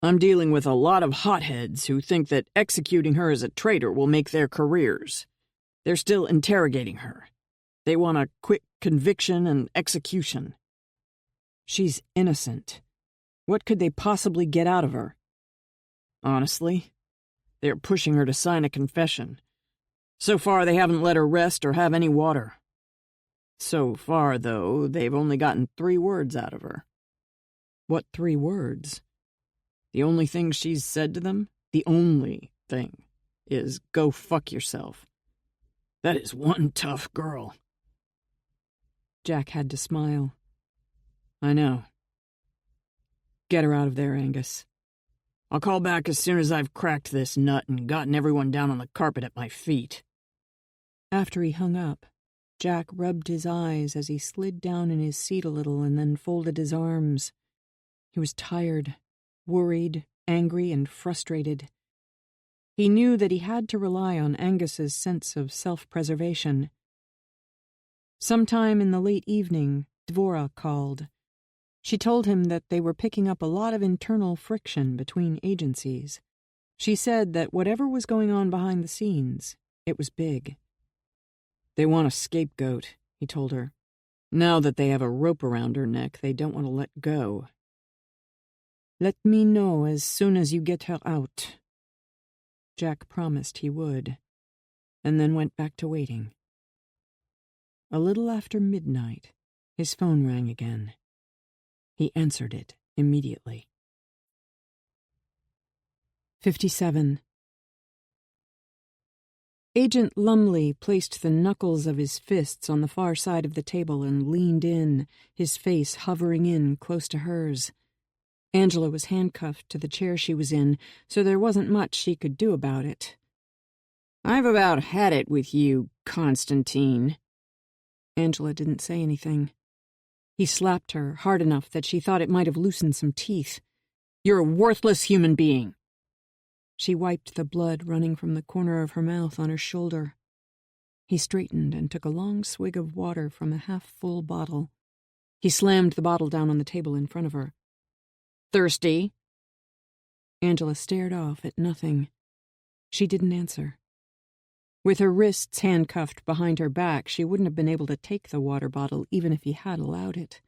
Speaker 3: I'm dealing with a lot of hotheads who think that executing her as a traitor will make their careers. They're still interrogating her. They want a quick conviction and execution.
Speaker 1: She's innocent. What could they possibly get out of her?
Speaker 3: Honestly, they're pushing her to sign a confession. So far, they haven't let her rest or have any water. So far, though, they've only gotten 3 words out of her.
Speaker 1: What 3 words?
Speaker 3: The only thing she's said to them, the only thing, is "go fuck yourself." That is one tough girl.
Speaker 1: Jack had to smile.
Speaker 3: I know.
Speaker 1: Get her out of there, Angus.
Speaker 3: I'll call back as soon as I've cracked this nut and gotten everyone down on the carpet at my feet.
Speaker 1: After he hung up, Jack rubbed his eyes as he slid down in his seat a little and then folded his arms. He was tired, worried, angry, and frustrated. He knew that he had to rely on Angus's sense of self-preservation. Sometime in the late evening, Dvora called. She told him that they were picking up a lot of internal friction between agencies. She said that whatever was going on behind the scenes, it was big.
Speaker 3: They want a scapegoat, he told her. Now that they have a rope around her neck, they don't want to let go.
Speaker 1: Let me know as soon as you get her out. Jack promised he would, and then went back to waiting. A little after midnight, his phone rang again. He answered it immediately. 57. Agent Lumley placed the knuckles of his fists on the far side of the table and leaned in, his face hovering in close to hers. Angela was handcuffed to the chair she was in, so there wasn't much she could do about it.
Speaker 3: "I've about had it with you, Constantine."
Speaker 1: Angela didn't say anything. He slapped her hard enough that she thought it might have loosened some teeth.
Speaker 3: "You're a worthless human being."
Speaker 1: She wiped the blood running from the corner of her mouth on her shoulder. He straightened and took a long swig of water from a half-full bottle. He slammed the bottle down on the table in front of her.
Speaker 3: "Thirsty?"
Speaker 1: Angela stared off at nothing. She didn't answer. With her wrists handcuffed behind her back, she wouldn't have been able to take the water bottle even if he had allowed it.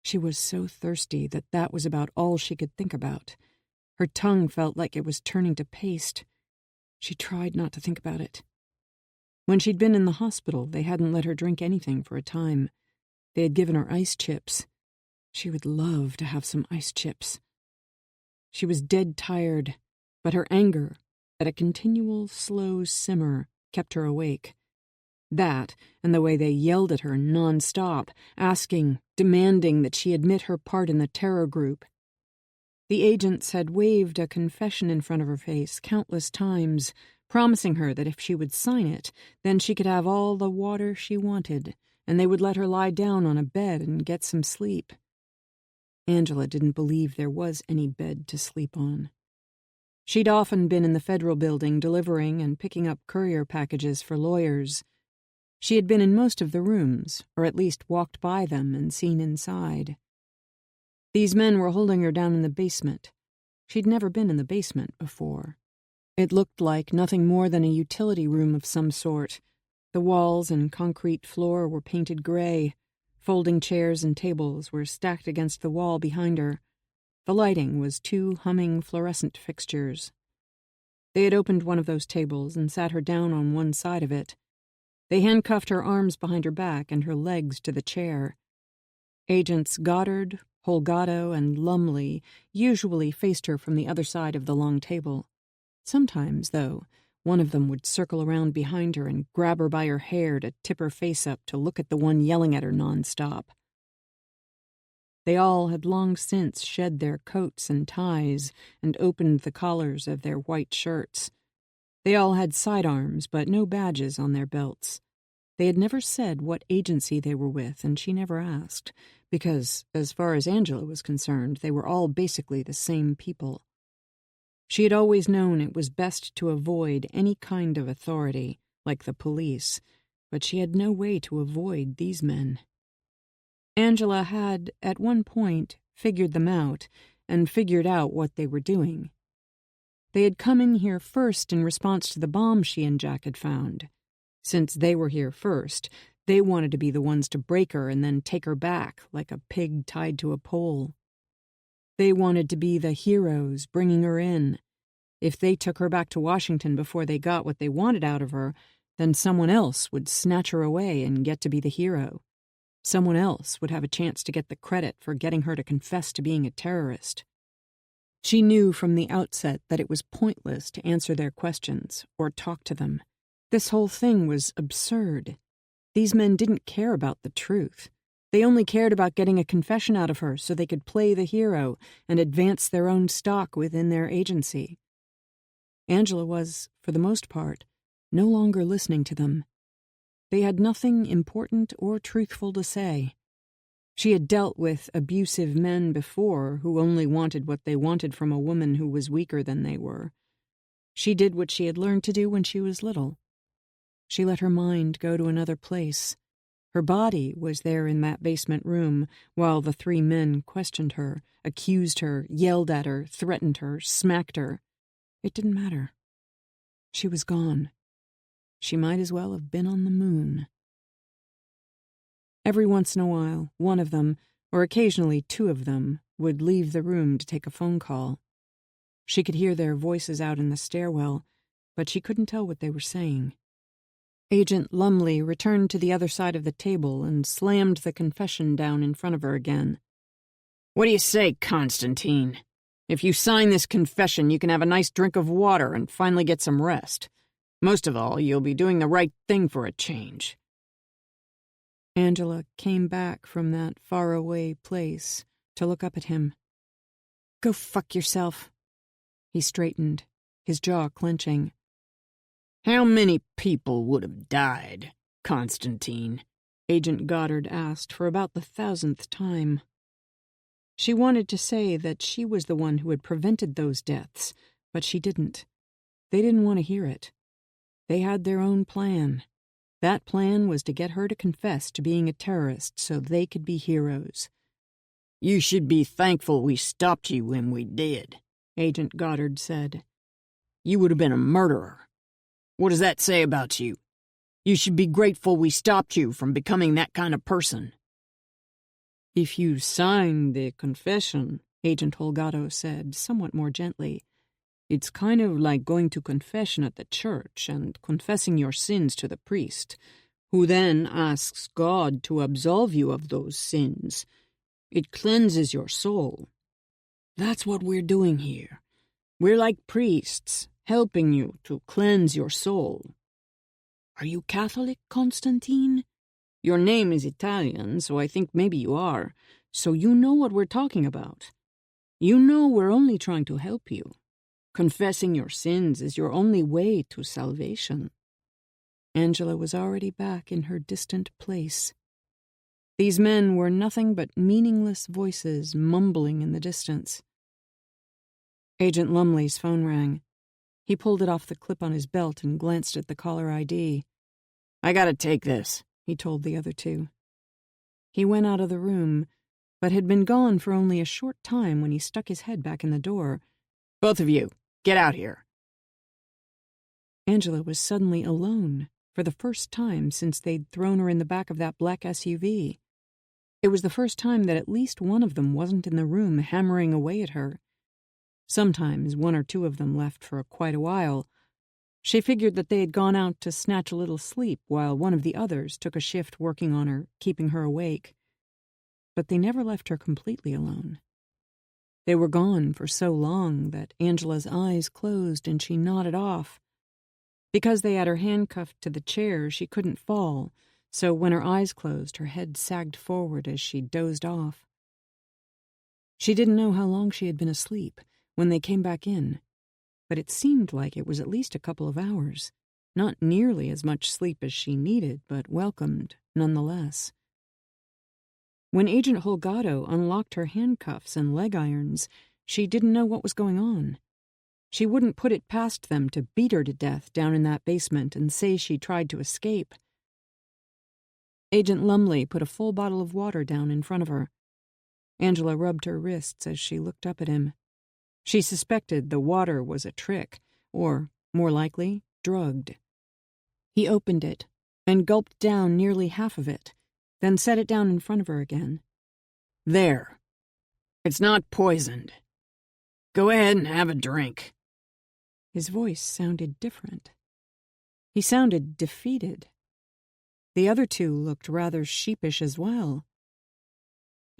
Speaker 1: She was so thirsty that was about all she could think about. Her tongue felt like it was turning to paste. She tried not to think about it. When she'd been in the hospital, they hadn't let her drink anything for a time. They had given her ice chips. She would love to have some ice chips. She was dead tired, but her anger, at a continual, slow simmer, kept her awake. That, and the way they yelled at her non-stop, asking, demanding that she admit her part in the terror group. The agents had waved a confession in front of her face countless times, promising her that if she would sign it, then she could have all the water she wanted, and they would let her lie down on a bed and get some sleep. Angela didn't believe there was any bed to sleep on. She'd often been in the federal building delivering and picking up courier packages for lawyers. She had been in most of the rooms, or at least walked by them and seen inside. These men were holding her down in the basement. She'd never been in the basement before. It looked like nothing more than a utility room of some sort. The walls and concrete floor were painted gray. Folding chairs and tables were stacked against the wall behind her. The lighting was 2 humming fluorescent fixtures. They had opened one of those tables and sat her down on one side of it. They handcuffed her arms behind her back and her legs to the chair. Agents Goddard, Holgado, and Lumley usually faced her from the other side of the long table. Sometimes, though, one of them would circle around behind her and grab her by her hair to tip her face up to look at the one yelling at her nonstop. They all had long since shed their coats and ties and opened the collars of their white shirts. They all had sidearms, but no badges on their belts. They had never said what agency they were with, and she never asked, because, as far as Angela was concerned, they were all basically the same people. She had always known it was best to avoid any kind of authority, like the police, but she had no way to avoid these men. Angela had, at one point, figured them out, and figured out what they were doing. They had come in here first in response to the bomb she and Jack had found. Since they were here first, they wanted to be the ones to break her and then take her back, like a pig tied to a pole. They wanted to be the heroes bringing her in. If they took her back to Washington before they got what they wanted out of her, then someone else would snatch her away and get to be the hero. Someone else would have a chance to get the credit for getting her to confess to being a terrorist. She knew from the outset that it was pointless to answer their questions or talk to them. This whole thing was absurd. These men didn't care about the truth. They only cared about getting a confession out of her so they could play the hero and advance their own stock within their agency. Angela was, for the most part, no longer listening to them. They had nothing important or truthful to say. She had dealt with abusive men before who only wanted what they wanted from a woman who was weaker than they were. She did what she had learned to do when she was little. She let her mind go to another place. Her body was there in that basement room while the 3 men questioned her, accused her, yelled at her, threatened her, smacked her. It didn't matter. She was gone. She might as well have been on the moon. Every once in a while, one of them, or occasionally 2 of them, would leave the room to take a phone call. She could hear their voices out in the stairwell, but she couldn't tell what they were saying. Agent Lumley returned to the other side of the table and slammed the confession down in front of her again. "What do you say, Constantine? If you sign this confession, you can have a nice drink of water and finally get some rest. Most of all, you'll be doing the right thing for a change." Angela came back from that faraway place to look up at him. "Go fuck yourself." He straightened, his jaw clenching. "How many people would have died, Constantine?" Agent Goddard asked for about the 1,000th time. She wanted to say that she was the one who had prevented those deaths, but she didn't. They didn't want to hear it. They had their own plan. That plan was to get her to confess to being a terrorist so they could be heroes. "You should be thankful we stopped you when we did," Agent Goddard said. "You would have been a murderer. What does that say about you? You should be grateful we stopped you from becoming that kind of person." "If you sign the confession," Agent Holgado said, somewhat more gently, "it's kind of like going to confession at the church and confessing your sins to the priest, who then asks God to absolve you of those sins. It cleanses your soul. That's what we're doing here. We're like priests, helping you to cleanse your soul. Are you Catholic, Constantine? Your name is Italian, so I think maybe you are, so you know what we're talking about. You know we're only trying to help you. Confessing your sins is your only way to salvation." Angela was already back in her distant place. These men were nothing but meaningless voices mumbling in the distance. Agent Lumley's phone rang. He pulled it off the clip on his belt and glanced at the caller ID.
Speaker 3: "I gotta take this,"
Speaker 1: he told the other two. He went out of the room, but had been gone for only a short time when he stuck his head back in the door.
Speaker 3: "Both of you, get out here."
Speaker 1: Angela was suddenly alone, for the first time since they'd thrown her in the back of that black SUV. It was the first time that at least one of them wasn't in the room hammering away at her. Sometimes one or two of them left for quite a while. She figured that they had gone out to snatch a little sleep while one of the others took a shift working on her, keeping her awake. But they never left her completely alone. They were gone for so long that Angela's eyes closed and she nodded off. Because they had her handcuffed to the chair, she couldn't fall, so when her eyes closed, her head sagged forward as she dozed off. She didn't know how long she had been asleep when they came back in, but it seemed like it was at least a couple of hours. Not nearly as much sleep as she needed, but welcomed nonetheless. When Agent Holgado unlocked her handcuffs and leg irons, she didn't know what was going on. She wouldn't put it past them to beat her to death down in that basement and say she tried to escape. Agent Lumley put a full bottle of water down in front of her. Angela rubbed her wrists as she looked up at him. She suspected the water was a trick, or, more likely, drugged. He opened it and gulped down nearly half of it, then set it down in front of her again.
Speaker 3: "There. It's not poisoned. Go ahead and have a drink."
Speaker 1: His voice sounded different. He sounded defeated. The other two looked rather sheepish as well.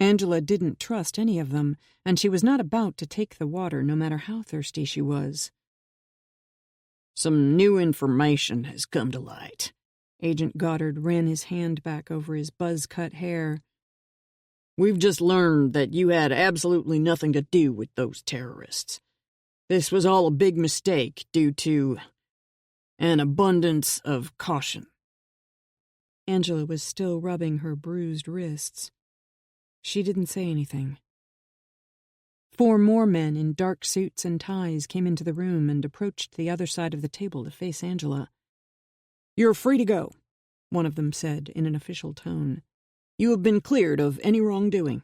Speaker 1: Angela didn't trust any of them, and she was not about to take the water no matter how thirsty she was.
Speaker 3: "Some new information has come to light."
Speaker 1: Agent Goddard ran his hand back over his buzz-cut hair.
Speaker 3: "We've just learned that you had absolutely nothing to do with those terrorists. This was all a big mistake due to an abundance of caution."
Speaker 1: Angela was still rubbing her bruised wrists. She didn't say anything. 4 more men in dark suits and ties came into the room and approached the other side of the table to face Angela.
Speaker 3: "You're free to go,"
Speaker 1: one of them said in an official tone.
Speaker 3: "You have been cleared of any wrongdoing."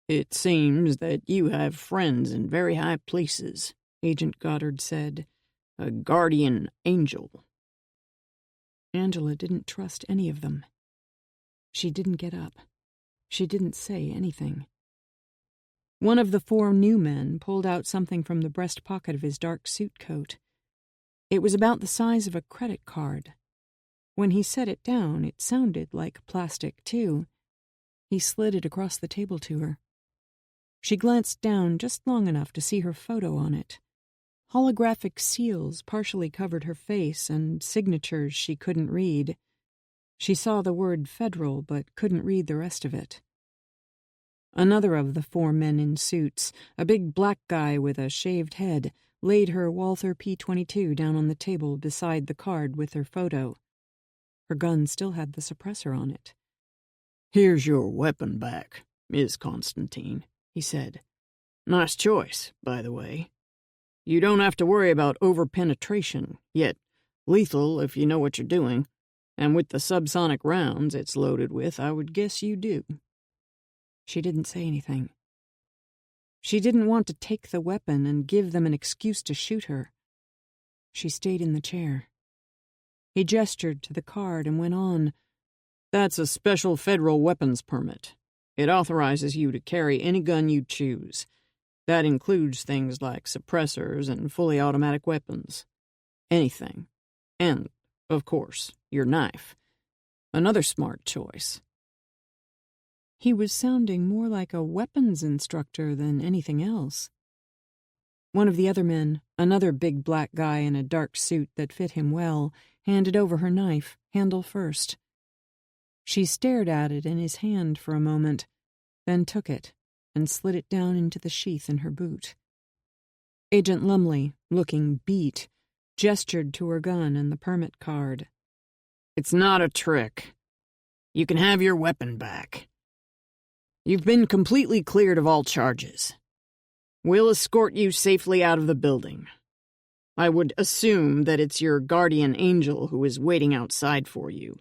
Speaker 3: "It seems that you have friends in very high places," Agent Goddard said. "A guardian angel."
Speaker 1: Angela didn't trust any of them. She didn't get up. She didn't say anything. One of the 4 new men pulled out something from the breast pocket of his dark suit coat. It was about the size of a credit card. When he set it down, it sounded like plastic, too. He slid it across the table to her. She glanced down just long enough to see her photo on it. Holographic seals partially covered her face and signatures she couldn't read. She saw the word federal but couldn't read the rest of it. Another of the 4 men in suits, a big black guy with a shaved head, laid her Walther P-22 down on the table beside the card with her photo. Her gun still had the suppressor on it.
Speaker 3: "Here's your weapon back, Ms. Constantine," he said. "Nice choice, by the way. You don't have to worry about over-penetration, yet lethal if you know what you're doing, and with the subsonic rounds it's loaded with, I would guess you do."
Speaker 1: She didn't say anything. She didn't want to take the weapon and give them an excuse to shoot her. She stayed in the chair. He gestured to the card and went on.
Speaker 3: "That's a special federal weapons permit. It authorizes you to carry any gun you choose. That includes things like suppressors and fully automatic weapons. Anything. And, of course, your knife. Another smart choice."
Speaker 1: He was sounding more like a weapons instructor than anything else. One of the other men, another big black guy in a dark suit that fit him well, handed over her knife, handle first. She stared at it in his hand for a moment, then took it and slid it down into the sheath in her boot. Agent Lumley, looking beat, gestured to her gun and the permit card.
Speaker 3: "It's not a trick. You can have your weapon back. You've been completely cleared of all charges. We'll escort you safely out of the building. I would assume that it's your guardian angel who is waiting outside for you."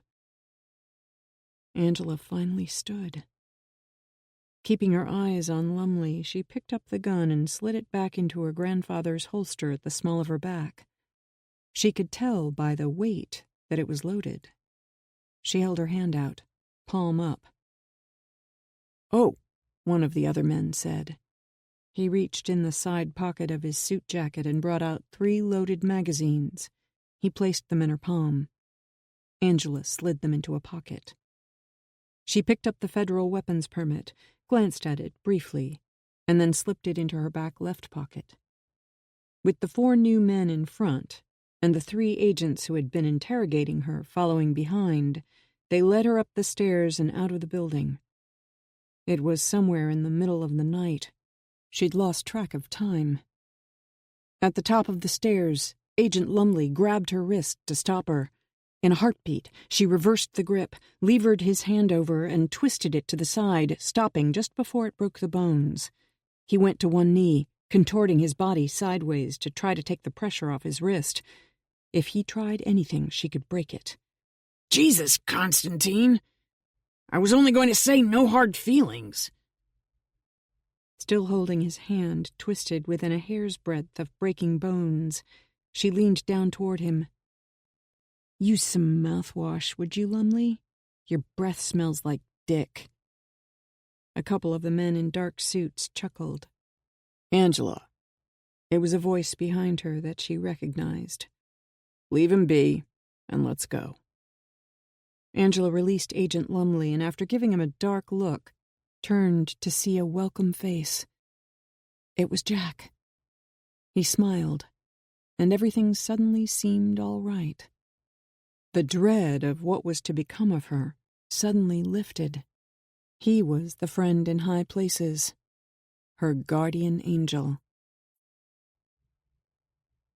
Speaker 1: Angela finally stood. Keeping her eyes on Lumley, she picked up the gun and slid it back into her grandfather's holster at the small of her back. She could tell by the weight that it was loaded. She held her hand out, palm up. "Oh," one of the other men said. He reached in the side pocket of his suit jacket and brought out 3 loaded magazines. He placed them in her palm. Angela slid them into a pocket. She picked up the federal weapons permit, glanced at it briefly, and then slipped it into her back left pocket. With the 4 new men in front, and the 3 agents who had been interrogating her following behind, they led her up the stairs and out of the building. It was somewhere in the middle of the night. She'd lost track of time. At the top of the stairs, Agent Lumley grabbed her wrist to stop her. In a heartbeat, she reversed the grip, levered his hand over, and twisted it to the side, stopping just before it broke the bones. He went to one knee, contorting his body sideways to try to take the pressure off his wrist. If he tried anything, she could break it.
Speaker 3: "Jesus, Constantine! I was only going to say no hard feelings."
Speaker 1: Still holding his hand, twisted within a hair's breadth of breaking bones, she leaned down toward him. "Use some mouthwash, would you, Lumley? Your breath smells like dick." A couple of the men in dark suits chuckled.
Speaker 3: "Angela."
Speaker 1: It was a voice behind her that she recognized.
Speaker 3: "Leave him be, and let's go."
Speaker 1: Angela released Agent Lumley, and after giving him a dark look, turned to see a welcome face. It was Jack. He smiled, and everything suddenly seemed all right. The dread of what was to become of her suddenly lifted. He was the friend in high places, her guardian angel.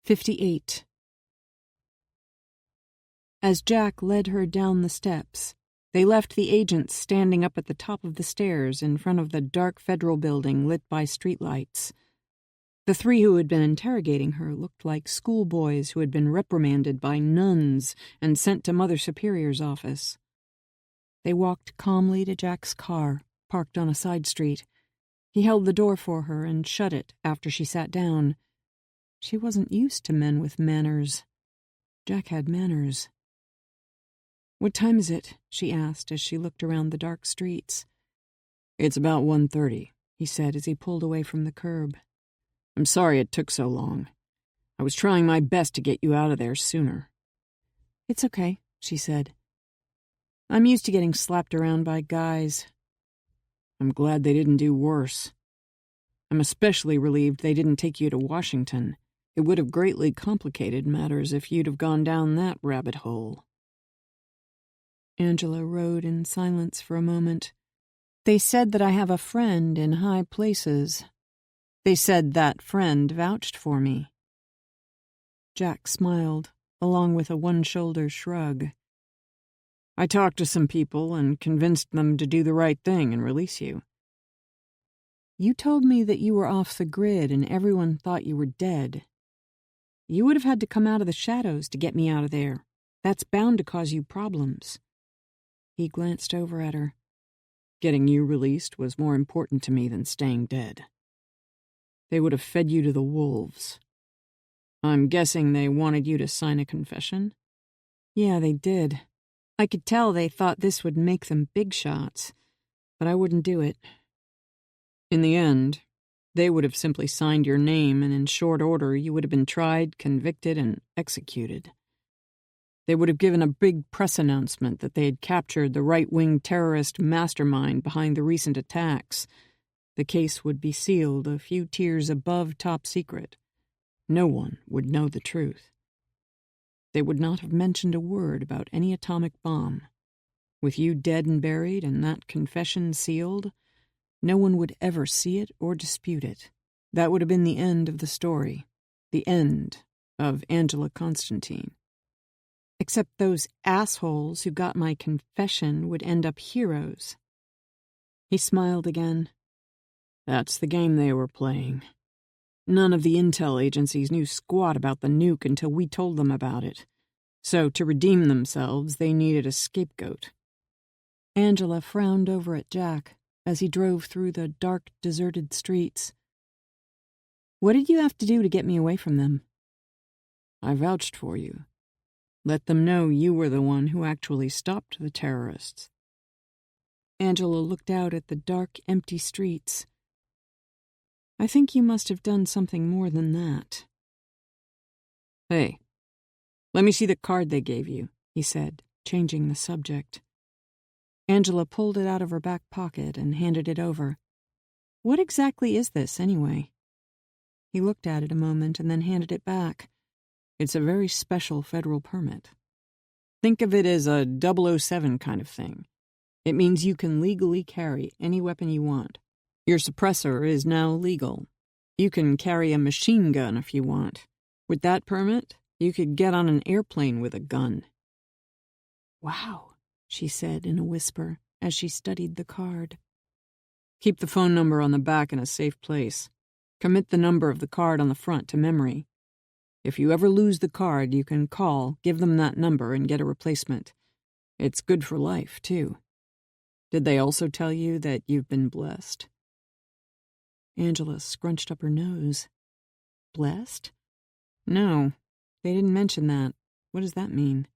Speaker 1: 58. As Jack led her down the steps, they left the agents standing up at the top of the stairs in front of the dark federal building lit by streetlights. The 3 who had been interrogating her looked like schoolboys who had been reprimanded by nuns and sent to Mother Superior's office. They walked calmly to Jack's car, parked on a side street. He held the door for her and shut it after she sat down. She wasn't used to men with manners. Jack had manners. "What time is it?" she asked as she looked around the dark streets.
Speaker 3: "It's about 1:30,
Speaker 1: he said as he pulled away from the curb.
Speaker 3: "I'm sorry it took so long. I was trying my best to get you out of there sooner."
Speaker 1: "It's okay," she said. "I'm used to getting slapped around by guys."
Speaker 3: "I'm glad they didn't do worse. I'm especially relieved they didn't take you to Washington. It would have greatly complicated matters if you'd have gone down that rabbit hole."
Speaker 1: Angela rode in silence for a moment. "They said that I have a friend in high places. They said that friend vouched for me." Jack smiled, along with a one-shoulder shrug.
Speaker 3: "I talked to some people and convinced them to do the right thing and release you."
Speaker 1: "You told me that you were off the grid and everyone thought you were dead. You would have had to come out of the shadows to get me out of there. That's bound to cause you problems." He glanced over at her.
Speaker 3: "Getting you released was more important to me than staying dead. They would have fed you to the wolves. I'm guessing they wanted you to sign a confession?"
Speaker 1: "Yeah, they did. I could tell they thought this would make them big shots, but I wouldn't do it."
Speaker 3: "In the end, they would have simply signed your name, and in short order you would have been tried, convicted, and executed. They would have given a big press announcement that they had captured the right-wing terrorist mastermind behind the recent attacks. The case would be sealed a few tiers above top secret. No one would know the truth. They would not have mentioned a word about any atomic bomb. With you dead and buried and that confession sealed, no one would ever see it or dispute it. That would have been the end of the story, the end of Angela Constantine.
Speaker 1: Except those assholes who got my confession would end up heroes." He smiled again.
Speaker 3: "That's the game they were playing.
Speaker 1: None of the intel agencies knew squat about the nuke until we told them about it. So, to redeem themselves, they needed a scapegoat.
Speaker 2: Angela frowned over at Jack as he drove through the dark, deserted streets. What did you have to do to get me away from them?
Speaker 1: I vouched for you. Let them know you were the one who actually stopped the terrorists.
Speaker 2: Angela looked out at the dark, empty streets. I think you must have done something more than that.
Speaker 1: Hey, let me see the card they gave you, he said, changing the subject.
Speaker 2: Angela pulled it out of her back pocket and handed it over. What exactly is this, anyway? He looked at it a moment and then handed it back.
Speaker 1: It's a very special federal permit. Think of it as a 007 kind of thing. It means you can legally carry any weapon you want. Your suppressor is now legal. You can carry a machine gun if you want. With that permit, you could get on an airplane with a gun.
Speaker 2: Wow, she said in a whisper as she studied the card.
Speaker 1: Keep the phone number on the back in a safe place. Commit the number of the card on the front to memory. If you ever lose the card, you can call, give them that number, and get a replacement. It's good for life, too. Did they also tell you that you've been blessed?
Speaker 2: Angela scrunched up her nose. Blessed?
Speaker 1: No, they didn't mention that. What does that mean?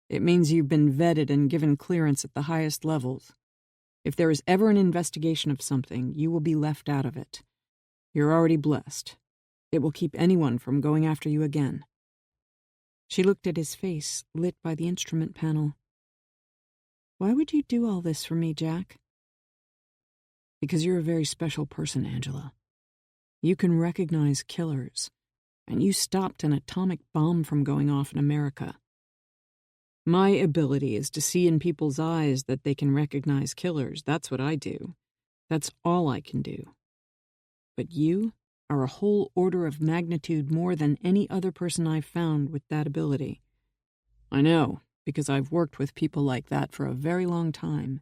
Speaker 1: It means you've been vetted and given clearance at the highest levels. If there is ever an investigation of something, you will be left out of it. You're already blessed. It will keep anyone from going after you again.
Speaker 2: She looked at his face, lit by the instrument panel. Why would you do all this for me, Jack?
Speaker 1: Because you're a very special person, Angela. You can recognize killers, and you stopped an atomic bomb from going off in America. My ability is to see in people's eyes that they can recognize killers. That's what I do. That's all I can do. But you are a whole order of magnitude more than any other person I've found with that ability. I know, because I've worked with people like that for a very long time.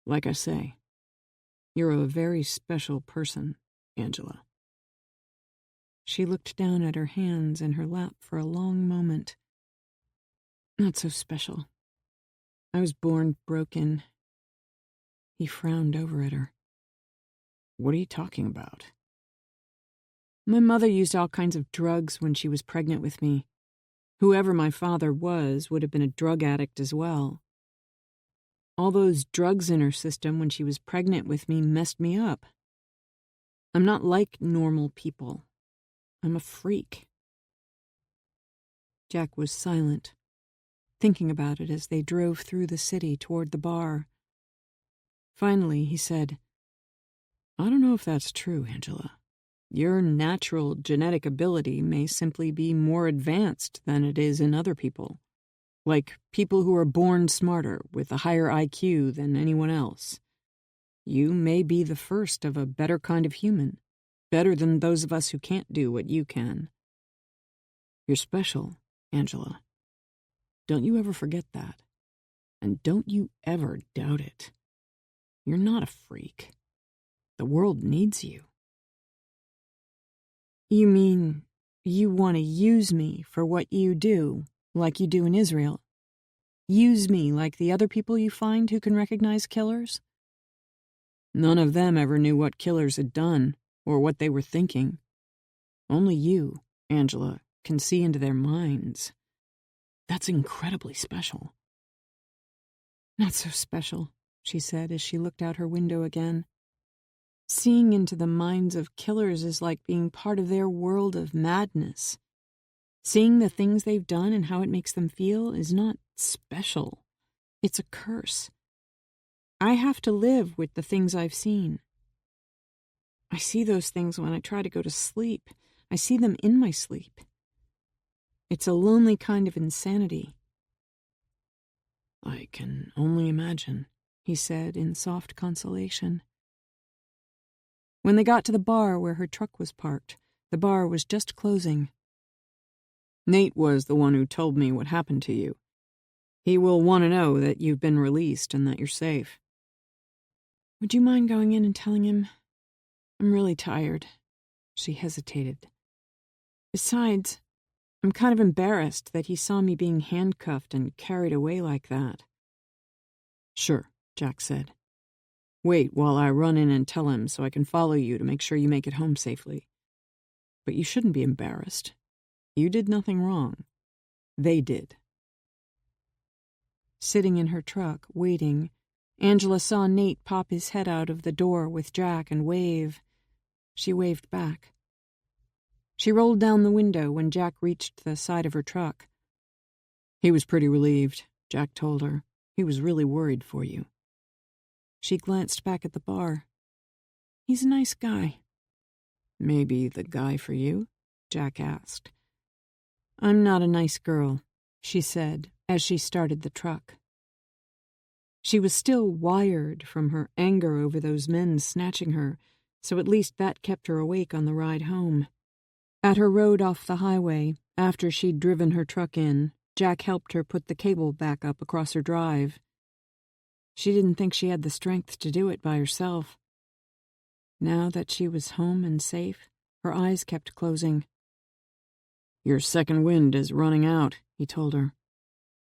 Speaker 1: Like I say, you're a very special person, Angela.
Speaker 2: She looked down at her hands in her lap for a long moment. Not so special. I was born broken. He frowned over at her.
Speaker 1: What are you talking about?
Speaker 2: My mother used all kinds of drugs when she was pregnant with me. Whoever my father was would have been a drug addict as well. All those drugs in her system when she was pregnant with me messed me up. I'm not like normal people. I'm a freak. Jack was silent, thinking about it as they drove through the city toward the bar. Finally, he said,
Speaker 1: I don't know if that's true, Angela. Your natural genetic ability may simply be more advanced than it is in other people. Like people who are born smarter, with a higher IQ than anyone else. You may be the first of a better kind of human, better than those of us who can't do what you can. You're special, Angela. Don't you ever forget that. And don't you ever doubt it. You're not a freak. The world needs you.
Speaker 2: You mean you want to use me for what you do, like you do in Israel? Use me like the other people you find who can recognize killers?
Speaker 1: None of them ever knew what killers had done or what they were thinking. Only you, Angela, can see into their minds. That's incredibly special.
Speaker 2: Not so special, she said as she looked out her window again. Seeing into the minds of killers is like being part of their world of madness. Seeing the things they've done and how it makes them feel is not special. It's a curse. I have to live with the things I've seen. I see those things when I try to go to sleep. I see them in my sleep. It's a lonely kind of insanity.
Speaker 1: I can only imagine,
Speaker 2: he said in soft consolation. When they got to the bar where her truck was parked, the bar was just closing.
Speaker 1: Nate was the one who told me what happened to you. He will want to know that you've been released and that you're safe.
Speaker 2: Would you mind going in and telling him? I'm really tired.
Speaker 1: She hesitated. Besides, I'm kind of embarrassed that he saw me being handcuffed and carried away like that. Sure, Jack said. Wait while I run in and tell him so I can follow you to make sure you make it home safely. But you shouldn't be embarrassed. You did nothing wrong. They did. Sitting in her truck, waiting, Angela saw Nate pop his head out of the door with Jack and wave. She waved back. She rolled down the window when Jack reached the side of her truck. He was pretty relieved, Jack told her. He was really worried for you. She glanced back at the bar. He's a nice guy. Maybe the guy for you? Jack asked. I'm not a nice girl, she said as she started the truck. She was still wired from her anger over those men snatching her, so at least that kept her awake on the ride home. At her road off the highway, after she'd driven her truck in, Jack helped her put the cable back up across her drive. She didn't think she had the strength to do it by herself. Now that she was home and safe, her eyes kept closing. Your second wind is running out, he told her.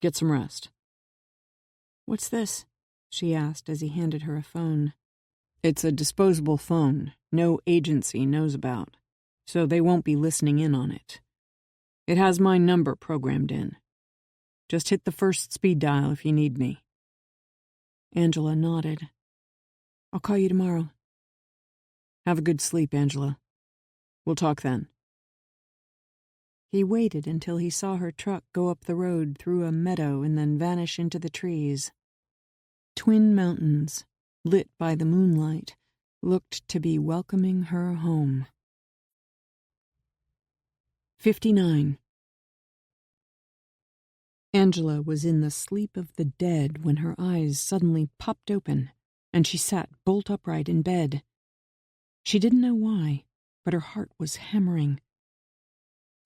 Speaker 1: Get some rest. What's this? She asked as he handed her a phone. It's a disposable phone no agency knows about, so they won't be listening in on it. It has my number programmed in. Just hit the first speed dial if you need me. Angela nodded. I'll call you tomorrow. Have a good sleep, Angela. We'll talk then. He waited until he saw her truck go up the road through a meadow and then vanish into the trees. Twin mountains, lit by the moonlight, looked to be welcoming her home. 59. Angela was in the sleep of the dead when her eyes suddenly popped open, and she sat bolt upright in bed. She didn't know why, but her heart was hammering.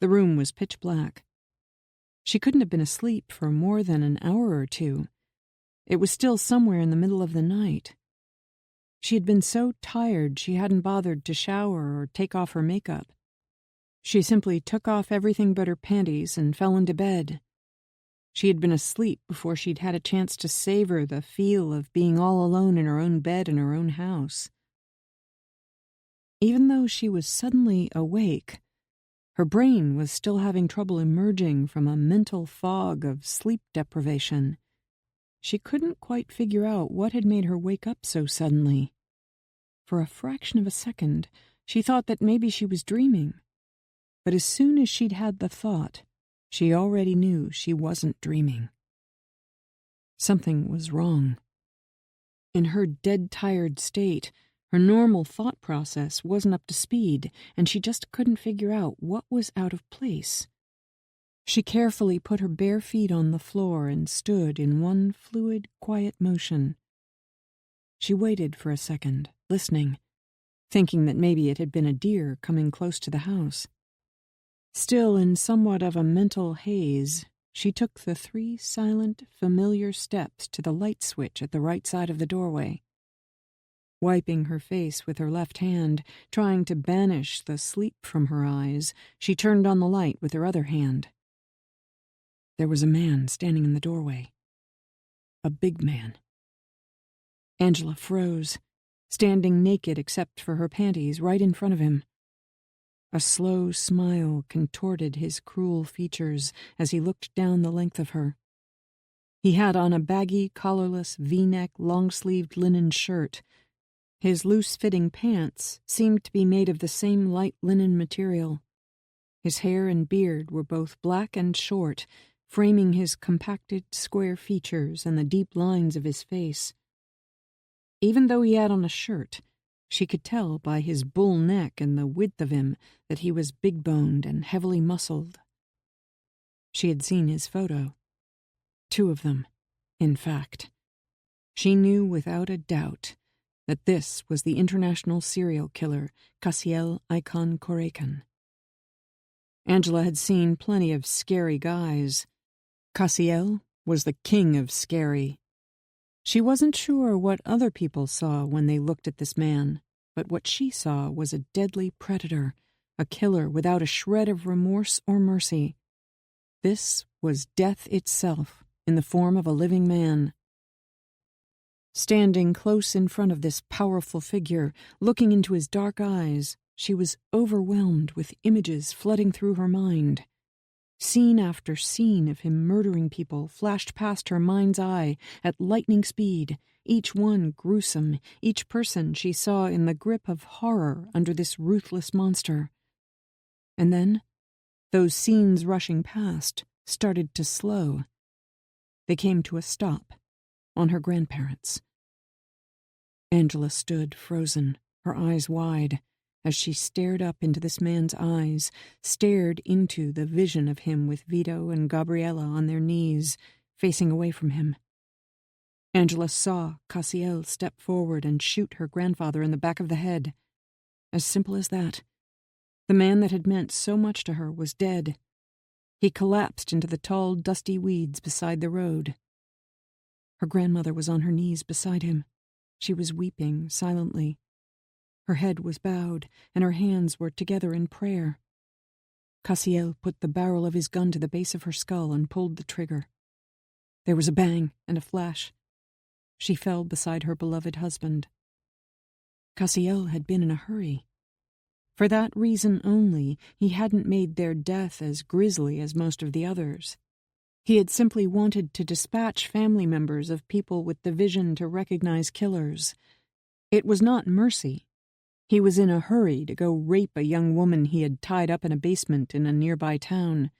Speaker 1: The room was pitch black. She couldn't have been asleep for more than an hour or two. It was still somewhere in the middle of the night. She had been so tired she hadn't bothered to shower or take off her makeup. She simply took off everything but her panties and fell into bed. She had been asleep before she'd had a chance to savor the feel of being all alone in her own bed in her own house. Even though she was suddenly awake, her brain was still having trouble emerging from a mental fog of sleep deprivation. She couldn't quite figure out what had made her wake up so suddenly. For a fraction of a second, she thought that maybe she was dreaming. But as soon as she'd had the thought, she already knew she wasn't dreaming. Something was wrong. In her dead-tired state, her normal thought process wasn't up to speed, and she just couldn't figure out what was out of place. She carefully put her bare feet on the floor and stood in one fluid, quiet motion. She waited for a second, listening, thinking that maybe it had been a deer coming close to the house. Still in somewhat of a mental haze, she took the 3 silent, familiar steps to the light switch at the right side of the doorway. Wiping her face with her left hand, trying to banish the sleep from her eyes, she turned on the light with her other hand. There was a man standing in the doorway. A big man. Angela froze, standing naked except for her panties right in front of him. A slow smile contorted his cruel features as he looked down the length of her. He had on a baggy, collarless, V-neck, long-sleeved linen shirt. His loose-fitting pants seemed to be made of the same light linen material. His hair and beard were both black and short, framing his compacted, square features and the deep lines of his face. Even though he had on a shirt, she could tell by his bull neck and the width of him that he was big-boned and heavily muscled. She had seen his photo. 2 of them, in fact. She knew without a doubt that this was the international serial killer, Cassiel Icon Korekan. Angela had seen plenty of scary guys. Cassiel was the king of scary. She wasn't sure what other people saw when they looked at this man, but what she saw was a deadly predator a killer without a shred of remorse or mercy. This was death itself, in the form of a living man. Standing close in front of this powerful figure, looking into his dark eyes, she was overwhelmed with images flooding through her mind. Scene after scene of him murdering people flashed past her mind's eye at lightning speed, each one gruesome, each person she saw in the grip of horror under this ruthless monster. And then, those scenes rushing past started to slow. They came to a stop on her grandparents. Angela stood frozen, her eyes wide, as she stared up into this man's eyes, stared into the vision of him with Vito and Gabriella on their knees, facing away from him. Angela saw Cassiel step forward and shoot her grandfather in the back of the head. As simple as that. The man that had meant so much to her was dead. He collapsed into the tall, dusty weeds beside the road. Her grandmother was on her knees beside him. She was weeping silently. Her head was bowed, and her hands were together in prayer. Cassiel put the barrel of his gun to the base of her skull and pulled the trigger. There was a bang and a flash. She fell beside her beloved husband. Cassiel had been in a hurry. For that reason only, he hadn't made their death as grisly as most of the others. He had simply wanted to dispatch family members of people with the vision to recognize killers. It was not mercy. He was in a hurry to go rape a young woman he had tied up in a basement in a nearby town.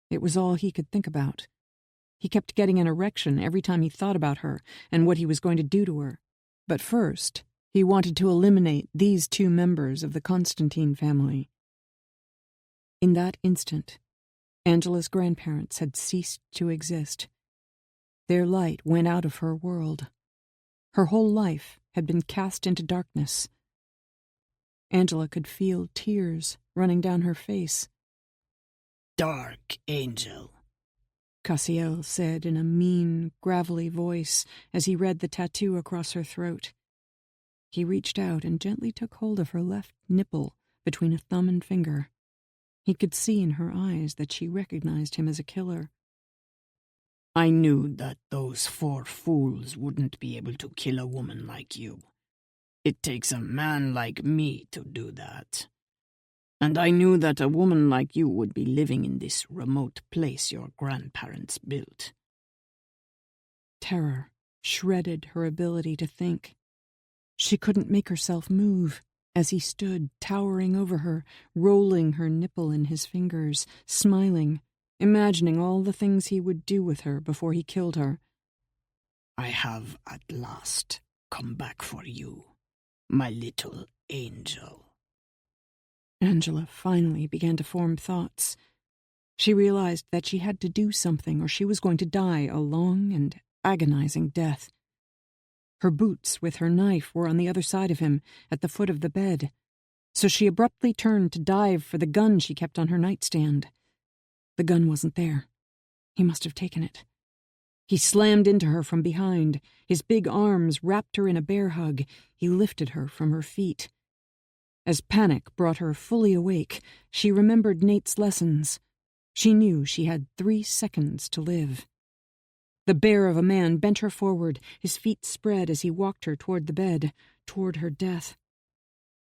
Speaker 1: It was all he could think about. He kept getting an erection every time he thought about her and what he was going to do to her. But first, he wanted to eliminate these two members of the Constantine family. In that instant, Angela's grandparents had ceased to exist. Their light went out of her world. Her whole life had been cast into darkness. Angela could feel tears running down her face.
Speaker 4: "Dark angel,"
Speaker 1: Cassiel said in a mean, gravelly voice as he read the tattoo across her throat. He reached out and gently took hold of her left nipple between a thumb and finger. He could see in her eyes that she recognized him as a killer.
Speaker 4: "I knew that those 4 fools wouldn't be able to kill a woman like you. It takes a man like me to do that. And I knew that a woman like you would be living in this remote place your grandparents built."
Speaker 1: Terror shredded her ability to think. She couldn't make herself move as he stood towering over her, rolling her nipple in his fingers, smiling, imagining all the things he would do with her before he killed her.
Speaker 4: "I have at last come back for you, my little angel."
Speaker 1: Angela finally began to form thoughts. She realized that she had to do something or she was going to die a long and agonizing death. Her boots with her knife were on the other side of him, at the foot of the bed, so she abruptly turned to dive for the gun she kept on her nightstand. The gun wasn't there. He must have taken it. He slammed into her from behind. His big arms wrapped her in a bear hug. He lifted her from her feet. As panic brought her fully awake, she remembered Nate's lessons. She knew she had 3 seconds to live. The bear of a man bent her forward, his feet spread as he walked her toward the bed, toward her death.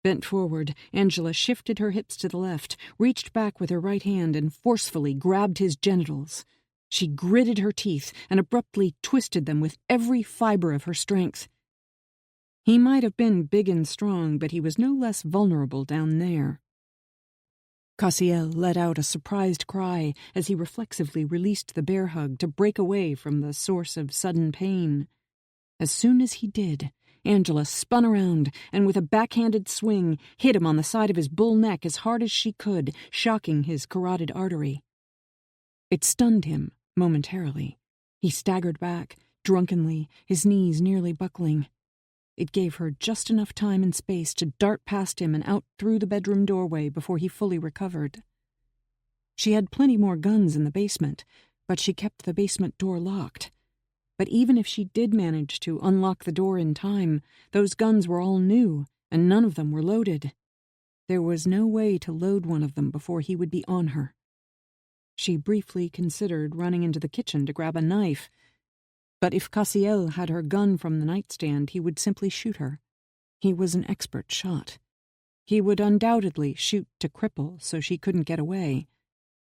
Speaker 1: Bent forward, Angela shifted her hips to the left, reached back with her right hand and forcefully grabbed his genitals. She gritted her teeth and abruptly twisted them with every fiber of her strength. He might have been big and strong, but he was no less vulnerable down there. Cassiel let out a surprised cry as he reflexively released the bear hug to break away from the source of sudden pain. As soon as he did, Angela spun around and with a backhanded swing hit him on the side of his bull neck as hard as she could, shocking his carotid artery. It stunned him momentarily. He staggered back, drunkenly, his knees nearly buckling. It gave her just enough time and space to dart past him and out through the bedroom doorway before he fully recovered. She had plenty more guns in the basement, but she kept the basement door locked. But even if she did manage to unlock the door in time, those guns were all new, and none of them were loaded. there was no way to load one of them before he would be on her. She briefly considered running into the kitchen to grab a knife, but if Cassiel had her gun from the nightstand, he would simply shoot her. He was an expert shot. He would undoubtedly shoot to cripple so she couldn't get away.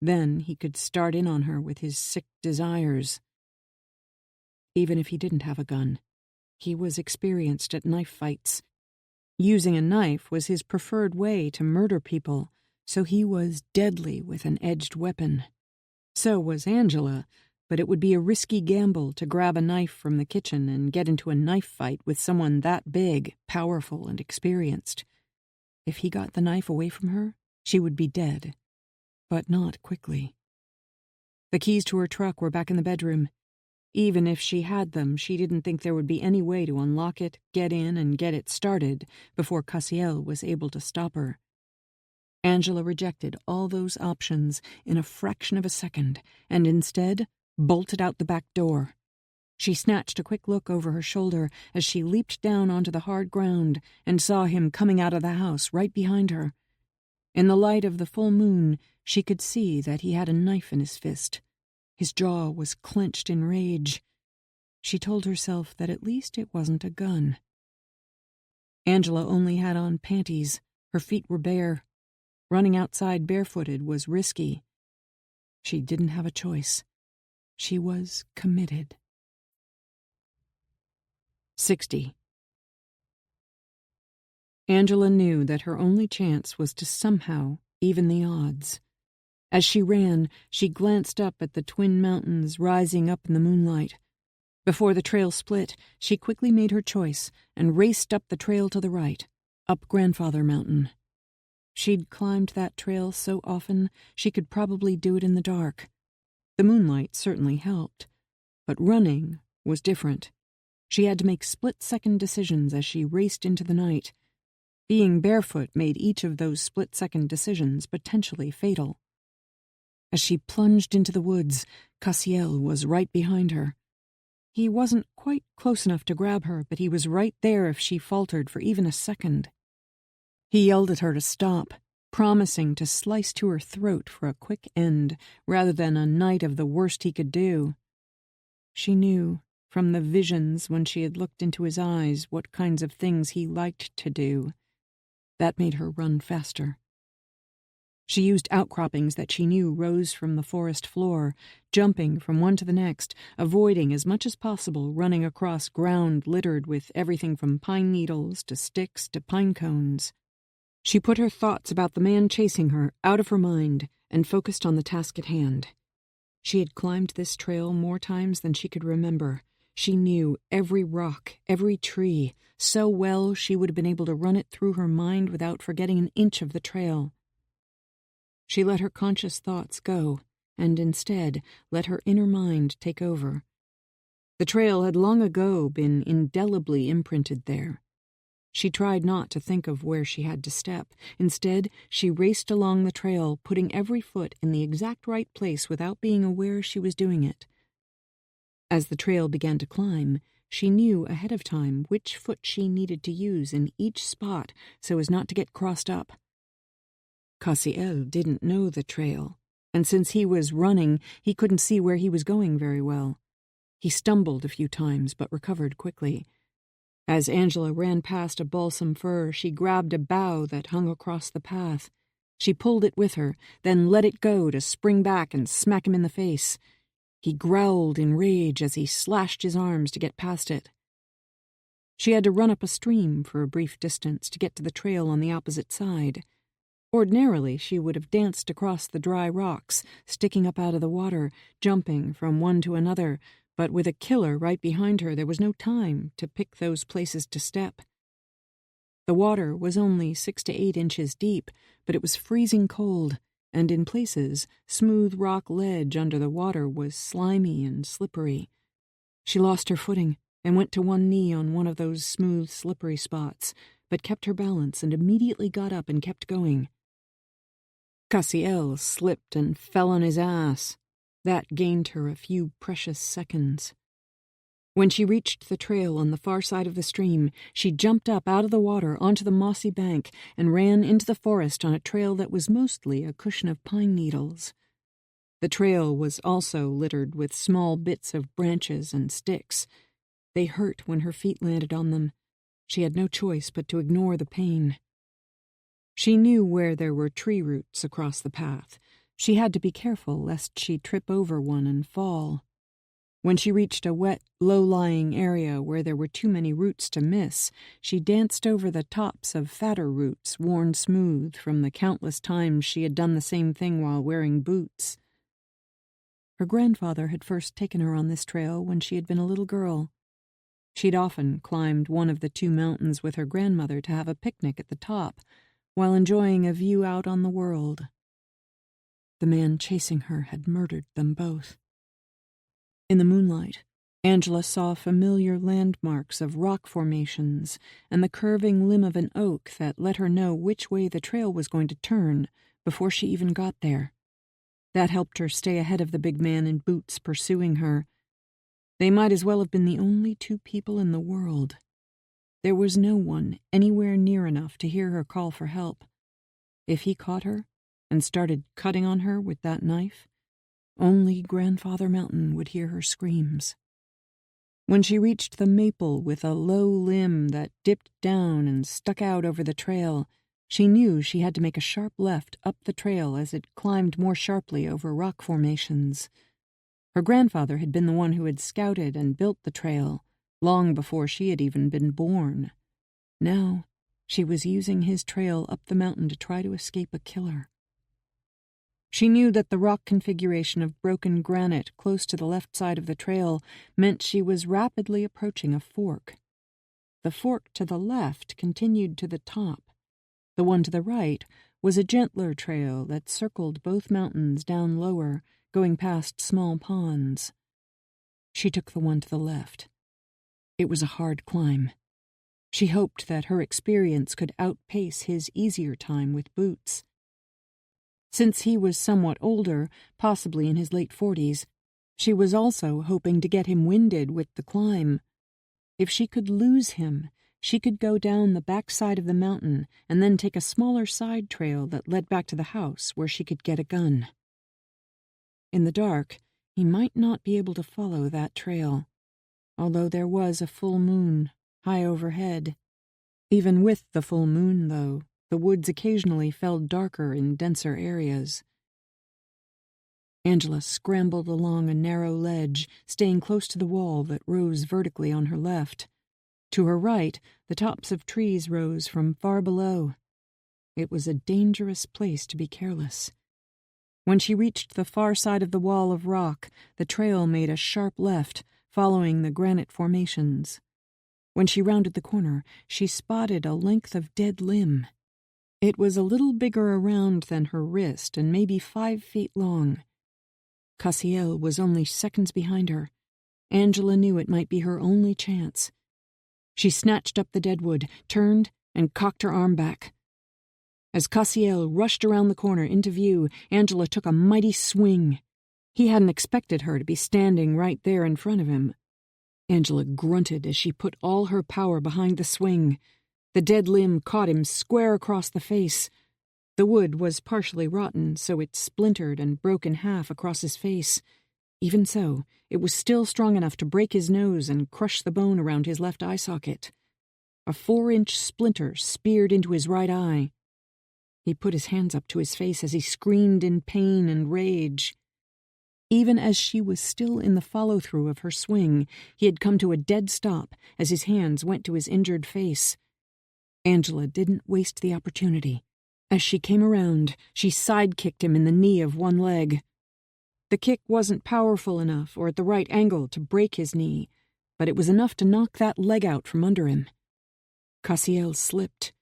Speaker 1: Then he could start in on her with his sick desires. Even if he didn't have a gun, he was experienced at knife fights. Using a knife was his preferred way to murder people, so he was deadly with an edged weapon. So was Angela, but it would be a risky gamble to grab a knife from the kitchen and get into a knife fight with someone that big, powerful, and experienced. If he got the knife away from her, she would be dead, but not quickly. The keys to her truck were back in the bedroom. Even if she had them, she didn't think there would be any way to unlock it, get in, and get it started before Cassiel was able to stop her. Angela rejected all those options in a fraction of a second, and instead bolted out the back door. She snatched a quick look over her shoulder as she leaped down onto the hard ground and saw him coming out of the house right behind her. In the light of the full moon, she could see that he had a knife in his fist. His jaw was clenched in rage. She told herself that at least it wasn't a gun. Angela only had on panties. Her feet were bare. Running outside barefooted was risky. She didn't have a choice. She was committed. 60. Angela knew that her only chance was to somehow even the odds. As she ran, she glanced up at the twin mountains rising up in the moonlight. Before the trail split, she quickly made her choice and raced up the trail to the right, up Grandfather Mountain. She'd climbed that trail so often she could probably do it in the dark. The moonlight certainly helped, but running was different. She had to make split-second decisions as she raced into the night. Being barefoot made each of those split-second decisions potentially fatal. As she plunged into the woods, Cassiel was right behind her. He wasn't quite close enough to grab her, but he was right there if she faltered for even a second. He yelled at her to stop, promising to slice to her throat for a quick end rather than a night of the worst he could do. She knew, from the visions when she had looked into his eyes, what kinds of things he liked to do. That made her run faster. She used outcroppings that she knew rose from the forest floor, jumping from one to the next, avoiding as much as possible running across ground littered with everything from pine needles to sticks to pine cones. She put her thoughts about the man chasing her out of her mind and focused on the task at hand. She had climbed this trail more times than she could remember. She knew every rock, every tree, so well she would have been able to run it through her mind without forgetting an inch of the trail. She let her conscious thoughts go, and instead let her inner mind take over. The trail had long ago been indelibly imprinted there. She tried not to think of where she had to step. Instead, she raced along the trail, putting every foot in the exact right place without being aware she was doing it. As the trail began to climb, she knew ahead of time which foot she needed to use in each spot so as not to get crossed up. Cassiel didn't know the trail, and since he was running, he couldn't see where he was going very well. He stumbled a few times but recovered quickly. As Angela ran past a balsam fir, she grabbed a bough that hung across the path. She pulled it with her, then let it go to spring back and smack him in the face. He growled in rage as he slashed his arms to get past it. She had to run up a stream for a brief distance to get to the trail on the opposite side. Ordinarily, she would have danced across the dry rocks, sticking up out of the water, jumping from one to another, but with a killer right behind her, there was no time to pick those places to step. The water was only 6 to 8 inches deep, but it was freezing cold, and in places, smooth rock ledge under the water was slimy and slippery. She lost her footing and went to one knee on one of those smooth, slippery spots, but kept her balance and immediately got up and kept going. Cassiel slipped and fell on his ass. That gained her a few precious seconds. When she reached the trail on the far side of the stream, she jumped up out of the water onto the mossy bank and ran into the forest on a trail that was mostly a cushion of pine needles. The trail was also littered with small bits of branches and sticks. They hurt when her feet landed on them. She had no choice but to ignore the pain. She knew where there were tree roots across the path. She had to be careful lest she trip over one and fall. When she reached a wet, low-lying area where there were too many roots to miss, she danced over the tops of fatter roots worn smooth from the countless times she had done the same thing while wearing boots. Her grandfather had first taken her on this trail when she had been a little girl. She'd often climbed one of the two mountains with her grandmother to have a picnic at the top, while enjoying a view out on the world. The man chasing her had murdered them both. In the moonlight, Angela saw familiar landmarks of rock formations and the curving limb of an oak that let her know which way the trail was going to turn before she even got there. That helped her stay ahead of the big man in boots pursuing her. They might as well have been the only two people in the world. There was no one anywhere near enough to hear her call for help. If he caught her and started cutting on her with that knife, only Grandfather Mountain would hear her screams. When she reached the maple with a low limb that dipped down and stuck out over the trail, she knew she had to make a sharp left up the trail as it climbed more sharply over rock formations. Her grandfather had been the one who had scouted and built the trail, long before she had even been born. Now, she was using his trail up the mountain to try to escape a killer. She knew that the rock configuration of broken granite close to the left side of the trail meant she was rapidly approaching a fork. The fork to the left continued to the top. The one to the right was a gentler trail that circled both mountains down lower, going past small ponds. She took the one to the left. It was a hard climb. She hoped that her experience could outpace his easier time with boots. Since he was somewhat older, possibly in his late 40s, she was also hoping to get him winded with the climb. If she could lose him, she could go down the back side of the mountain and then take a smaller side trail that led back to the house where she could get a gun. In the dark, he might not be able to follow that trail, although there was a full moon high overhead. Even with the full moon, though, the woods occasionally fell darker in denser areas. Angela scrambled along a narrow ledge, staying close to the wall that rose vertically on her left. To her right, the tops of trees rose from far below. It was a dangerous place to be careless. When she reached the far side of the wall of rock, the trail made a sharp left, following the granite formations. When she rounded the corner, she spotted a length of dead limb. It was a little bigger around than her wrist and maybe 5 feet long. Cassiel was only seconds behind her. Angela knew it might be her only chance. She snatched up the deadwood, turned, and cocked her arm back. As Cassiel rushed around the corner into view, Angela took a mighty swing. He hadn't expected her to be standing right there in front of him. Angela grunted as she put all her power behind the swing. The dead limb caught him square across the face. The wood was partially rotten, so it splintered and broke in half across his face. Even so, it was still strong enough to break his nose and crush the bone around his left eye socket. A 4-inch splinter speared into his right eye. He put his hands up to his face as he screamed in pain and rage. Even as she was still in the follow-through of her swing, he had come to a dead stop as his hands went to his injured face. Angela didn't waste the opportunity. As she came around, she side-kicked him in the knee of one leg. The kick wasn't powerful enough or at the right angle to break his knee, but it was enough to knock that leg out from under him. Cassiel slipped,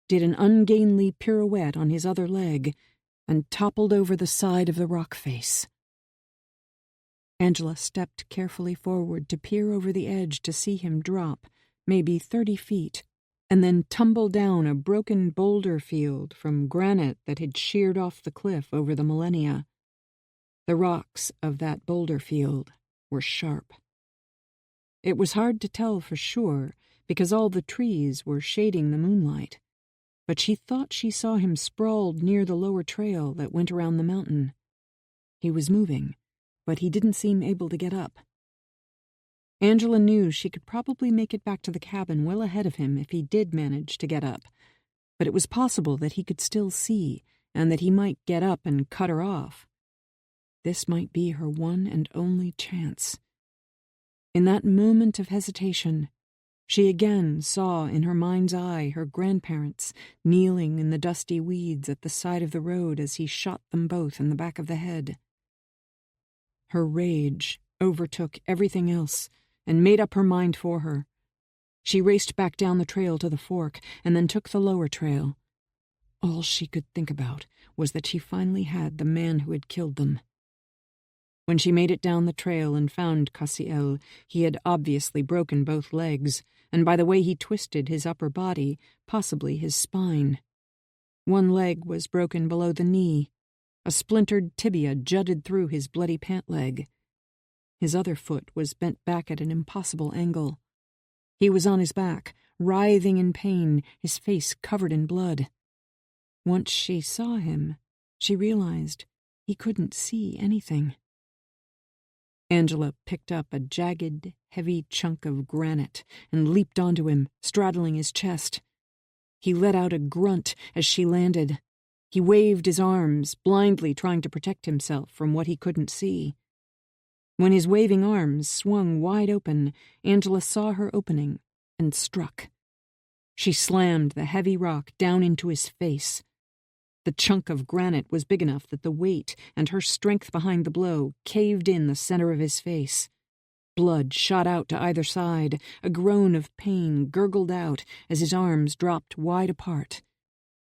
Speaker 1: did an ungainly pirouette on his other leg, and toppled over the side of the rock face. Angela stepped carefully forward to peer over the edge to see him drop, maybe 30 feet, and then tumble down a broken boulder field from granite that had sheared off the cliff over the millennia. The rocks of that boulder field were sharp. It was hard to tell for sure, because all the trees were shading the moonlight, but she thought she saw him sprawled near the lower trail that went around the mountain. He was moving, but he didn't seem able to get up. Angela knew she could probably make it back to the cabin well ahead of him if he did manage to get up, but it was possible that he could still see, and that he might get up and cut her off. This might be her one and only chance. In that moment of hesitation, she again saw in her mind's eye her grandparents kneeling in the dusty weeds at the side of the road as he shot them both in the back of the head. Her rage overtook everything else and made up her mind for her. She raced back down the trail to the fork and then took the lower trail. All she could think about was that she finally had the man who had killed them. When she made it down the trail and found Cassiel, he had obviously broken both legs, and by the way he twisted his upper body, possibly his spine. One leg was broken below the knee. A splintered tibia jutted through his bloody pant leg. His other foot was bent back at an impossible angle. He was on his back, writhing in pain, his face covered in blood. Once she saw him, she realized he couldn't see anything. Angela picked up a jagged, heavy chunk of granite and leaped onto him, straddling his chest. He let out a grunt as she landed. He waved his arms, blindly trying to protect himself from what he couldn't see. When his waving arms swung wide open, Angela saw her opening and struck. She slammed the heavy rock down into his face. The chunk of granite was big enough that the weight and her strength behind the blow caved in the center of his face. Blood shot out to either side. A groan of pain gurgled out as his arms dropped wide apart,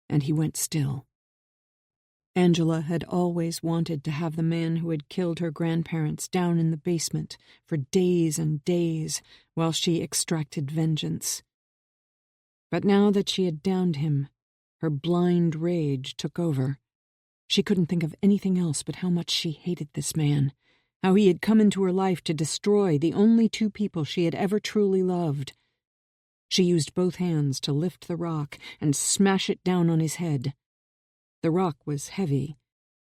Speaker 1: and he went still. Angela had always wanted to have the man who had killed her grandparents down in the basement for days and days while she extracted vengeance. But now that she had downed him, her blind rage took over. She couldn't think of anything else but how much she hated this man, how he had come into her life to destroy the only two people she had ever truly loved. She used both hands to lift the rock and smash it down on his head. The rock was heavy,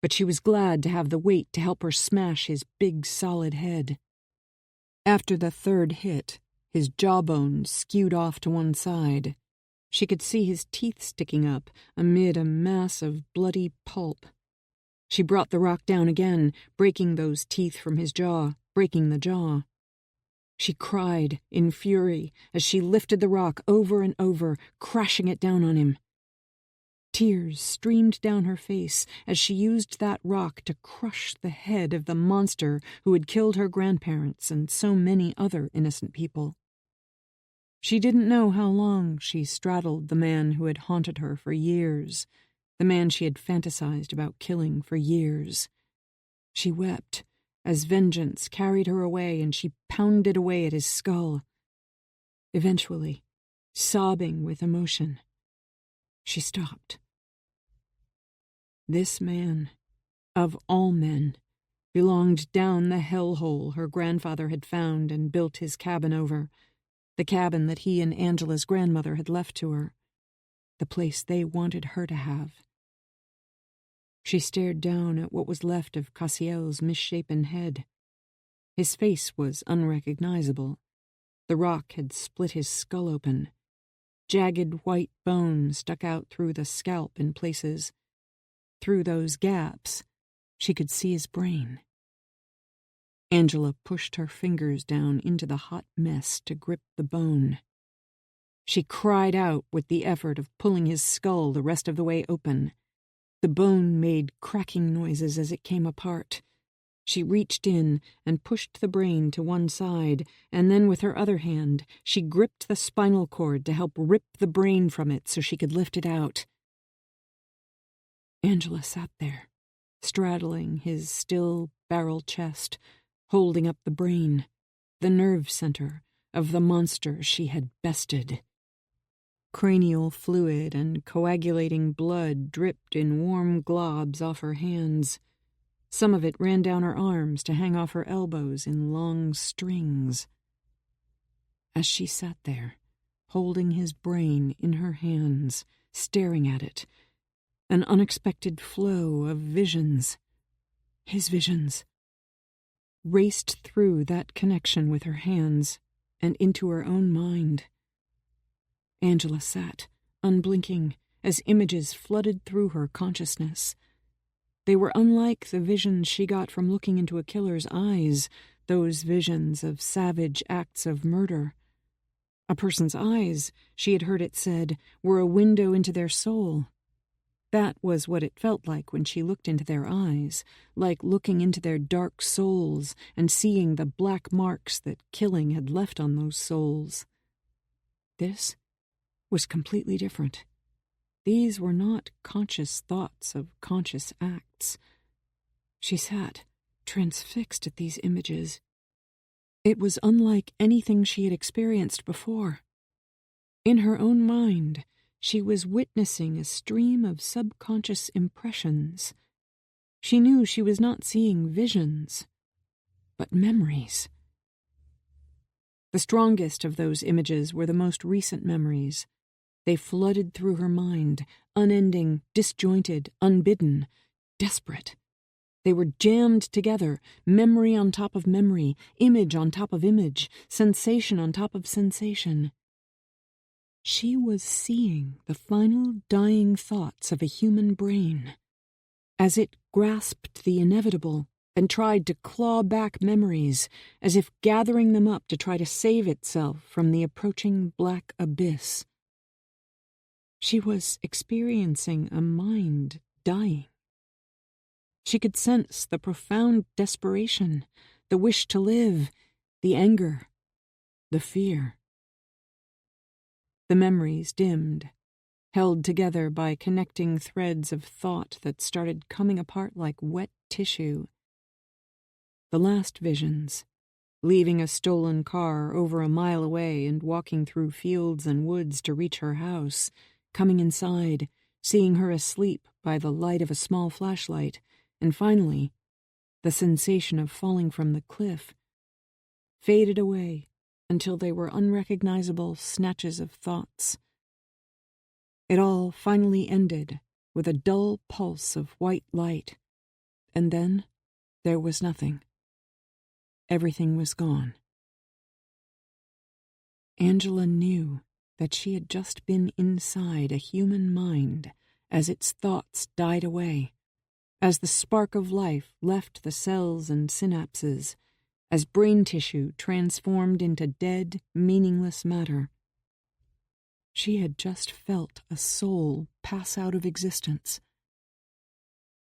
Speaker 1: but she was glad to have the weight to help her smash his big, solid head. After the third hit, his jawbone skewed off to one side. She could see his teeth sticking up amid a mass of bloody pulp. She brought the rock down again, breaking those teeth from his jaw, breaking the jaw. She cried in fury as she lifted the rock over and over, crashing it down on him. Tears streamed down her face as she used that rock to crush the head of the monster who had killed her grandparents and so many other innocent people. She didn't know how long she straddled the man who had haunted her for years, the man she had fantasized about killing for years. She wept as vengeance carried her away and she pounded away at his skull. Eventually, sobbing with emotion, she stopped. This man, of all men, belonged down the hellhole her grandfather had found and built his cabin over, the cabin that he and Angela's grandmother had left to her, the place they wanted her to have. She stared down at what was left of Cassiel's misshapen head. His face was unrecognizable. The rock had split his skull open. Jagged white bone stuck out through the scalp in places. Through those gaps, she could see his brain. Angela pushed her fingers down into the hot mess to grip the bone. She cried out with the effort of pulling his skull the rest of the way open. The bone made cracking noises as it came apart. She reached in and pushed the brain to one side, and then with her other hand, she gripped the spinal cord to help rip the brain from it so she could lift it out. Angela sat there, straddling his still barrel chest, holding up the brain, the nerve center of the monster she had bested. Cranial fluid and coagulating blood dripped in warm globs off her hands. Some of it ran down her arms to hang off her elbows in long strings. As she sat there, holding his brain in her hands, staring at it, an unexpected flow of visions, his visions, raced through that connection with her hands and into her own mind. Angela sat, unblinking, as images flooded through her consciousness. They were unlike the visions she got from looking into a killer's eyes, those visions of savage acts of murder. A person's eyes, she had heard it said, were a window into their soul. That was what it felt like when she looked into their eyes, like looking into their dark souls and seeing the black marks that killing had left on those souls. This was completely different. These were not conscious thoughts of conscious acts. She sat, transfixed at these images. It was unlike anything she had experienced before. In her own mind, she was witnessing a stream of subconscious impressions. She knew she was not seeing visions, but memories. The strongest of those images were the most recent memories. They flooded through her mind, unending, disjointed, unbidden, desperate. They were jammed together, memory on top of memory, image on top of image, sensation on top of sensation. She was seeing the final dying thoughts of a human brain. As it grasped the inevitable and tried to claw back memories, as if gathering them up to try to save itself from the approaching black abyss. She was experiencing a mind dying. She could sense the profound desperation, the wish to live, the anger, the fear. The memories dimmed, held together by connecting threads of thought that started coming apart like wet tissue. The last visions, leaving a stolen car over a mile away and walking through fields and woods to reach her house, coming inside, seeing her asleep by the light of a small flashlight, and finally, the sensation of falling from the cliff, faded away until they were unrecognizable snatches of thoughts. It all finally ended with a dull pulse of white light, and then there was nothing. Everything was gone. Angela knew that she had just been inside a human mind as its thoughts died away, as the spark of life left the cells and synapses, as brain tissue transformed into dead, meaningless matter. She had just felt a soul pass out of existence.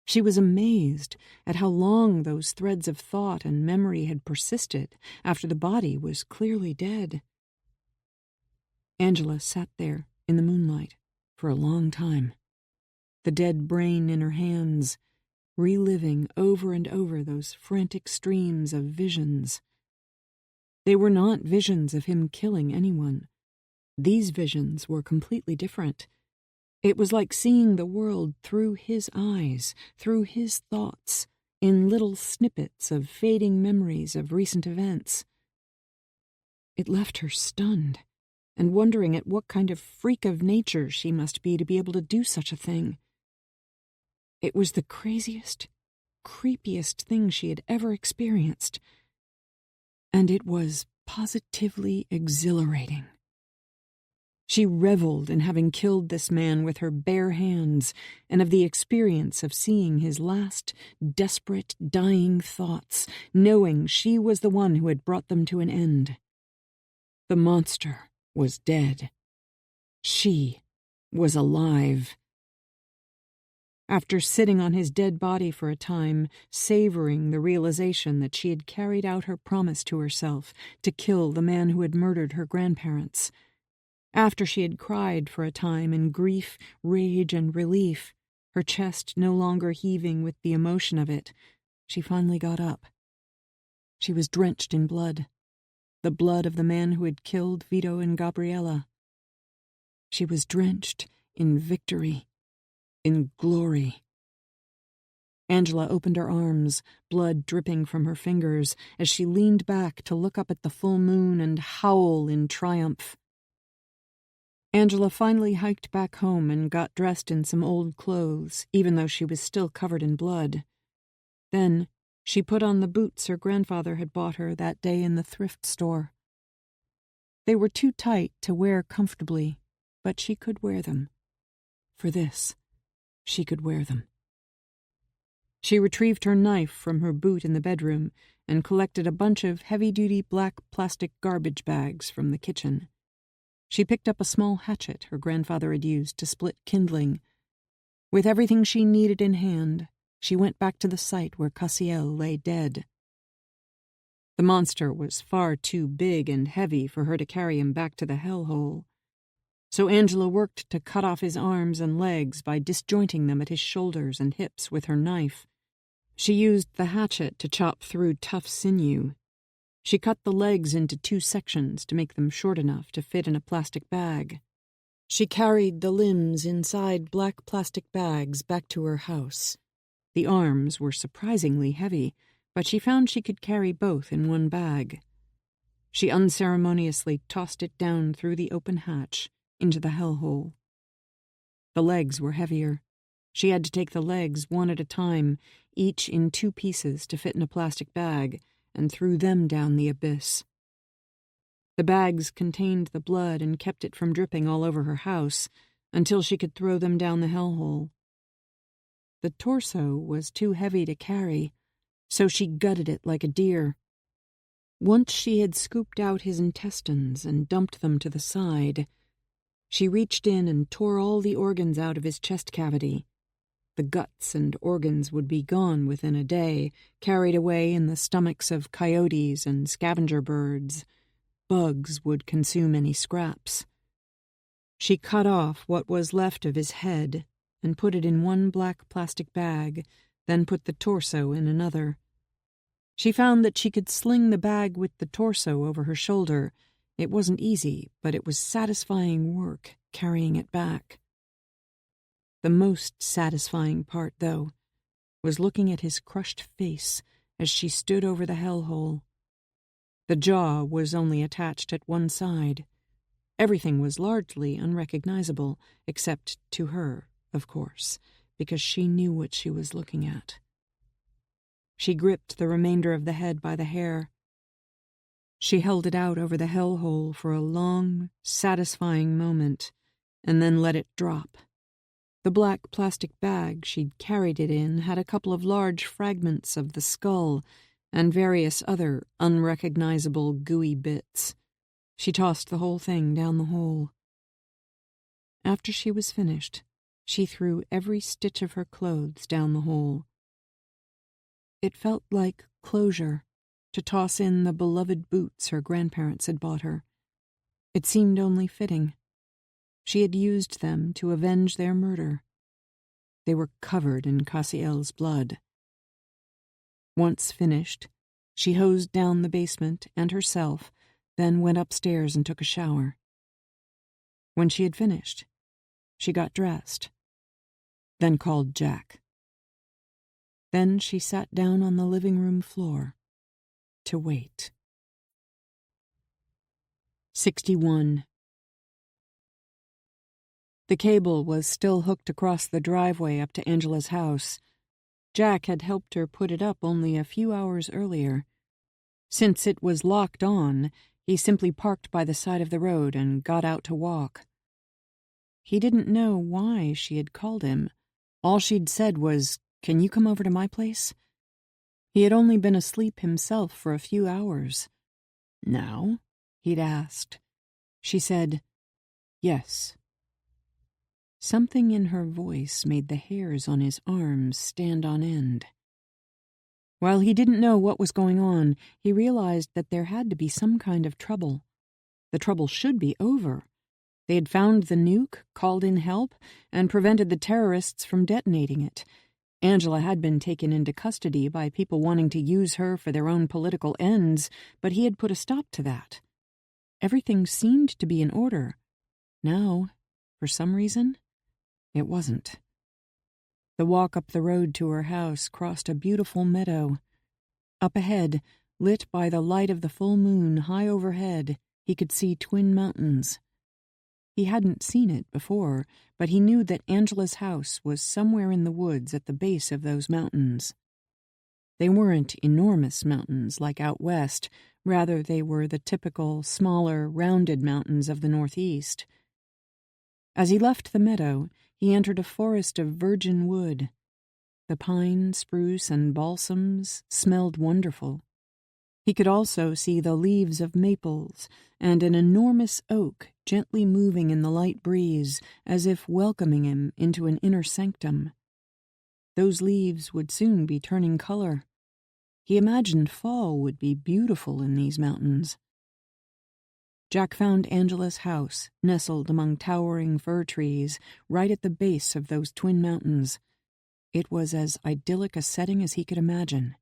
Speaker 1: She was amazed at how long those threads of thought and memory had persisted after the body was clearly dead. Angela sat there in the moonlight for a long time, the dead brain in her hands, reliving over and over those frantic streams of visions. They were not visions of him killing anyone. These visions were completely different. It was like seeing the world through his eyes, through his thoughts, in little snippets of fading memories of recent events. It left her stunned and wondering at what kind of freak of nature she must be to be able to do such a thing. It was the craziest, creepiest thing she had ever experienced, and it was positively exhilarating. She reveled in having killed this man with her bare hands and of the experience of seeing his last, desperate, dying thoughts, knowing she was the one who had brought them to an end. The monster was dead. She was alive. After sitting on his dead body for a time, savoring the realization that she had carried out her promise to herself to kill the man who had murdered her grandparents, after she had cried for a time in grief, rage, and relief, her chest no longer heaving with the emotion of it, she finally got up. She was drenched in blood, the blood of the man who had killed Vito and Gabriella. She was drenched in victory, in glory. Angela opened her arms, blood dripping from her fingers, as she leaned back to look up at the full moon and howl in triumph. Angela finally hiked back home and got dressed in some old clothes, even though she was still covered in blood. Then she put on the boots her grandfather had bought her that day in the thrift store. They were too tight to wear comfortably, but she could wear them. For this, she could wear them. She retrieved her knife from her boot in the bedroom and collected a bunch of heavy-duty black plastic garbage bags from the kitchen. She picked up a small hatchet her grandfather had used to split kindling. With everything she needed in hand, she went back to the site where Cassiel lay dead. The monster was far too big and heavy for her to carry him back to the hellhole. So Angela worked to cut off his arms and legs by disjointing them at his shoulders and hips with her knife. She used the hatchet to chop through tough sinew. She cut the legs into 2 sections to make them short enough to fit in a plastic bag. She carried the limbs inside black plastic bags back to her house. The arms were surprisingly heavy, but she found she could carry both in one bag. She unceremoniously tossed it down through the open hatch into the hellhole. The legs were heavier. She had to take the legs one at a time, each in 2 pieces to fit in a plastic bag, and threw them down the abyss. The bags contained the blood and kept it from dripping all over her house until she could throw them down the hellhole. The torso was too heavy to carry, so she gutted it like a deer. Once she had scooped out his intestines and dumped them to the side, she reached in and tore all the organs out of his chest cavity. The guts and organs would be gone within a day, carried away in the stomachs of coyotes and scavenger birds. Bugs would consume any scraps. She cut off what was left of his head and put it in one black plastic bag, then put the torso in another. She found that she could sling the bag with the torso over her shoulder. It wasn't easy, but it was satisfying work carrying it back. The most satisfying part, though, was looking at his crushed face as she stood over the hellhole. The jaw was only attached at one side. Everything was largely unrecognizable, except to her, of course, because she knew what she was looking at. She gripped the remainder of the head by the hair. She held it out over the hellhole for a long, satisfying moment, and then let it drop. The black plastic bag she'd carried it in had a couple of large fragments of the skull and various other unrecognizable gooey bits. She tossed the whole thing down the hole. After she was finished, she threw every stitch of her clothes down the hole. It felt like closure to toss in the beloved boots her grandparents had bought her. It seemed only fitting. She had used them to avenge their murder. They were covered in Cassiel's blood. Once finished, she hosed down the basement and herself, then went upstairs and took a shower. When she had finished, she got dressed, then called Jack. Then she sat down on the living room floor to wait. 61. The cable was still hooked across the driveway up to Angela's house. Jack had helped her put it up only a few hours earlier. Since it was locked on, he simply parked by the side of the road and got out to walk. He didn't know why she had called him. All she'd said was, "Can you come over to my place?" He had only been asleep himself for a few hours. "Now?" he'd asked. She said, "Yes." Something in her voice made the hairs on his arms stand on end. While he didn't know what was going on, he realized that there had to be some kind of trouble. The trouble should be over. They had found the nuke, called in help, and prevented the terrorists from detonating it. Angela had been taken into custody by people wanting to use her for their own political ends, but he had put a stop to that. Everything seemed to be in order. Now, for some reason, it wasn't. The walk up the road to her house crossed a beautiful meadow. Up ahead, lit by the light of the full moon high overhead, he could see twin mountains. He hadn't seen it before, but he knew that Angela's house was somewhere in the woods at the base of those mountains. They weren't enormous mountains like out west. Rather, they were the typical, smaller, rounded mountains of the Northeast. As he left the meadow, he entered a forest of virgin wood. The pine, spruce, and balsams smelled wonderful. He could also see the leaves of maples and an enormous oak gently moving in the light breeze as if welcoming him into an inner sanctum. Those leaves would soon be turning color. He imagined fall would be beautiful in these mountains. Jack found Angela's house, nestled among towering fir trees, right at the base of those twin mountains. It was as idyllic a setting as he could imagine.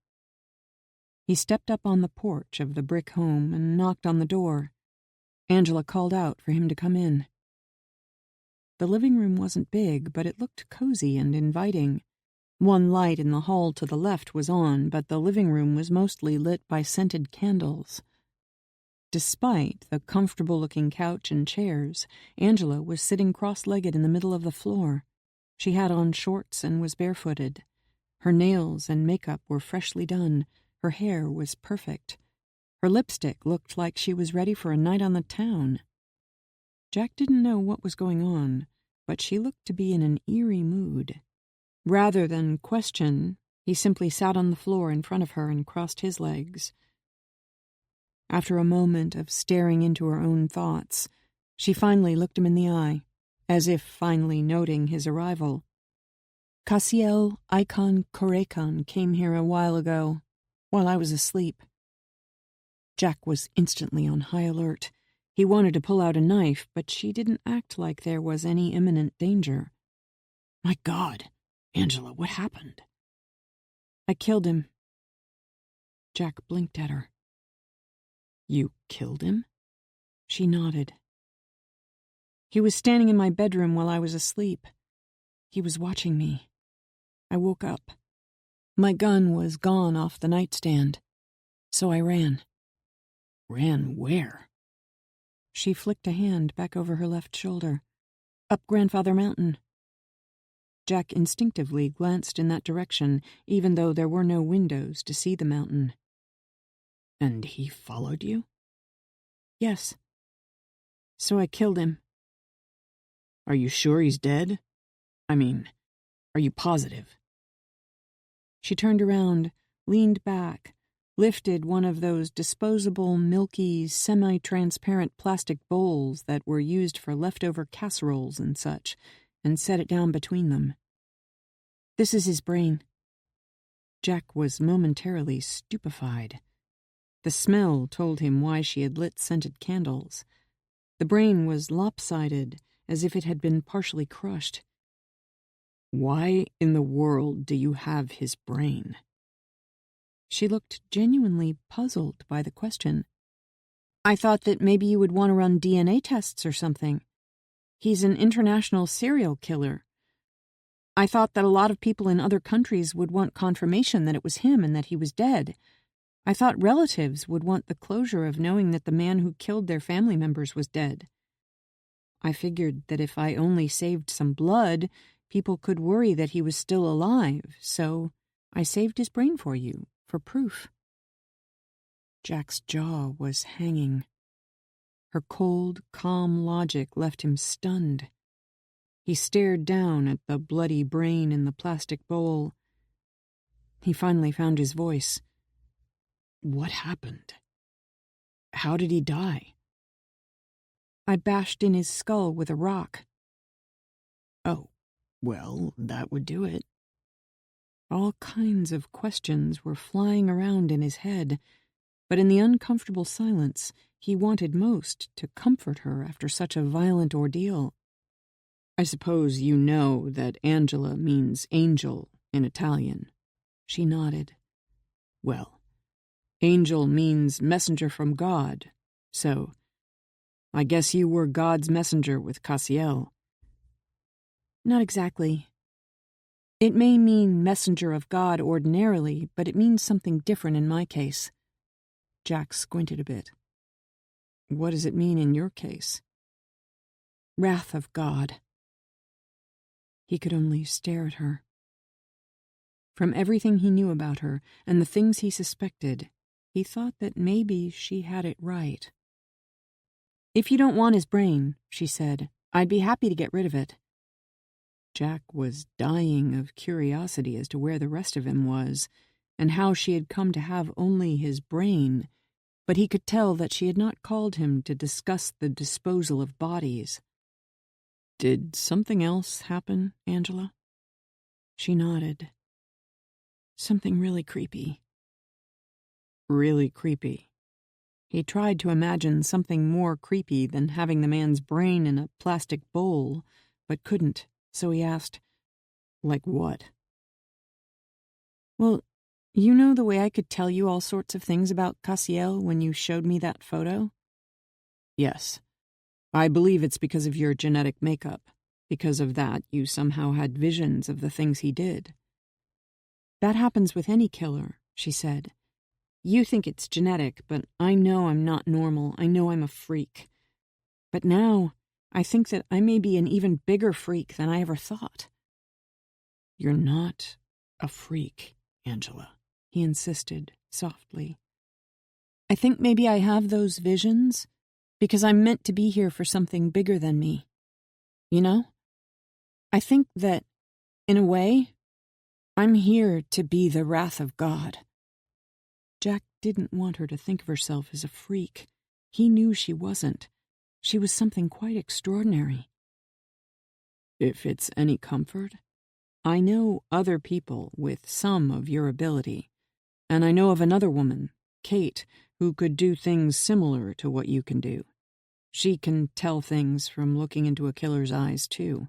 Speaker 1: He stepped up on the porch of the brick home and knocked on the door. Angela called out for him to come in. The living room wasn't big, but it looked cozy and inviting. One light in the hall to the left was on, but the living room was mostly lit by scented candles. Despite the comfortable-looking couch and chairs, Angela was sitting cross-legged in the middle of the floor. She had on shorts and was barefooted. Her nails and makeup were freshly done. Her hair was perfect. Her lipstick looked like she was ready for a night on the town. Jack didn't know what was going on, but she looked to be in an eerie mood. Rather than question, he simply sat on the floor in front of her and crossed his legs. After a moment of staring into her own thoughts, she finally looked him in the eye, as if finally noting his arrival. Cassiel Icon Korekon came here a while ago, while I was asleep. Jack was instantly on high alert. He wanted to pull out a knife, but she didn't act like there was any imminent danger.
Speaker 4: My God, Angela, what happened?
Speaker 1: I killed him. Jack blinked at her.
Speaker 4: You killed him?
Speaker 1: She nodded. He was standing in my bedroom while I was asleep. He was watching me. I woke up. My gun was gone off the nightstand, so I ran.
Speaker 4: Ran where?
Speaker 1: She flicked a hand back over her left shoulder. Up Grandfather Mountain. Jack instinctively glanced in that direction, even though there were no windows to see the mountain.
Speaker 4: And he followed you?
Speaker 1: Yes. So I killed him.
Speaker 4: Are you sure he's dead? I mean, are you positive?
Speaker 1: She turned around, leaned back, lifted one of those disposable, milky, semi-transparent plastic bowls that were used for leftover casseroles and such, and set it down between them. This is his brain. Jack was momentarily stupefied. The smell told him why she had lit scented candles. The brain was lopsided, as if it had been partially crushed.
Speaker 4: Why in the world do you have his brain?
Speaker 1: She looked genuinely puzzled by the question. I thought that maybe you would want to run DNA tests or something. He's an international serial killer. I thought that a lot of people in other countries would want confirmation that it was him and that he was dead. I thought relatives would want the closure of knowing that the man who killed their family members was dead. I figured that if I only saved some blood, people could worry that he was still alive, so I saved his brain for you, for proof. Jack's jaw was hanging. Her cold, calm logic left him stunned. He stared down at the bloody brain in the plastic bowl. He finally found his voice.
Speaker 4: What happened? How did he die?
Speaker 1: I bashed in his skull with a rock.
Speaker 4: Oh, well, that would do it.
Speaker 1: All kinds of questions were flying around in his head, but in the uncomfortable silence, he wanted most to comfort her after such a violent ordeal.
Speaker 4: I suppose you know that Angela means angel in Italian.
Speaker 1: She nodded.
Speaker 4: Well, angel means messenger from God, so I guess you were God's messenger with Cassiel.
Speaker 1: Not exactly. It may mean messenger of God ordinarily, but it means something different in my case. Jack squinted a bit. What does it mean in your case? Wrath of God. He could only stare at her. From everything he knew about her and the things he suspected, he thought that maybe she had it right. If you don't want his brain, she said, I'd be happy to get rid of it. Jack was dying of curiosity as to where the rest of him was, and how she had come to have only his brain, but he could tell that she had not called him to discuss the disposal of bodies. Did something else happen, Angela? She nodded. Something really creepy. Really creepy. He tried to imagine something more creepy than having the man's brain in a plastic bowl, but couldn't, so he asked, like what? Well, you know the way I could tell you all sorts of things about Cassiel when you showed me that photo? Yes. I believe it's because of your genetic makeup. Because of that, you somehow had visions of the things he did. That happens with any killer, she said. You think it's genetic, but I know I'm not normal. I know I'm a freak. But now, I think that I may be an even bigger freak than I ever thought. You're not a freak, Angela, he insisted softly. I think maybe I have those visions because I'm meant to be here for something bigger than me. You know? I think that, in a way, I'm here to be the wrath of God. Jack didn't want her to think of herself as a freak. He knew she wasn't. She was something quite extraordinary. If it's any comfort, I know other people with some of your ability, and I know of another woman, Kate, who could do things similar to what you can do. She can tell things from looking into a killer's eyes, too.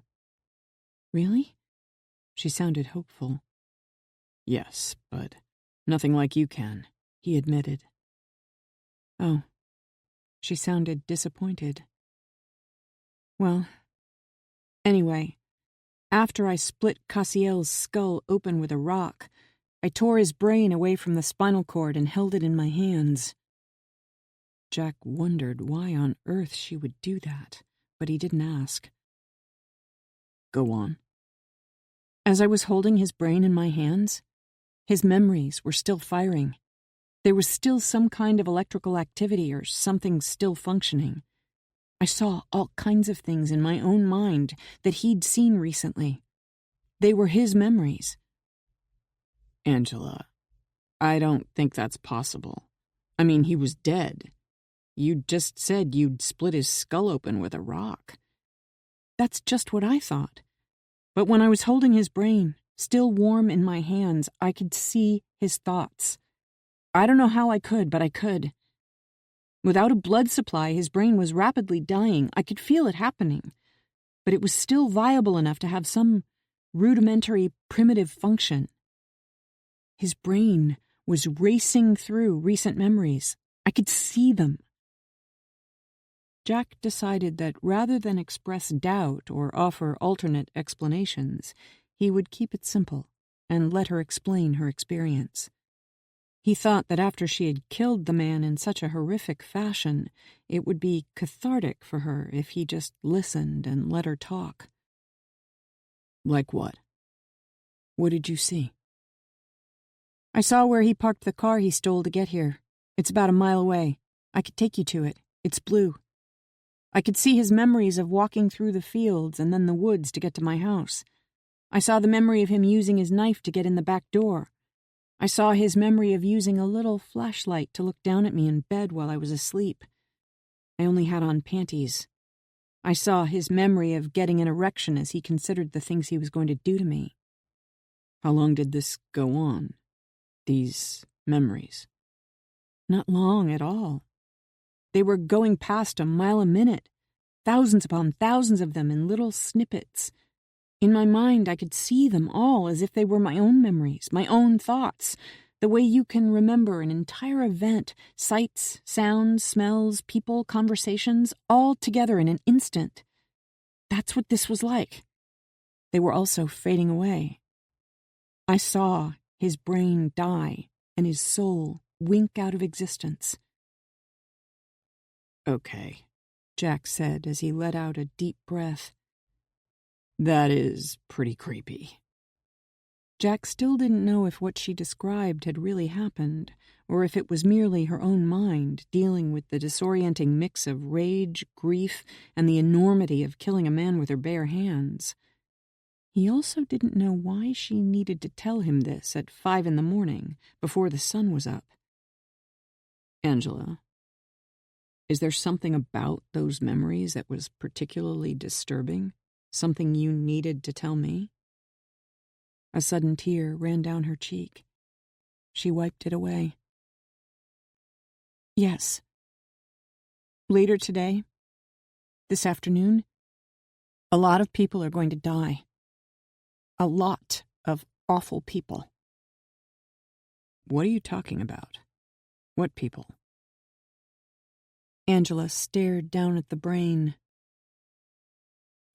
Speaker 1: Really? She sounded hopeful. Yes, but nothing like you can, he admitted. Oh, she sounded disappointed. Well, anyway, after I split Cassiel's skull open with a rock, I tore his brain away from the spinal cord and held it in my hands. Jack wondered why on earth she would do that, but he didn't ask. Go on. As I was holding his brain in my hands, his memories were still firing. There was still some kind of electrical activity or something still functioning. I saw all kinds of things in my own mind that he'd seen recently. They were his memories. Angela, I don't think that's possible. I mean, he was dead. You just said you'd split his skull open with a rock. That's just what I thought. But when I was holding his brain, still warm in my hands, I could see his thoughts. I don't know how I could, but I could. Without a blood supply, his brain was rapidly dying. I could feel it happening. But it was still viable enough to have some rudimentary, primitive function. His brain was racing through recent memories. I could see them. Jack decided that rather than express doubt or offer alternate explanations, he would keep it simple and let her explain her experience. He thought that after she had killed the man in such a horrific fashion, it would be cathartic for her if he just listened and let her talk. Like what? What did you see? I saw where he parked the car he stole to get here. It's about a mile away. I could take you to it. It's blue. I could see his memories of walking through the fields and then the woods to get to my house. I saw the memory of him using his knife to get in the back door. I saw his memory of using a little flashlight to look down at me in bed while I was asleep. I only had on panties. I saw his memory of getting an erection as he considered the things he was going to do to me. How long did this go on? These memories? Not long at all. They were going past a mile a minute, thousands upon thousands of them in little snippets. In my mind, I could see them all as if they were my own memories, my own thoughts, the way you can remember an entire event, sights, sounds, smells, people, conversations, all together in an instant. That's what this was like. They were also fading away. I saw his brain die and his soul wink out of existence.
Speaker 3: Okay,
Speaker 1: Jack said as he let out a deep breath.
Speaker 3: that is pretty creepy.
Speaker 1: Jack still didn't know if what she described had really happened, or if it was merely her own mind dealing with the disorienting mix of rage, grief, and the enormity of killing a man with her bare hands. He also didn't know why she needed to tell him this at 5 a.m, before the sun was up.
Speaker 3: Angela, is there something about those memories that was particularly disturbing? Something you needed to tell me?
Speaker 1: A sudden tear ran down her cheek. She wiped it away. Yes. Later today, this afternoon, a lot of people are going to die. A lot of awful people.
Speaker 3: What are you talking about? What people?
Speaker 1: Angela stared down at the brain.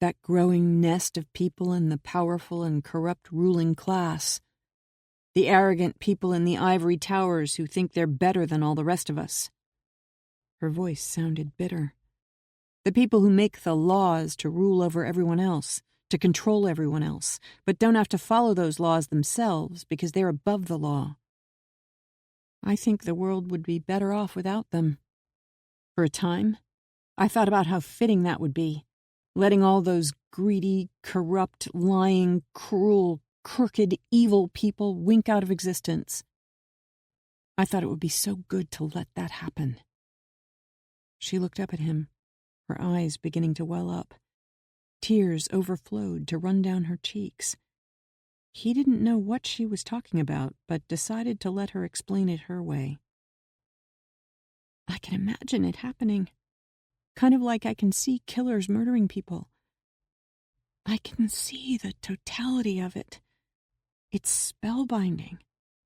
Speaker 1: That growing nest of people in the powerful and corrupt ruling class. The arrogant people in the ivory towers who think they're better than all the rest of us. Her voice sounded bitter. The people who make the laws to rule over everyone else, to control everyone else, but don't have to follow those laws themselves because they're above the law. I think the world would be better off without them. For a time, I thought about how fitting that would be. Letting all those greedy, corrupt, lying, cruel, crooked, evil people wink out of existence. I thought it would be so good to let that happen. She looked up at him, her eyes beginning to well up. Tears overflowed to run down her cheeks. He didn't know what she was talking about, but decided to let her explain it her way. I can imagine it happening. Kind of like I can see killers murdering people. I can see the totality of it. It's spellbinding,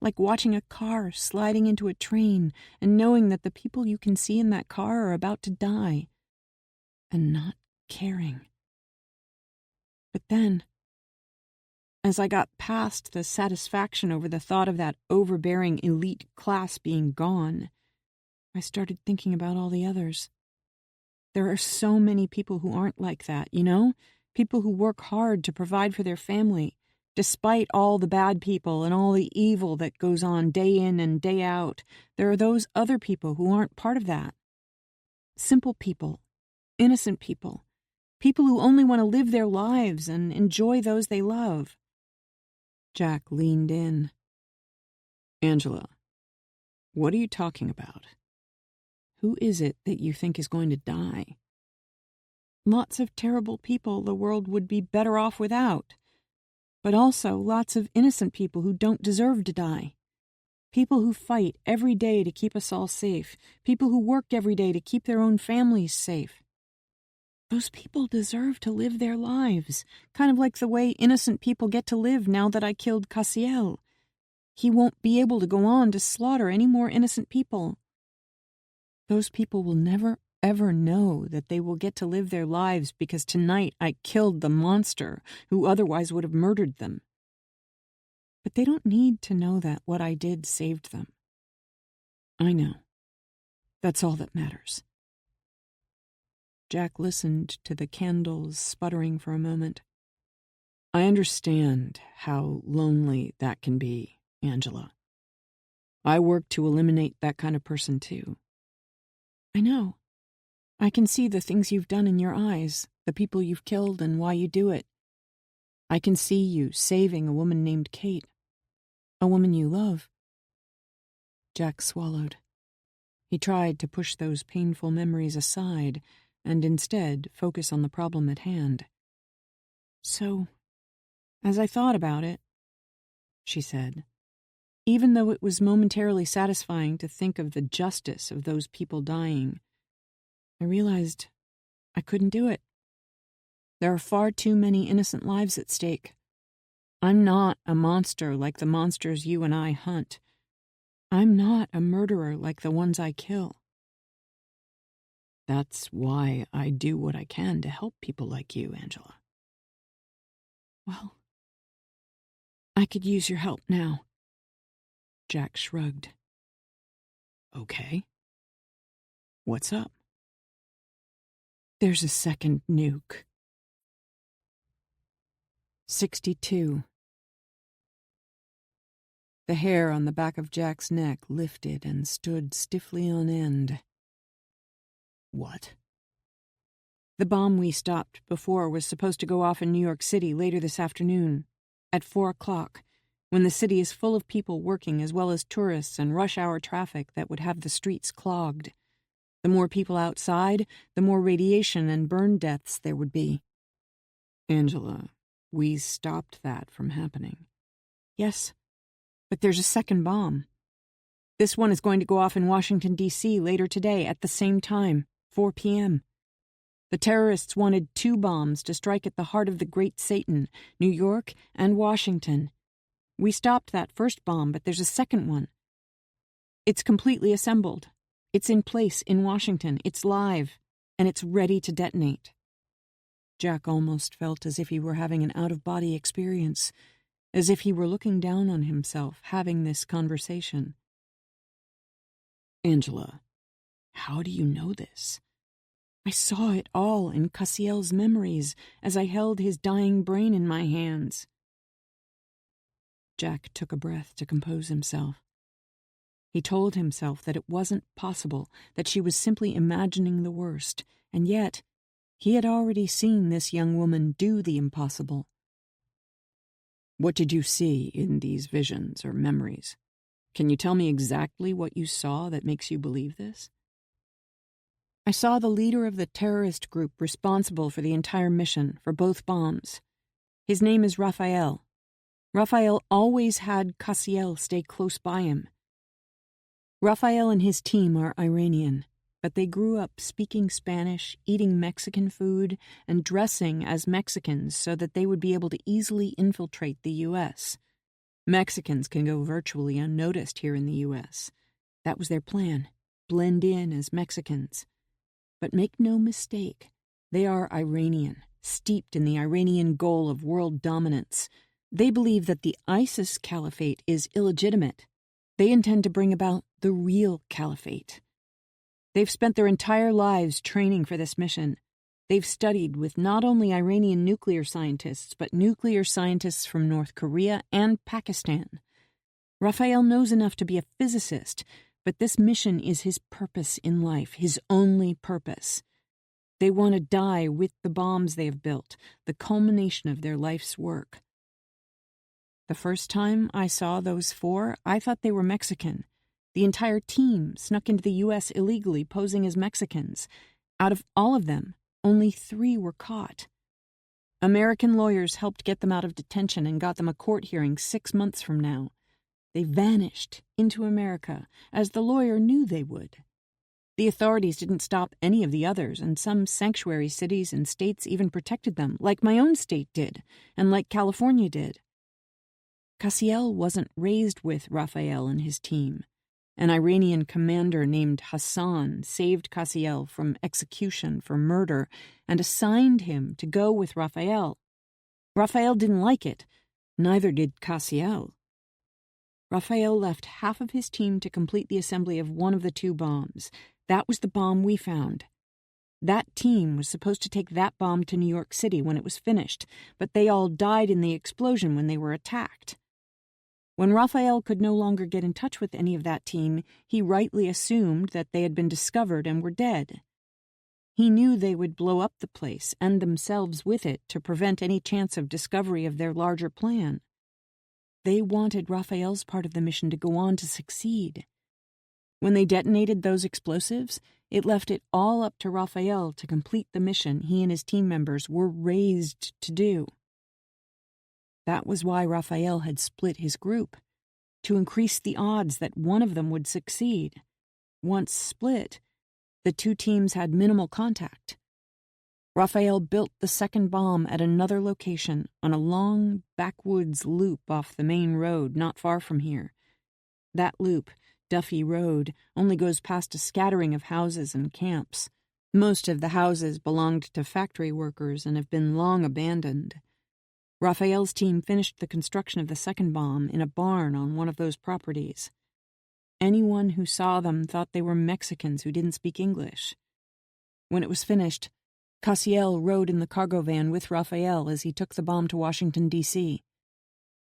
Speaker 1: like watching a car sliding into a train and knowing that the people you can see in that car are about to die, and not caring. But then, as I got past the satisfaction over the thought of that overbearing elite class being gone, I started thinking about all the others. There are so many people who aren't like that, you know? People who work hard to provide for their family, despite all the bad people and all the evil that goes on day in and day out. There are those other people who aren't part of that. Simple people, innocent people, people who only want to live their lives and enjoy those they love. Jack leaned in.
Speaker 3: Angela, what are you talking about? Who is it that you think is going to die?
Speaker 1: Lots of terrible people the world would be better off without. But also lots of innocent people who don't deserve to die. People who fight every day to keep us all safe. People who work every day to keep their own families safe. Those people deserve to live their lives, kind of like the way innocent people get to live now that I killed Cassiel. He won't be able to go on to slaughter any more innocent people. Those people will never, ever know that they will get to live their lives because tonight I killed the monster who otherwise would have murdered them. But they don't need to know that what I did saved them. I know. That's all that matters. Jack listened to the candles sputtering for a moment.
Speaker 3: I understand how lonely that can be, Angela. I work to eliminate that kind of person too.
Speaker 1: I know. I can see the things you've done in your eyes, the people you've killed and why you do it. I can see you saving a woman named Kate, a woman you love. Jack swallowed. He tried to push those painful memories aside and instead focus on the problem at hand. So, as I thought about it, she said, even though it was momentarily satisfying to think of the justice of those people dying, I realized I couldn't do it. There are far too many innocent lives at stake. I'm not a monster like the monsters you and I hunt. I'm not a murderer like the ones I kill.
Speaker 3: That's why I do what I can to help people like you, Angela.
Speaker 1: Well, I could use your help now. Jack shrugged. Okay. What's up? There's a second nuke. 62. The hair on the back of Jack's neck lifted and stood stiffly on end. What? The bomb we stopped before was supposed to go off in New York City later this afternoon, at 4 o'clock, when the city is full of people working as well as tourists and rush-hour traffic that would have the streets clogged. The more people outside, the more radiation and burn deaths there would be. Angela, we stopped that from happening. Yes, but there's a second bomb. This one is going to go off in Washington, D.C. later today at the same time, 4 p.m. The terrorists wanted 2 bombs to strike at the heart of the Great Satan, New York and Washington. We stopped that first bomb, but there's a second one. It's completely assembled. It's in place in Washington. It's live, and it's ready to detonate. Jack almost felt as if he were having an out-of-body experience, as if he were looking down on himself, having this conversation. Angela, how do you know this? I saw it all in Cassiel's memories as I held his dying brain in my hands. Jack took a breath to compose himself. He told himself that it wasn't possible, that she was simply imagining the worst, and yet he had already seen this young woman do the impossible. What did you see in these visions or memories? Can you tell me exactly what you saw that makes you believe this? I saw the leader of the terrorist group responsible for the entire mission, for both bombs. His name is Raphael. Raphael always had Cassiel stay close by him. Raphael and his team are Iranian, but they grew up speaking Spanish, eating Mexican food, and dressing as Mexicans so that they would be able to easily infiltrate the U.S. Mexicans can go virtually unnoticed here in the U.S. That was their plan, blend in as Mexicans. But make no mistake, they are Iranian, steeped in the Iranian goal of world dominance. They believe that the ISIS caliphate is illegitimate. They intend to bring about the real caliphate. They've spent their entire lives training for this mission. They've studied with not only Iranian nuclear scientists, but nuclear scientists from North Korea and Pakistan. Raphael knows enough to be a physicist, but this mission is his purpose in life, his only purpose. They want to die with the bombs they have built, the culmination of their life's work. The first time I saw those 4, I thought they were Mexican. The entire team snuck into the U.S. illegally, posing as Mexicans. Out of all of them, only 3 were caught. American lawyers helped get them out of detention and got them a court hearing 6 months from now. They vanished into America, as the lawyer knew they would. The authorities didn't stop any of the others, and some sanctuary cities and states even protected them, like my own state did, and like California did. Cassiel wasn't raised with Raphael and his team. An Iranian commander named Hassan saved Cassiel from execution for murder and assigned him to go with Raphael. Raphael didn't like it. Neither did Cassiel. Raphael left half of his team to complete the assembly of one of the 2 bombs. That was the bomb we found. That team was supposed to take that bomb to New York City when it was finished, but they all died in the explosion when they were attacked. When Raphael could no longer get in touch with any of that team, he rightly assumed that they had been discovered and were dead. He knew they would blow up the place and themselves with it to prevent any chance of discovery of their larger plan. They wanted Raphael's part of the mission to go on to succeed. When they detonated those explosives, it left it all up to Raphael to complete the mission he and his team members were raised to do. That was why Raphael had split his group, to increase the odds that one of them would succeed. Once split, the 2 teams had minimal contact. Raphael built the second bomb at another location on a long backwoods loop off the main road not far from here. That loop, Duffy Road, only goes past a scattering of houses and camps. Most of the houses belonged to factory workers and have been long abandoned. Raphael's team finished the construction of the second bomb in a barn on one of those properties. Anyone who saw them thought they were Mexicans who didn't speak English. When it was finished, Cassiel rode in the cargo van with Raphael as he took the bomb to Washington, D.C.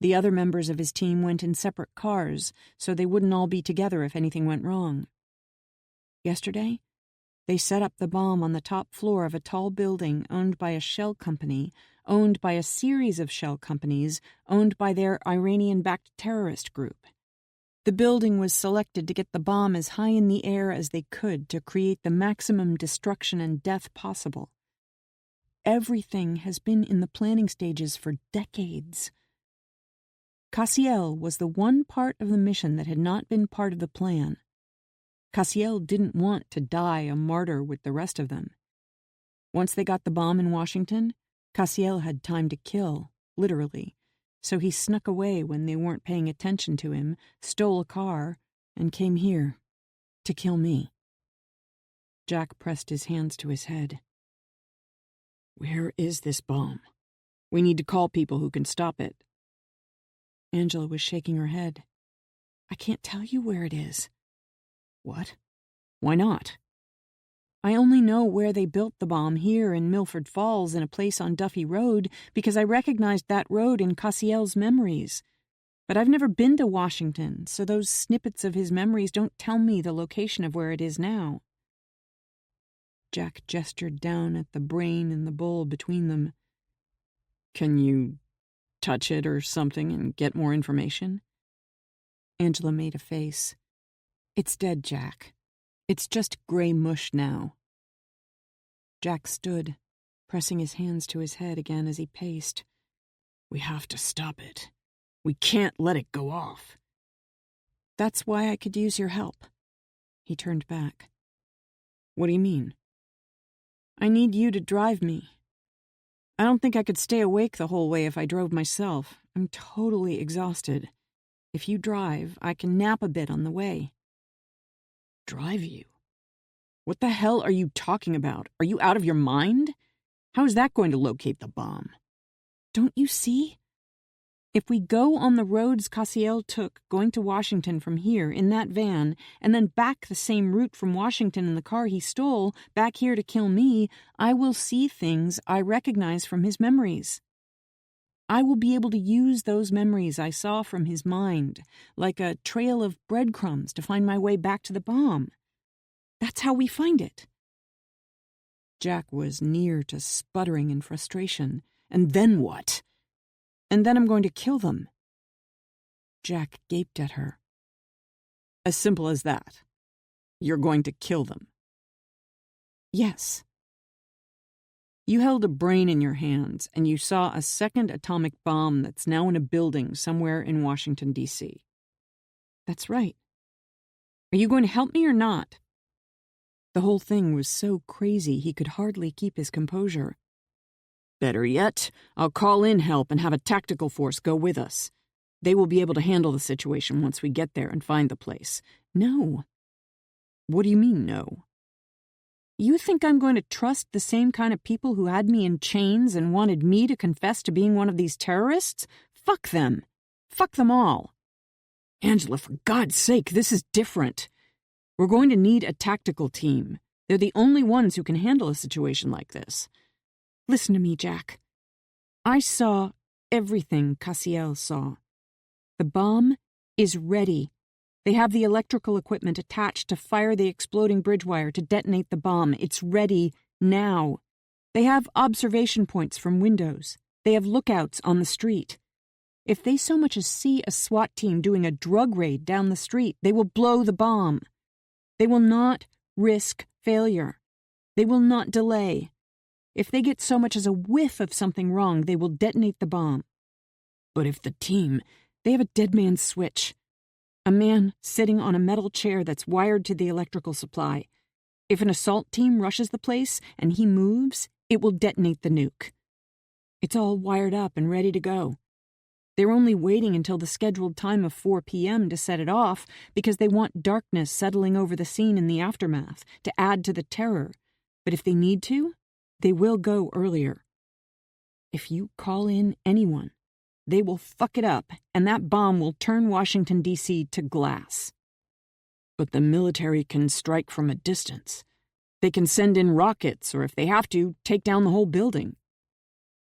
Speaker 1: The other members of his team went in separate cars, so they wouldn't all be together if anything went wrong. Yesterday, they set up the bomb on the top floor of a tall building owned by a shell company, owned by a series of shell companies, owned by their Iranian-backed terrorist group. The building was selected to get the bomb as high in the air as they could to create the maximum destruction and death possible. Everything has been in the planning stages for decades. Cassiel was the one part of the mission that had not been part of the plan. Cassiel didn't want to die a martyr with the rest of them. Once they got the bomb in Washington, Cassiel had time to kill, literally, so he snuck away when they weren't paying attention to him, stole a car, and came here to kill me. Jack pressed his hands to his head.
Speaker 3: Where is this bomb? We need to call people who can stop it.
Speaker 1: Angela was shaking her head. I can't tell you where it is.
Speaker 3: What? Why not?
Speaker 1: I only know where they built the bomb here in Milford Falls in a place on Duffy Road because I recognized that road in Cassiel's memories. But I've never been to Washington, so those snippets of his memories don't tell me the location of where it is now. Jack gestured down at the brain and the bowl between them.
Speaker 3: Can you touch it or something and get more information?
Speaker 1: Angela made a face. It's dead, Jack. It's just gray mush now. Jack stood, pressing his hands to his head again as he paced.
Speaker 3: We have to stop it. We can't let it go off.
Speaker 1: That's why I could use your help. He turned back.
Speaker 3: What do you mean?
Speaker 1: I need you to drive me. I don't think I could stay awake the whole way if I drove myself. I'm totally exhausted. If you drive, I can nap a bit on the way.
Speaker 3: Drive you? What the hell are you talking about? Are you out of your mind? How is that going to locate the bomb?
Speaker 1: Don't you see? If we go on the roads Cassiel took going to Washington from here in that van, and then back the same route from Washington in the car he stole back here to kill me, I will see things I recognize from his memories. I will be able to use those memories I saw from his mind, like a trail of breadcrumbs to find my way back to the bomb. That's how we find it.
Speaker 3: Jack was near to sputtering in frustration. And then what?
Speaker 1: And then I'm going to kill them.
Speaker 3: Jack gaped at her. As simple as that. You're going to kill them.
Speaker 1: Yes.
Speaker 3: You held a brain in your hands, and you saw a second atomic bomb that's now in a building somewhere in Washington, D.C.
Speaker 1: That's right. Are you going to help me or not?
Speaker 3: The whole thing was so crazy he could hardly keep his composure. Better yet, I'll call in help and have a tactical force go with us. They will be able to handle the situation once we get there and find the place.
Speaker 1: No.
Speaker 3: What do you mean, no?
Speaker 1: You think I'm going to trust the same kind of people who had me in chains and wanted me to confess to being one of these terrorists? Fuck them. Fuck them all.
Speaker 3: Angela, for God's sake, this is different. We're going to need a tactical team. They're the only ones who can handle a situation like this.
Speaker 1: Listen to me, Jack. I saw everything Cassiel saw. The bomb is ready. They have the electrical equipment attached to fire the exploding bridge wire to detonate the bomb. It's ready now. They have observation points from windows. They have lookouts on the street. If they so much as see a SWAT team doing a drug raid down the street, they will blow the bomb. They will not risk failure. They will not delay. If they get so much as a whiff of something wrong, they will detonate the bomb.
Speaker 3: But if the team...
Speaker 1: They have a dead man's switch. A man sitting on a metal chair that's wired to the electrical supply. If an assault team rushes the place and he moves, it will detonate the nuke. It's all wired up and ready to go. They're only waiting until the scheduled time of 4 p.m. to set it off because they want darkness settling over the scene in the aftermath to add to the terror. But if they need to, they will go earlier. If you call in anyone, they will fuck it up, and that bomb will turn Washington, D.C. to glass. But the military can strike from a distance. They can send in rockets, or if they have to, take down the whole building.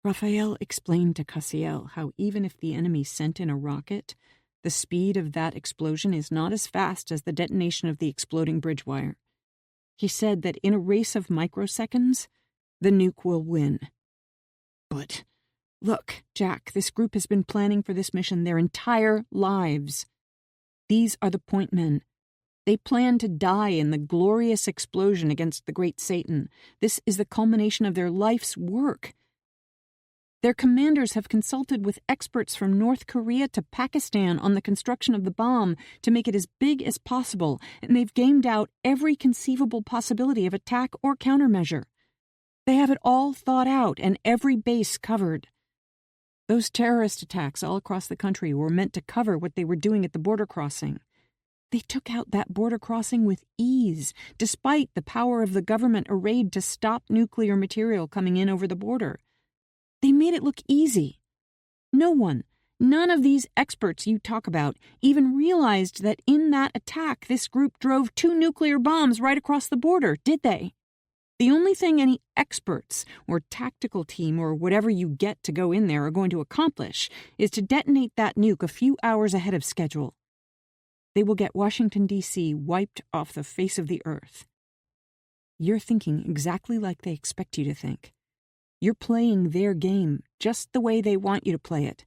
Speaker 1: Raphael explained to Cassiel how even if the enemy sent in a rocket, the speed of that explosion is not as fast as the detonation of the exploding bridge wire. He said that in a race of microseconds, the nuke will win. But, look, Jack, this group has been planning for this mission their entire lives. These are the point men. They plan to die in the glorious explosion against the great Satan. This is the culmination of their life's work. Their commanders have consulted with experts from North Korea to Pakistan on the construction of the bomb to make it as big as possible, and they've gamed out every conceivable possibility of attack or countermeasure. They have it all thought out and every base covered. Those terrorist attacks all across the country were meant to cover what they were doing at the border crossing. They took out that border crossing with ease, despite the power of the government arrayed to stop nuclear material coming in over the border. They made it look easy. None of these experts you talk about even realized that in that attack this group drove 2 nuclear bombs right across the border, did they? The only thing any experts or tactical team or whatever you get to go in there are going to accomplish is to detonate that nuke a few hours ahead of schedule. They will get Washington, D.C. wiped off the face of the earth. You're thinking exactly like they expect you to think. You're playing their game just the way they want you to play it.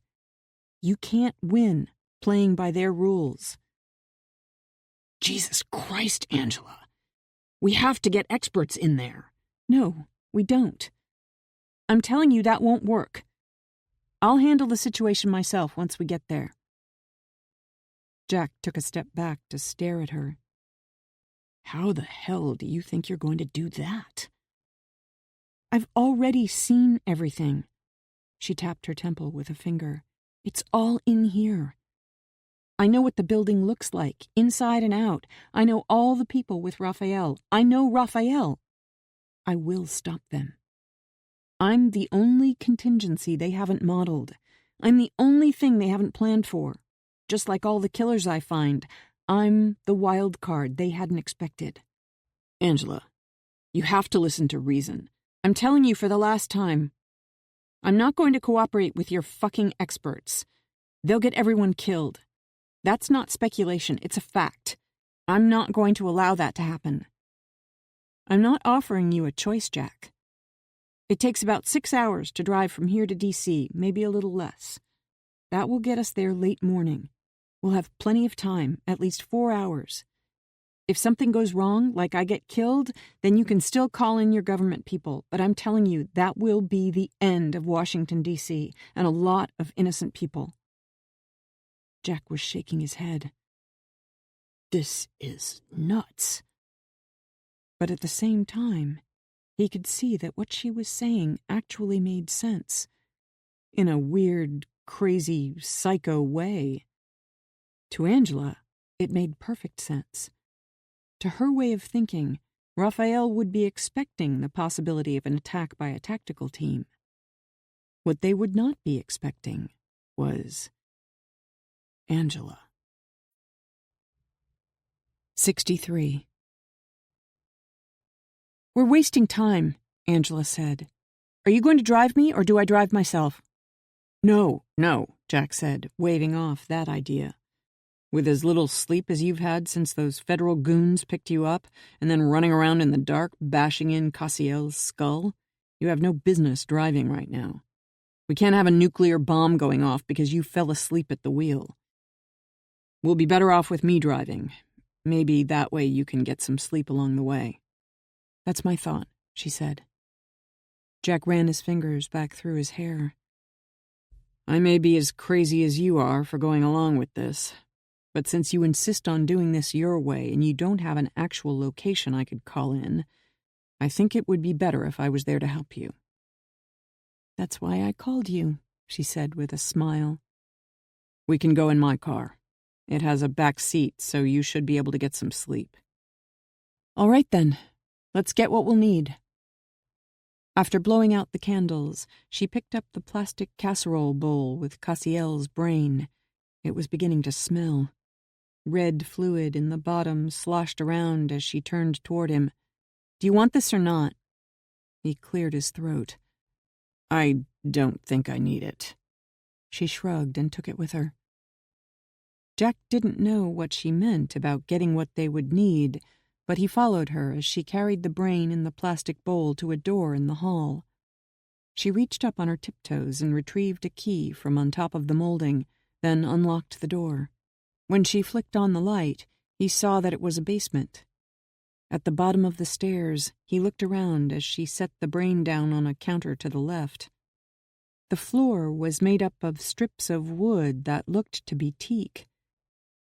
Speaker 1: You can't win playing by their rules.
Speaker 4: Jesus Christ, Angela. We have to get experts in there.
Speaker 1: No, we don't. I'm telling you that won't work. I'll handle the situation myself once we get there. Jack took a step back to stare at her.
Speaker 4: How the hell do you think you're going to do that?
Speaker 1: I've already seen everything. She tapped her temple with a finger. It's all in here. I know what the building looks like, inside and out. I know all the people with Raphael. I know Raphael. I will stop them. I'm the only contingency they haven't modeled. I'm the only thing they haven't planned for. Just like all the killers I find, I'm the wild card they hadn't expected.
Speaker 4: Angela, you have to listen to reason.
Speaker 1: I'm telling you for the last time. I'm not going to cooperate with your fucking experts. They'll get everyone killed. That's not speculation, it's a fact. I'm not going to allow that to happen. I'm not offering you a choice, Jack. It takes about 6 hours to drive from here to D.C., maybe a little less. That will get us there late morning. We'll have plenty of time, at least 4 hours. If something goes wrong, like I get killed, then you can still call in your government people, but I'm telling you, that will be the end of Washington, D.C., and a lot of innocent people. Jack was shaking his head.
Speaker 4: This is nuts.
Speaker 1: But at the same time, he could see that what she was saying actually made sense. In a weird, crazy, psycho way. To Angela, it made perfect sense. To her way of thinking, Raphael would be expecting the possibility of an attack by a tactical team. What they would not be expecting was Angela. 63. We're wasting time, Angela said. Are you going to drive me, or do I drive myself? No, Jack said, waving off that idea. With as little sleep as you've had since those federal goons picked you up, and then running around in the dark bashing in Cassiel's skull, you have no business driving right now. We can't have a nuclear bomb going off because you fell asleep at the wheel. We'll be better off with me driving. Maybe that way you can get some sleep along the way. That's my thought, she said. Jack ran his fingers back through his hair. I may be as crazy as you are for going along with this, but since you insist on doing this your way and you don't have an actual location I could call in, I think it would be better if I was there to help you. That's why I called you, she said with a smile. We can go in my car. It has a back seat, so you should be able to get some sleep. All right then, let's get what we'll need. After blowing out the candles, she picked up the plastic casserole bowl with Cassiel's brain. It was beginning to smell. Red fluid in the bottom sloshed around as she turned toward him. "Do you want this or not?" He cleared his throat. "I don't think I need it." She shrugged and took it with her. Jack didn't know what she meant about getting what they would need, but he followed her as she carried the brain in the plastic bowl to a door in the hall. She reached up on her tiptoes and retrieved a key from on top of the molding, then unlocked the door. When she flicked on the light, he saw that it was a basement. At the bottom of the stairs, he looked around as she set the brain down on a counter to the left. The floor was made up of strips of wood that looked to be teak.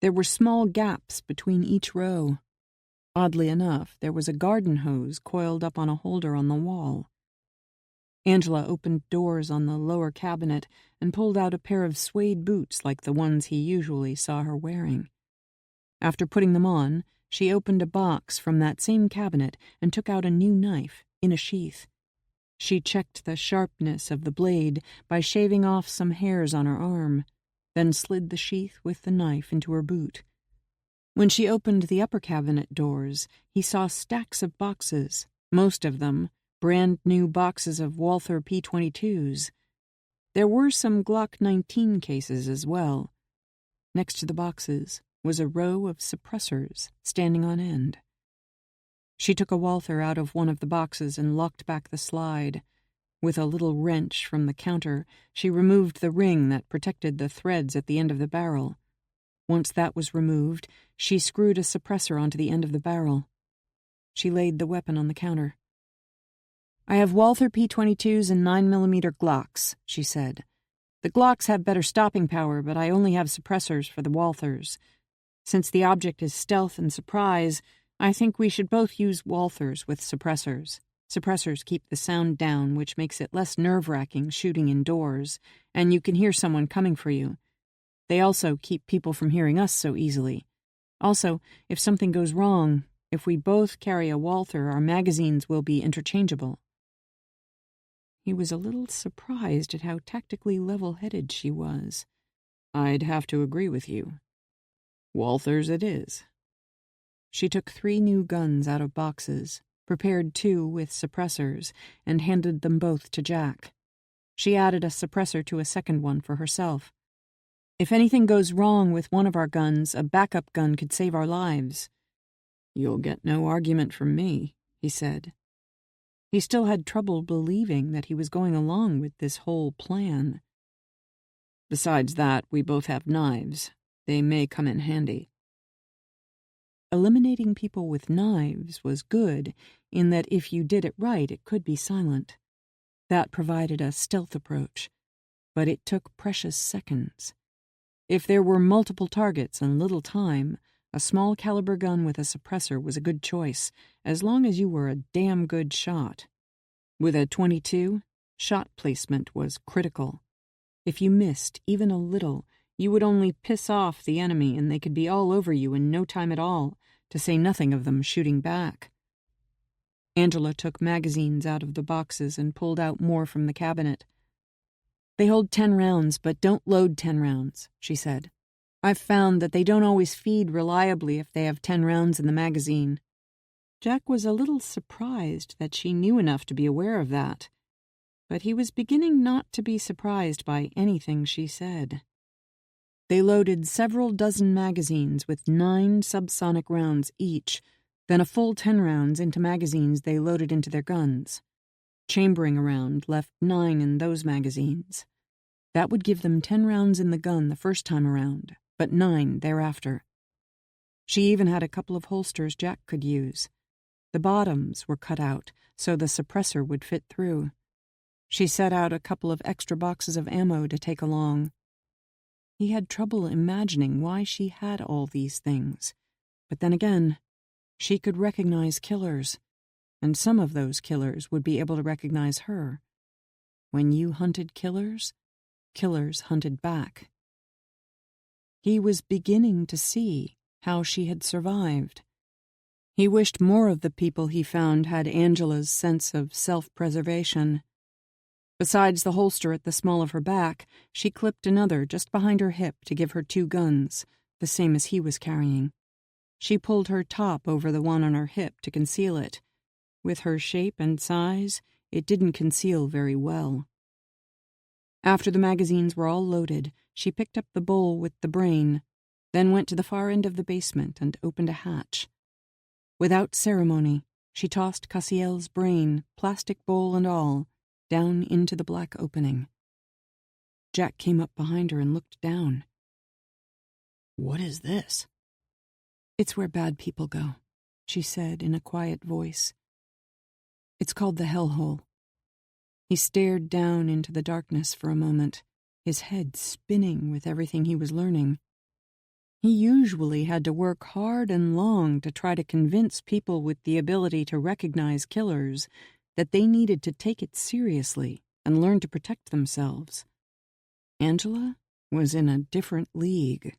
Speaker 1: There were small gaps between each row. Oddly enough, there was a garden hose coiled up on a holder on the wall. Angela opened doors on the lower cabinet and pulled out a pair of suede boots like the ones he usually saw her wearing. After putting them on, she opened a box from that same cabinet and took out a new knife in a sheath. She checked the sharpness of the blade by shaving off some hairs on her arm, then slid the sheath with the knife into her boot. When she opened the upper cabinet doors, he saw stacks of boxes, most of them brand-new boxes of Walther P-22s. There were some Glock 19 cases as well. Next to the boxes was a row of suppressors standing on end. She took a Walther out of one of the boxes and locked back the slide. With a little wrench from the counter, she removed the ring that protected the threads at the end of the barrel. Once that was removed, she screwed a suppressor onto the end of the barrel. She laid the weapon on the counter. "I have Walther P-22s and 9mm Glocks," she said. "The Glocks have better stopping power, but I only have suppressors for the Walthers. Since the object is stealth and surprise, I think we should both use Walthers with suppressors. Suppressors keep the sound down, which makes it less nerve-wracking shooting indoors, and you can hear someone coming for you. They also keep people from hearing us so easily. Also, if something goes wrong, if we both carry a Walther, our magazines will be interchangeable." He was a little surprised at how tactically level-headed she was. "I'd have to agree with you. Walthers it is." She took 3 new guns out of boxes, prepared 2 with suppressors, and handed them both to Jack. She added a suppressor to a second one for herself. "If anything goes wrong with one of our guns, a backup gun could save our lives." "You'll get no argument from me," he said. He still had trouble believing that he was going along with this whole plan. "Besides that, we both have knives. They may come in handy." Eliminating people with knives was good, in that if you did it right, it could be silent. That provided a stealth approach, but it took precious seconds. If there were multiple targets and little time, a small caliber gun with a suppressor was a good choice, as long as you were a damn good shot. With a .22, shot placement was critical. If you missed even a little, you would only piss off the enemy and they could be all over you in no time at all, to say nothing of them shooting back. Angela took magazines out of the boxes and pulled out more from the cabinet. "They hold 10 rounds, but don't load 10 rounds, she said. "I've found that they don't always feed reliably if they have 10 rounds in the magazine." Jack was a little surprised that she knew enough to be aware of that, but he was beginning not to be surprised by anything she said. They loaded several dozen magazines with 9 subsonic rounds each, then a full 10 rounds into magazines they loaded into their guns. Chambering a round left 9 in those magazines. That would give them 10 rounds in the gun the first time around, but 9 thereafter. She even had a couple of holsters Jack could use. The bottoms were cut out, so the suppressor would fit through. She set out a couple of extra boxes of ammo to take along. He had trouble imagining why she had all these things, but then again, she could recognize killers, and some of those killers would be able to recognize her. When you hunted killers, killers hunted back. He was beginning to see how she had survived. He wished more of the people he found had Angela's sense of self-preservation. Besides the holster at the small of her back, she clipped another just behind her hip to give her 2 guns, the same as he was carrying. She pulled her top over the one on her hip to conceal it. With her shape and size, it didn't conceal very well. After the magazines were all loaded, she picked up the bowl with the brain, then went to the far end of the basement and opened a hatch. Without ceremony, she tossed Cassiel's brain, plastic bowl and all, down into the black opening. Jack came up behind her and looked down.
Speaker 4: "What is this?"
Speaker 1: "It's where bad people go," she said in a quiet voice. "It's called the hellhole." He stared down into the darkness for a moment, his head spinning with everything he was learning. He usually had to work hard and long to try to convince people with the ability to recognize killers that they needed to take it seriously and learn to protect themselves. Angela was in a different league.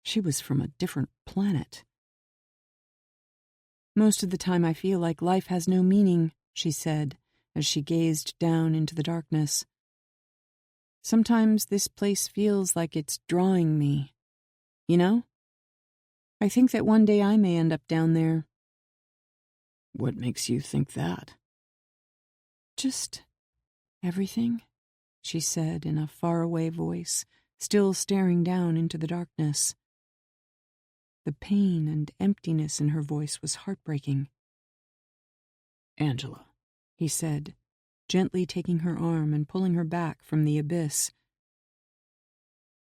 Speaker 1: She was from a different planet. "Most of the time I feel like life has no meaning," she said, as she gazed down into the darkness. "Sometimes this place feels like it's drawing me. You know? I think that one day I may end up down there."
Speaker 4: "What makes you think that?"
Speaker 1: "Just everything," she said in a faraway voice, still staring down into the darkness. The pain and emptiness in her voice was heartbreaking.
Speaker 4: "Angela,"
Speaker 1: he said, gently taking her arm and pulling her back from the abyss.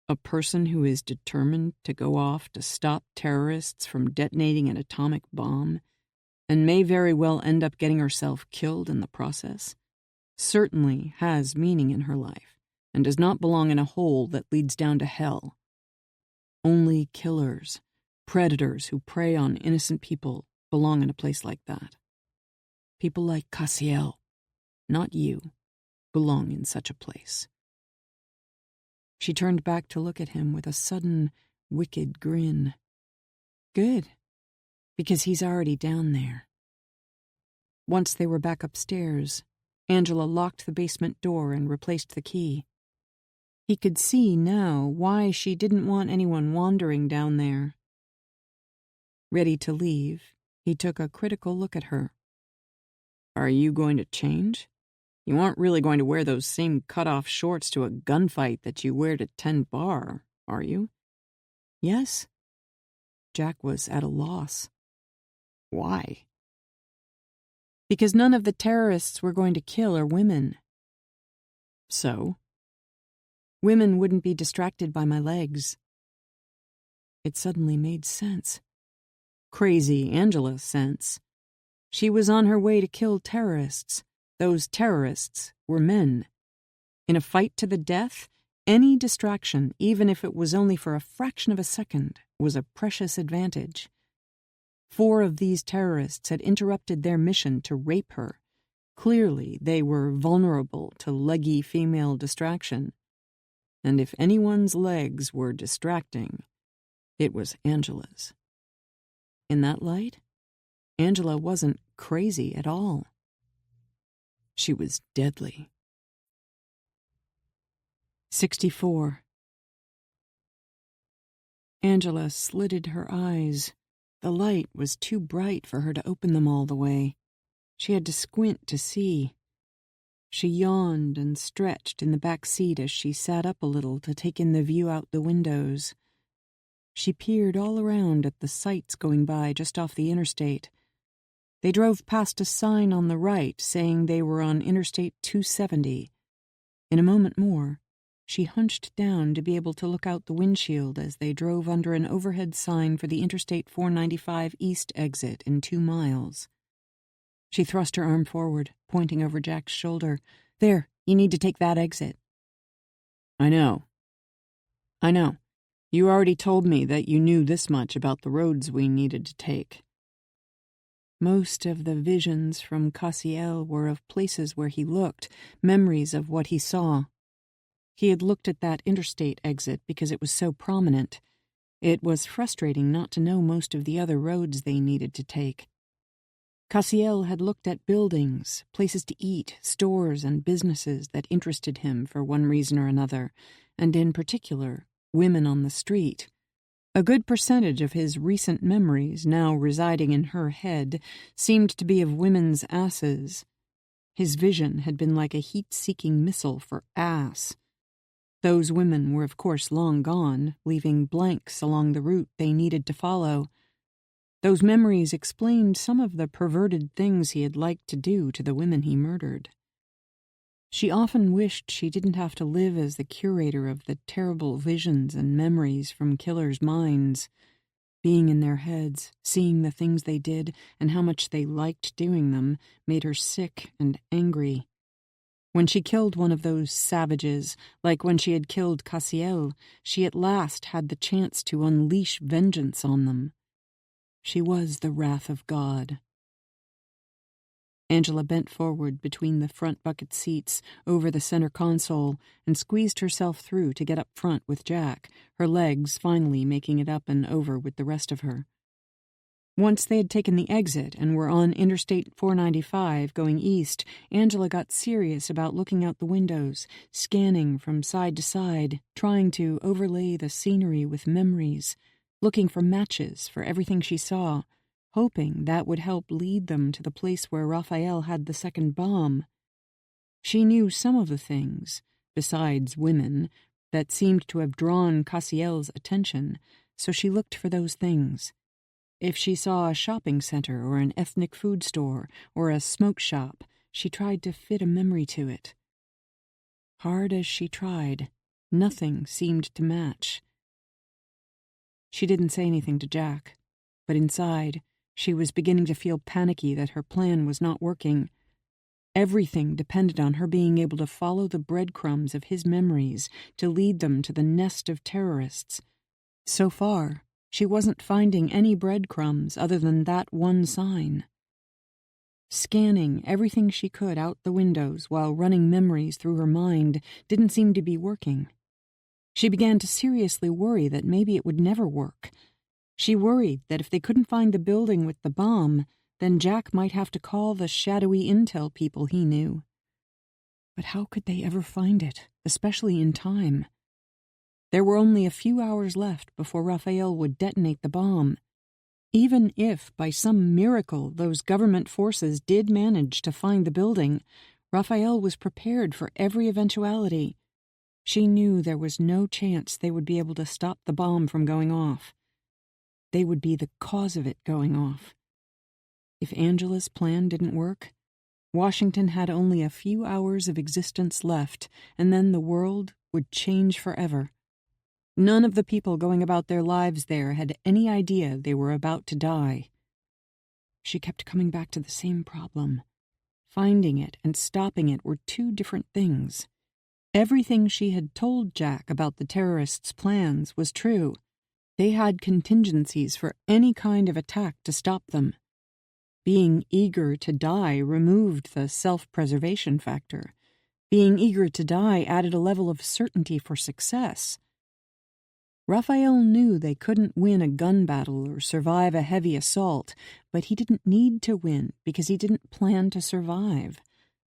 Speaker 4: "A person who is determined to go off to stop terrorists from detonating an atomic bomb and may very well end up getting herself killed in the process certainly has meaning in her life and does not belong in a hole that leads down to hell. Only killers, predators who prey on innocent people belong in a place like that. People like Cassiel, not you, belong in such a place." She turned back to look at him with a sudden, wicked grin. "Good, because he's already down there." Once they were back upstairs, Angela locked the basement door and replaced the key. He could see now why she didn't want anyone wandering down there. Ready to leave, he took a critical look at her. "Are you going to change? You aren't really going to wear those same cut-off shorts to a gunfight that you wear to 10 bar, are you?"
Speaker 1: "Yes." Jack was at a loss.
Speaker 4: "Why?"
Speaker 1: "Because none of the terrorists we're going to kill are women."
Speaker 4: "So?"
Speaker 1: "Women wouldn't be distracted by my legs." It suddenly made sense. Crazy Angela sense. She was on her way to kill terrorists. Those terrorists were men. In a fight to the death, any distraction, even if it was only for a fraction of a second, was a precious advantage. 4 of these terrorists had interrupted their mission to rape her. Clearly, they were vulnerable to leggy female distraction. And if anyone's legs were distracting, it was Angela's. In that light, Angela wasn't crazy at all. She was deadly. 64. Angela slitted her eyes. The light was too bright for her to open them all the way. She had to squint to see. She yawned and stretched in the back seat as she sat up a little to take in the view out the windows. She peered all around at the sights going by just off the interstate. They drove past a sign on the right saying they were on Interstate 270. In a moment more, she hunched down to be able to look out the windshield as they drove under an overhead sign for the Interstate 495 East exit in 2 miles. She thrust her arm forward, pointing over Jack's shoulder. "There, you need to take that exit." I know. You already told me that you knew this much about the roads we needed to take." Most of the visions from Cassiel were of places where he looked, memories of what he saw. He had looked at that interstate exit because it was so prominent. It was frustrating not to know most of the other roads they needed to take. Cassiel had looked at buildings, places to eat, stores and businesses that interested him for one reason or another, and in particular, women on the street. A good percentage of his recent memories, now residing in her head, seemed to be of women's asses. His vision had been like a heat-seeking missile for ass. Those women were of course long gone, leaving blanks along the route they needed to follow. Those memories explained some of the perverted things he had liked to do to the women he murdered. She often wished she didn't have to live as the curator of the terrible visions and memories from killers' minds. Being in their heads, seeing the things they did and how much they liked doing them, made her sick and angry. When she killed one of those savages, like when she had killed Cassiel, she at last had the chance to unleash vengeance on them. She was the wrath of God. Angela bent forward between the front bucket seats over the center console and squeezed herself through to get up front with Jack, her legs finally making it up and over with the rest of her. Once they had taken the exit and were on Interstate 495 going east, Angela got serious about looking out the windows, scanning from side to side, trying to overlay the scenery with memories, looking for matches for everything she saw, hoping that would help lead them to the place where Raphael had the second bomb. She knew some of the things, besides women, that seemed to have drawn Cassiel's attention, so she looked for those things. If she saw a shopping center or an ethnic food store or a smoke shop, she tried to fit a memory to it. Hard as she tried, nothing seemed to match. She didn't say anything to Jack, but inside, she was beginning to feel panicky that her plan was not working. Everything depended on her being able to follow the breadcrumbs of his memories to lead them to the nest of terrorists. So far, she wasn't finding any breadcrumbs other than that one sign. Scanning everything she could out the windows while running memories through her mind didn't seem to be working. She began to seriously worry that maybe it would never work. She worried that if they couldn't find the building with the bomb, then Jack might have to call the shadowy intel people he knew. But how could they ever find it, especially in time? There were only a few hours left before Raphael would detonate the bomb. Even if, by some miracle, those government forces did manage to find the building, Raphael was prepared for every eventuality. She knew there was no chance they would be able to stop the bomb from going off. They would be the cause of it going off. If Angela's plan didn't work, Washington had only a few hours of existence left, and then the world would change forever. None of the people going about their lives there had any idea they were about to die. She kept coming back to the same problem. Finding it and stopping it were two different things. Everything she had told Jack about the terrorists' plans was true. They had contingencies for any kind of attack to stop them. Being eager to die removed the self-preservation factor. Being eager to die added a level of certainty for success. Raphael knew they couldn't win a gun battle or survive a heavy assault, but he didn't need to win because he didn't plan to survive,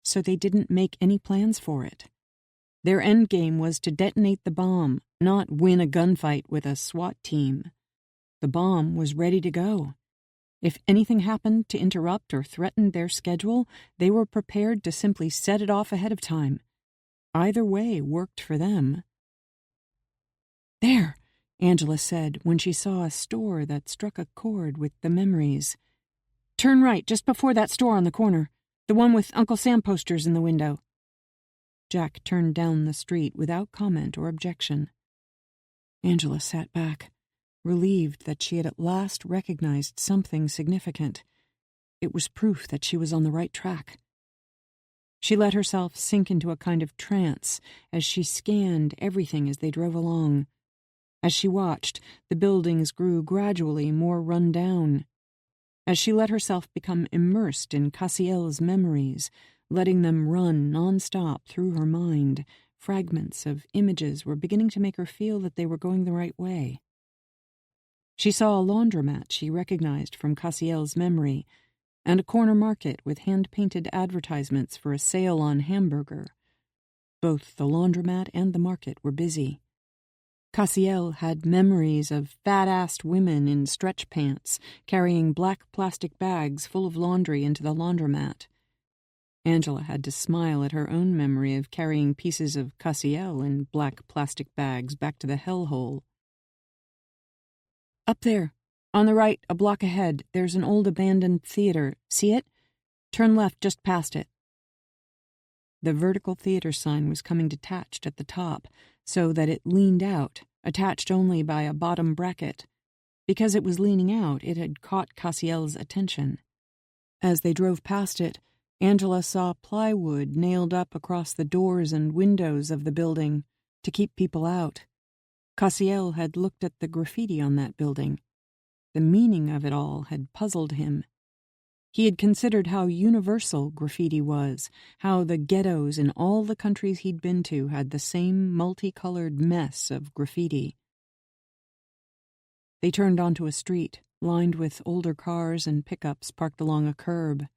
Speaker 1: so they didn't make any plans for it. Their endgame was to detonate the bomb, not win a gunfight with a SWAT team. The bomb was ready to go. If anything happened to interrupt or threaten their schedule, they were prepared to simply set it off ahead of time. Either way worked for them. "There," Angela said when she saw a store that struck a chord with the memories. "Turn right just before that store on the corner, the one with Uncle Sam posters in the window." Jack turned down the street without comment or objection. Angela sat back, relieved that she had at last recognized something significant. It was proof that she was on the right track. She let herself sink into a kind of trance as she scanned everything as they drove along. As she watched, the buildings grew gradually more run down. As she let herself become immersed in Cassiel's memories, letting them run nonstop through her mind, fragments of images were beginning to make her feel that they were going the right way. She saw a laundromat she recognized from Cassiel's memory, and a corner market with hand-painted advertisements for a sale on hamburger. Both the laundromat and the market were busy. Cassiel had memories of fat-assed women in stretch pants carrying black plastic bags full of laundry into the laundromat. Angela had to smile at her own memory of carrying pieces of Cassiel in black plastic bags back to the hellhole. "Up there, on the right, a block ahead, there's an old abandoned theater. See it? Turn left just past it." The vertical theater sign was coming detached at the top, so that it leaned out, attached only by a bottom bracket. Because it was leaning out, it had caught Cassiel's attention. As they drove past it, Angela saw plywood nailed up across the doors and windows of the building to keep people out. Cassiel had looked at the graffiti on that building. The meaning of it all had puzzled him. He had considered how universal graffiti was, how the ghettos in all the countries he'd been to had the same multicolored mess of graffiti. They turned onto a street, lined with older cars and pickups parked along a curb.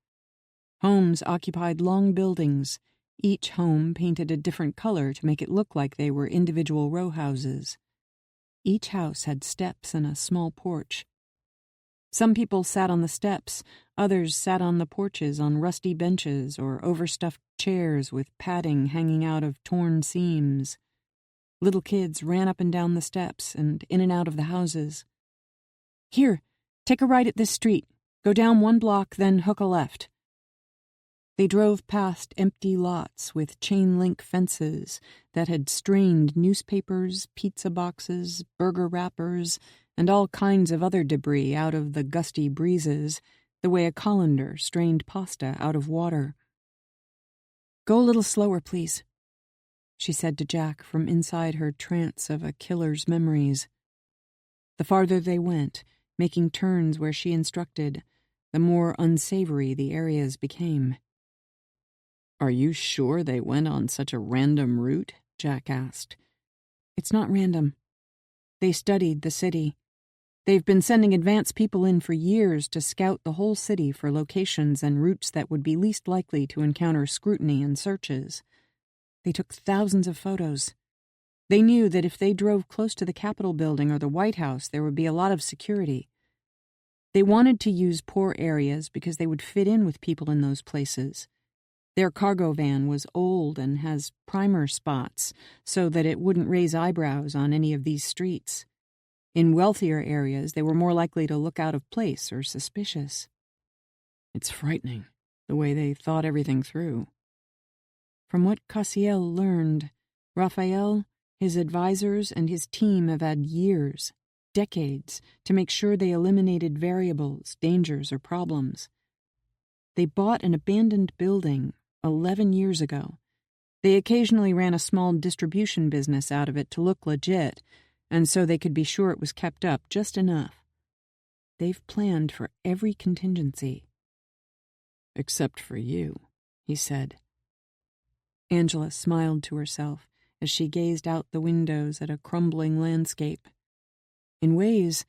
Speaker 1: Homes occupied long buildings, each home painted a different color to make it look like they were individual row houses. Each house had steps and a small porch. Some people sat on the steps, others sat on the porches on rusty benches or overstuffed chairs with padding hanging out of torn seams. Little kids ran up and down the steps and in and out of the houses. "Here, take a right at this street. Go down 1 block, then hook a left." They drove past empty lots with chain-link fences that had strained newspapers, pizza boxes, burger wrappers, and all kinds of other debris out of the gusty breezes, the way a colander strained pasta out of water. "Go a little slower, please," she said to Jack from inside her trance of a killer's memories. The farther they went, making turns where she instructed, the more unsavory the areas became. "Are you sure they went on such a random route?" Jack asked. "It's not random. They studied the city. They've been sending advance people in for years to scout the whole city for locations and routes that would be least likely to encounter scrutiny and searches. They took thousands of photos. They knew that if they drove close to the Capitol building or the White House, there would be a lot of security. They wanted to use poor areas because they would fit in with people in those places. Their cargo van was old and has primer spots so that it wouldn't raise eyebrows on any of these streets. In wealthier areas, they were more likely to look out of place or suspicious. It's frightening, the way they thought everything through. From what Cassiel learned, Raphael, his advisors, and his team have had years, decades, to make sure they eliminated variables, dangers, or problems. They bought an abandoned building 11 years ago. They occasionally ran a small distribution business out of it to look legit, and so they could be sure it was kept up just enough. They've planned for every contingency. "Except for you," he said. Angela smiled to herself as she gazed out the windows at a crumbling landscape. In ways,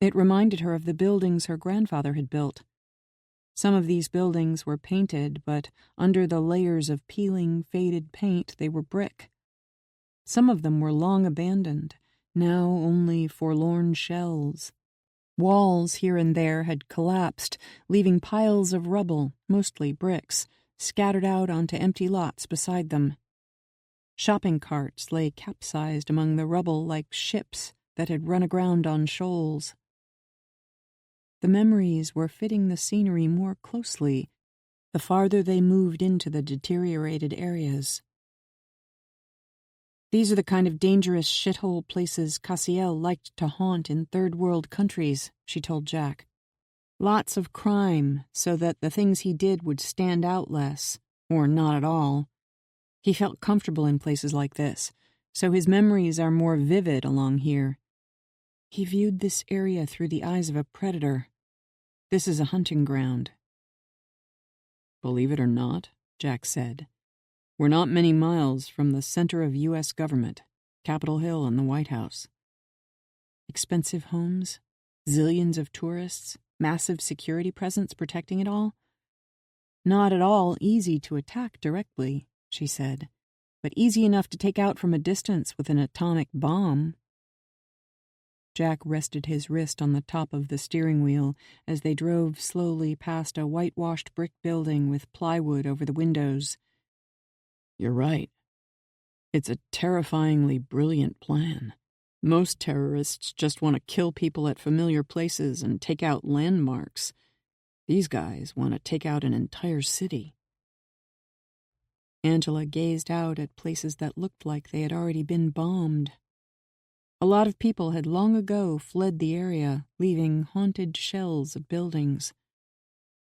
Speaker 1: it reminded her of the buildings her grandfather had built. Some of these buildings were painted, but under the layers of peeling, faded paint, they were brick. Some of them were long abandoned, now only forlorn shells. Walls here and there had collapsed, leaving piles of rubble, mostly bricks, scattered out onto empty lots beside them. Shopping carts lay capsized among the rubble like ships that had run aground on shoals. The memories were fitting the scenery more closely the farther they moved into the deteriorated areas. "These are the kind of dangerous shithole places Cassiel liked to haunt in third-world countries," she told Jack. "Lots of crime, so that the things he did would stand out less, or not at all. He felt comfortable in places like this, so his memories are more vivid along here. He viewed this area through the eyes of a predator. This is a hunting ground." "Believe it or not," Jack said, "we're not many miles from the center of U.S. government, Capitol Hill and the White House." Expensive homes, Zillions of tourists, massive security presence protecting it all. Not at all easy to attack directly, she said, but easy enough to take out from a distance with an atomic bomb. Jack rested his wrist on the top of the steering wheel as they drove slowly past a whitewashed brick building with plywood over the windows. You're right. It's a terrifyingly brilliant plan. Most terrorists just want to kill people at familiar places and take out landmarks. These guys want to take out an entire city. Angela gazed out at places that looked like they had already been bombed. A lot of people had long ago fled the area, leaving haunted shells of buildings.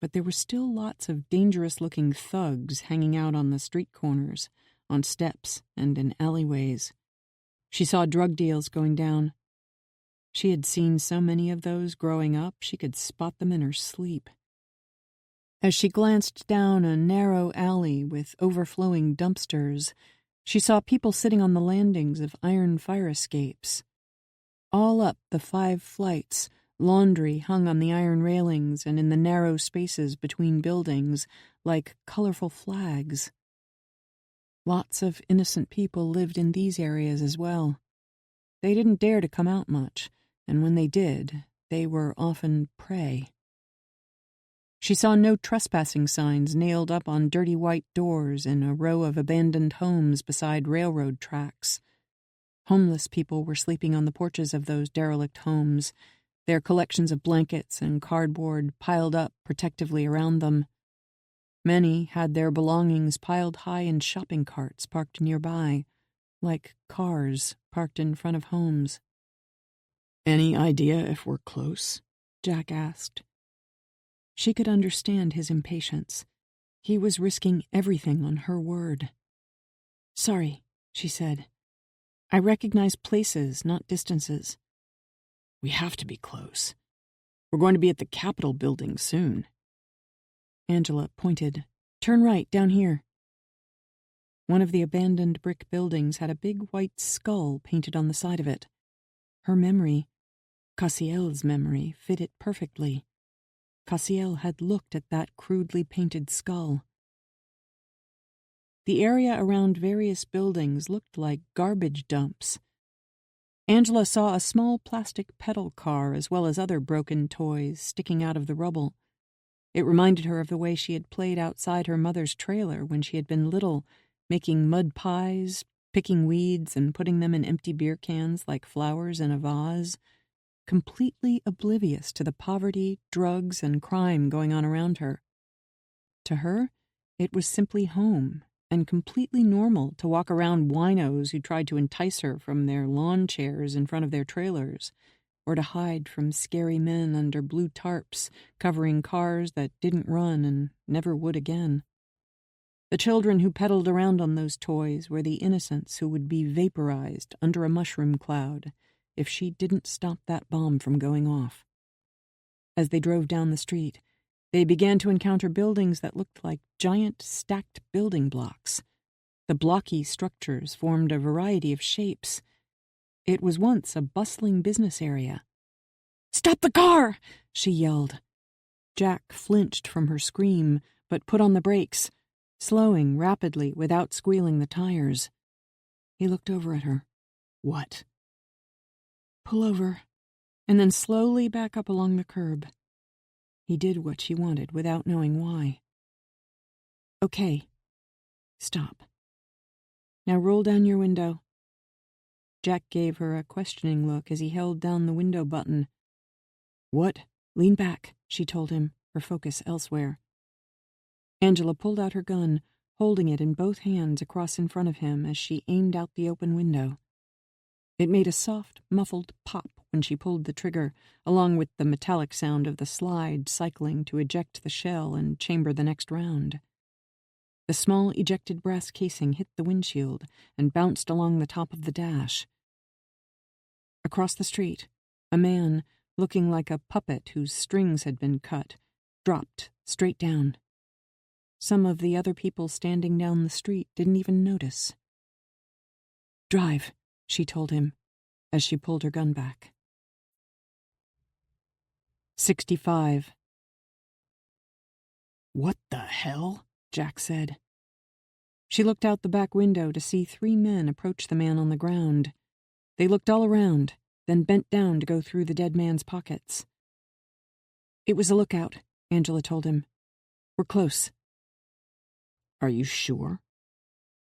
Speaker 1: But there were still lots of dangerous-looking thugs hanging out on the street corners, on steps, and in alleyways. She saw drug deals going down. She had seen so many of those growing up, she could spot them in her sleep. As she glanced down a narrow alley with overflowing dumpsters, she saw people sitting on the landings of iron fire escapes. All up the 5 flights, laundry hung on the iron railings and in the narrow spaces between buildings like colorful flags. Lots of innocent people lived in these areas as well. They didn't dare to come out much, and when they did, they were often prey. She saw no trespassing signs nailed up on dirty white doors in a row of abandoned homes beside railroad tracks. Homeless people were sleeping on the porches of those derelict homes, their collections of blankets and cardboard piled up protectively around them. Many had their belongings piled high in shopping carts parked nearby, like cars parked in front of homes. "Any idea if we're close?" Jack asked. She could understand his impatience. He was risking everything on her word. "Sorry," she said. "I recognize places, not distances." "We have to be close. We're going to be at the Capitol building soon." Angela pointed. "Turn right, down here." One of the abandoned brick buildings had a big white skull painted on the side of it. Her memory, Cassiel's memory, fit it perfectly. Cassiel had looked at that crudely painted skull. The area around various buildings looked like garbage dumps. Angela saw a small plastic pedal car as well as other broken toys sticking out of the rubble. It reminded her of the way she had played outside her mother's trailer when she had been little, making mud pies, picking weeds and putting them in empty beer cans like flowers in a vase, completely oblivious to the poverty, drugs, and crime going on around her. To her, it was simply home, and completely normal to walk around winos who tried to entice her from their lawn chairs in front of their trailers, or to hide from scary men under blue tarps covering cars that didn't run and never would again. The children who pedaled around on those toys were the innocents who would be vaporized under a mushroom cloud if she didn't stop that bomb from going off. As they drove down the street, they began to encounter buildings that looked like giant stacked building blocks. The blocky structures formed a variety of shapes. It was once a bustling business area. "Stop the car!" she yelled. Jack flinched from her scream, but put on the brakes, slowing rapidly without squealing the tires. He looked over at her. "What?" "Pull over, and then slowly back up along the curb." He did what she wanted without knowing why. "Okay. Stop. Now roll down your window." Jack gave her a questioning look as he held down the window button. "What?" "Lean back," she told him, her focus elsewhere. Angela pulled out her gun, holding it in both hands across in front of him as she aimed out the open window. It made a soft, muffled pop when she pulled the trigger, along with the metallic sound of the slide cycling to eject the shell and chamber the next round. The small ejected brass casing hit the windshield and bounced along the top of the dash. Across the street, a man, looking like a puppet whose strings had been cut, dropped straight down. Some of the other people standing down the street didn't even notice. "Drive," she told him, as she pulled her gun back. 65.
Speaker 4: What the hell?
Speaker 1: Jack said. She looked out the back window to see 3 men approach the man on the ground. They looked all around, then bent down to go through the dead man's pockets. It was a lookout, Angela told him. We're close.
Speaker 4: Are you sure?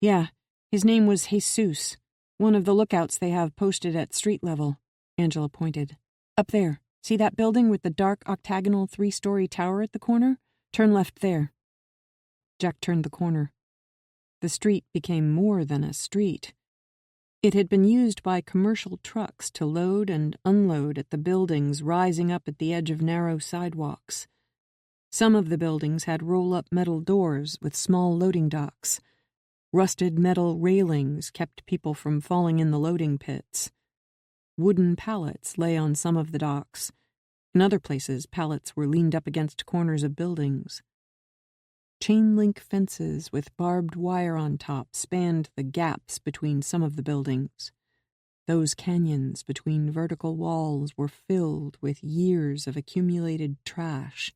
Speaker 1: Yeah, his name was Jesus, one of the lookouts they have posted at street level, Angela pointed. Up there, see that building with the dark octagonal 3-story tower at the corner? Turn left there. Jack turned the corner. The street became more than a street. It had been used by commercial trucks to load and unload at the buildings rising up at the edge of narrow sidewalks. Some of the buildings had roll-up metal doors with small loading docks. Rusted metal railings kept people from falling in the loading pits. Wooden pallets lay on some of the docks. In other places, pallets were leaned up against corners of buildings. Chain-link fences with barbed wire on top spanned the gaps between some of the buildings. Those canyons between vertical walls were filled with years of accumulated trash.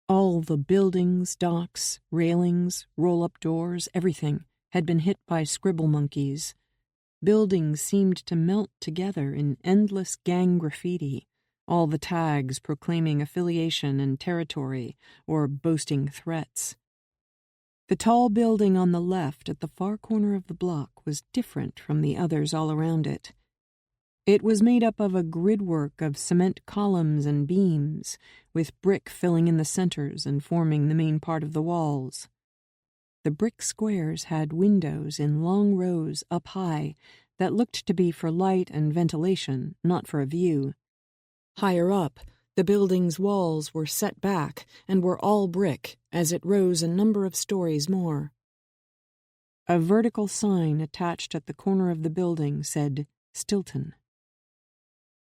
Speaker 1: All the buildings, docks, railings, roll-up doors, everything had been hit by scribble monkeys. Buildings seemed to melt together in endless gang graffiti, all the tags proclaiming affiliation and territory or boasting threats. The tall building on the left at the far corner of the block was different from the others all around it. It was made up of a gridwork of cement columns and beams, with brick filling in the centers and forming the main part of the walls. The brick squares had windows in long rows up high that looked to be for light and ventilation, not for a view. Higher up, the building's walls were set back and were all brick as it rose a number of stories more. A vertical sign attached at the corner of the building said Stilton.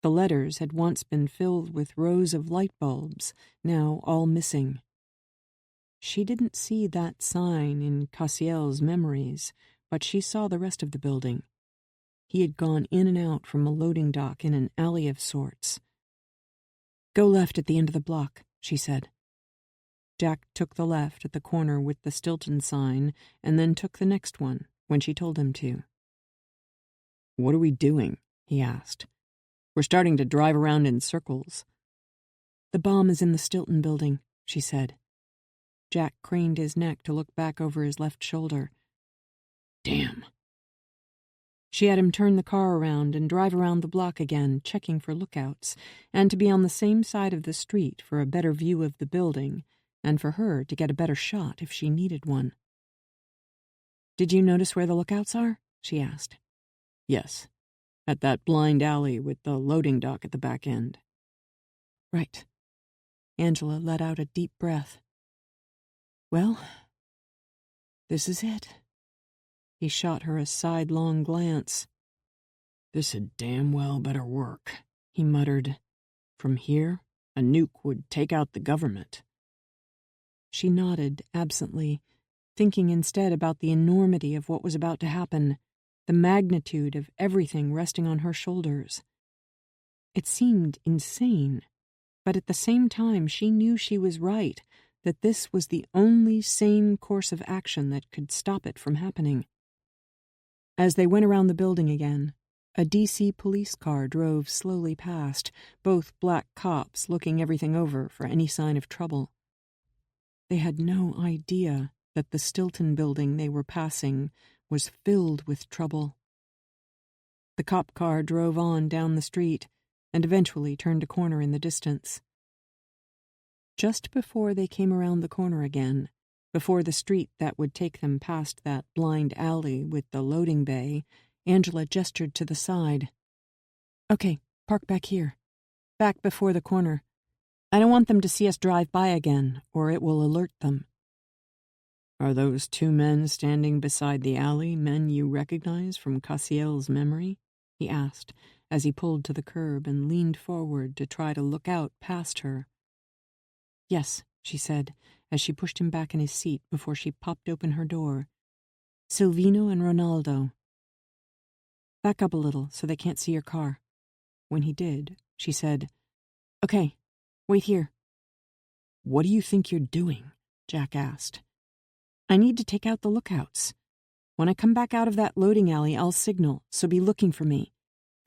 Speaker 1: The letters had once been filled with rows of light bulbs, now all missing. She didn't see that sign in Cassiel's memories, but she saw the rest of the building. He had gone in and out from a loading dock in an alley of sorts. Go left at the end of the block, she said. Jack took the left at the corner with the Stilton sign and then took the next one when she told him to.
Speaker 4: What are we doing? He asked. We're starting to drive around in circles.
Speaker 1: The bomb is in the Stilton building, she said. Jack craned his neck to look back over his left shoulder.
Speaker 4: Damn.
Speaker 1: She had him turn the car around and drive around the block again, checking for lookouts, and to be on the same side of the street for a better view of the building, and for her to get a better shot if she needed one. Did you notice where the lookouts are? She asked.
Speaker 4: Yes, at that blind alley with the loading dock at the back end.
Speaker 1: Right. Angela let out a deep breath. Well, this is it. He shot her a sidelong glance.
Speaker 4: This had damn well better work,
Speaker 1: he muttered.
Speaker 4: From here, a nuke would take out the government.
Speaker 1: She nodded absently, thinking instead about the enormity of what was about to happen, the magnitude of everything resting on her shoulders. It seemed insane, but at the same time she knew she was right, that this was the only sane course of action that could stop it from happening. As they went around the building again, a DC police car drove slowly past, both black cops looking everything over for any sign of trouble. They had no idea that the Stilton building they were passing was filled with trouble. The cop car drove on down the street and eventually turned a corner in the distance. Just before they came around the corner again, before the street that would take them past that blind alley with the loading bay, Angela gestured to the side. Okay, park back here. Back before the corner. I don't want them to see us drive by again, or it will alert them.
Speaker 4: Are those 2 men standing beside the alley men you recognize from Cassiel's memory?
Speaker 1: He asked, as he pulled to the curb and leaned forward to try to look out past her. Yes, she said, as she pushed him back in his seat before she popped open her door. Silvino and Ronaldo. Back up a little so they can't see your car. When he did, she said, Okay, Wait here."
Speaker 3: "What do you think you're doing?" Jack asked.
Speaker 1: "I need to take out the lookouts. When I come back out of that loading alley, I'll signal, so be looking for me.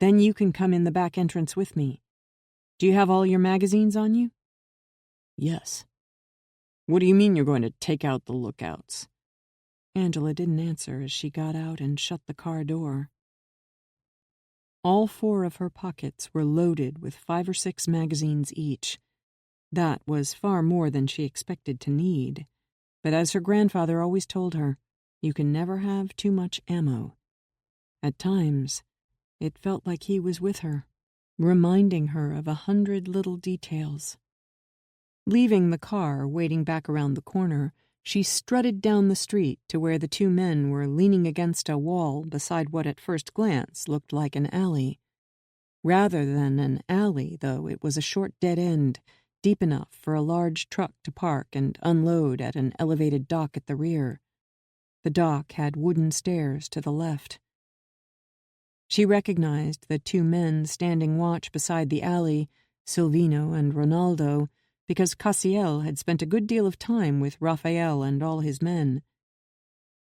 Speaker 1: Then you can come in the back entrance with me. Do you have all your magazines on you?"
Speaker 3: "Yes." "What do you mean you're going to take out the lookouts?"
Speaker 1: Angela didn't answer as she got out and shut the car door. All 4 of her pockets were loaded with 5 or 6 magazines each. That was far more than she expected to need. But as her grandfather always told her, you can never have too much ammo. At times, it felt like he was with her, reminding her of 100 little details. Leaving the car, waiting back around the corner, she strutted down the street to where the 2 men were leaning against a wall beside what at first glance looked like an alley. Rather than an alley, though, it was a short dead end, deep enough for a large truck to park and unload at an elevated dock at the rear. The dock had wooden stairs to the left. She recognized the 2 men standing watch beside the alley, Silvino and Ronaldo, because Cassiel had spent a good deal of time with Raphael and all his men.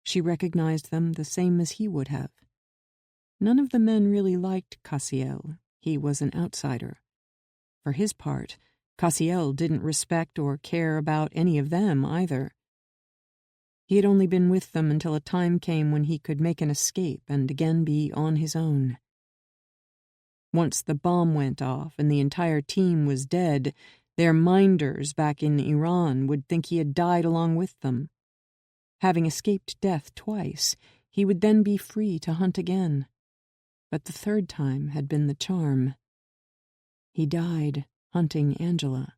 Speaker 1: She recognized them the same as he would have. None of the men really liked Cassiel. He was an outsider. For his part, Cassiel didn't respect or care about any of them either. He had only been with them until a time came when he could make an escape and again be on his own. Once the bomb went off and the entire team was dead, their minders back in Iran would think he had died along with them. Having escaped death twice, he would then be free to hunt again. But the 3rd time had been the charm. He died hunting Angela.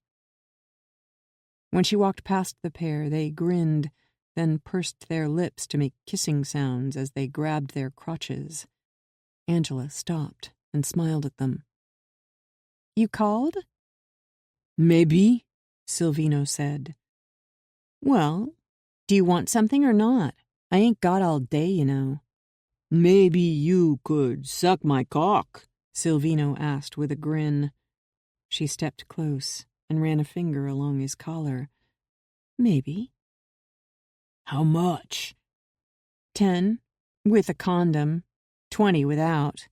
Speaker 1: When she walked past the pair, they grinned, then pursed their lips to make kissing sounds as they grabbed their crotches. Angela stopped and smiled at them. "You called?"
Speaker 3: "Maybe,"
Speaker 1: Silvino said. "Well, do you want something or not? I ain't got all day, you know."
Speaker 3: "Maybe you could suck my cock,"
Speaker 1: Silvino asked with a grin. She stepped close and ran a finger along his collar. "Maybe."
Speaker 3: "How much?"
Speaker 1: 10, with a condom, 20 without.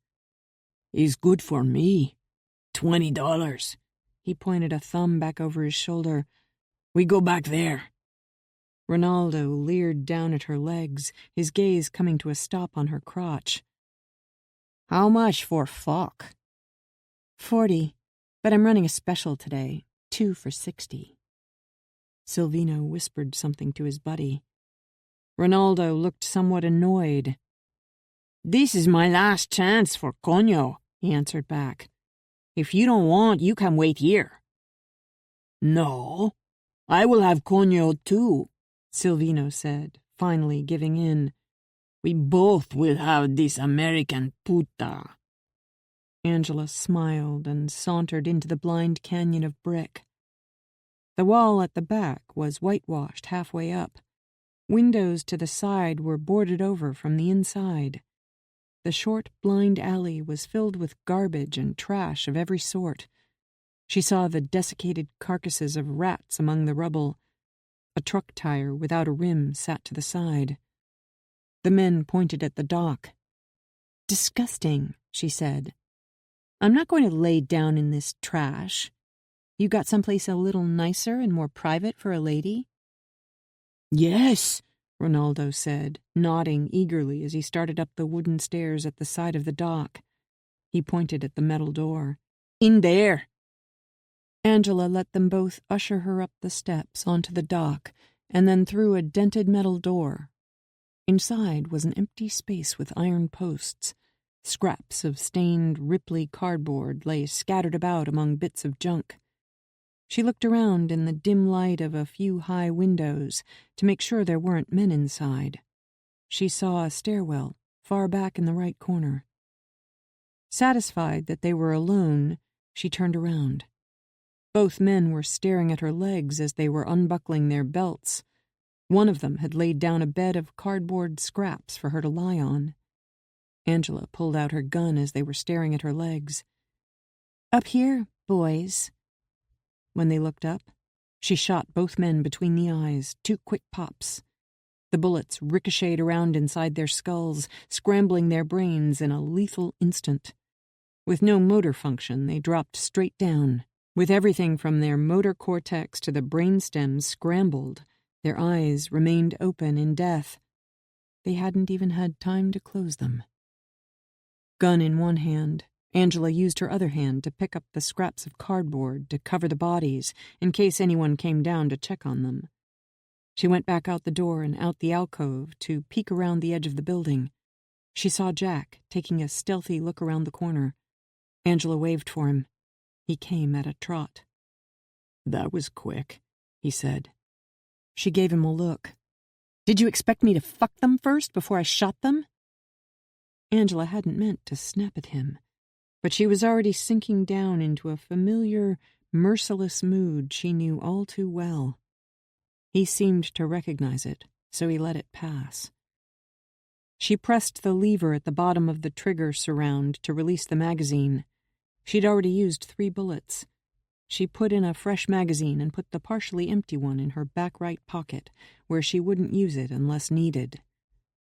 Speaker 3: "Is good for me. $20.
Speaker 1: He pointed a thumb back over his shoulder.
Speaker 3: "We go back there."
Speaker 1: Ronaldo leered down at her legs, his gaze coming to a stop on her crotch.
Speaker 3: "How much for fuck?"
Speaker 1: 40, but I'm running a special today, 2 for 60. Silvino whispered something to his buddy. Ronaldo looked somewhat annoyed.
Speaker 3: "This is my last chance for coño," he answered back. "If you don't want, you can wait here." "No, I will have coño too," Silvino said, finally giving in. "We both will have this American puta."
Speaker 1: Angela smiled and sauntered into the blind canyon of brick. The wall at the back was whitewashed halfway up. Windows to the side were boarded over from the inside. The short, blind alley was filled with garbage and trash of every sort. She saw the desiccated carcasses of rats among the rubble. A truck tire without a rim sat to the side. The men pointed at the dock. "Disgusting," she said. "I'm not going to lay down in this trash. You got someplace a little nicer and more private for a lady?"
Speaker 3: "Yes,"
Speaker 1: Ronaldo said, nodding eagerly as he started up the wooden stairs at the side of the dock. He pointed at the metal door.
Speaker 3: "In there."
Speaker 1: Angela let them both usher her up the steps onto the dock and then through a dented metal door. Inside was an empty space with iron posts. Scraps of stained Ripley cardboard lay scattered about among bits of junk. She looked around in the dim light of a few high windows to make sure there weren't men inside. She saw a stairwell far back in the right corner. Satisfied that they were alone, she turned around. Both men were staring at her legs as they were unbuckling their belts. One of them had laid down a bed of cardboard scraps for her to lie on. Angela pulled out her gun as they were staring at her legs. "Up here, boys." When they looked up, she shot both men between the eyes, 2 quick pops. The bullets ricocheted around inside their skulls, scrambling their brains in a lethal instant. With no motor function, they dropped straight down. With everything from their motor cortex to the brainstem scrambled, their eyes remained open in death. They hadn't even had time to close them. Gun in one hand, Angela used her other hand to pick up the scraps of cardboard to cover the bodies in case anyone came down to check on them. She went back out the door and out the alcove to peek around the edge of the building. She saw Jack taking a stealthy look around the corner. Angela waved for him. He came at a trot.
Speaker 4: "That was quick," he said.
Speaker 1: She gave him a look. "Did you expect me to fuck them first before I shot them?" Angela hadn't meant to snap at him, but she was already sinking down into a familiar, merciless mood she knew all too well. He seemed to recognize it, so he let it pass. She pressed the lever at the bottom of the trigger surround to release the magazine. She'd already used 3 bullets. She put in a fresh magazine and put the partially empty one in her back right pocket, where she wouldn't use it unless needed.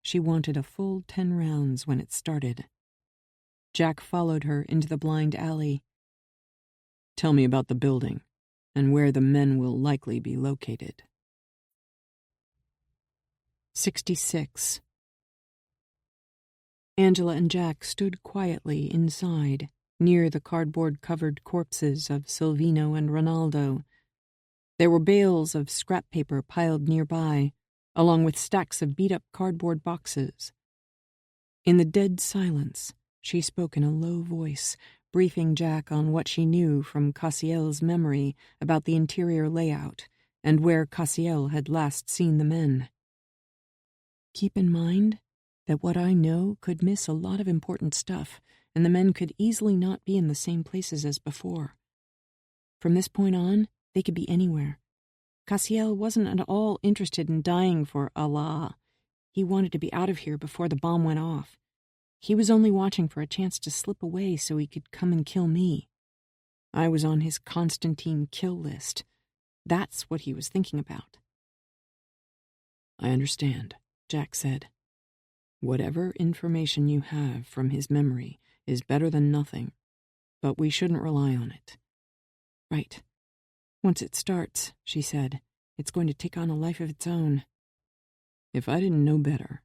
Speaker 1: She wanted a full 10 rounds when it started. Jack followed her into the blind alley.
Speaker 4: "Tell me about the building, and where the men will likely be located."
Speaker 1: 66. Angela and Jack stood quietly inside, near the cardboard-covered corpses of Silvino and Ronaldo. There were bales of scrap paper piled nearby, along with stacks of beat-up cardboard boxes. In the dead silence, she spoke in a low voice, briefing Jack on what she knew from Cassiel's memory about the interior layout and where Cassiel had last seen the men. "Keep in mind that what I know could miss a lot of important stuff, and the men could easily not be in the same places as before. From this point on, they could be anywhere. Cassiel wasn't at all interested in dying for Allah. He wanted to be out of here before the bomb went off. He was only watching for a chance to slip away so he could come and kill me. I was on his Constantine kill list. That's what he was thinking about."
Speaker 4: "I understand," Jack said. "Whatever information you have from his memory is better than nothing, but we shouldn't rely on it."
Speaker 1: "Right. Once it starts," she said, "it's going to take on a life of its own."
Speaker 4: "If I didn't know better,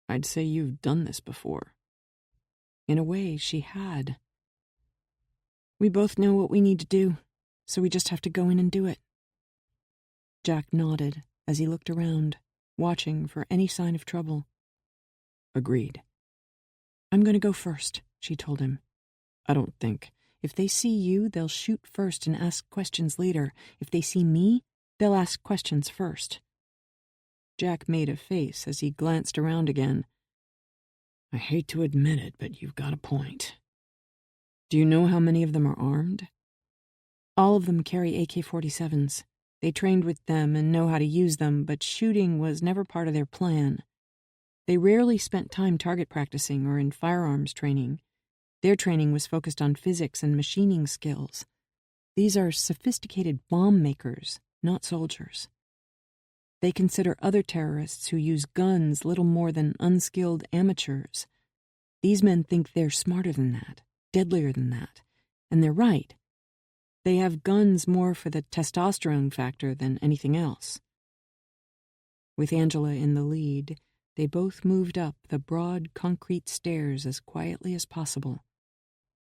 Speaker 4: I'd say you've done this before."
Speaker 1: In a way, she had. "We both know what we need to do, so we just have to go in and do it." Jack nodded as he looked around, watching for any sign of trouble.
Speaker 4: "Agreed."
Speaker 1: "I'm going to go first," she told him.
Speaker 4: "I don't think."
Speaker 1: "If they see you, they'll shoot first and ask questions later. If they see me, they'll ask questions first." Jack made a face as he glanced around again.
Speaker 4: "I hate to admit it, but you've got a point."
Speaker 1: "Do you know how many of them are armed?" "All of them carry AK-47s. They trained with them and know how to use them, but shooting was never part of their plan. They rarely spent time target practicing or in firearms training. Their training was focused on physics and machining skills. These are sophisticated bomb makers, not soldiers. They consider other terrorists who use guns little more than unskilled amateurs. These men think they're smarter than that, deadlier than that, and they're right. They have guns more for the testosterone factor than anything else." With Angela in the lead, they both moved up the broad concrete stairs as quietly as possible.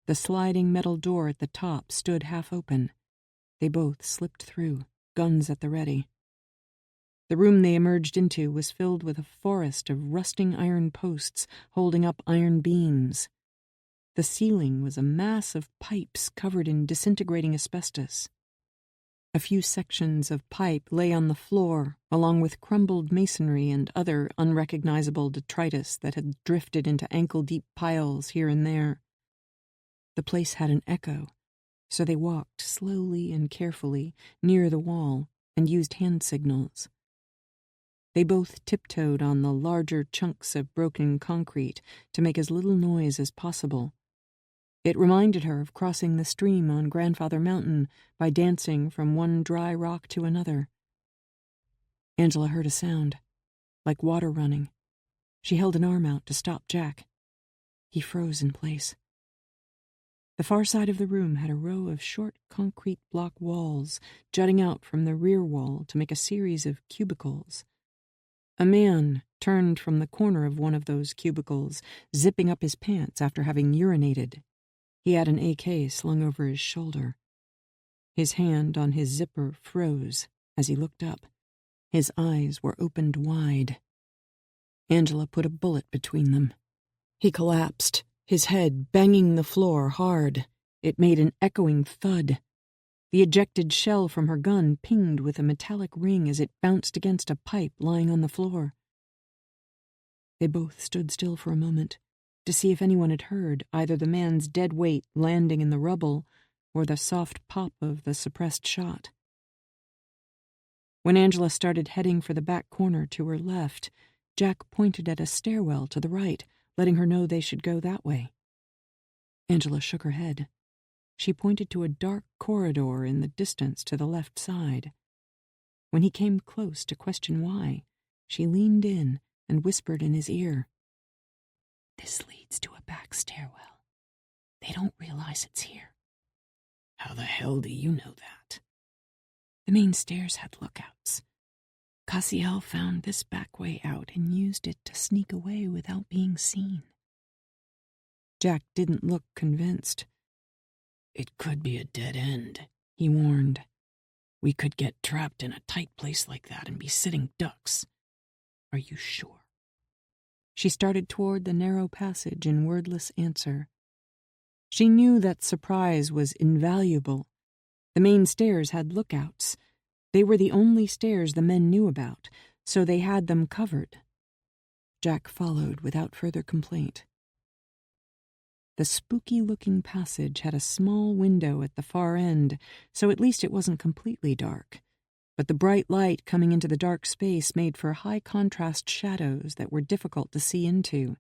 Speaker 1: The sliding metal door at the top stood half open. They both slipped through, guns at the ready. The room they emerged into was filled with a forest of rusting iron posts holding up iron beams. The ceiling was a mass of pipes covered in disintegrating asbestos. A few sections of pipe lay on the floor, along with crumbled masonry and other unrecognizable detritus that had drifted into ankle-deep piles here and there. The place had an echo, so they walked slowly and carefully near the wall and used hand signals. They both tiptoed on the larger chunks of broken concrete to make as little noise as possible. It reminded her of crossing the stream on Grandfather Mountain by dancing from one dry rock to another. Angela heard a sound, like water running. She held an arm out to stop Jack. He froze in place. The far side of the room had a row of short concrete block walls jutting out from the rear wall to make a series of cubicles. A man turned from the corner of one of those cubicles, zipping up his pants after having urinated. He had an AK slung over his shoulder. His hand on his zipper froze as he looked up. His eyes were opened wide. Angela put a bullet between them. He collapsed, his head banging the floor hard. It made an echoing thud. The ejected shell from her gun pinged with a metallic ring as it bounced against a pipe lying on the floor. They both stood still for a moment to see if anyone had heard either the man's dead weight landing in the rubble or the soft pop of the suppressed shot. When Angela started heading for the back corner to her left, Jack pointed at a stairwell to the right, letting her know they should go that way. Angela shook her head. She pointed to a dark corridor in the distance to the left side. When he came close to question why, she leaned in and whispered in his ear, "This leads to a back stairwell. They don't realize it's here."
Speaker 4: How the hell do you know that?
Speaker 1: The main stairs had lookouts. Cassiel found this back way out and used it to sneak away without being seen. Jack didn't look convinced.
Speaker 4: It could be a dead end, he warned. We could get trapped in a tight place like that and be sitting ducks. Are you sure?
Speaker 1: She started toward the narrow passage in wordless answer. She knew that surprise was invaluable. The main stairs had lookouts. They were the only stairs the men knew about, so they had them covered. Jack followed without further complaint. The spooky-looking passage had a small window at the far end, so at least it wasn't completely dark. But the bright light coming into the dark space made for high-contrast shadows that were difficult to see into.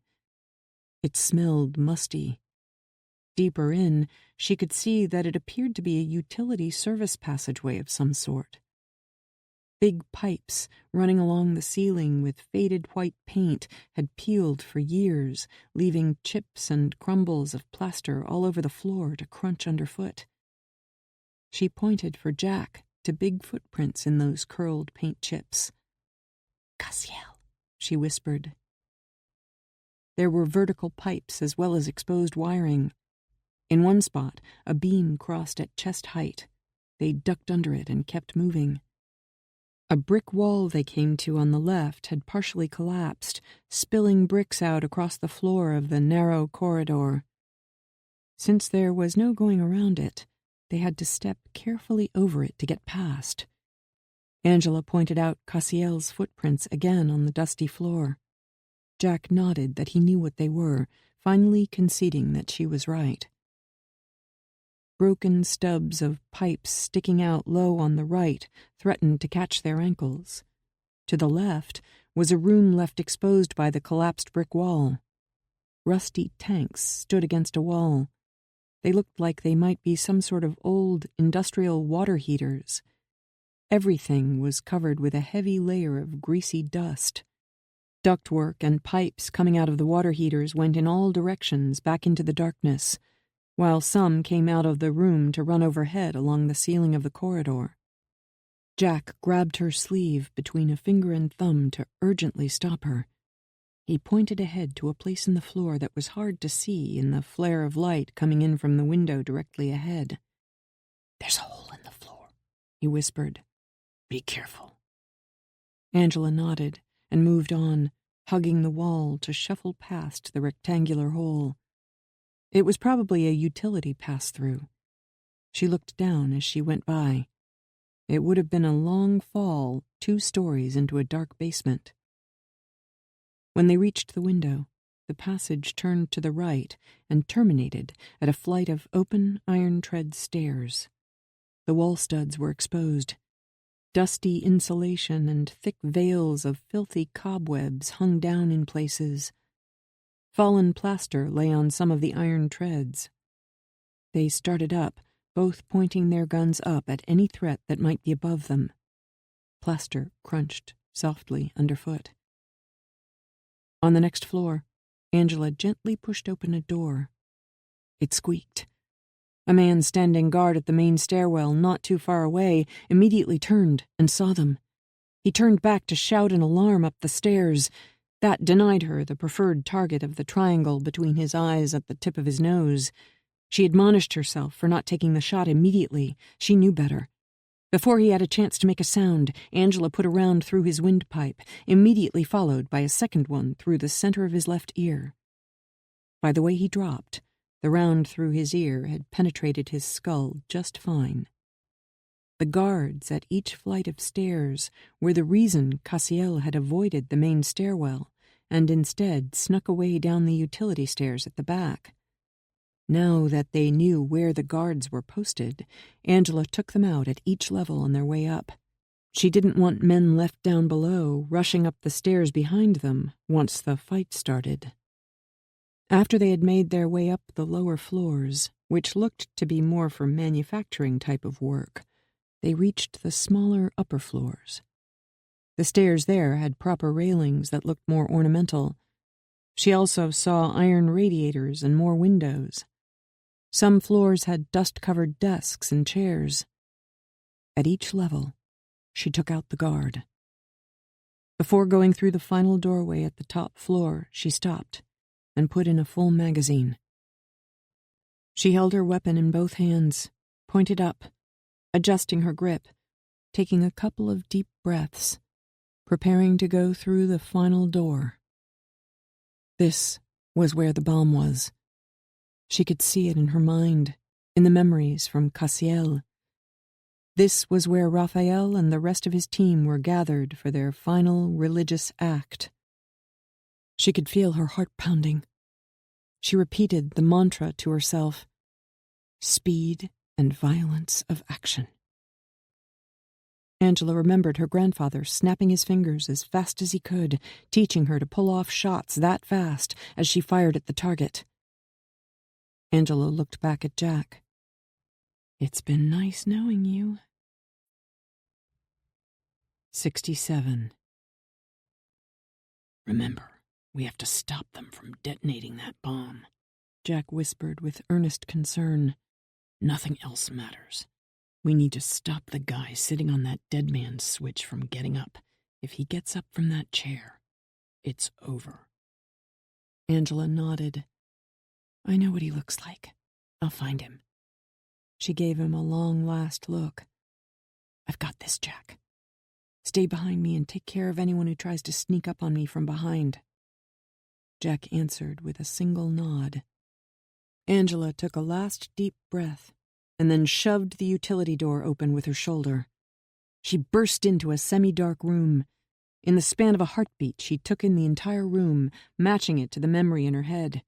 Speaker 1: It smelled musty. Deeper in, she could see that it appeared to be a utility service passageway of some sort. Big pipes running along the ceiling with faded white paint had peeled for years, leaving chips and crumbles of plaster all over the floor to crunch underfoot. She pointed for Jack to big footprints in those curled paint chips. "Cassiel," she whispered. There were vertical pipes as well as exposed wiring. In one spot, a beam crossed at chest height. They ducked under it and kept moving. A brick wall they came to on the left had partially collapsed, spilling bricks out across the floor of the narrow corridor. Since there was no going around it, they had to step carefully over it to get past. Angela pointed out Cassiel's footprints again on the dusty floor. Jack nodded that he knew what they were, finally conceding that she was right. Broken stubs of pipes sticking out low on the right threatened to catch their ankles. To the left was a room left exposed by the collapsed brick wall. Rusty tanks stood against a wall. They looked like they might be some sort of old industrial water heaters. Everything was covered with a heavy layer of greasy dust. Ductwork and pipes coming out of the water heaters went in all directions back into the darkness, while some came out of the room to run overhead along the ceiling of the corridor. Jack grabbed her sleeve between a finger and thumb to urgently stop her. He pointed ahead to a place in the floor that was hard to see in the flare of light coming in from the window directly ahead.
Speaker 4: "There's a hole in the floor,"
Speaker 1: he whispered.
Speaker 4: "Be careful."
Speaker 1: Angela nodded and moved on, hugging the wall to shuffle past the rectangular hole. It was probably a utility pass-through. She looked down as she went by. It would have been a long fall 2 stories into a dark basement. When they reached the window, the passage turned to the right and terminated at a flight of open iron tread stairs. The wall studs were exposed. Dusty insulation and thick veils of filthy cobwebs hung down in places. Fallen plaster lay on some of the iron treads. They started up, both pointing their guns up at any threat that might be above them. Plaster crunched softly underfoot. On the next floor, Angela gently pushed open a door. It squeaked. A man standing guard at the main stairwell, not too far away, immediately turned and saw them. He turned back to shout an alarm up the stairs. That denied her the preferred target of the triangle between his eyes at the tip of his nose. She admonished herself for not taking the shot immediately. She knew better. Before he had a chance to make a sound, Angela put a round through his windpipe, immediately followed by a second one through the center of his left ear. By the way he dropped, the round through his ear had penetrated his skull just fine. The guards at each flight of stairs were the reason Cassiel had avoided the main stairwell and instead snuck away down the utility stairs at the back. Now that they knew where the guards were posted, Angela took them out at each level on their way up. She didn't want men left down below rushing up the stairs behind them once the fight started. After they had made their way up the lower floors, which looked to be more for manufacturing type of work, they reached the smaller upper floors. The stairs there had proper railings that looked more ornamental. She also saw iron radiators and more windows. Some floors had dust-covered desks and chairs. At each level, she took out the guard. Before going through the final doorway at the top floor, she stopped and put in a full magazine. She held her weapon in both hands, pointed up, adjusting her grip, taking a couple of deep breaths, preparing to go through the final door. This was where the bomb was. She could see it in her mind, in the memories from Cassiel. This was where Raphael and the rest of his team were gathered for their final religious act. She could feel her heart pounding. She repeated the mantra to herself: speed and violence of action. Angela remembered her grandfather snapping his fingers as fast as he could, teaching her to pull off shots that fast as she fired at the target. Angela looked back at Jack. "It's been nice knowing you." 67.
Speaker 4: "Remember, we have to stop them from detonating that bomb,"
Speaker 1: Jack whispered with earnest concern.
Speaker 4: "Nothing else matters. We need to stop the guy sitting on that dead man's switch from getting up. If he gets up from that chair, it's over."
Speaker 1: Angela nodded. "I know what he looks like. I'll find him." She gave him a long last look. "I've got this, Jack. Stay behind me and take care of anyone who tries to sneak up on me from behind." Jack answered with a single nod. Angela took a last deep breath and then shoved the utility door open with her shoulder. She burst into a semi-dark room. In the span of a heartbeat, she took in the entire room, matching it to the memory in her head.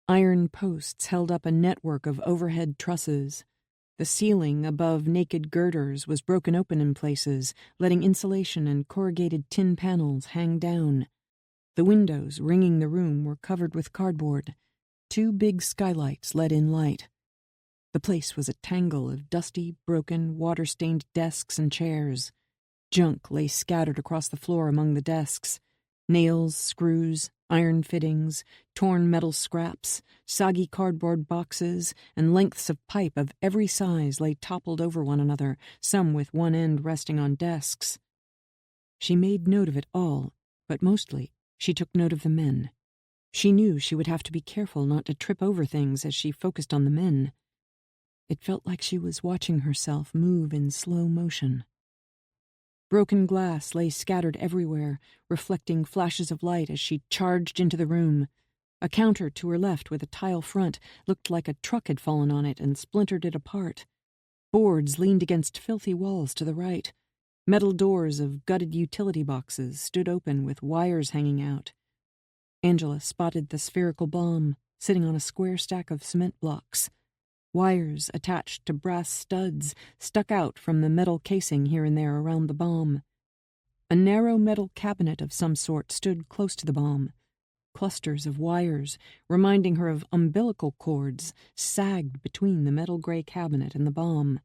Speaker 1: Iron posts held up a network of overhead trusses. The ceiling above naked girders was broken open in places, letting insulation and corrugated tin panels hang down. The windows ringing the room were covered with cardboard. 2 big skylights let in light. The place was a tangle of dusty, broken, water-stained desks and chairs. Junk lay scattered across the floor among the desks. Nails, screws, iron fittings, torn metal scraps, soggy cardboard boxes, and lengths of pipe of every size lay toppled over one another, some with one end resting on desks. She made note of it all, but mostly she took note of the men. She knew she would have to be careful not to trip over things as she focused on the men. It felt like she was watching herself move in slow motion. Broken glass lay scattered everywhere, reflecting flashes of light as she charged into the room. A counter to her left with a tile front looked like a truck had fallen on it and splintered it apart. Boards leaned against filthy walls to the right. Metal doors of gutted utility boxes stood open with wires hanging out. Angela spotted the spherical bomb sitting on a square stack of cement blocks. Wires attached to brass studs stuck out from the metal casing here and there around the bomb. A narrow metal cabinet of some sort stood close to the bomb. clusters of wires, reminding her of umbilical cords, sagged between the metal gray cabinet and the bomb.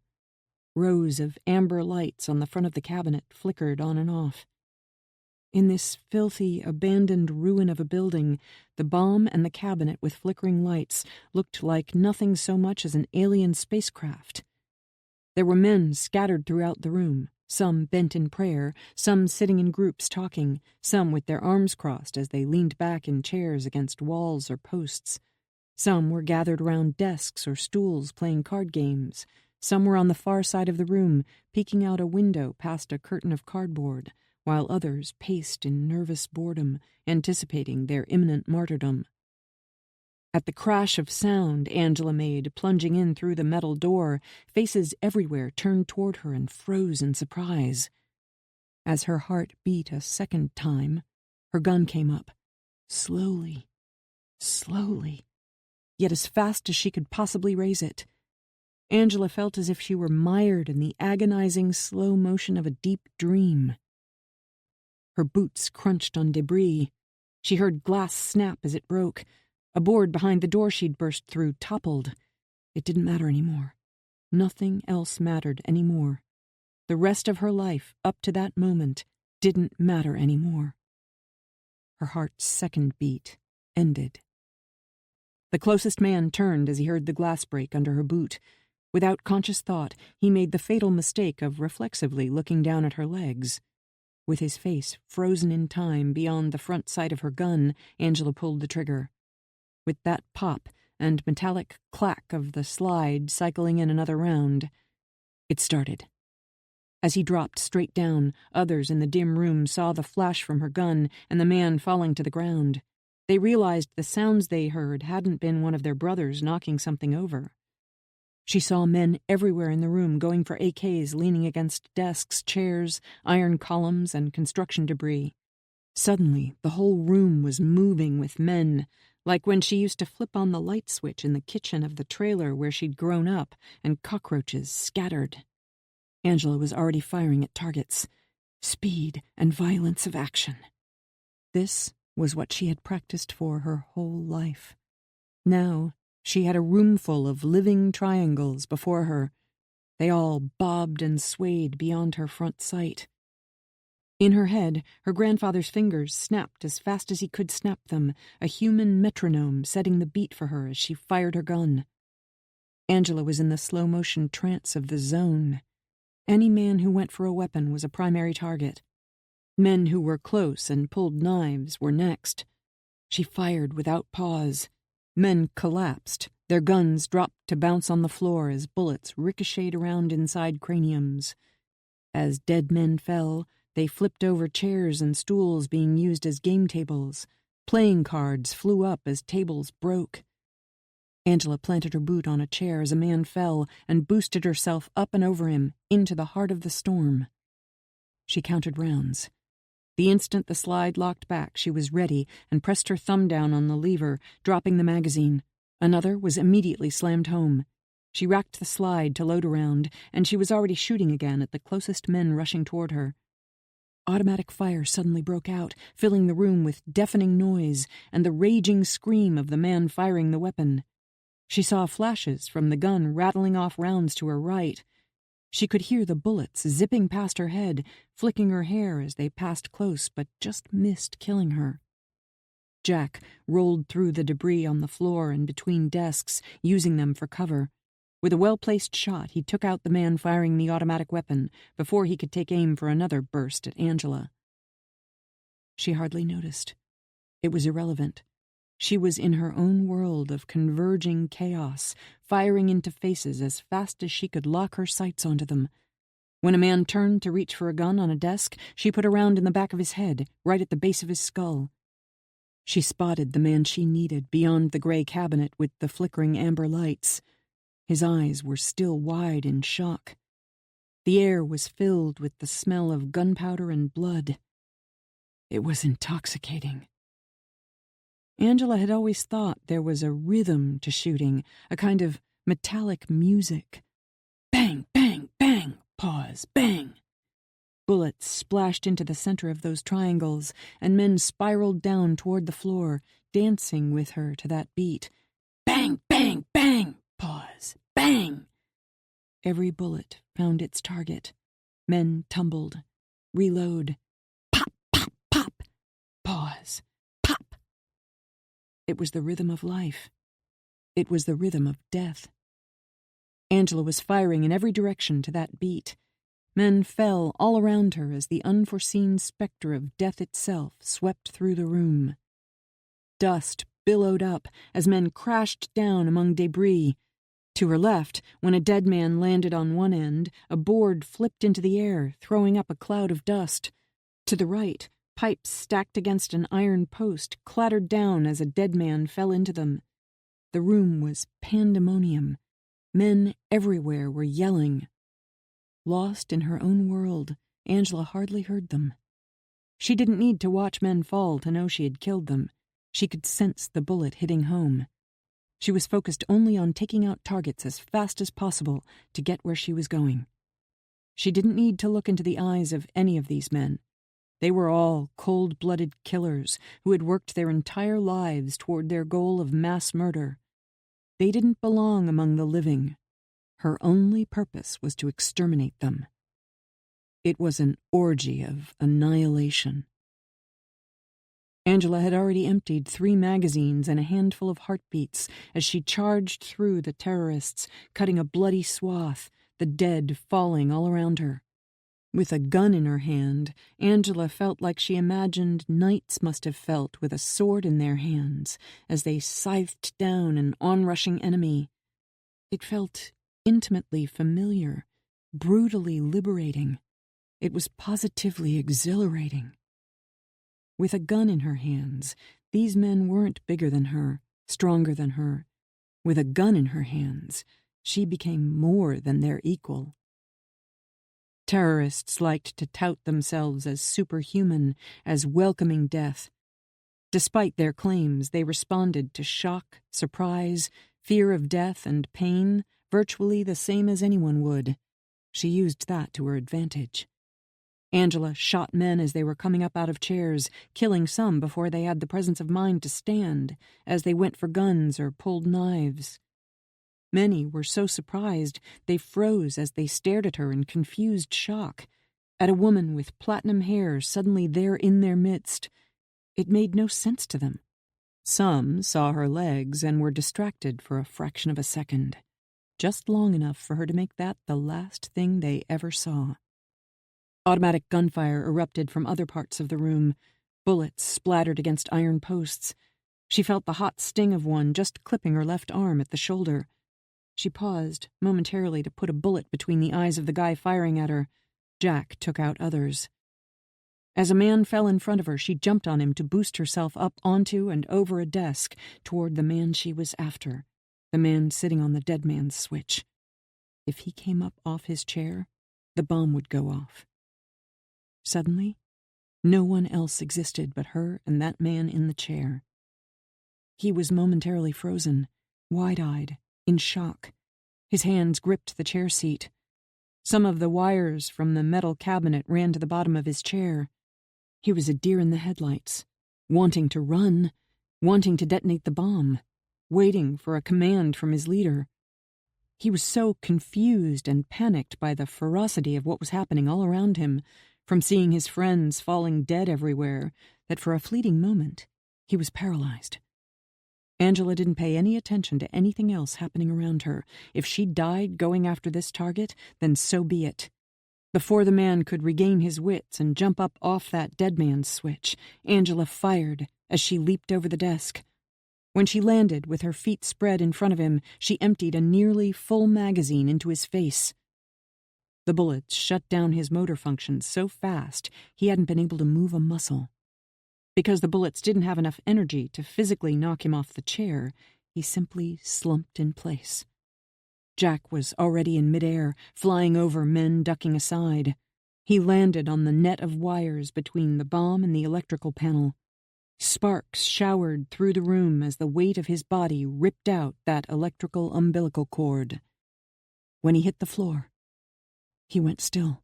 Speaker 1: Rows of amber lights on the front of the cabinet flickered on and off. In this filthy, abandoned ruin of a building, the bomb and the cabinet with flickering lights looked like nothing so much as an alien spacecraft. There were men scattered throughout the room, some bent in prayer, some sitting in groups talking, some with their arms crossed as they leaned back in chairs against walls or posts. Some were gathered around desks or stools playing card games. Some were on the far side of the room, peeking out a window past a curtain of cardboard, while others paced in nervous boredom, anticipating their imminent martyrdom. At the crash of sound Angela made, plunging in through the metal door, faces everywhere turned toward her and froze in surprise. As her heart beat a second time, her gun came up, slowly, slowly, yet as fast as she could possibly raise it. Angela felt as if she were mired in the agonizing slow motion of a deep dream. Her boots crunched on debris. She heard glass snap as it broke. A board behind the door she'd burst through toppled. It didn't matter anymore. Nothing else mattered anymore. The rest of her life, up to that moment, didn't matter anymore. Her heart's second beat ended. The closest man turned as he heard the glass break under her boot. Without conscious thought, he made the fatal mistake of reflexively looking down at her legs. With his face frozen in time beyond the front sight of her gun, Angela pulled the trigger. With that pop and metallic clack of the slide cycling in another round, it started. As he dropped straight down, others in the dim room saw the flash from her gun and the man falling to the ground. They realized the sounds they heard hadn't been one of their brothers knocking something over. She saw men everywhere in the room going for AKs leaning against desks, chairs, iron columns, and construction debris. Suddenly, the whole room was moving with men, like when she used to flip on the light switch in the kitchen of the trailer where she'd grown up, and cockroaches scattered. Angela was already firing at targets. Speed and violence of action. This was what she had practiced for her whole life. Now, she had a room full of living triangles before her. They all bobbed and swayed beyond her front sight. In her head, her grandfather's fingers snapped as fast as he could snap them, a human metronome setting the beat for her as she fired her gun. Angela was in the slow-motion trance of the zone. Any man who went for a weapon was a primary target. Men who were close and pulled knives were next. She fired without pause. Men collapsed, their guns dropped to bounce on the floor as bullets ricocheted around inside craniums. As dead men fell, they flipped over chairs and stools being used as game tables. Playing cards flew up as tables broke. Angela planted her boot on a chair as a man fell and boosted herself up and over him, into the heart of the storm. She counted rounds. The instant the slide locked back, she was ready and pressed her thumb down on the lever, dropping the magazine. Another was immediately slammed home. She racked the slide to load a round, and she was already shooting again at the closest men rushing toward her. Automatic fire suddenly broke out, filling the room with deafening noise and the raging scream of the man firing the weapon. She saw flashes from the gun rattling off rounds to her right. She could hear the bullets zipping past her head, flicking her hair as they passed close but just missed killing her. Jack rolled through the debris on the floor and between desks, using them for cover. With a well-placed shot, he took out the man firing the automatic weapon before he could take aim for another burst at Angela. She hardly noticed. It was irrelevant. She was in her own world of converging chaos, firing into faces as fast as she could lock her sights onto them. When a man turned to reach for a gun on a desk, she put a round in the back of his head, right at the base of his skull. She spotted the man she needed beyond the gray cabinet with the flickering amber lights. His eyes were still wide in shock. The air was filled with the smell of gunpowder and blood. It was intoxicating. Angela had always thought there was a rhythm to shooting, a kind of metallic music. Bang, bang, bang, pause, bang. Bullets splashed into the center of those triangles, and men spiraled down toward the floor, dancing with her to that beat. Bang, bang, bang! Pause. Bang! Every bullet found its target. Men tumbled. Reload. Pop, pop, pop! Pause. Pop! It was the rhythm of life. It was the rhythm of death. Angela was firing in every direction to that beat. Men fell all around her as the unforeseen specter of death itself swept through the room. Dust billowed up as men crashed down among debris. To her left, when a dead man landed on one end, a board flipped into the air, throwing up a cloud of dust. To the right, pipes stacked against an iron post clattered down as a dead man fell into them. The room was pandemonium. Men everywhere were yelling. Lost in her own world, Angela hardly heard them. She didn't need to watch men fall to know she had killed them. She could sense the bullet hitting home. She was focused only on taking out targets as fast as possible to get where she was going. She didn't need to look into the eyes of any of these men. They were all cold-blooded killers who had worked their entire lives toward their goal of mass murder. They didn't belong among the living. Her only purpose was to exterminate them. It was an orgy of annihilation. Angela had already emptied 3 magazines and a handful of heartbeats as she charged through the terrorists, cutting a bloody swath, the dead falling all around her. With a gun in her hand, Angela felt like she imagined knights must have felt with a sword in their hands as they scythed down an onrushing enemy. It felt intimately familiar, brutally liberating. It was positively exhilarating. With a gun in her hands, these men weren't bigger than her, stronger than her. With a gun in her hands, she became more than their equal. Terrorists liked to tout themselves as superhuman, as welcoming death. Despite their claims, they responded to shock, surprise, fear of death, and pain virtually the same as anyone would. She used that to her advantage. Angela shot men as they were coming up out of chairs, killing some before they had the presence of mind to stand, as they went for guns or pulled knives. Many were so surprised they froze as they stared at her in confused shock, at a woman with platinum hair suddenly there in their midst. It made no sense to them. Some saw her legs and were distracted for a fraction of a second, just long enough for her to make that the last thing they ever saw. Automatic gunfire erupted from other parts of the room. Bullets splattered against iron posts. She felt the hot sting of one just clipping her left arm at the shoulder. She paused momentarily to put a bullet between the eyes of the guy firing at her. Jack took out others. As a man fell in front of her, she jumped on him to boost herself up onto and over a desk toward the man she was after, the man sitting on the dead man's switch. If he came up off his chair, the bomb would go off. Suddenly, no one else existed but her and that man in the chair. He was momentarily frozen, wide-eyed, in shock. His hands gripped the chair seat. Some of the wires from the metal cabinet ran to the bottom of his chair. He was a deer in the headlights, wanting to run, wanting to detonate the bomb, waiting for a command from his leader. He was so confused and panicked by the ferocity of what was happening all around him, from seeing his friends falling dead everywhere, that for a fleeting moment he was paralyzed. Angela didn't pay any attention to anything else happening around her. If she died going after this target, then so be it. Before the man could regain his wits and jump up off that dead man's switch, Angela fired as she leaped over the desk. When she landed with her feet spread in front of him, she emptied a nearly full magazine into his face. The bullets shut down his motor functions so fast he hadn't been able to move a muscle. Because the bullets didn't have enough energy to physically knock him off the chair, he simply slumped in place. Jack was already in midair, flying over men ducking aside. He landed on the net of wires between the bomb and the electrical panel. Sparks showered through the room as the weight of his body ripped out that electrical umbilical cord. When he hit the floor, he went still.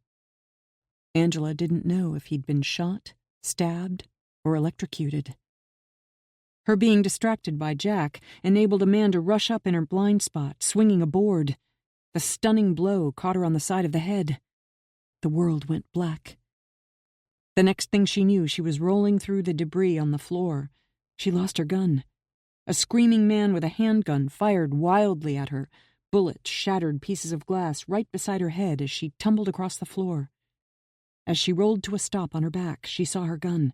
Speaker 1: Angela didn't know if he'd been shot, stabbed, or electrocuted. Her being distracted by Jack enabled a man to rush up in her blind spot, swinging a board. The stunning blow caught her on the side of the head. The world went black. The next thing she knew, she was rolling through the debris on the floor. She lost her gun. A screaming man with a handgun fired wildly at her. Bullets shattered pieces of glass right beside her head as she tumbled across the floor. As she rolled to a stop on her back, she saw her gun.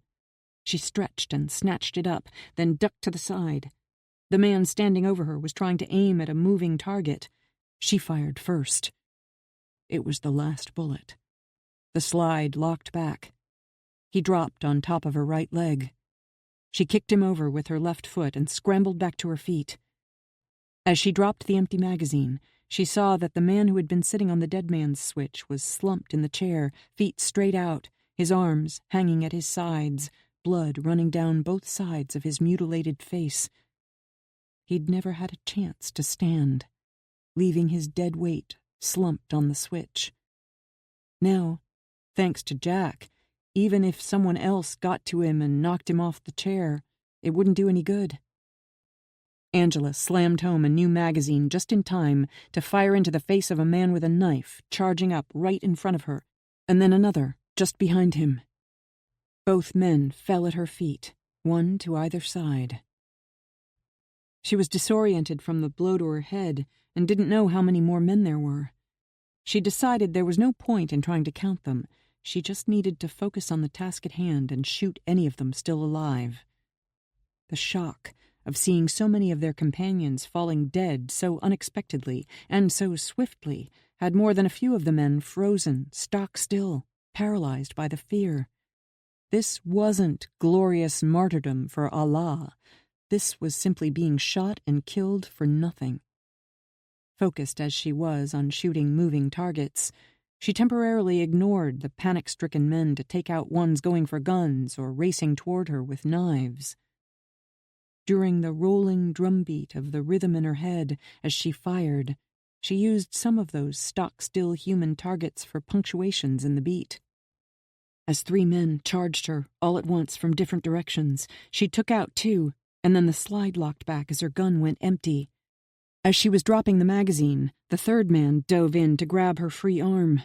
Speaker 1: She stretched and snatched it up, then ducked to the side. The man standing over her was trying to aim at a moving target. She fired first. It was the last bullet. The slide locked back. He dropped on top of her right leg. She kicked him over with her left foot and scrambled back to her feet. As she dropped the empty magazine, she saw that the man who had been sitting on the dead man's switch was slumped in the chair, feet straight out, his arms hanging at his sides, blood running down both sides of his mutilated face. He'd never had a chance to stand, leaving his dead weight slumped on the switch. Now, thanks to Jack, even if someone else got to him and knocked him off the chair, it wouldn't do any good. Angela slammed home a new magazine just in time to fire into the face of a man with a knife charging up right in front of her, and then another just behind him. Both men fell at her feet, one to either side. She was disoriented from the blow to her head and didn't know how many more men there were. She decided there was no point in trying to count them. She just needed to focus on the task at hand and shoot any of them still alive. The shock of seeing so many of their companions falling dead so unexpectedly and so swiftly had more than a few of the men frozen, stock still, paralyzed by the fear. This wasn't glorious martyrdom for Allah. This was simply being shot and killed for nothing. Focused as she was on shooting moving targets, she temporarily ignored the panic-stricken men to take out ones going for guns or racing toward her with knives. During the rolling drumbeat of the rhythm in her head as she fired, she used some of those stock-still human targets for punctuations in the beat. As 3 men charged her all at once from different directions, she took out 2, and then the slide locked back as her gun went empty. As she was dropping the magazine, the 3rd man dove in to grab her free arm.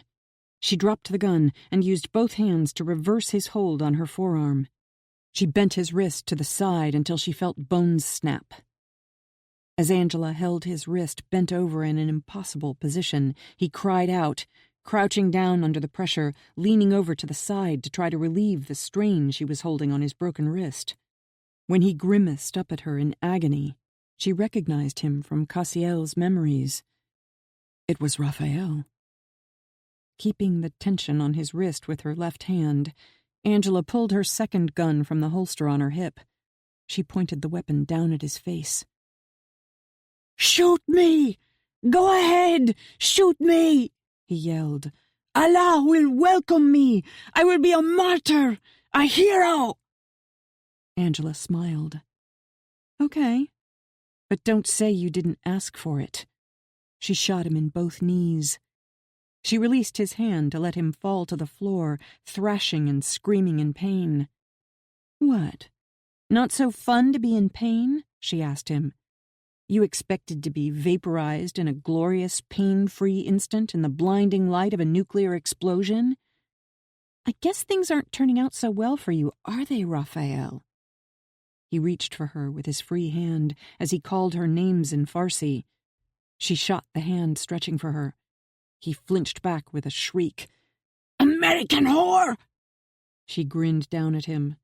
Speaker 1: She dropped the gun and used both hands to reverse his hold on her forearm. She bent his wrist to the side until she felt bones snap. As Angela held his wrist bent over in an impossible position, he cried out, crouching down under the pressure, leaning over to the side to try to relieve the strain she was holding on his broken wrist. When he grimaced up at her in agony, she recognized him from Cassiel's memories. It was Raphael. Keeping the tension on his wrist with her left hand, Angela pulled her 2nd gun from the holster on her hip. She pointed the weapon down at his face. "Shoot me! Go ahead! Shoot me!" he yelled. "Allah will welcome me! I will be a martyr! A hero!" Angela smiled. "Okay, but don't say you didn't ask for it." She shot him in both knees. She released his hand to let him fall to the floor, thrashing and screaming in pain. "What? Not so fun to be in pain?" she asked him. "You expected to be vaporized in a glorious, pain-free instant in the blinding light of a nuclear explosion? I guess things aren't turning out so well for you, are they, Raphael?" He reached for her with his free hand as he called her names in Farsi. She shot the hand stretching for her. He flinched back with a shriek. "American whore!" She grinned down at him.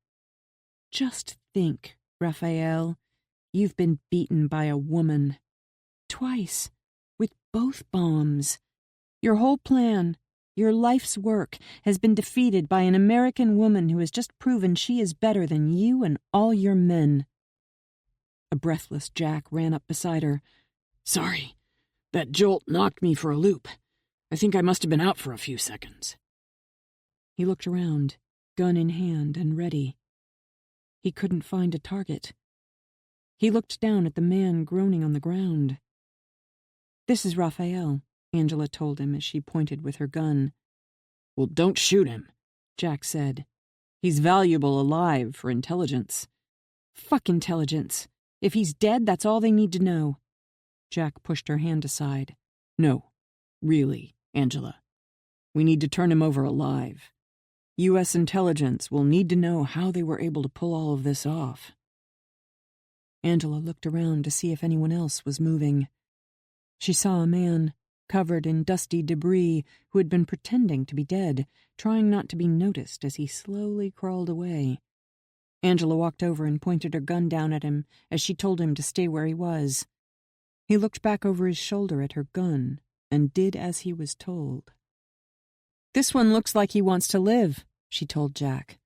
Speaker 1: "Just think, Raphael, you've been beaten by a woman. Twice, with both bombs. Your whole plan, your life's work, has been defeated by an American woman who has just proven she is better than you and all your men." A breathless Jack ran up beside her. "Sorry, that jolt knocked me for a loop. I think I must have been out for a few seconds." He looked around, gun in hand and ready. He couldn't find a target. He looked down at the man groaning on the ground. "This is Raphael," Angela told him as she pointed with her gun. "Well, don't shoot him," Jack said. "He's valuable alive for intelligence." Fuck intelligence. If he's dead, that's all they need to know. Jack pushed her hand aside. No, really, Angela. We need to turn him over alive. U.S. intelligence will need to know how they were able to pull all of this off. Angela looked around to see if anyone else was moving. She saw a man, covered in dusty debris, who had been pretending to be dead, trying not to be noticed as he slowly crawled away. Angela walked over and pointed her gun down at him as she told him to stay where he was. He looked back over his shoulder at her gun and did as he was told. This one looks like he wants to live, she told Jack.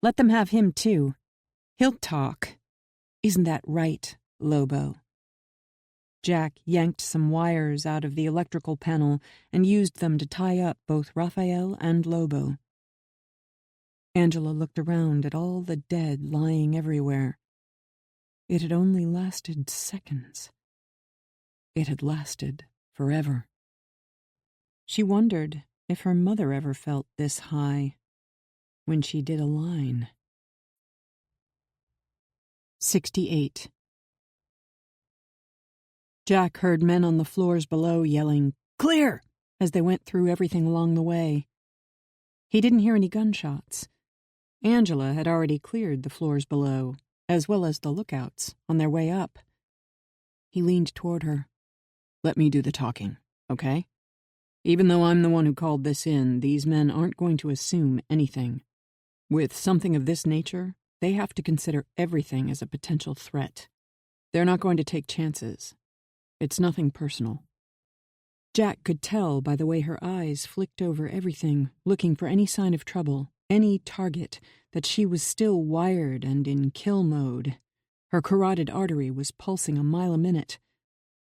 Speaker 1: Let them have him too. He'll talk. Isn't that right, Lobo? Jack yanked some wires out of the electrical panel and used them to tie up both Raphael and Lobo. Angela looked around at all the dead lying everywhere. It had only lasted seconds. It had lasted forever. She wondered if her mother ever felt this high when she did a line. 68. Jack heard men on the floors below yelling, "Clear!" as they went through everything along the way. He didn't hear any gunshots. Angela had already cleared the floors below, as well as the lookouts, on their way up. He leaned toward her. Let me do the talking, okay? Even though I'm the one who called this in, these men aren't going to assume anything. With something of this nature, they have to consider everything as a potential threat. They're not going to take chances. It's nothing personal. Jack could tell by the way her eyes flicked over everything, looking for any sign of trouble, any target, that she was still wired and in kill mode. Her carotid artery was pulsing a mile a minute.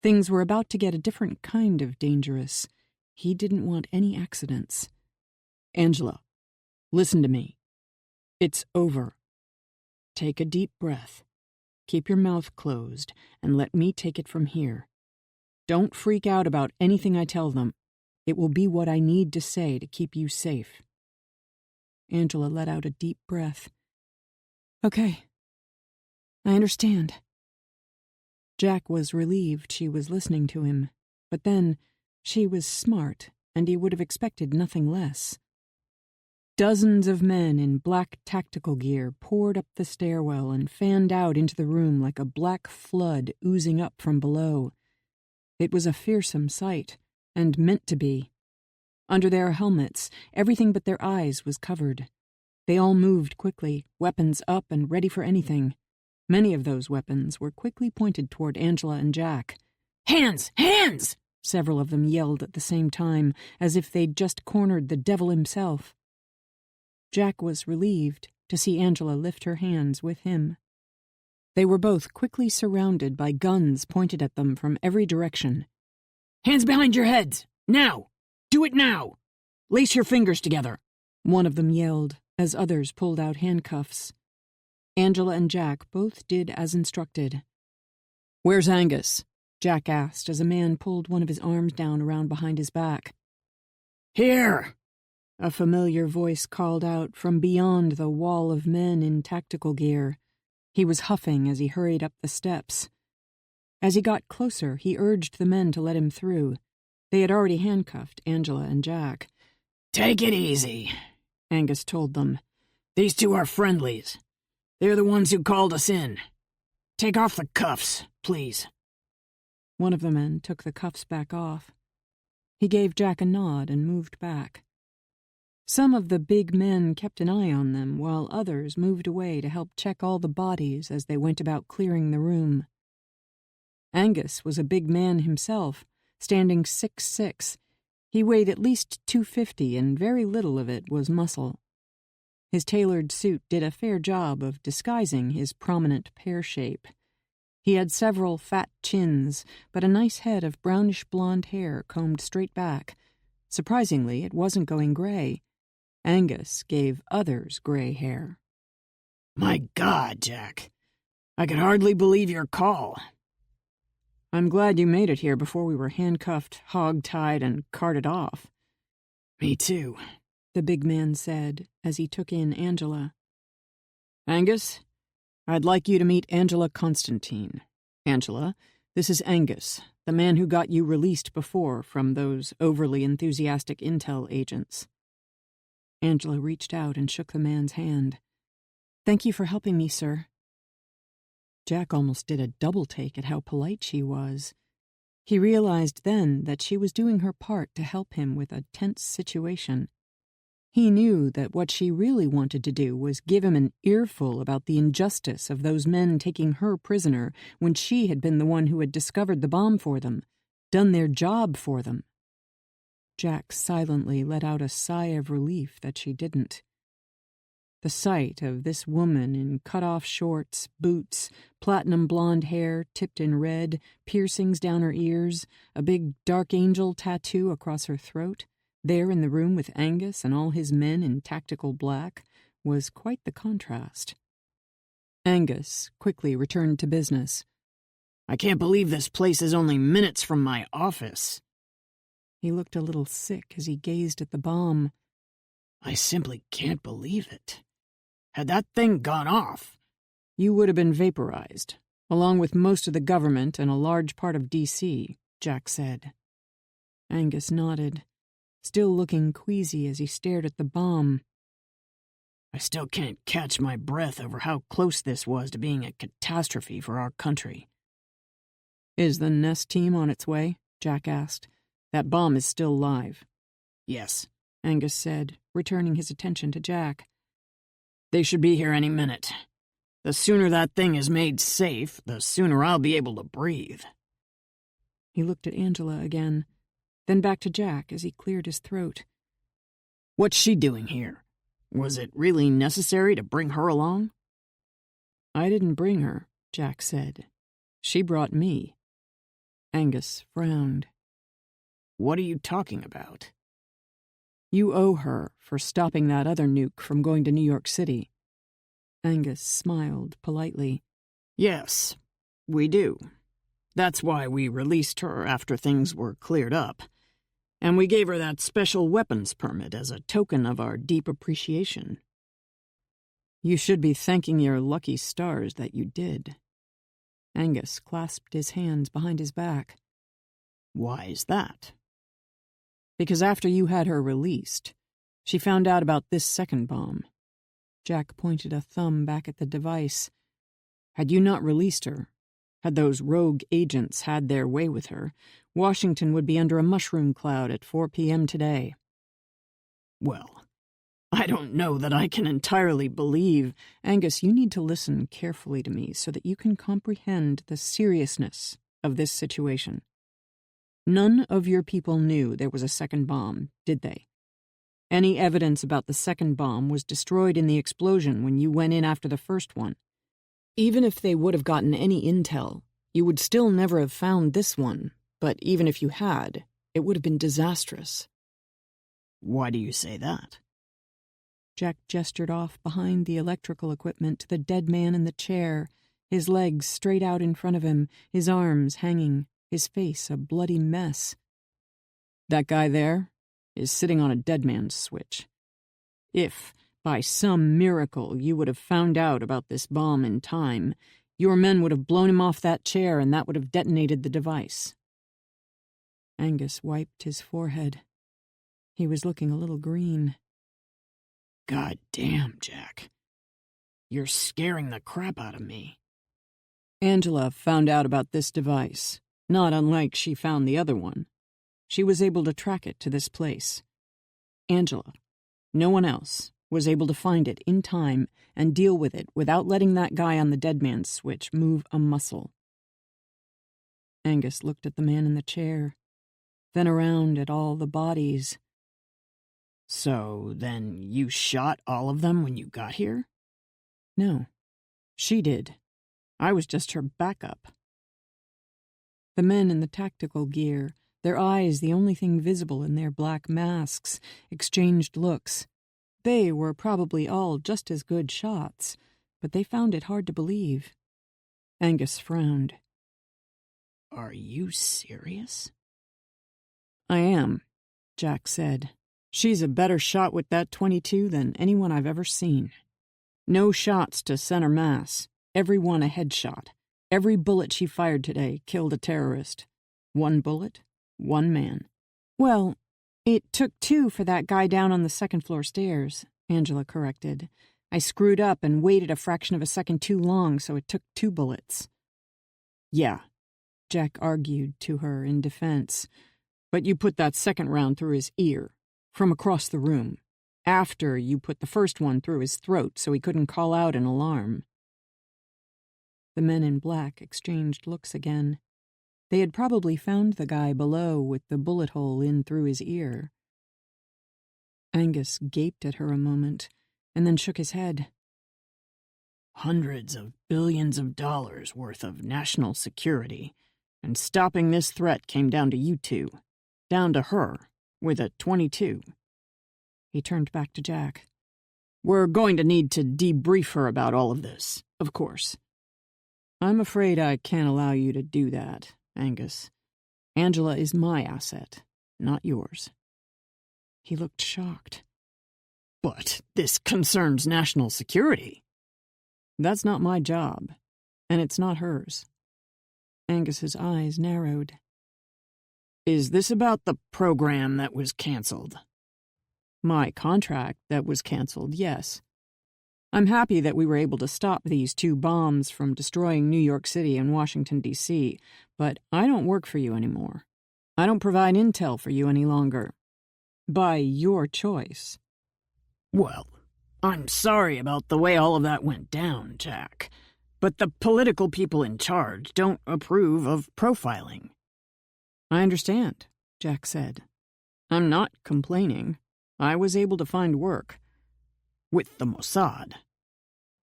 Speaker 1: Things were about to get a different kind of dangerous. He didn't want any accidents. Angela, listen to me. It's over. Take a deep breath. Keep your mouth closed, and let me take it from here. Don't freak out about anything I tell them. It will be what I need to say to keep you safe. Angela let out a deep breath. Okay. I understand. Jack was relieved she was listening to him, but then she was smart, and he would have expected nothing less. Dozens of men in black tactical gear poured up the stairwell and fanned out into the room like a black flood oozing up from below. It was a fearsome sight, and meant to be. Under their helmets, everything but their eyes was covered. They all moved quickly, weapons up and ready for anything. Many of those weapons were quickly pointed toward Angela and Jack. "Hands! Hands!" several of them yelled at the same time, as if they'd just cornered the devil himself. Jack was relieved to see Angela lift her hands with him. They were both quickly surrounded by guns pointed at them from every direction. "Hands behind your heads! Now! Do it now! Lace your fingers together!" one of them yelled, as others pulled out handcuffs. Angela and Jack both did as instructed. "Where's Angus?" Jack asked as a man pulled one of his arms down around behind his back. "Here!" a familiar voice called out from beyond the wall of men in tactical gear. He was huffing as he hurried up the steps. As he got closer, he urged the men to let him through. They had already handcuffed Angela and Jack. "Take it easy," Angus told them. "These two are friendlies. They're the ones who called us in. Take off the cuffs, please." One of the men took the cuffs back off. He gave Jack a nod and moved back. Some of the big men kept an eye on them, while others moved away to help check all the bodies as they went about clearing the room. Angus was a big man himself, standing 6'6". He weighed at least 250, and very little of it was muscle. His tailored suit did a fair job of disguising his prominent pear shape. He had several fat chins, but a nice head of brownish-blonde hair combed straight back. Surprisingly, it wasn't going gray. Angus gave others gray hair. "My God, Jack. I could hardly believe your call." "I'm glad you made it here before we were handcuffed, hog-tied, and carted off." "Me too," the big man said as he took in Angela. "Angus, I'd like you to meet Angela Constantine. Angela, this is Angus, the man who got you released before from those overly enthusiastic intel agents." Angela reached out and shook the man's hand.
Speaker 2: "Thank you for helping me, sir."
Speaker 1: Jack almost did a double take at how polite she was. He realized then that she was doing her part to help him with a tense situation. He knew that what she really wanted to do was give him an earful about the injustice of those men taking her prisoner when she had been the one who had discovered the bomb for them, done their job for them. Jack silently let out a sigh of relief that she didn't. The sight of this woman in cut-off shorts, boots, platinum blonde hair tipped in red, piercings down her ears, a big dark angel tattoo across her throat, there in the room with Angus and all his men in tactical black, was quite the contrast. Angus quickly returned to business.
Speaker 4: "I can't believe this place is only minutes from my office."
Speaker 1: He looked a little sick as he gazed at the bomb.
Speaker 4: "I simply can't believe it. Had that thing gone off..."
Speaker 1: "You would have been vaporized, along with most of the government and a large part of D.C., Jack said. Angus nodded, still looking queasy as he stared at the bomb.
Speaker 4: "I still can't catch my breath over how close this was to being a catastrophe for our country."
Speaker 1: "Is the Nest team on its way?" Jack asked. "That bomb is still live."
Speaker 4: "Yes,"
Speaker 1: Angus said, returning his attention to Jack.
Speaker 4: "They should be here any minute. The sooner that thing is made safe, the sooner I'll be able to breathe."
Speaker 1: He looked at Angela again, then back to Jack as he cleared his throat.
Speaker 4: "What's she doing here? Was it really necessary to bring her along?"
Speaker 1: "I didn't bring her," Jack said. "She brought me." Angus frowned.
Speaker 4: "What are you talking about?"
Speaker 1: "You owe her for stopping that other nuke from going to New York City." Angus smiled politely.
Speaker 4: "Yes, we do. That's why we released her after things were cleared up. And we gave her that special weapons permit as a token of our deep appreciation."
Speaker 1: "You should be thanking your lucky stars that you did." Angus clasped his hands behind his back.
Speaker 4: "Why is that?"
Speaker 1: "Because after you had her released, she found out about this second bomb." Jack pointed a thumb back at the device. "Had you not released her, had those rogue agents had their way with her, Washington would be under a mushroom cloud at 4 p.m. today."
Speaker 4: "Well, I don't know that I can entirely believe..."
Speaker 1: "Angus, you need to listen carefully to me so that you can comprehend the seriousness of this situation. None of your people knew there was a second bomb, did they? Any evidence about the second bomb was destroyed in the explosion when you went in after the first one. Even if they would have gotten any intel, you would still never have found this one, but even if you had, it would have been disastrous."
Speaker 4: "Why do you say that?"
Speaker 1: Jack gestured off behind the electrical equipment to the dead man in the chair, his legs straight out in front of him, his arms hanging, his face a bloody mess. "That guy there is sitting on a dead man's switch. If, by some miracle, you would have found out about this bomb in time, your men would have blown him off that chair and that would have detonated the device." Angus wiped his forehead. He was looking a little green.
Speaker 4: "God damn, Jack. You're scaring the crap out of me."
Speaker 1: "Angela found out about this device, not unlike she found the other one. She was able to track it to this place. Angela, no one else, was able to find it in time and deal with it without letting that guy on the dead man's switch move a muscle." Angus looked at the man in the chair, then around at all the bodies.
Speaker 4: "So then you shot all of them when you got here?"
Speaker 1: "No, she did. I was just her backup." The men in the tactical gear, their eyes the only thing visible in their black masks, exchanged looks. They were probably all just as good shots, but they found it hard to believe. Angus frowned.
Speaker 4: "Are you serious?"
Speaker 1: "I am," Jack said. "She's a better shot with that .22 than anyone I've ever seen. No shots to center mass, Every one a headshot. Every bullet she fired today killed a terrorist. 1 bullet, 1 man.
Speaker 2: Well, it took 2 for that guy down on the second-floor stairs, Angela corrected. I screwed up and waited a fraction of a second too long, so it took 2 bullets.
Speaker 1: Yeah, Jack argued to her in defense. But you put that second round through his ear, from across the room, after you put the first one through his throat so he couldn't call out an alarm. The men in black exchanged looks again. They had probably found the guy below with the bullet hole in through his ear. Angus gaped at her a moment, and then shook his head.
Speaker 4: Hundreds of billions of dollars worth of national security, and stopping this threat came down to you two. Down to her, with a .22.
Speaker 1: He turned back to Jack.
Speaker 4: We're going to need to debrief her about all of this, of course.
Speaker 1: I'm afraid I can't allow you to do that, Angus. Angela is my asset, not yours.
Speaker 2: He looked shocked.
Speaker 4: But this concerns national security.
Speaker 1: That's not my job, and it's not hers. Angus's eyes narrowed.
Speaker 4: Is this about the program that was canceled?
Speaker 1: My contract that was canceled, yes. I'm happy that we were able to stop these 2 bombs from destroying New York City and Washington, D.C., but I don't work for you anymore. I don't provide intel for you any longer. By your choice.
Speaker 4: Well, I'm sorry about the way all of that went down, Jack, but the political people in charge don't approve of profiling.
Speaker 1: I understand, Jack said. I'm not complaining. I was able to find work.
Speaker 4: With the Mossad.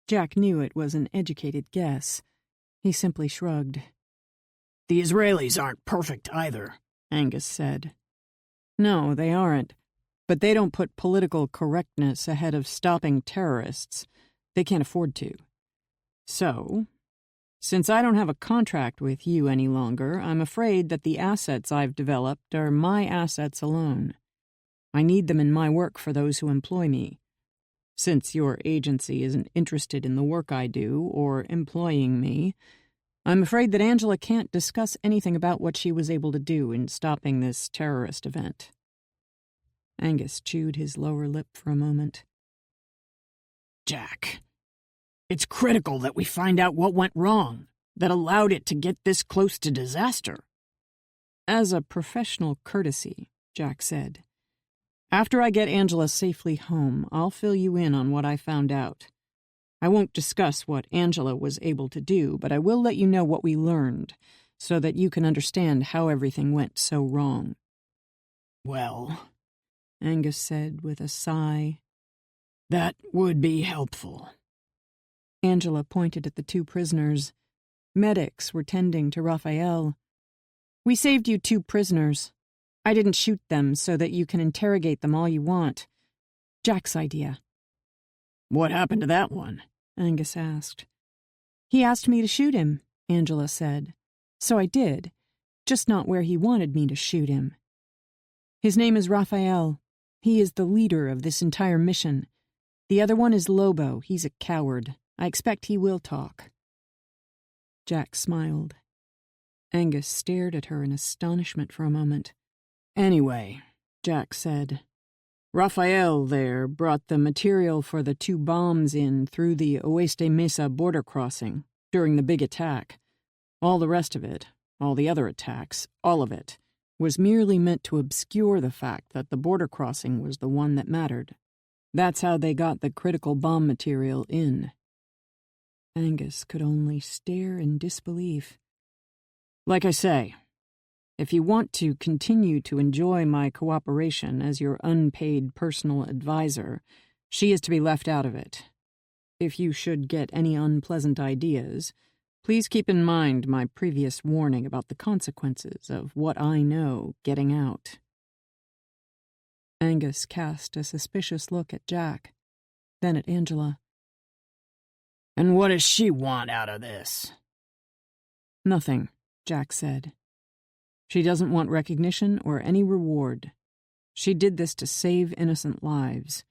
Speaker 1: Jack knew it was an educated guess. He simply shrugged.
Speaker 4: The Israelis aren't perfect either,
Speaker 1: Angus said. No, they aren't. But they don't put political correctness ahead of stopping terrorists. They can't afford to. So, since I don't have a contract with you any longer, I'm afraid that the assets I've developed are my assets alone. I need them in my work for those who employ me. Since your agency isn't interested in the work I do or employing me, I'm afraid that Angela can't discuss anything about what she was able to do in stopping this terrorist event. Angus chewed his lower lip for a moment.
Speaker 4: Jack, it's critical that we find out what went wrong, that allowed it to get this close to disaster.
Speaker 1: As a professional courtesy, Jack said. After I get Angela safely home, I'll fill you in on what I found out. I won't discuss what Angela was able to do, but I will let you know what we learned, so that you can understand how everything went so wrong.
Speaker 4: Well,
Speaker 1: Angus said with a sigh,
Speaker 4: that would be helpful.
Speaker 1: Angela pointed at the 2 prisoners. Medics were tending to Raphael. We saved you 2 prisoners. I didn't shoot them so that you can interrogate them all you want. Jack's idea.
Speaker 4: What happened to that one?
Speaker 1: Angus asked. He asked me to shoot him, Angela said. So I did, just not where he wanted me to shoot him. His name is Raphael. He is the leader of this entire mission. The other one is Lobo. He's a coward. I expect he will talk. Jack smiled. Angus stared at her in astonishment for a moment.
Speaker 4: Anyway, Jack said, Raphael there brought the material for the 2 bombs in through the Oeste Mesa border crossing during the big attack. All the rest of it, all the other attacks, all of it, was merely meant to obscure the fact that the border crossing was the one that mattered. That's how they got the critical bomb material in.
Speaker 1: Angus could only stare in disbelief.
Speaker 4: Like I say, if you want to continue to enjoy my cooperation as your unpaid personal advisor, she is to be left out of it. If you should get any unpleasant ideas, please keep in mind my previous warning about the consequences of what I know getting out.
Speaker 1: Angus cast a suspicious look at Jack, then at Angela.
Speaker 4: And what does she want out of this?
Speaker 1: Nothing, Jack said. She doesn't want recognition or any reward. She did this to save innocent lives.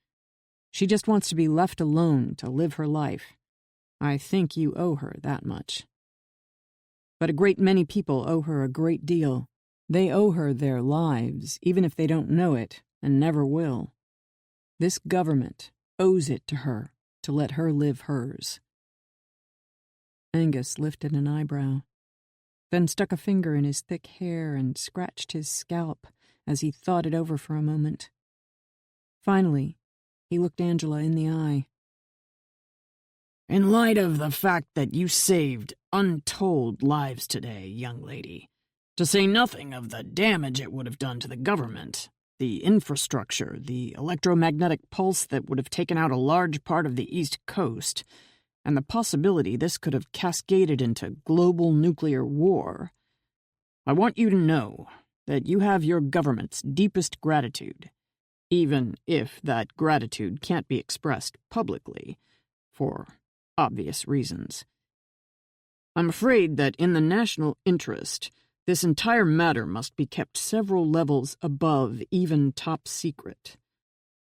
Speaker 1: She just wants to be left alone to live her life. I think you owe her that much. But a great many people owe her a great deal. They owe her their lives, even if they don't know it, and never will. This government owes it to her to let her live hers." Angus lifted an eyebrow, then stuck a finger in his thick hair and scratched his scalp as he thought it over for a moment. Finally, he looked Angela in the eye.
Speaker 4: "In light of the fact that you saved untold lives today, young lady, to say nothing of the damage it would have done to the government, the infrastructure, the electromagnetic pulse that would have taken out a large part of the East Coast, and the possibility this could have cascaded into global nuclear war, I want you to know that you have your government's deepest gratitude, even if that gratitude can't be expressed publicly, for obvious reasons. I'm afraid that in the national interest, this entire matter must be kept several levels above even top secret.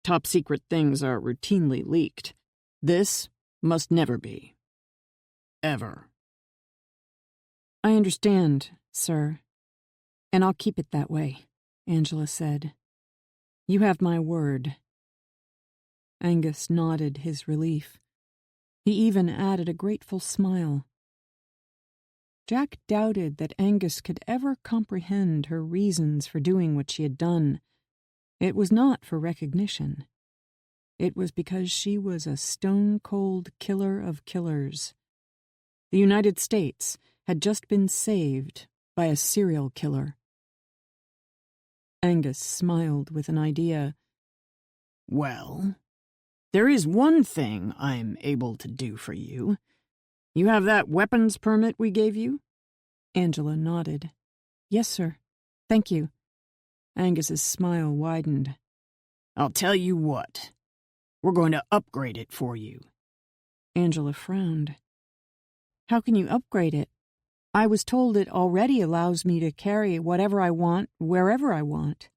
Speaker 4: Top secret things are routinely leaked. This must never be. Ever."
Speaker 1: "I understand, sir, and I'll keep it that way," Angela said. "You have my word." Angus nodded his relief. He even added a grateful smile. Jack doubted that Angus could ever comprehend her reasons for doing what she had done. It was not for recognition. It was because she was a stone-cold killer of killers. The United States had just been saved by a serial killer. Angus smiled with an idea.
Speaker 4: "Well, there is one thing I'm able to do for you. You have that weapons permit we gave you?"
Speaker 1: Angela nodded. "Yes, sir. Thank you." Angus's smile widened.
Speaker 4: "I'll tell you what. We're going to upgrade it for you."
Speaker 1: Angela frowned. "How can you upgrade it? I was told it already allows me to carry whatever I want, wherever I want."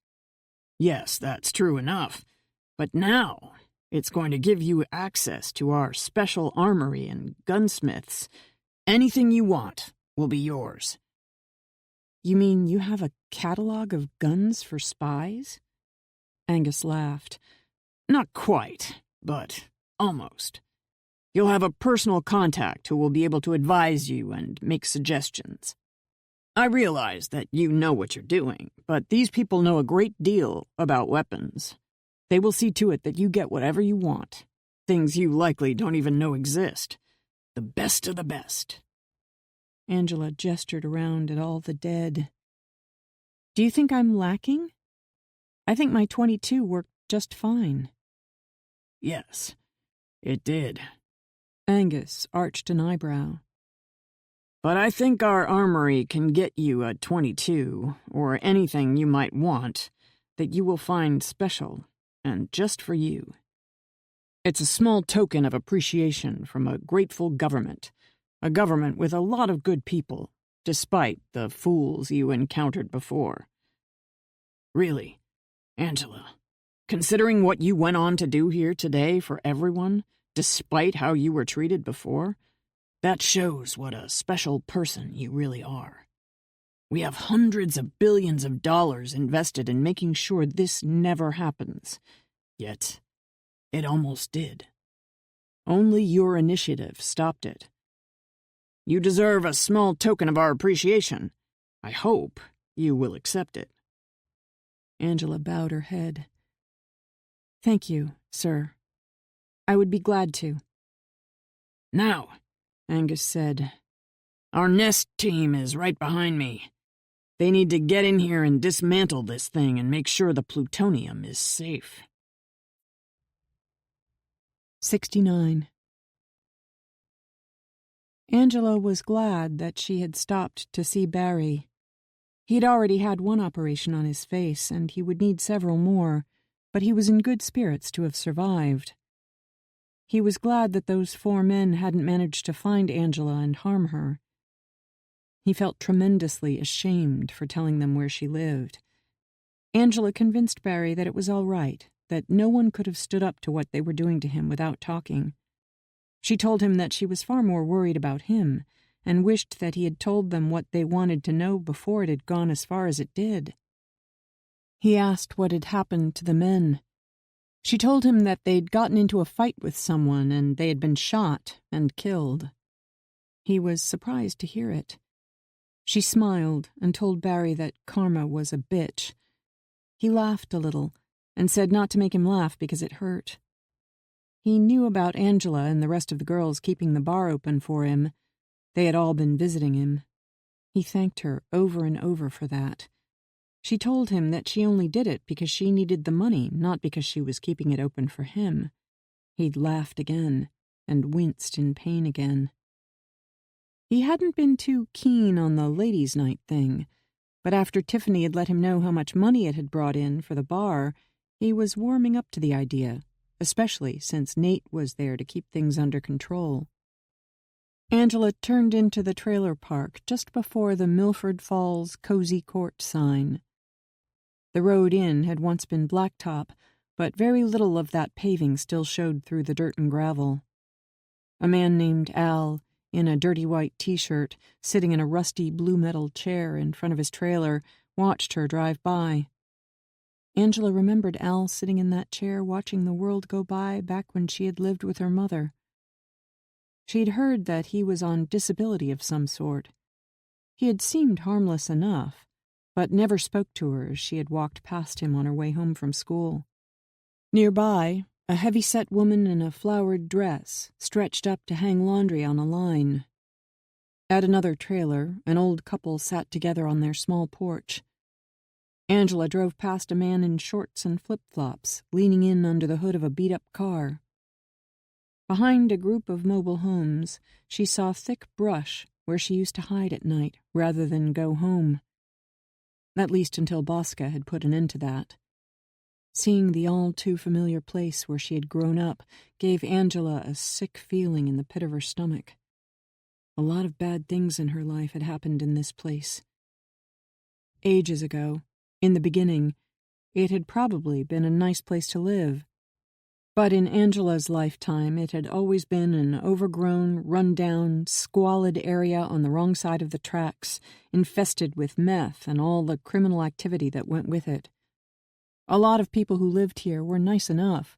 Speaker 4: "Yes, that's true enough. But now it's going to give you access to our special armory and gunsmiths. Anything you want will be yours."
Speaker 1: "You mean you have a catalog of guns for spies?" Angus laughed.
Speaker 4: "Not quite, but almost. You'll have a personal contact who will be able to advise you and make suggestions. I realize that you know what you're doing, but these people know a great deal about weapons. They will see to it that you get whatever you want, things you likely don't even know exist. The best of the best."
Speaker 1: Angela gestured around at all the dead. "Do you think I'm lacking? I think my .22 worked just fine."
Speaker 4: "Yes, it did."
Speaker 1: Angus arched an eyebrow.
Speaker 4: "But I think our armory can get you a .22, or anything you might want, that you will find special, and just for you. It's a small token of appreciation from a grateful government, a government with a lot of good people, despite the fools you encountered before. Really, Angela, considering what you went on to do here today for everyone, despite how you were treated before, that shows what a special person you really are. We have hundreds of billions of dollars invested in making sure this never happens. Yet, it almost did. Only your initiative stopped it. You deserve a small token of our appreciation. I hope you will accept it."
Speaker 1: Angela bowed her head. "Thank you, sir. I would be glad to."
Speaker 4: "Now," Angus said, "our nest team is right behind me. They need to get in here and dismantle this thing and make sure the plutonium is safe."
Speaker 1: 69. Angela was glad that she had stopped to see Barry. He'd already had one operation on his face, and he would need several more, but he was in good spirits to have survived. He was glad that those 4 men hadn't managed to find Angela and harm her. He felt tremendously ashamed for telling them where she lived. Angela convinced Barry that it was all right, that no one could have stood up to what they were doing to him without talking. She told him that she was far more worried about him and wished that he had told them what they wanted to know before it had gone as far as it did. He asked what had happened to the men. She told him that they'd gotten into a fight with someone and they had been shot and killed. He was surprised to hear it. She smiled and told Barry that Karma was a bitch. He laughed a little and said not to make him laugh because it hurt. He knew about Angela and the rest of the girls keeping the bar open for him. They had all been visiting him. He thanked her over and over for that. She told him that she only did it because she needed the money, not because she was keeping it open for him. He'd laughed again and winced in pain again. He hadn't been too keen on the ladies' night thing, but after Tiffany had let him know how much money it had brought in for the bar, he was warming up to the idea, especially since Nate was there to keep things under control. Angela turned into the trailer park just before the Milford Falls Cozy Court sign. The road in had once been blacktop, but very little of that paving still showed through the dirt and gravel. A man named Al, in a dirty white t-shirt, sitting in a rusty blue metal chair in front of his trailer, watched her drive by. Angela remembered Al sitting in that chair watching the world go by back when she had lived with her mother. She'd heard that he was on disability of some sort. He had seemed harmless enough, but never spoke to her as she had walked past him on her way home from school. Nearby, a heavy-set woman in a flowered dress stretched up to hang laundry on a line. At another trailer, an old couple sat together on their small porch. Angela drove past a man in shorts and flip-flops, leaning in under the hood of a beat-up car. Behind a group of mobile homes, she saw thick brush where she used to hide at night rather than go home. At least until Bosca had put an end to that. Seeing the all-too-familiar place where she had grown up gave Angela a sick feeling in the pit of her stomach. A lot of bad things in her life had happened in this place. Ages ago, in the beginning, it had probably been a nice place to live. But in Angela's lifetime, it had always been an overgrown, run-down, squalid area on the wrong side of the tracks, infested with meth and all the criminal activity that went with it. A lot of people who lived here were nice enough,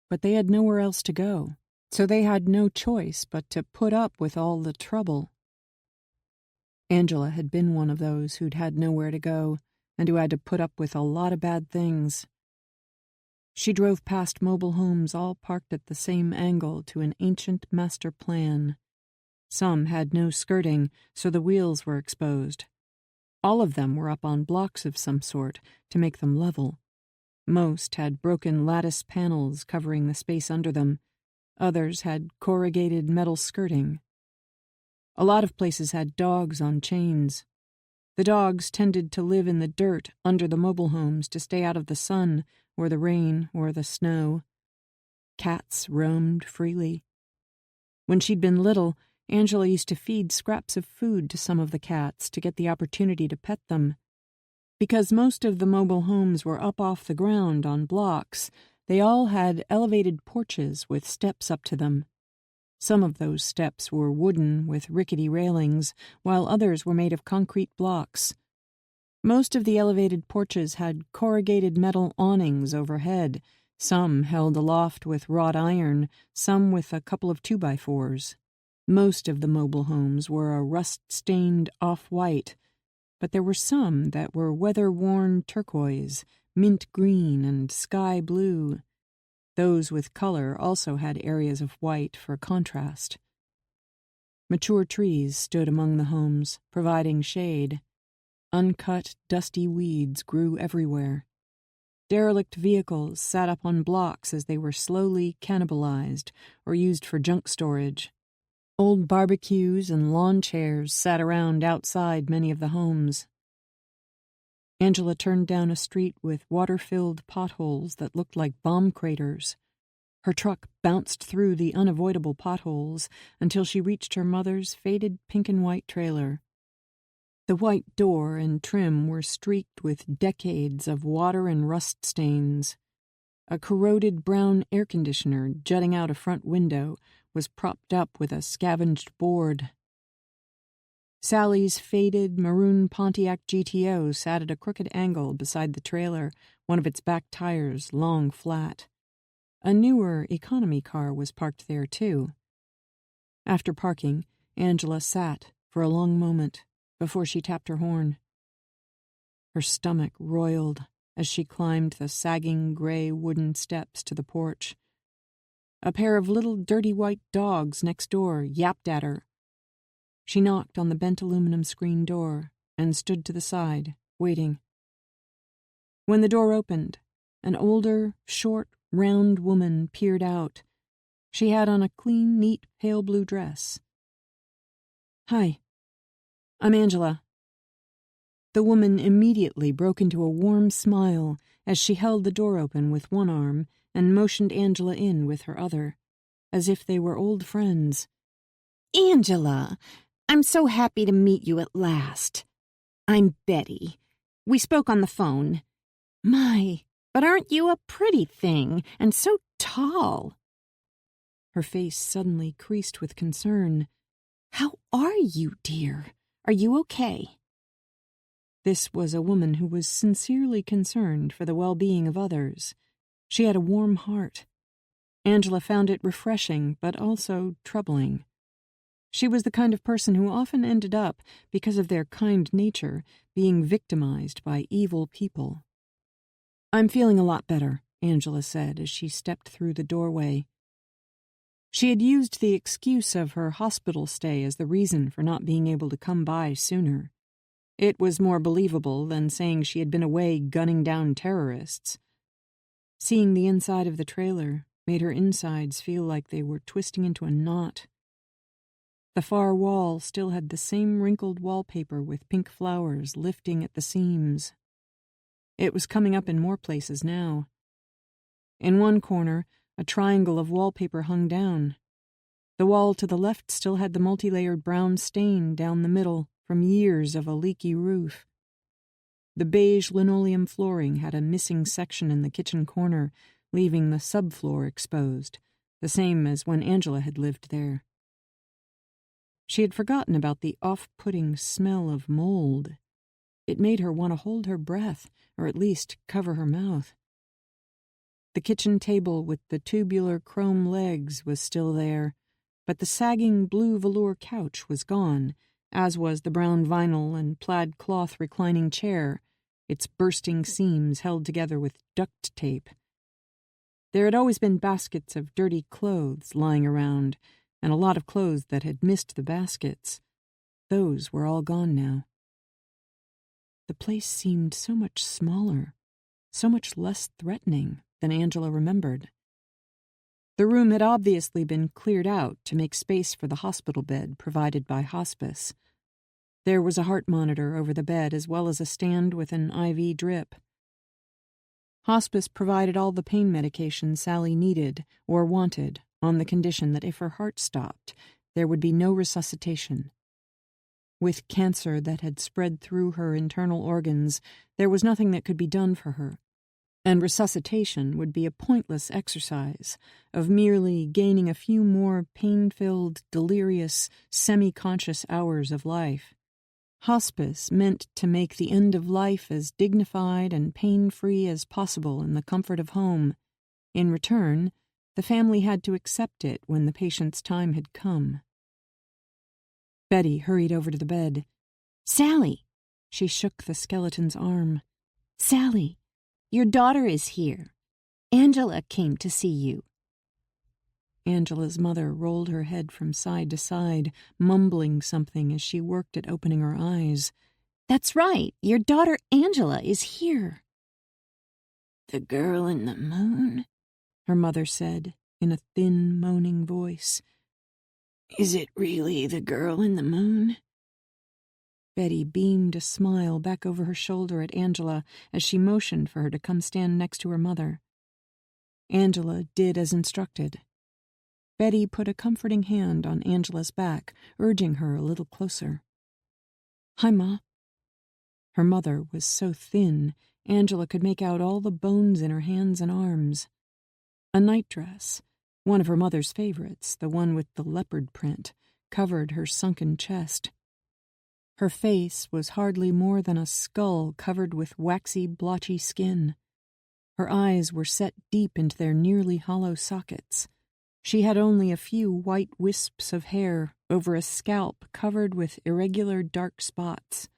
Speaker 1: but they had nowhere else to go, so they had no choice but to put up with all the trouble. Angela had been one of those who'd had nowhere to go and who had to put up with a lot of bad things. She drove past mobile homes all parked at the same angle to an ancient master plan. Some had no skirting, so the wheels were exposed. All of them were up on blocks of some sort to make them level. Most had broken lattice panels covering the space under them. Others had corrugated metal skirting. A lot of places had dogs on chains. The dogs tended to live in the dirt under the mobile homes to stay out of the sun or the rain or the snow. Cats roamed freely. When she'd been little, Angela used to feed scraps of food to some of the cats to get the opportunity to pet them. Because most of the mobile homes were up off the ground on blocks, they all had elevated porches with steps up to them. Some of those steps were wooden with rickety railings, while others were made of concrete blocks. Most of the elevated porches had corrugated metal awnings overhead, some held aloft with wrought iron, some with a couple of 2x4s. Most of the mobile homes were a rust-stained off-white, but there were some that were weather-worn turquoise, mint green, and sky blue. Those with color also had areas of white for contrast. Mature trees stood among the homes, providing shade. Uncut, dusty weeds grew everywhere. Derelict vehicles sat up on blocks as they were slowly cannibalized or used for junk storage. Old barbecues and lawn chairs sat around outside many of the homes. Angela turned down a street with water-filled potholes that looked like bomb craters. Her truck bounced through the unavoidable potholes until she reached her mother's faded pink and white trailer. The white door and trim were streaked with decades of water and rust stains. A corroded brown air conditioner jutting out a front window was propped up with a scavenged board. Sally's faded maroon Pontiac GTO sat at a crooked angle beside the trailer, one of its back tires long flat. A newer economy car was parked there, too. After parking, Angela sat for a long moment before she tapped her horn. Her stomach roiled as she climbed the sagging gray wooden steps to the porch. A pair of little dirty white dogs next door yapped at her. She knocked on the bent aluminum screen door and stood to the side, waiting. When the door opened, an older, short, round woman peered out. She had on a clean, neat, pale blue dress. "Hi, I'm Angela." The woman immediately broke into a warm smile as she held the door open with one arm and motioned Angela in with her other, as if they were old friends.
Speaker 2: "Angela, I'm so happy to meet you at last. I'm Betty. We spoke on the phone. My, but aren't you a pretty thing, and so tall?"
Speaker 1: Her face suddenly creased with concern.
Speaker 2: "How are you, dear? Are you okay?"
Speaker 1: This was a woman who was sincerely concerned for the well-being of others. She had a warm heart. Angela found it refreshing, but also troubling. She was the kind of person who often ended up, because of their kind nature, being victimized by evil people. "I'm feeling a lot better," Angela said as she stepped through the doorway. She had used the excuse of her hospital stay as the reason for not being able to come by sooner. It was more believable than saying she had been away gunning down terrorists. Seeing the inside of the trailer made her insides feel like they were twisting into a knot. The far wall still had the same wrinkled wallpaper with pink flowers lifting at the seams. It was coming up in more places now. In one corner, a triangle of wallpaper hung down. The wall to the left still had the multi-layered brown stain down the middle from years of a leaky roof. The beige linoleum flooring had a missing section in the kitchen corner, leaving the subfloor exposed, the same as when Angela had lived there. She had forgotten about the off-putting smell of mold. It made her want to hold her breath, or at least cover her mouth. The kitchen table with the tubular chrome legs was still there, but the sagging blue velour couch was gone, as was the brown vinyl and plaid cloth reclining chair, its bursting seams held together with duct tape. There had always been baskets of dirty clothes lying around, and a lot of clothes that had missed the baskets. Those were all gone now. The place seemed so much smaller, so much less threatening than Angela remembered. The room had obviously been cleared out to make space for the hospital bed provided by hospice. There was a heart monitor over the bed as well as a stand with an IV drip. Hospice provided all the pain medication Sally needed or wanted on the condition that if her heart stopped, there would be no resuscitation. With cancer that had spread through her internal organs, there was nothing that could be done for her, and resuscitation would be a pointless exercise of merely gaining a few more pain-filled, delirious, semi-conscious hours of life. Hospice meant to make the end of life as dignified and pain-free as possible in the comfort of home. In return, the family had to accept it when the patient's time had come. Betty hurried over to the bed.
Speaker 2: "Sally!"
Speaker 1: She shook the skeleton's arm.
Speaker 2: "Sally, your daughter is here. Angela came to see you."
Speaker 1: Angela's mother rolled her head from side to side, mumbling something as she worked at opening her eyes.
Speaker 2: "That's right, your daughter Angela is here."
Speaker 3: "The girl in the moon?"
Speaker 1: her mother said in a thin, moaning voice.
Speaker 3: "Is it really the girl in the moon?"
Speaker 1: Betty beamed a smile back over her shoulder at Angela as she motioned for her to come stand next to her mother. Angela did as instructed. Betty put a comforting hand on Angela's back, urging her a little closer. "Hi, Ma." Her mother was so thin, Angela could make out all the bones in her hands and arms. A nightdress, one of her mother's favorites, the one with the leopard print, covered her sunken chest. Her face was hardly more than a skull covered with waxy, blotchy skin. Her eyes were set deep into their nearly hollow sockets. She had only a few white wisps of hair over a scalp covered with irregular dark spots.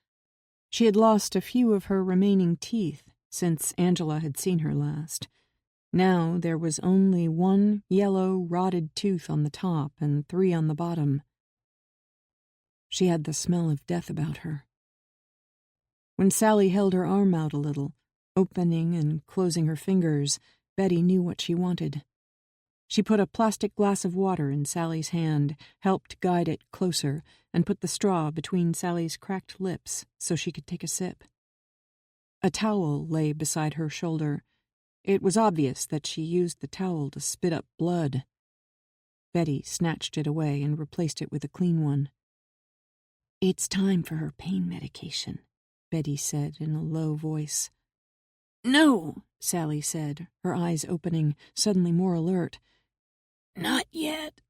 Speaker 1: She had lost a few of her remaining teeth since Angela had seen her last. Now there was only one yellow, rotted tooth on the top and 3 on the bottom. She had the smell of death about her. When Sally held her arm out a little, opening and closing her fingers, Betty knew what she wanted. She put a plastic glass of water in Sally's hand, helped guide it closer, and put the straw between Sally's cracked lips so she could take a sip. A towel lay beside her shoulder. It was obvious that she used the towel to spit up blood. Betty snatched it away and replaced it with a clean one. "It's time for her pain medication," Betty said in a low voice. "No," Sally said, her eyes opening, suddenly more alert. "Not yet."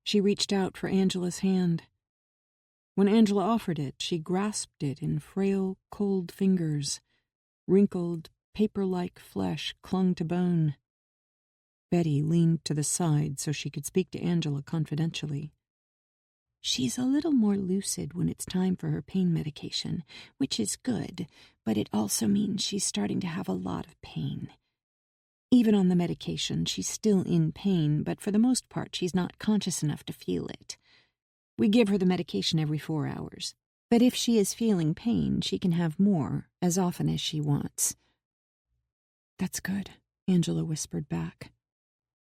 Speaker 1: She reached out for Angela's hand. When Angela offered it, she grasped it in frail, cold fingers. Wrinkled, paper-like flesh clung to bone. Betty leaned to the side so she could speak to Angela confidentially. "She's a little more lucid when it's time for her pain medication, which is good, but it also means she's starting to have a lot of pain. Even on the medication, she's still in pain, but for the most part, she's not conscious enough to feel it. We give her the medication every 4 hours, but if she is feeling pain, she can have more, as often as she wants." "That's good," Angela whispered back.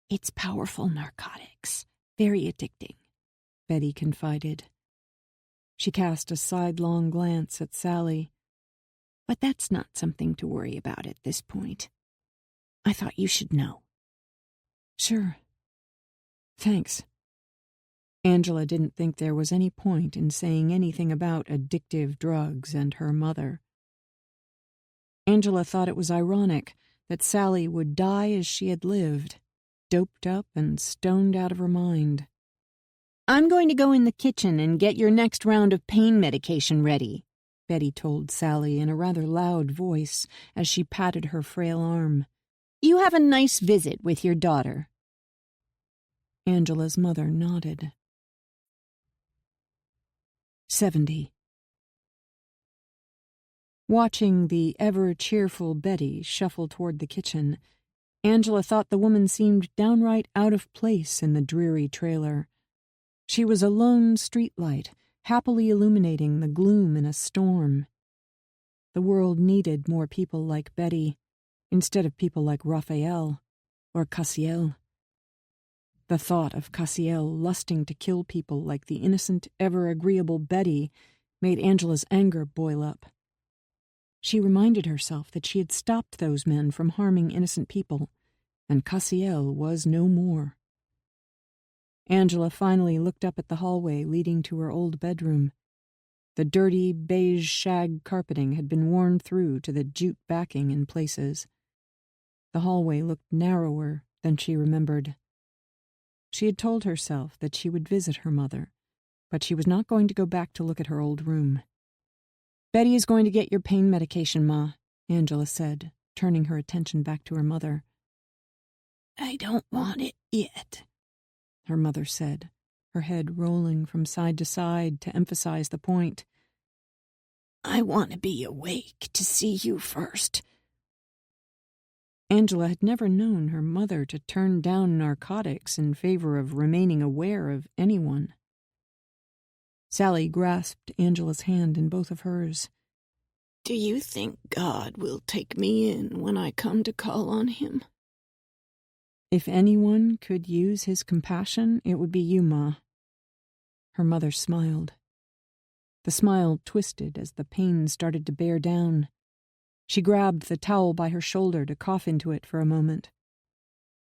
Speaker 1: "It's powerful narcotics, very addicting," Betty confided. She cast a sidelong glance at Sally. "But that's not something to worry about at this point. I thought you should know." "Sure. Thanks." Angela didn't think there was any point in saying anything about addictive drugs and her mother. Angela thought it was ironic that Sally would die as she had lived, doped up and stoned out of her mind. "I'm going to go in the kitchen and get your next round of pain medication ready," Betty told Sally in a rather loud voice as she patted her frail arm. "You have a nice visit with your daughter." Angela's mother nodded. 70. Watching the ever-cheerful Betty shuffle toward the kitchen, Angela thought the woman seemed downright out of place in the dreary trailer. She was a lone streetlight, happily illuminating the gloom in a storm. The world needed more people like Betty, instead of people like Raphael or Cassiel. The thought of Cassiel lusting to kill people like the innocent, ever-agreeable Betty made Angela's anger boil up. She reminded herself that she had stopped those men from harming innocent people, and Cassiel was no more. Angela finally looked up at the hallway leading to her old bedroom. The dirty, beige shag carpeting had been worn through to the jute backing in places. The hallway looked narrower than she remembered. She had told herself that she would visit her mother, but she was not going to go back to look at her old room. "Betty is going to get your pain medication, Ma," Angela said, turning her attention back to her mother. "I don't want it yet," her mother said, her head rolling from side to side to emphasize the point. "I want to be awake to see you first." Angela had never known her mother to turn down narcotics in favor of remaining aware of anyone. Sally grasped Angela's hand in both of hers. "Do you think God will take me in when I come to call on him?" "If anyone could use his compassion, it would be you, Ma." Her mother smiled. The smile twisted as the pain started to bear down. She grabbed the towel by her shoulder to cough into it for a moment.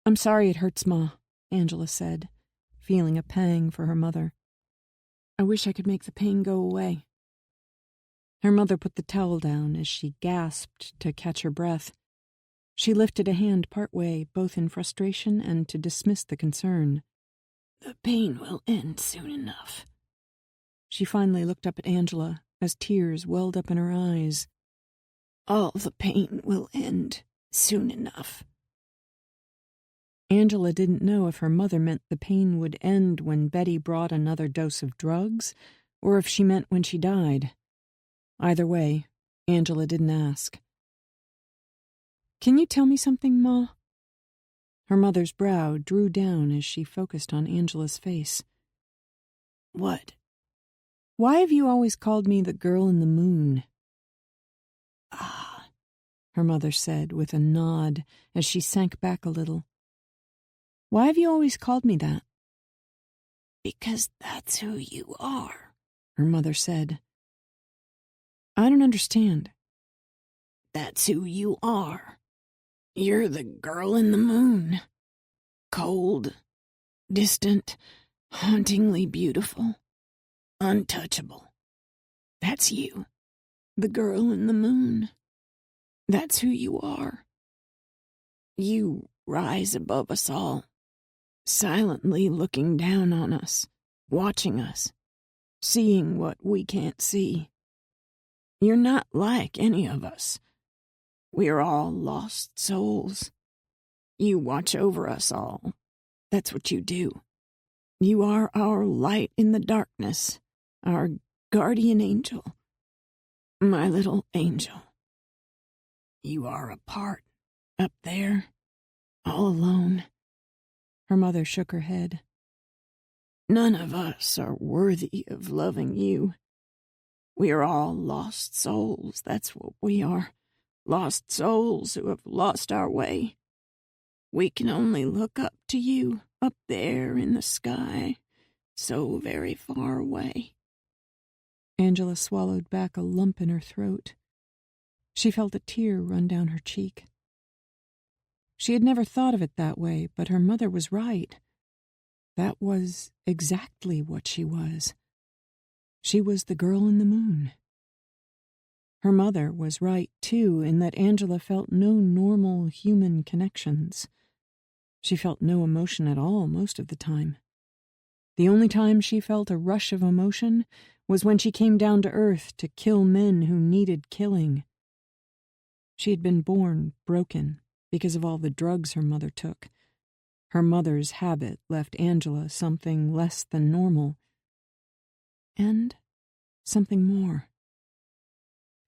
Speaker 1: "I'm sorry it hurts, Ma," Angela said, feeling a pang for her mother. "I wish I could make the pain go away." Her mother put the towel down as she gasped to catch her breath. She lifted a hand partway, both in frustration and to dismiss the concern.
Speaker 3: "The pain will end soon enough."
Speaker 1: She finally looked up at Angela as tears welled up in her eyes.
Speaker 3: "All the pain will end soon enough."
Speaker 1: Angela didn't know if her mother meant the pain would end when Betty brought another dose of drugs, or if she meant when she died. Either way, Angela didn't ask. "Can you tell me something, Ma?" Her mother's brow drew down as she focused on Angela's face.
Speaker 3: "What?"
Speaker 1: "Why have you always called me the girl in the moon?"
Speaker 3: "Ah,"
Speaker 1: her mother said with a nod as she sank back a little. "Why have you always called me that?"
Speaker 3: "Because that's who you are,"
Speaker 1: her mother said. "I don't understand."
Speaker 3: "That's who you are. You're the girl in the moon. Cold, distant, hauntingly beautiful, untouchable. That's you, the girl in the moon. That's who you are. You rise above us all, silently looking down on us, watching us, seeing what we can't see. You're not like any of us. We're all lost souls. You watch over us all. That's what you do. You are our light in the darkness, our guardian angel, my little angel. You are apart, up there, all alone."
Speaker 1: Her mother shook her head.
Speaker 3: "None of us are worthy of loving you. We are all lost souls, that's what we are. Lost souls who have lost our way. We can only look up to you, up there in the sky, so very far away."
Speaker 1: Angela swallowed back a lump in her throat. She felt a tear run down her cheek. She had never thought of it that way, but her mother was right. That was exactly what she was. She was the girl in the moon. Her mother was right, too, in that Angela felt no normal human connections. She felt no emotion at all most of the time. The only time she felt a rush of emotion was when she came down to earth to kill men who needed killing. She had been born broken because of all the drugs her mother took. Her mother's habit left Angela something less than normal. And something more.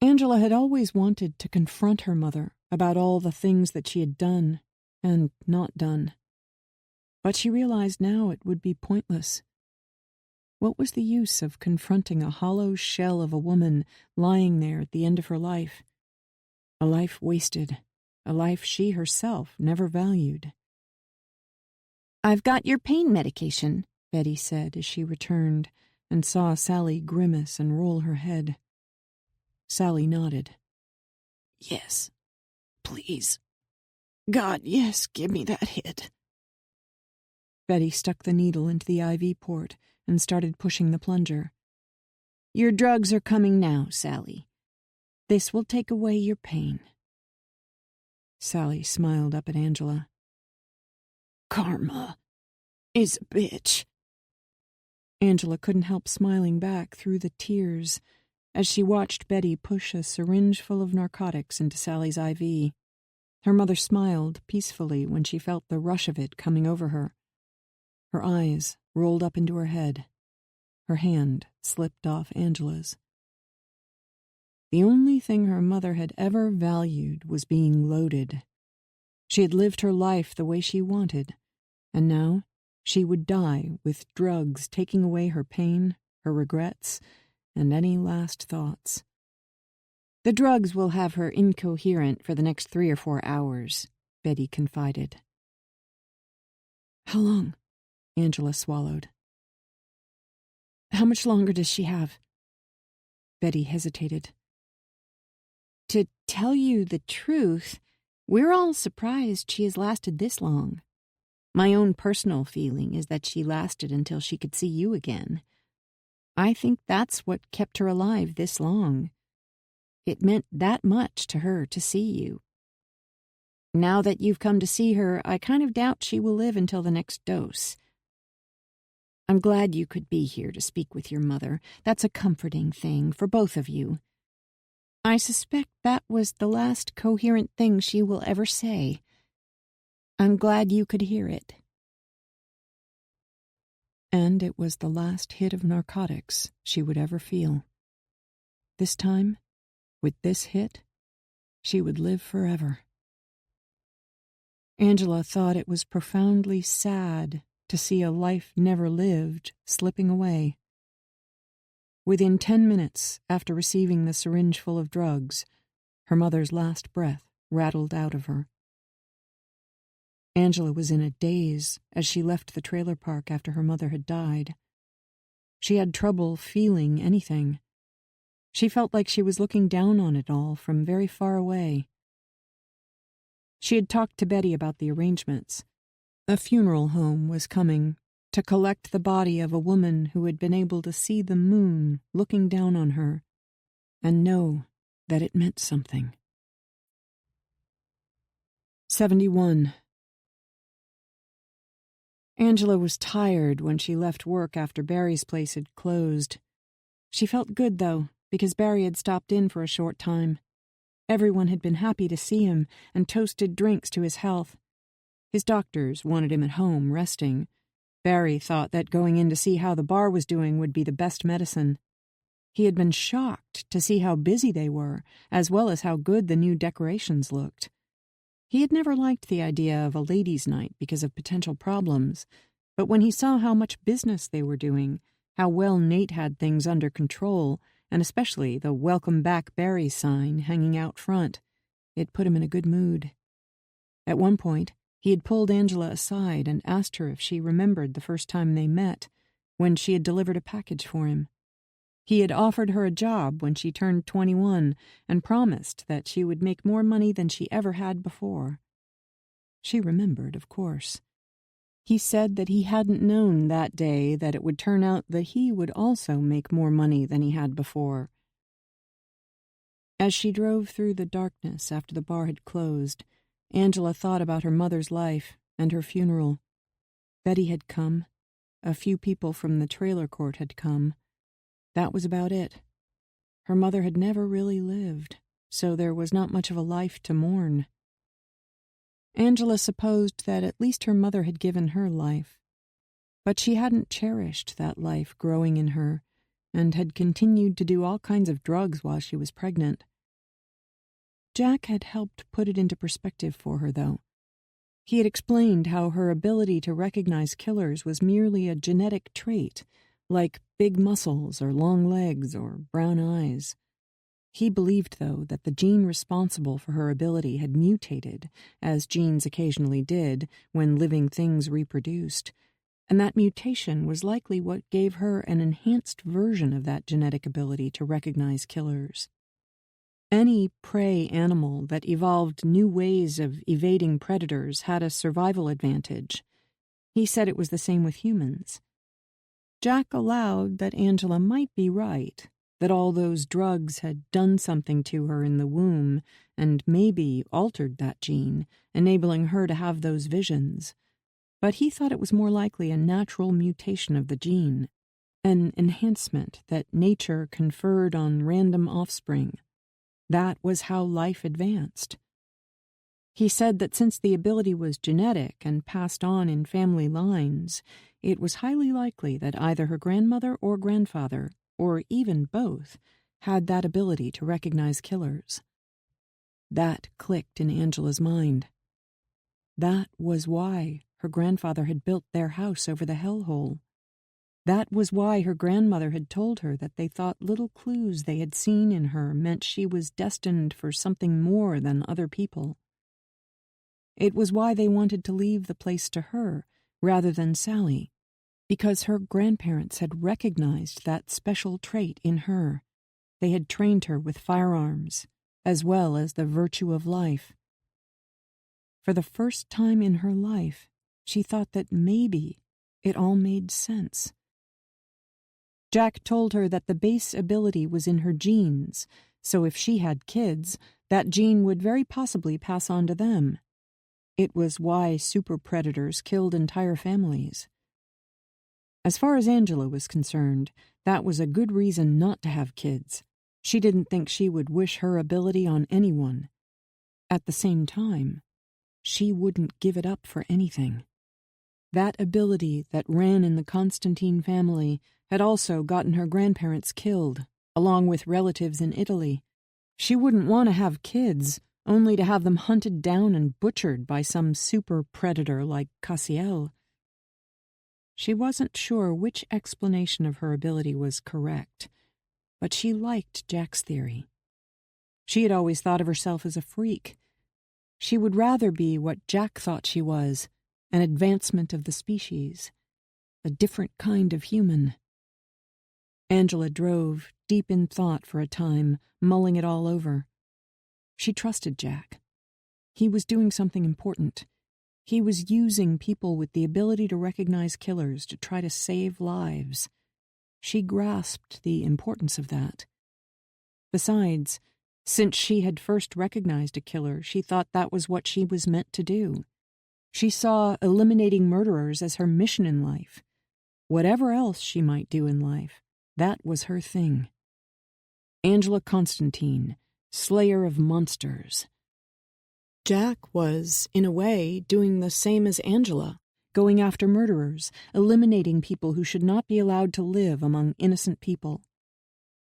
Speaker 1: Angela had always wanted to confront her mother about all the things that she had done and not done. But she realized now it would be pointless. What was the use of confronting a hollow shell of a woman lying there at the end of her life? A life wasted, a life she herself never valued.
Speaker 2: "I've got your pain medication,"
Speaker 1: Betty said as she returned and saw Sally grimace and roll her head. Sally nodded.
Speaker 3: "Yes, please. God, yes, give me that hit."
Speaker 1: Betty stuck the needle into the IV port and started pushing the plunger.
Speaker 2: "Your drugs are coming now, Sally. This will take away your pain."
Speaker 1: Sally smiled up at Angela.
Speaker 3: "Karma is a bitch."
Speaker 1: Angela couldn't help smiling back through the tears as she watched Betty push a syringe full of narcotics into Sally's IV. Her mother smiled peacefully when she felt the rush of it coming over her. Her eyes rolled up into her head. Her hand slipped off Angela's. The only thing her mother had ever valued was being loaded. She had lived her life the way she wanted, and now she would die with drugs taking away her pain, her regrets, and any last thoughts.
Speaker 2: "The drugs will have her incoherent for the next 3 or 4 hours," Betty confided.
Speaker 1: "How long?" Angela swallowed. "How much longer does she have?" Betty hesitated.
Speaker 2: "To tell you the truth, we're all surprised she has lasted this long. My own personal feeling is that she lasted until she could see you again. I think that's what kept her alive this long. It meant that much to her to see you." Now that you've come to see her, I kind of doubt she will live until the next dose. I'm glad you could be here to speak with your mother. That's a comforting thing for both of you. I suspect that was the last coherent thing she will ever say. I'm glad you could hear it.
Speaker 1: And it was the last hit of narcotics she would ever feel. This time, with this hit, she would live forever. Angela thought it was profoundly sad to see a life never lived slipping away. Within 10 minutes after receiving the syringe full of drugs, her mother's last breath rattled out of her. Angela was in a daze as she left the trailer park after her mother had died. She had trouble feeling anything. She felt like she was looking down on it all from very far away. She had talked to Betty about the arrangements. A funeral home was coming to collect the body of a woman who had been able to see the moon looking down on her and know that it meant something. 71. Angela was tired when she left work after Barry's place had closed. She felt good, though, because Barry had stopped in for a short time. Everyone had been happy to see him and toasted drinks to his health. His doctors wanted him at home, resting. Barry thought that going in to see how the bar was doing would be the best medicine. He had been shocked to see how busy they were, as well as how good the new decorations looked. He had never liked the idea of a ladies' night because of potential problems, but when he saw how much business they were doing, how well Nate had things under control, and especially the Welcome Back Barry sign hanging out front, it put him in a good mood. At one point, he had pulled Angela aside and asked her if she remembered the first time they met, when she had delivered a package for him. He had offered her a job when she turned 21 and promised that she would make more money than she ever had before. She remembered, of course. He said that he hadn't known that day that it would turn out that he would also make more money than he had before. As she drove through the darkness after the bar had closed, Angela thought about her mother's life and her funeral. Betty had come. A few people from the trailer court had come. That was about it. Her mother had never really lived, so there was not much of a life to mourn. Angela supposed that at least her mother had given her life, but she hadn't cherished that life growing in her and had continued to do all kinds of drugs while she was pregnant. Jack had helped put it into perspective for her, though. He had explained how her ability to recognize killers was merely a genetic trait, like big muscles or long legs or brown eyes. He believed, though, that the gene responsible for her ability had mutated, as genes occasionally did when living things reproduced, and that mutation was likely what gave her an enhanced version of that genetic ability to recognize killers. Any prey animal that evolved new ways of evading predators had a survival advantage. He said it was the same with humans. Jack allowed that Angela might be right, that all those drugs had done something to her in the womb and maybe altered that gene, enabling her to have those visions. But he thought it was more likely a natural mutation of the gene, an enhancement that nature conferred on random offspring. That was how life advanced. He said that since the ability was genetic and passed on in family lines, it was highly likely that either her grandmother or grandfather, or even both, had that ability to recognize killers. That clicked in Angela's mind. That was why her grandfather had built their house over the hellhole. That was why her grandmother had told her that they thought little clues they had seen in her meant she was destined for something more than other people. It was why they wanted to leave the place to her rather than Sally, because her grandparents had recognized that special trait in her. They had trained her with firearms, as well as the virtue of life. For the first time in her life, she thought that maybe it all made sense. Jack told her that the base ability was in her genes, so if she had kids, that gene would very possibly pass on to them, It was why super predators killed entire families. As far as Angela was concerned, that was a good reason not to have kids. She didn't think she would wish her ability on anyone. At the same time, she wouldn't give it up for anything. That ability that ran in the Constantine family had also gotten her grandparents killed, along with relatives in Italy. She wouldn't want to have kids, only to have them hunted down and butchered by some super predator like Cassiel. She wasn't sure which explanation of her ability was correct, but she liked Jack's theory. She had always thought of herself as a freak. She would rather be what Jack thought she was, an advancement of the species, a different kind of human. Angela drove, deep in thought for a time, mulling it all over. She trusted Jack. He was doing something important. He was using people with the ability to recognize killers to try to save lives. She grasped the importance of that. Besides, since she had first recognized a killer, she thought that was what she was meant to do. She saw eliminating murderers as her mission in life. Whatever else she might do in life, that was her thing. Angela Constantine, slayer of monsters. Jack was, in a way, doing the same as Angela, going after murderers, eliminating people who should not be allowed to live among innocent people.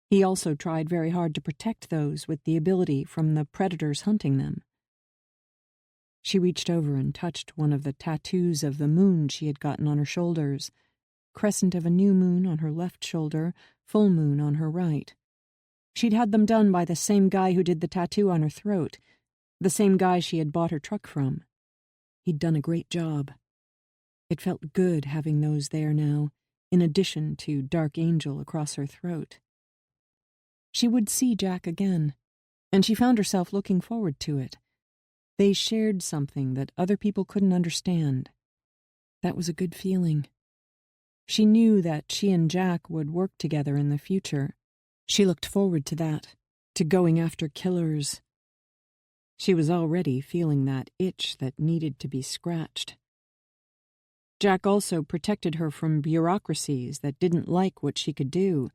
Speaker 1: He also tried very hard to protect those with the ability from the predators hunting them. She reached over and touched one of the tattoos of the moon she had gotten on her shoulders, crescent of a new moon on her left shoulder, full moon on her right. She'd had them done by the same guy who did the tattoo on her throat, the same guy she had bought her truck from. He'd done a great job. It felt good having those there now, in addition to Dark Angel across her throat. She would see Jack again, and she found herself looking forward to it. They shared something that other people couldn't understand. That was a good feeling. She knew that she and Jack would work together in the future. She looked forward to that, to going after killers. She was already feeling that itch that needed to be scratched. Jack also protected her from bureaucracies that didn't like what she could do,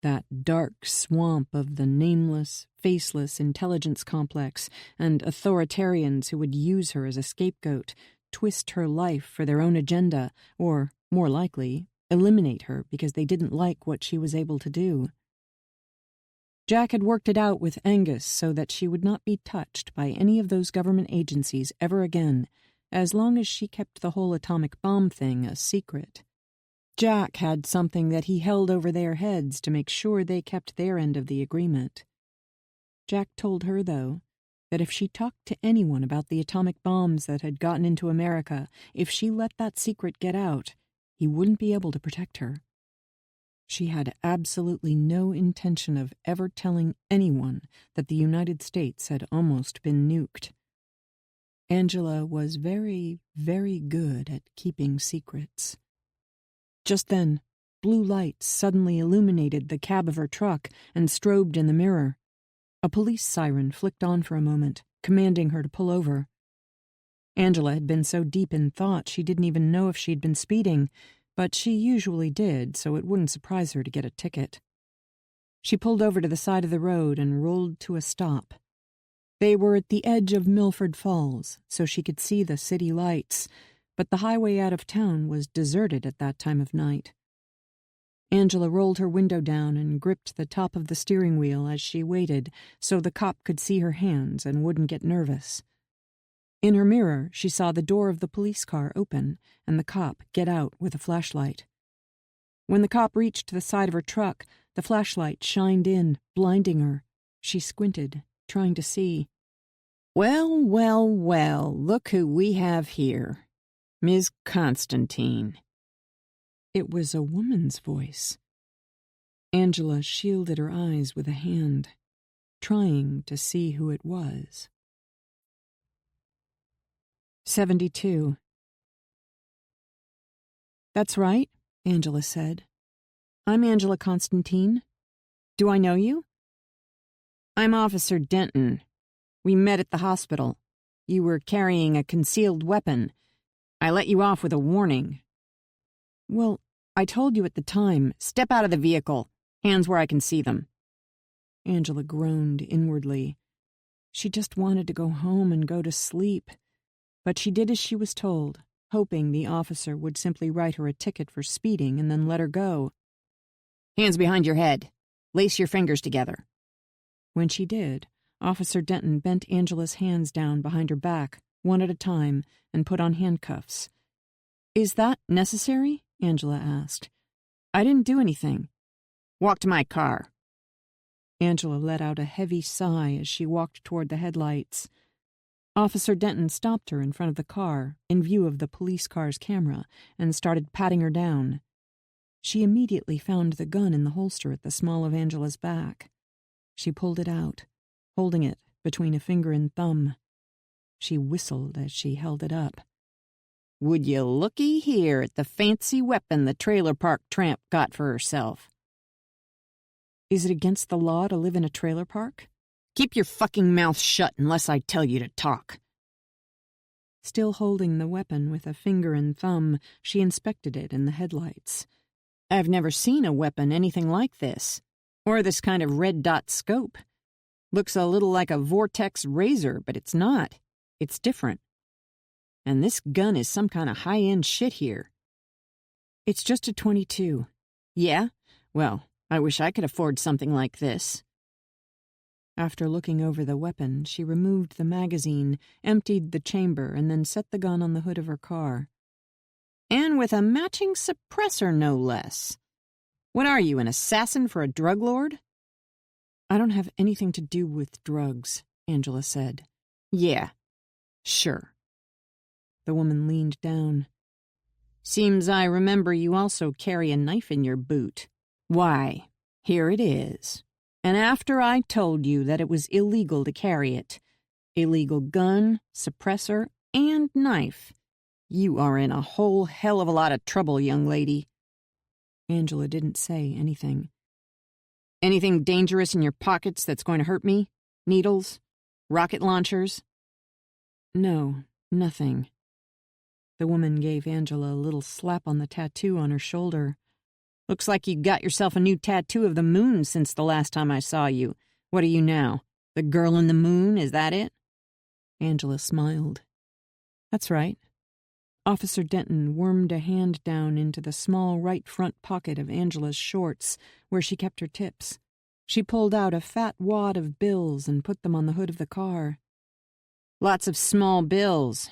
Speaker 1: that dark swamp of the nameless, faceless intelligence complex and authoritarians who would use her as a scapegoat, twist her life for their own agenda, or, more likely, eliminate her because they didn't like what she was able to do. Jack had worked it out with Angus so that she would not be touched by any of those government agencies ever again, as long as she kept the whole atomic bomb thing a secret. Jack had something that he held over their heads to make sure they kept their end of the agreement. Jack told her, though, that if she talked to anyone about the atomic bombs that had gotten into America, if she let that secret get out, he wouldn't be able to protect her. She had absolutely no intention of ever telling anyone that the United States had almost been nuked. Angela was very, very good at keeping secrets. Just then, blue lights suddenly illuminated the cab of her truck and strobed in the mirror. A police siren flicked on for a moment, commanding her to pull over. Angela had been so deep in thought she didn't even know if she'd been speeding, but she usually did, so it wouldn't surprise her to get a ticket. She pulled over to the side of the road and rolled to a stop. They were at the edge of Milford Falls, so she could see the city lights, but the highway out of town was deserted at that time of night. Angela rolled her window down and gripped the top of the steering wheel as she waited so the cop could see her hands and wouldn't get nervous. In her mirror, she saw the door of the police car open and the cop get out with a flashlight. When the cop reached the side of her truck, the flashlight shined in, blinding her. She squinted, trying to see.
Speaker 3: "Well, well, well, look who we have here. Miss Constantine."
Speaker 1: It was a woman's voice. Angela shielded her eyes with a hand, trying to see who it was. 72. "That's right," Angela said. "I'm Angela Constantine. Do I know you?"
Speaker 3: "I'm Officer Denton. We met at the hospital. You were carrying a concealed weapon. I let you off with a warning." "Well, I told you at the time. Step out of the vehicle. Hands where I can see them." Angela groaned inwardly. She just wanted to go home and go to sleep. But she did as she was told, hoping the officer would simply write her a ticket for speeding and then let her go. "Hands behind your head. Lace your fingers together." When she did, Officer Denton bent Angela's hands down behind her back, one at a time, and put on handcuffs. "Is that necessary?" Angela asked. "I didn't do anything." "Walk to my car." Angela let out a heavy sigh as she walked toward the headlights. Officer Denton stopped her in front of the car, in view of the police car's camera, and started patting her down. She immediately found the gun in the holster at the small of Angela's back. She pulled it out, holding it between a finger and thumb. She whistled as she held it up. "Would you looky here at the fancy weapon the trailer park tramp got for herself." "Is it against the law to live in a trailer park?" "Keep your fucking mouth shut unless I tell you to talk." Still holding the weapon with a finger and thumb, she inspected it in the headlights. "I've never seen a weapon anything like this, or this kind of red dot scope. Looks a little like a vortex razor, but it's not. It's different. And this gun is some kind of high-end shit here." "It's just a .22. "Yeah? Well, I wish I could afford something like this." After looking over the weapon, she removed the magazine, emptied the chamber, and then set the gun on the hood of her car. "And with a matching suppressor, no less. What are you, an assassin for a drug lord?" "I don't have anything to do with drugs," Angela said. "Yeah, sure." The woman leaned down. "Seems I remember you also carry a knife in your boot. Why, here it is. And after I told you that it was illegal to carry it, illegal gun, suppressor, and knife, you are in a whole hell of a lot of trouble, young lady." Angela didn't say anything. "Anything dangerous in your pockets that's going to hurt me? Needles? Rocket launchers?" "No, nothing." The woman gave Angela a little slap on the tattoo on her shoulder. "Looks like you got yourself a new tattoo of the moon since the last time I saw you. What are you now? The girl in the moon, is that it?" Angela smiled. "That's right." Officer Denton wormed a hand down into the small right front pocket of Angela's shorts, where she kept her tips. She pulled out a fat wad of bills and put them on the hood of the car. "Lots of small bills.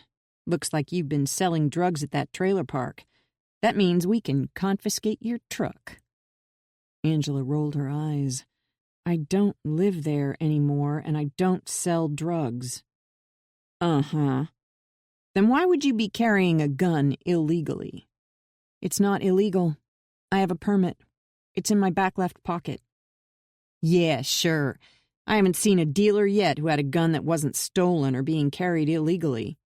Speaker 3: Looks like you've been selling drugs at that trailer park. That means we can confiscate your truck." Angela rolled her eyes. "I don't live there anymore, and I don't sell drugs." "Uh-huh. Then why would you be carrying a gun illegally?" "It's not illegal. I have a permit. It's in my back left pocket." "Yeah, sure. I haven't seen a dealer yet who had a gun that wasn't stolen or being carried illegally."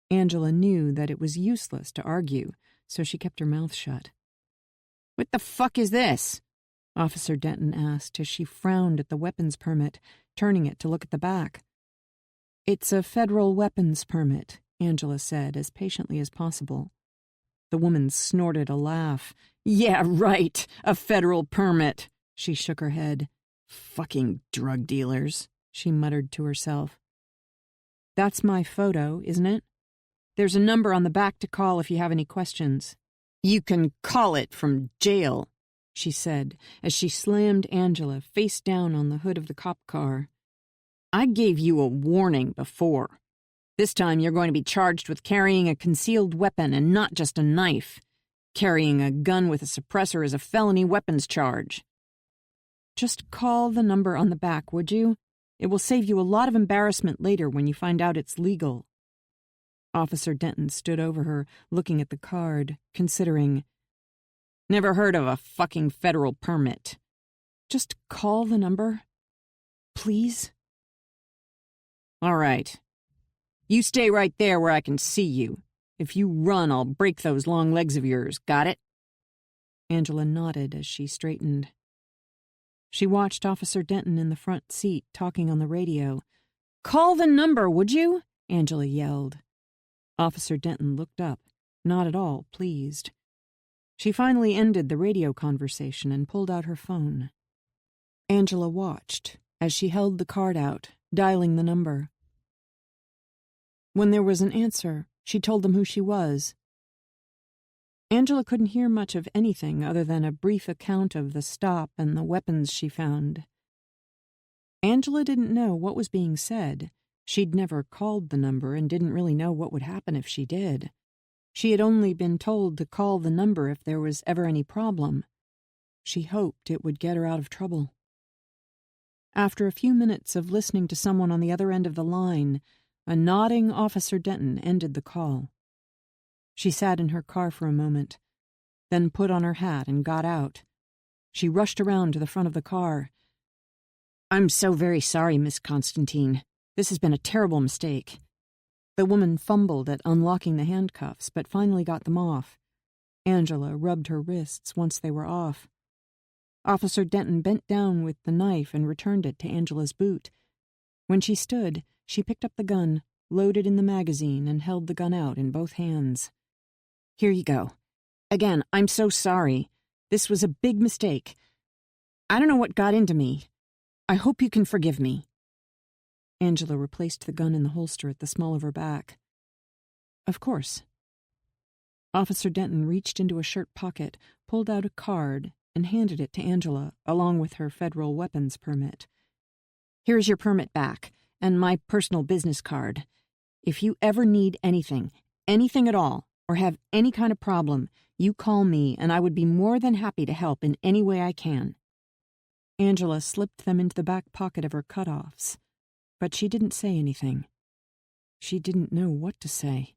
Speaker 3: Angela knew that it was useless to argue, so she kept her mouth shut. "What the fuck is this?" Officer Denton asked as she frowned at the weapons permit, turning it to look at the back. "It's a federal weapons permit," Angela said as patiently as possible. The woman snorted a laugh. "Yeah, right, a federal permit." She shook her head. "Fucking drug dealers," she muttered to herself. "That's my photo, isn't it? There's a number on the back to call if you have any questions." "You can call it from jail," she said as she slammed Angela face down on the hood of the cop car. "I gave you a warning before. This time you're going to be charged with carrying a concealed weapon and not just a knife. Carrying a gun with a suppressor is a felony weapons charge." "Just call the number on the back, would you? It will save you a lot of embarrassment later when you find out it's legal." Officer Denton stood over her, looking at the card, considering. "Never heard of a fucking federal permit." "Just call the number. Please?" "All right. You stay right there where I can see you. If you run, I'll break those long legs of yours. Got it?" Angela nodded as she straightened. She watched Officer Denton in the front seat talking on the radio. "Call the number, would you?
Speaker 1: Angela yelled. Officer Denton looked up, not at all pleased. She finally ended the radio conversation and pulled out her phone. Angela watched as she held the card out, dialing the number. When there was an answer, she told them who she was. Angela couldn't hear much of anything other than a brief account of the stop and the weapons she found. Angela didn't know what was being said. She'd never called the number and didn't really know what would happen if she did. She had only been told to call the number if there was ever any problem. She hoped it would get her out of trouble. After a few minutes of listening to someone on the other end of the line, a nodding Officer Denton ended the call. She sat in her car for a moment, then put on her hat and got out. She rushed around to the front of the car. "I'm so very sorry, Miss Constantine. This has been a terrible mistake." The woman fumbled at unlocking the handcuffs, but finally got them off. Angela rubbed her wrists once they were off. Officer Denton bent down with the knife and returned it to Angela's boot. When she stood, she picked up the gun, loaded in the magazine, and held the gun out in both hands. "Here you go. Again, I'm so sorry. This was a big mistake. I don't know what got into me. I hope you can forgive me." Angela replaced the gun in the holster at the small of her back. "Of course." Officer Denton reached into a shirt pocket, pulled out a card, and handed it to Angela, along with her federal weapons permit. "Here's your permit back, and my personal business card. If you ever need anything at all, or have any kind of problem, you call me, and I would be more than happy to help in any way I can." Angela slipped them into the back pocket of her cutoffs, but she didn't say anything. She didn't know what to say.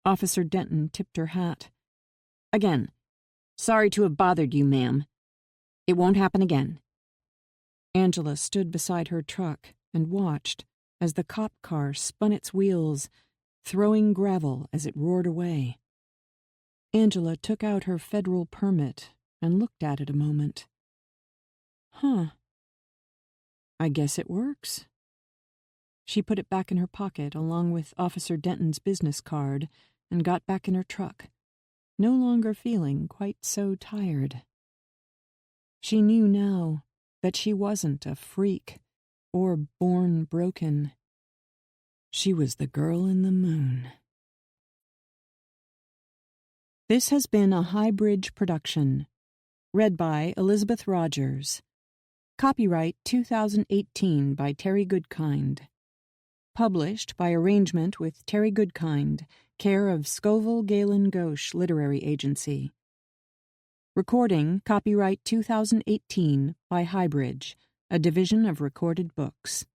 Speaker 1: Officer Denton tipped her hat. "Again, sorry to have bothered you, ma'am. It won't happen again." Angela stood beside her truck and watched as the cop car spun its wheels, throwing gravel as it roared away. Angela took out her federal permit and looked at it a moment. "Huh. I guess it works." She put it back in her pocket along with Officer Denton's business card and got back in her truck, no longer feeling quite so tired. She knew now that she wasn't a freak or born broken. She was the girl in the moon. This has been a Highbridge production, read by Elizabeth Rogers. Copyright 2018 by Terry Goodkind. Published by arrangement with Terry Goodkind, care of Scoville Galen Ghosh Literary Agency. Recording copyright 2018 by Highbridge, a division of Recorded Books.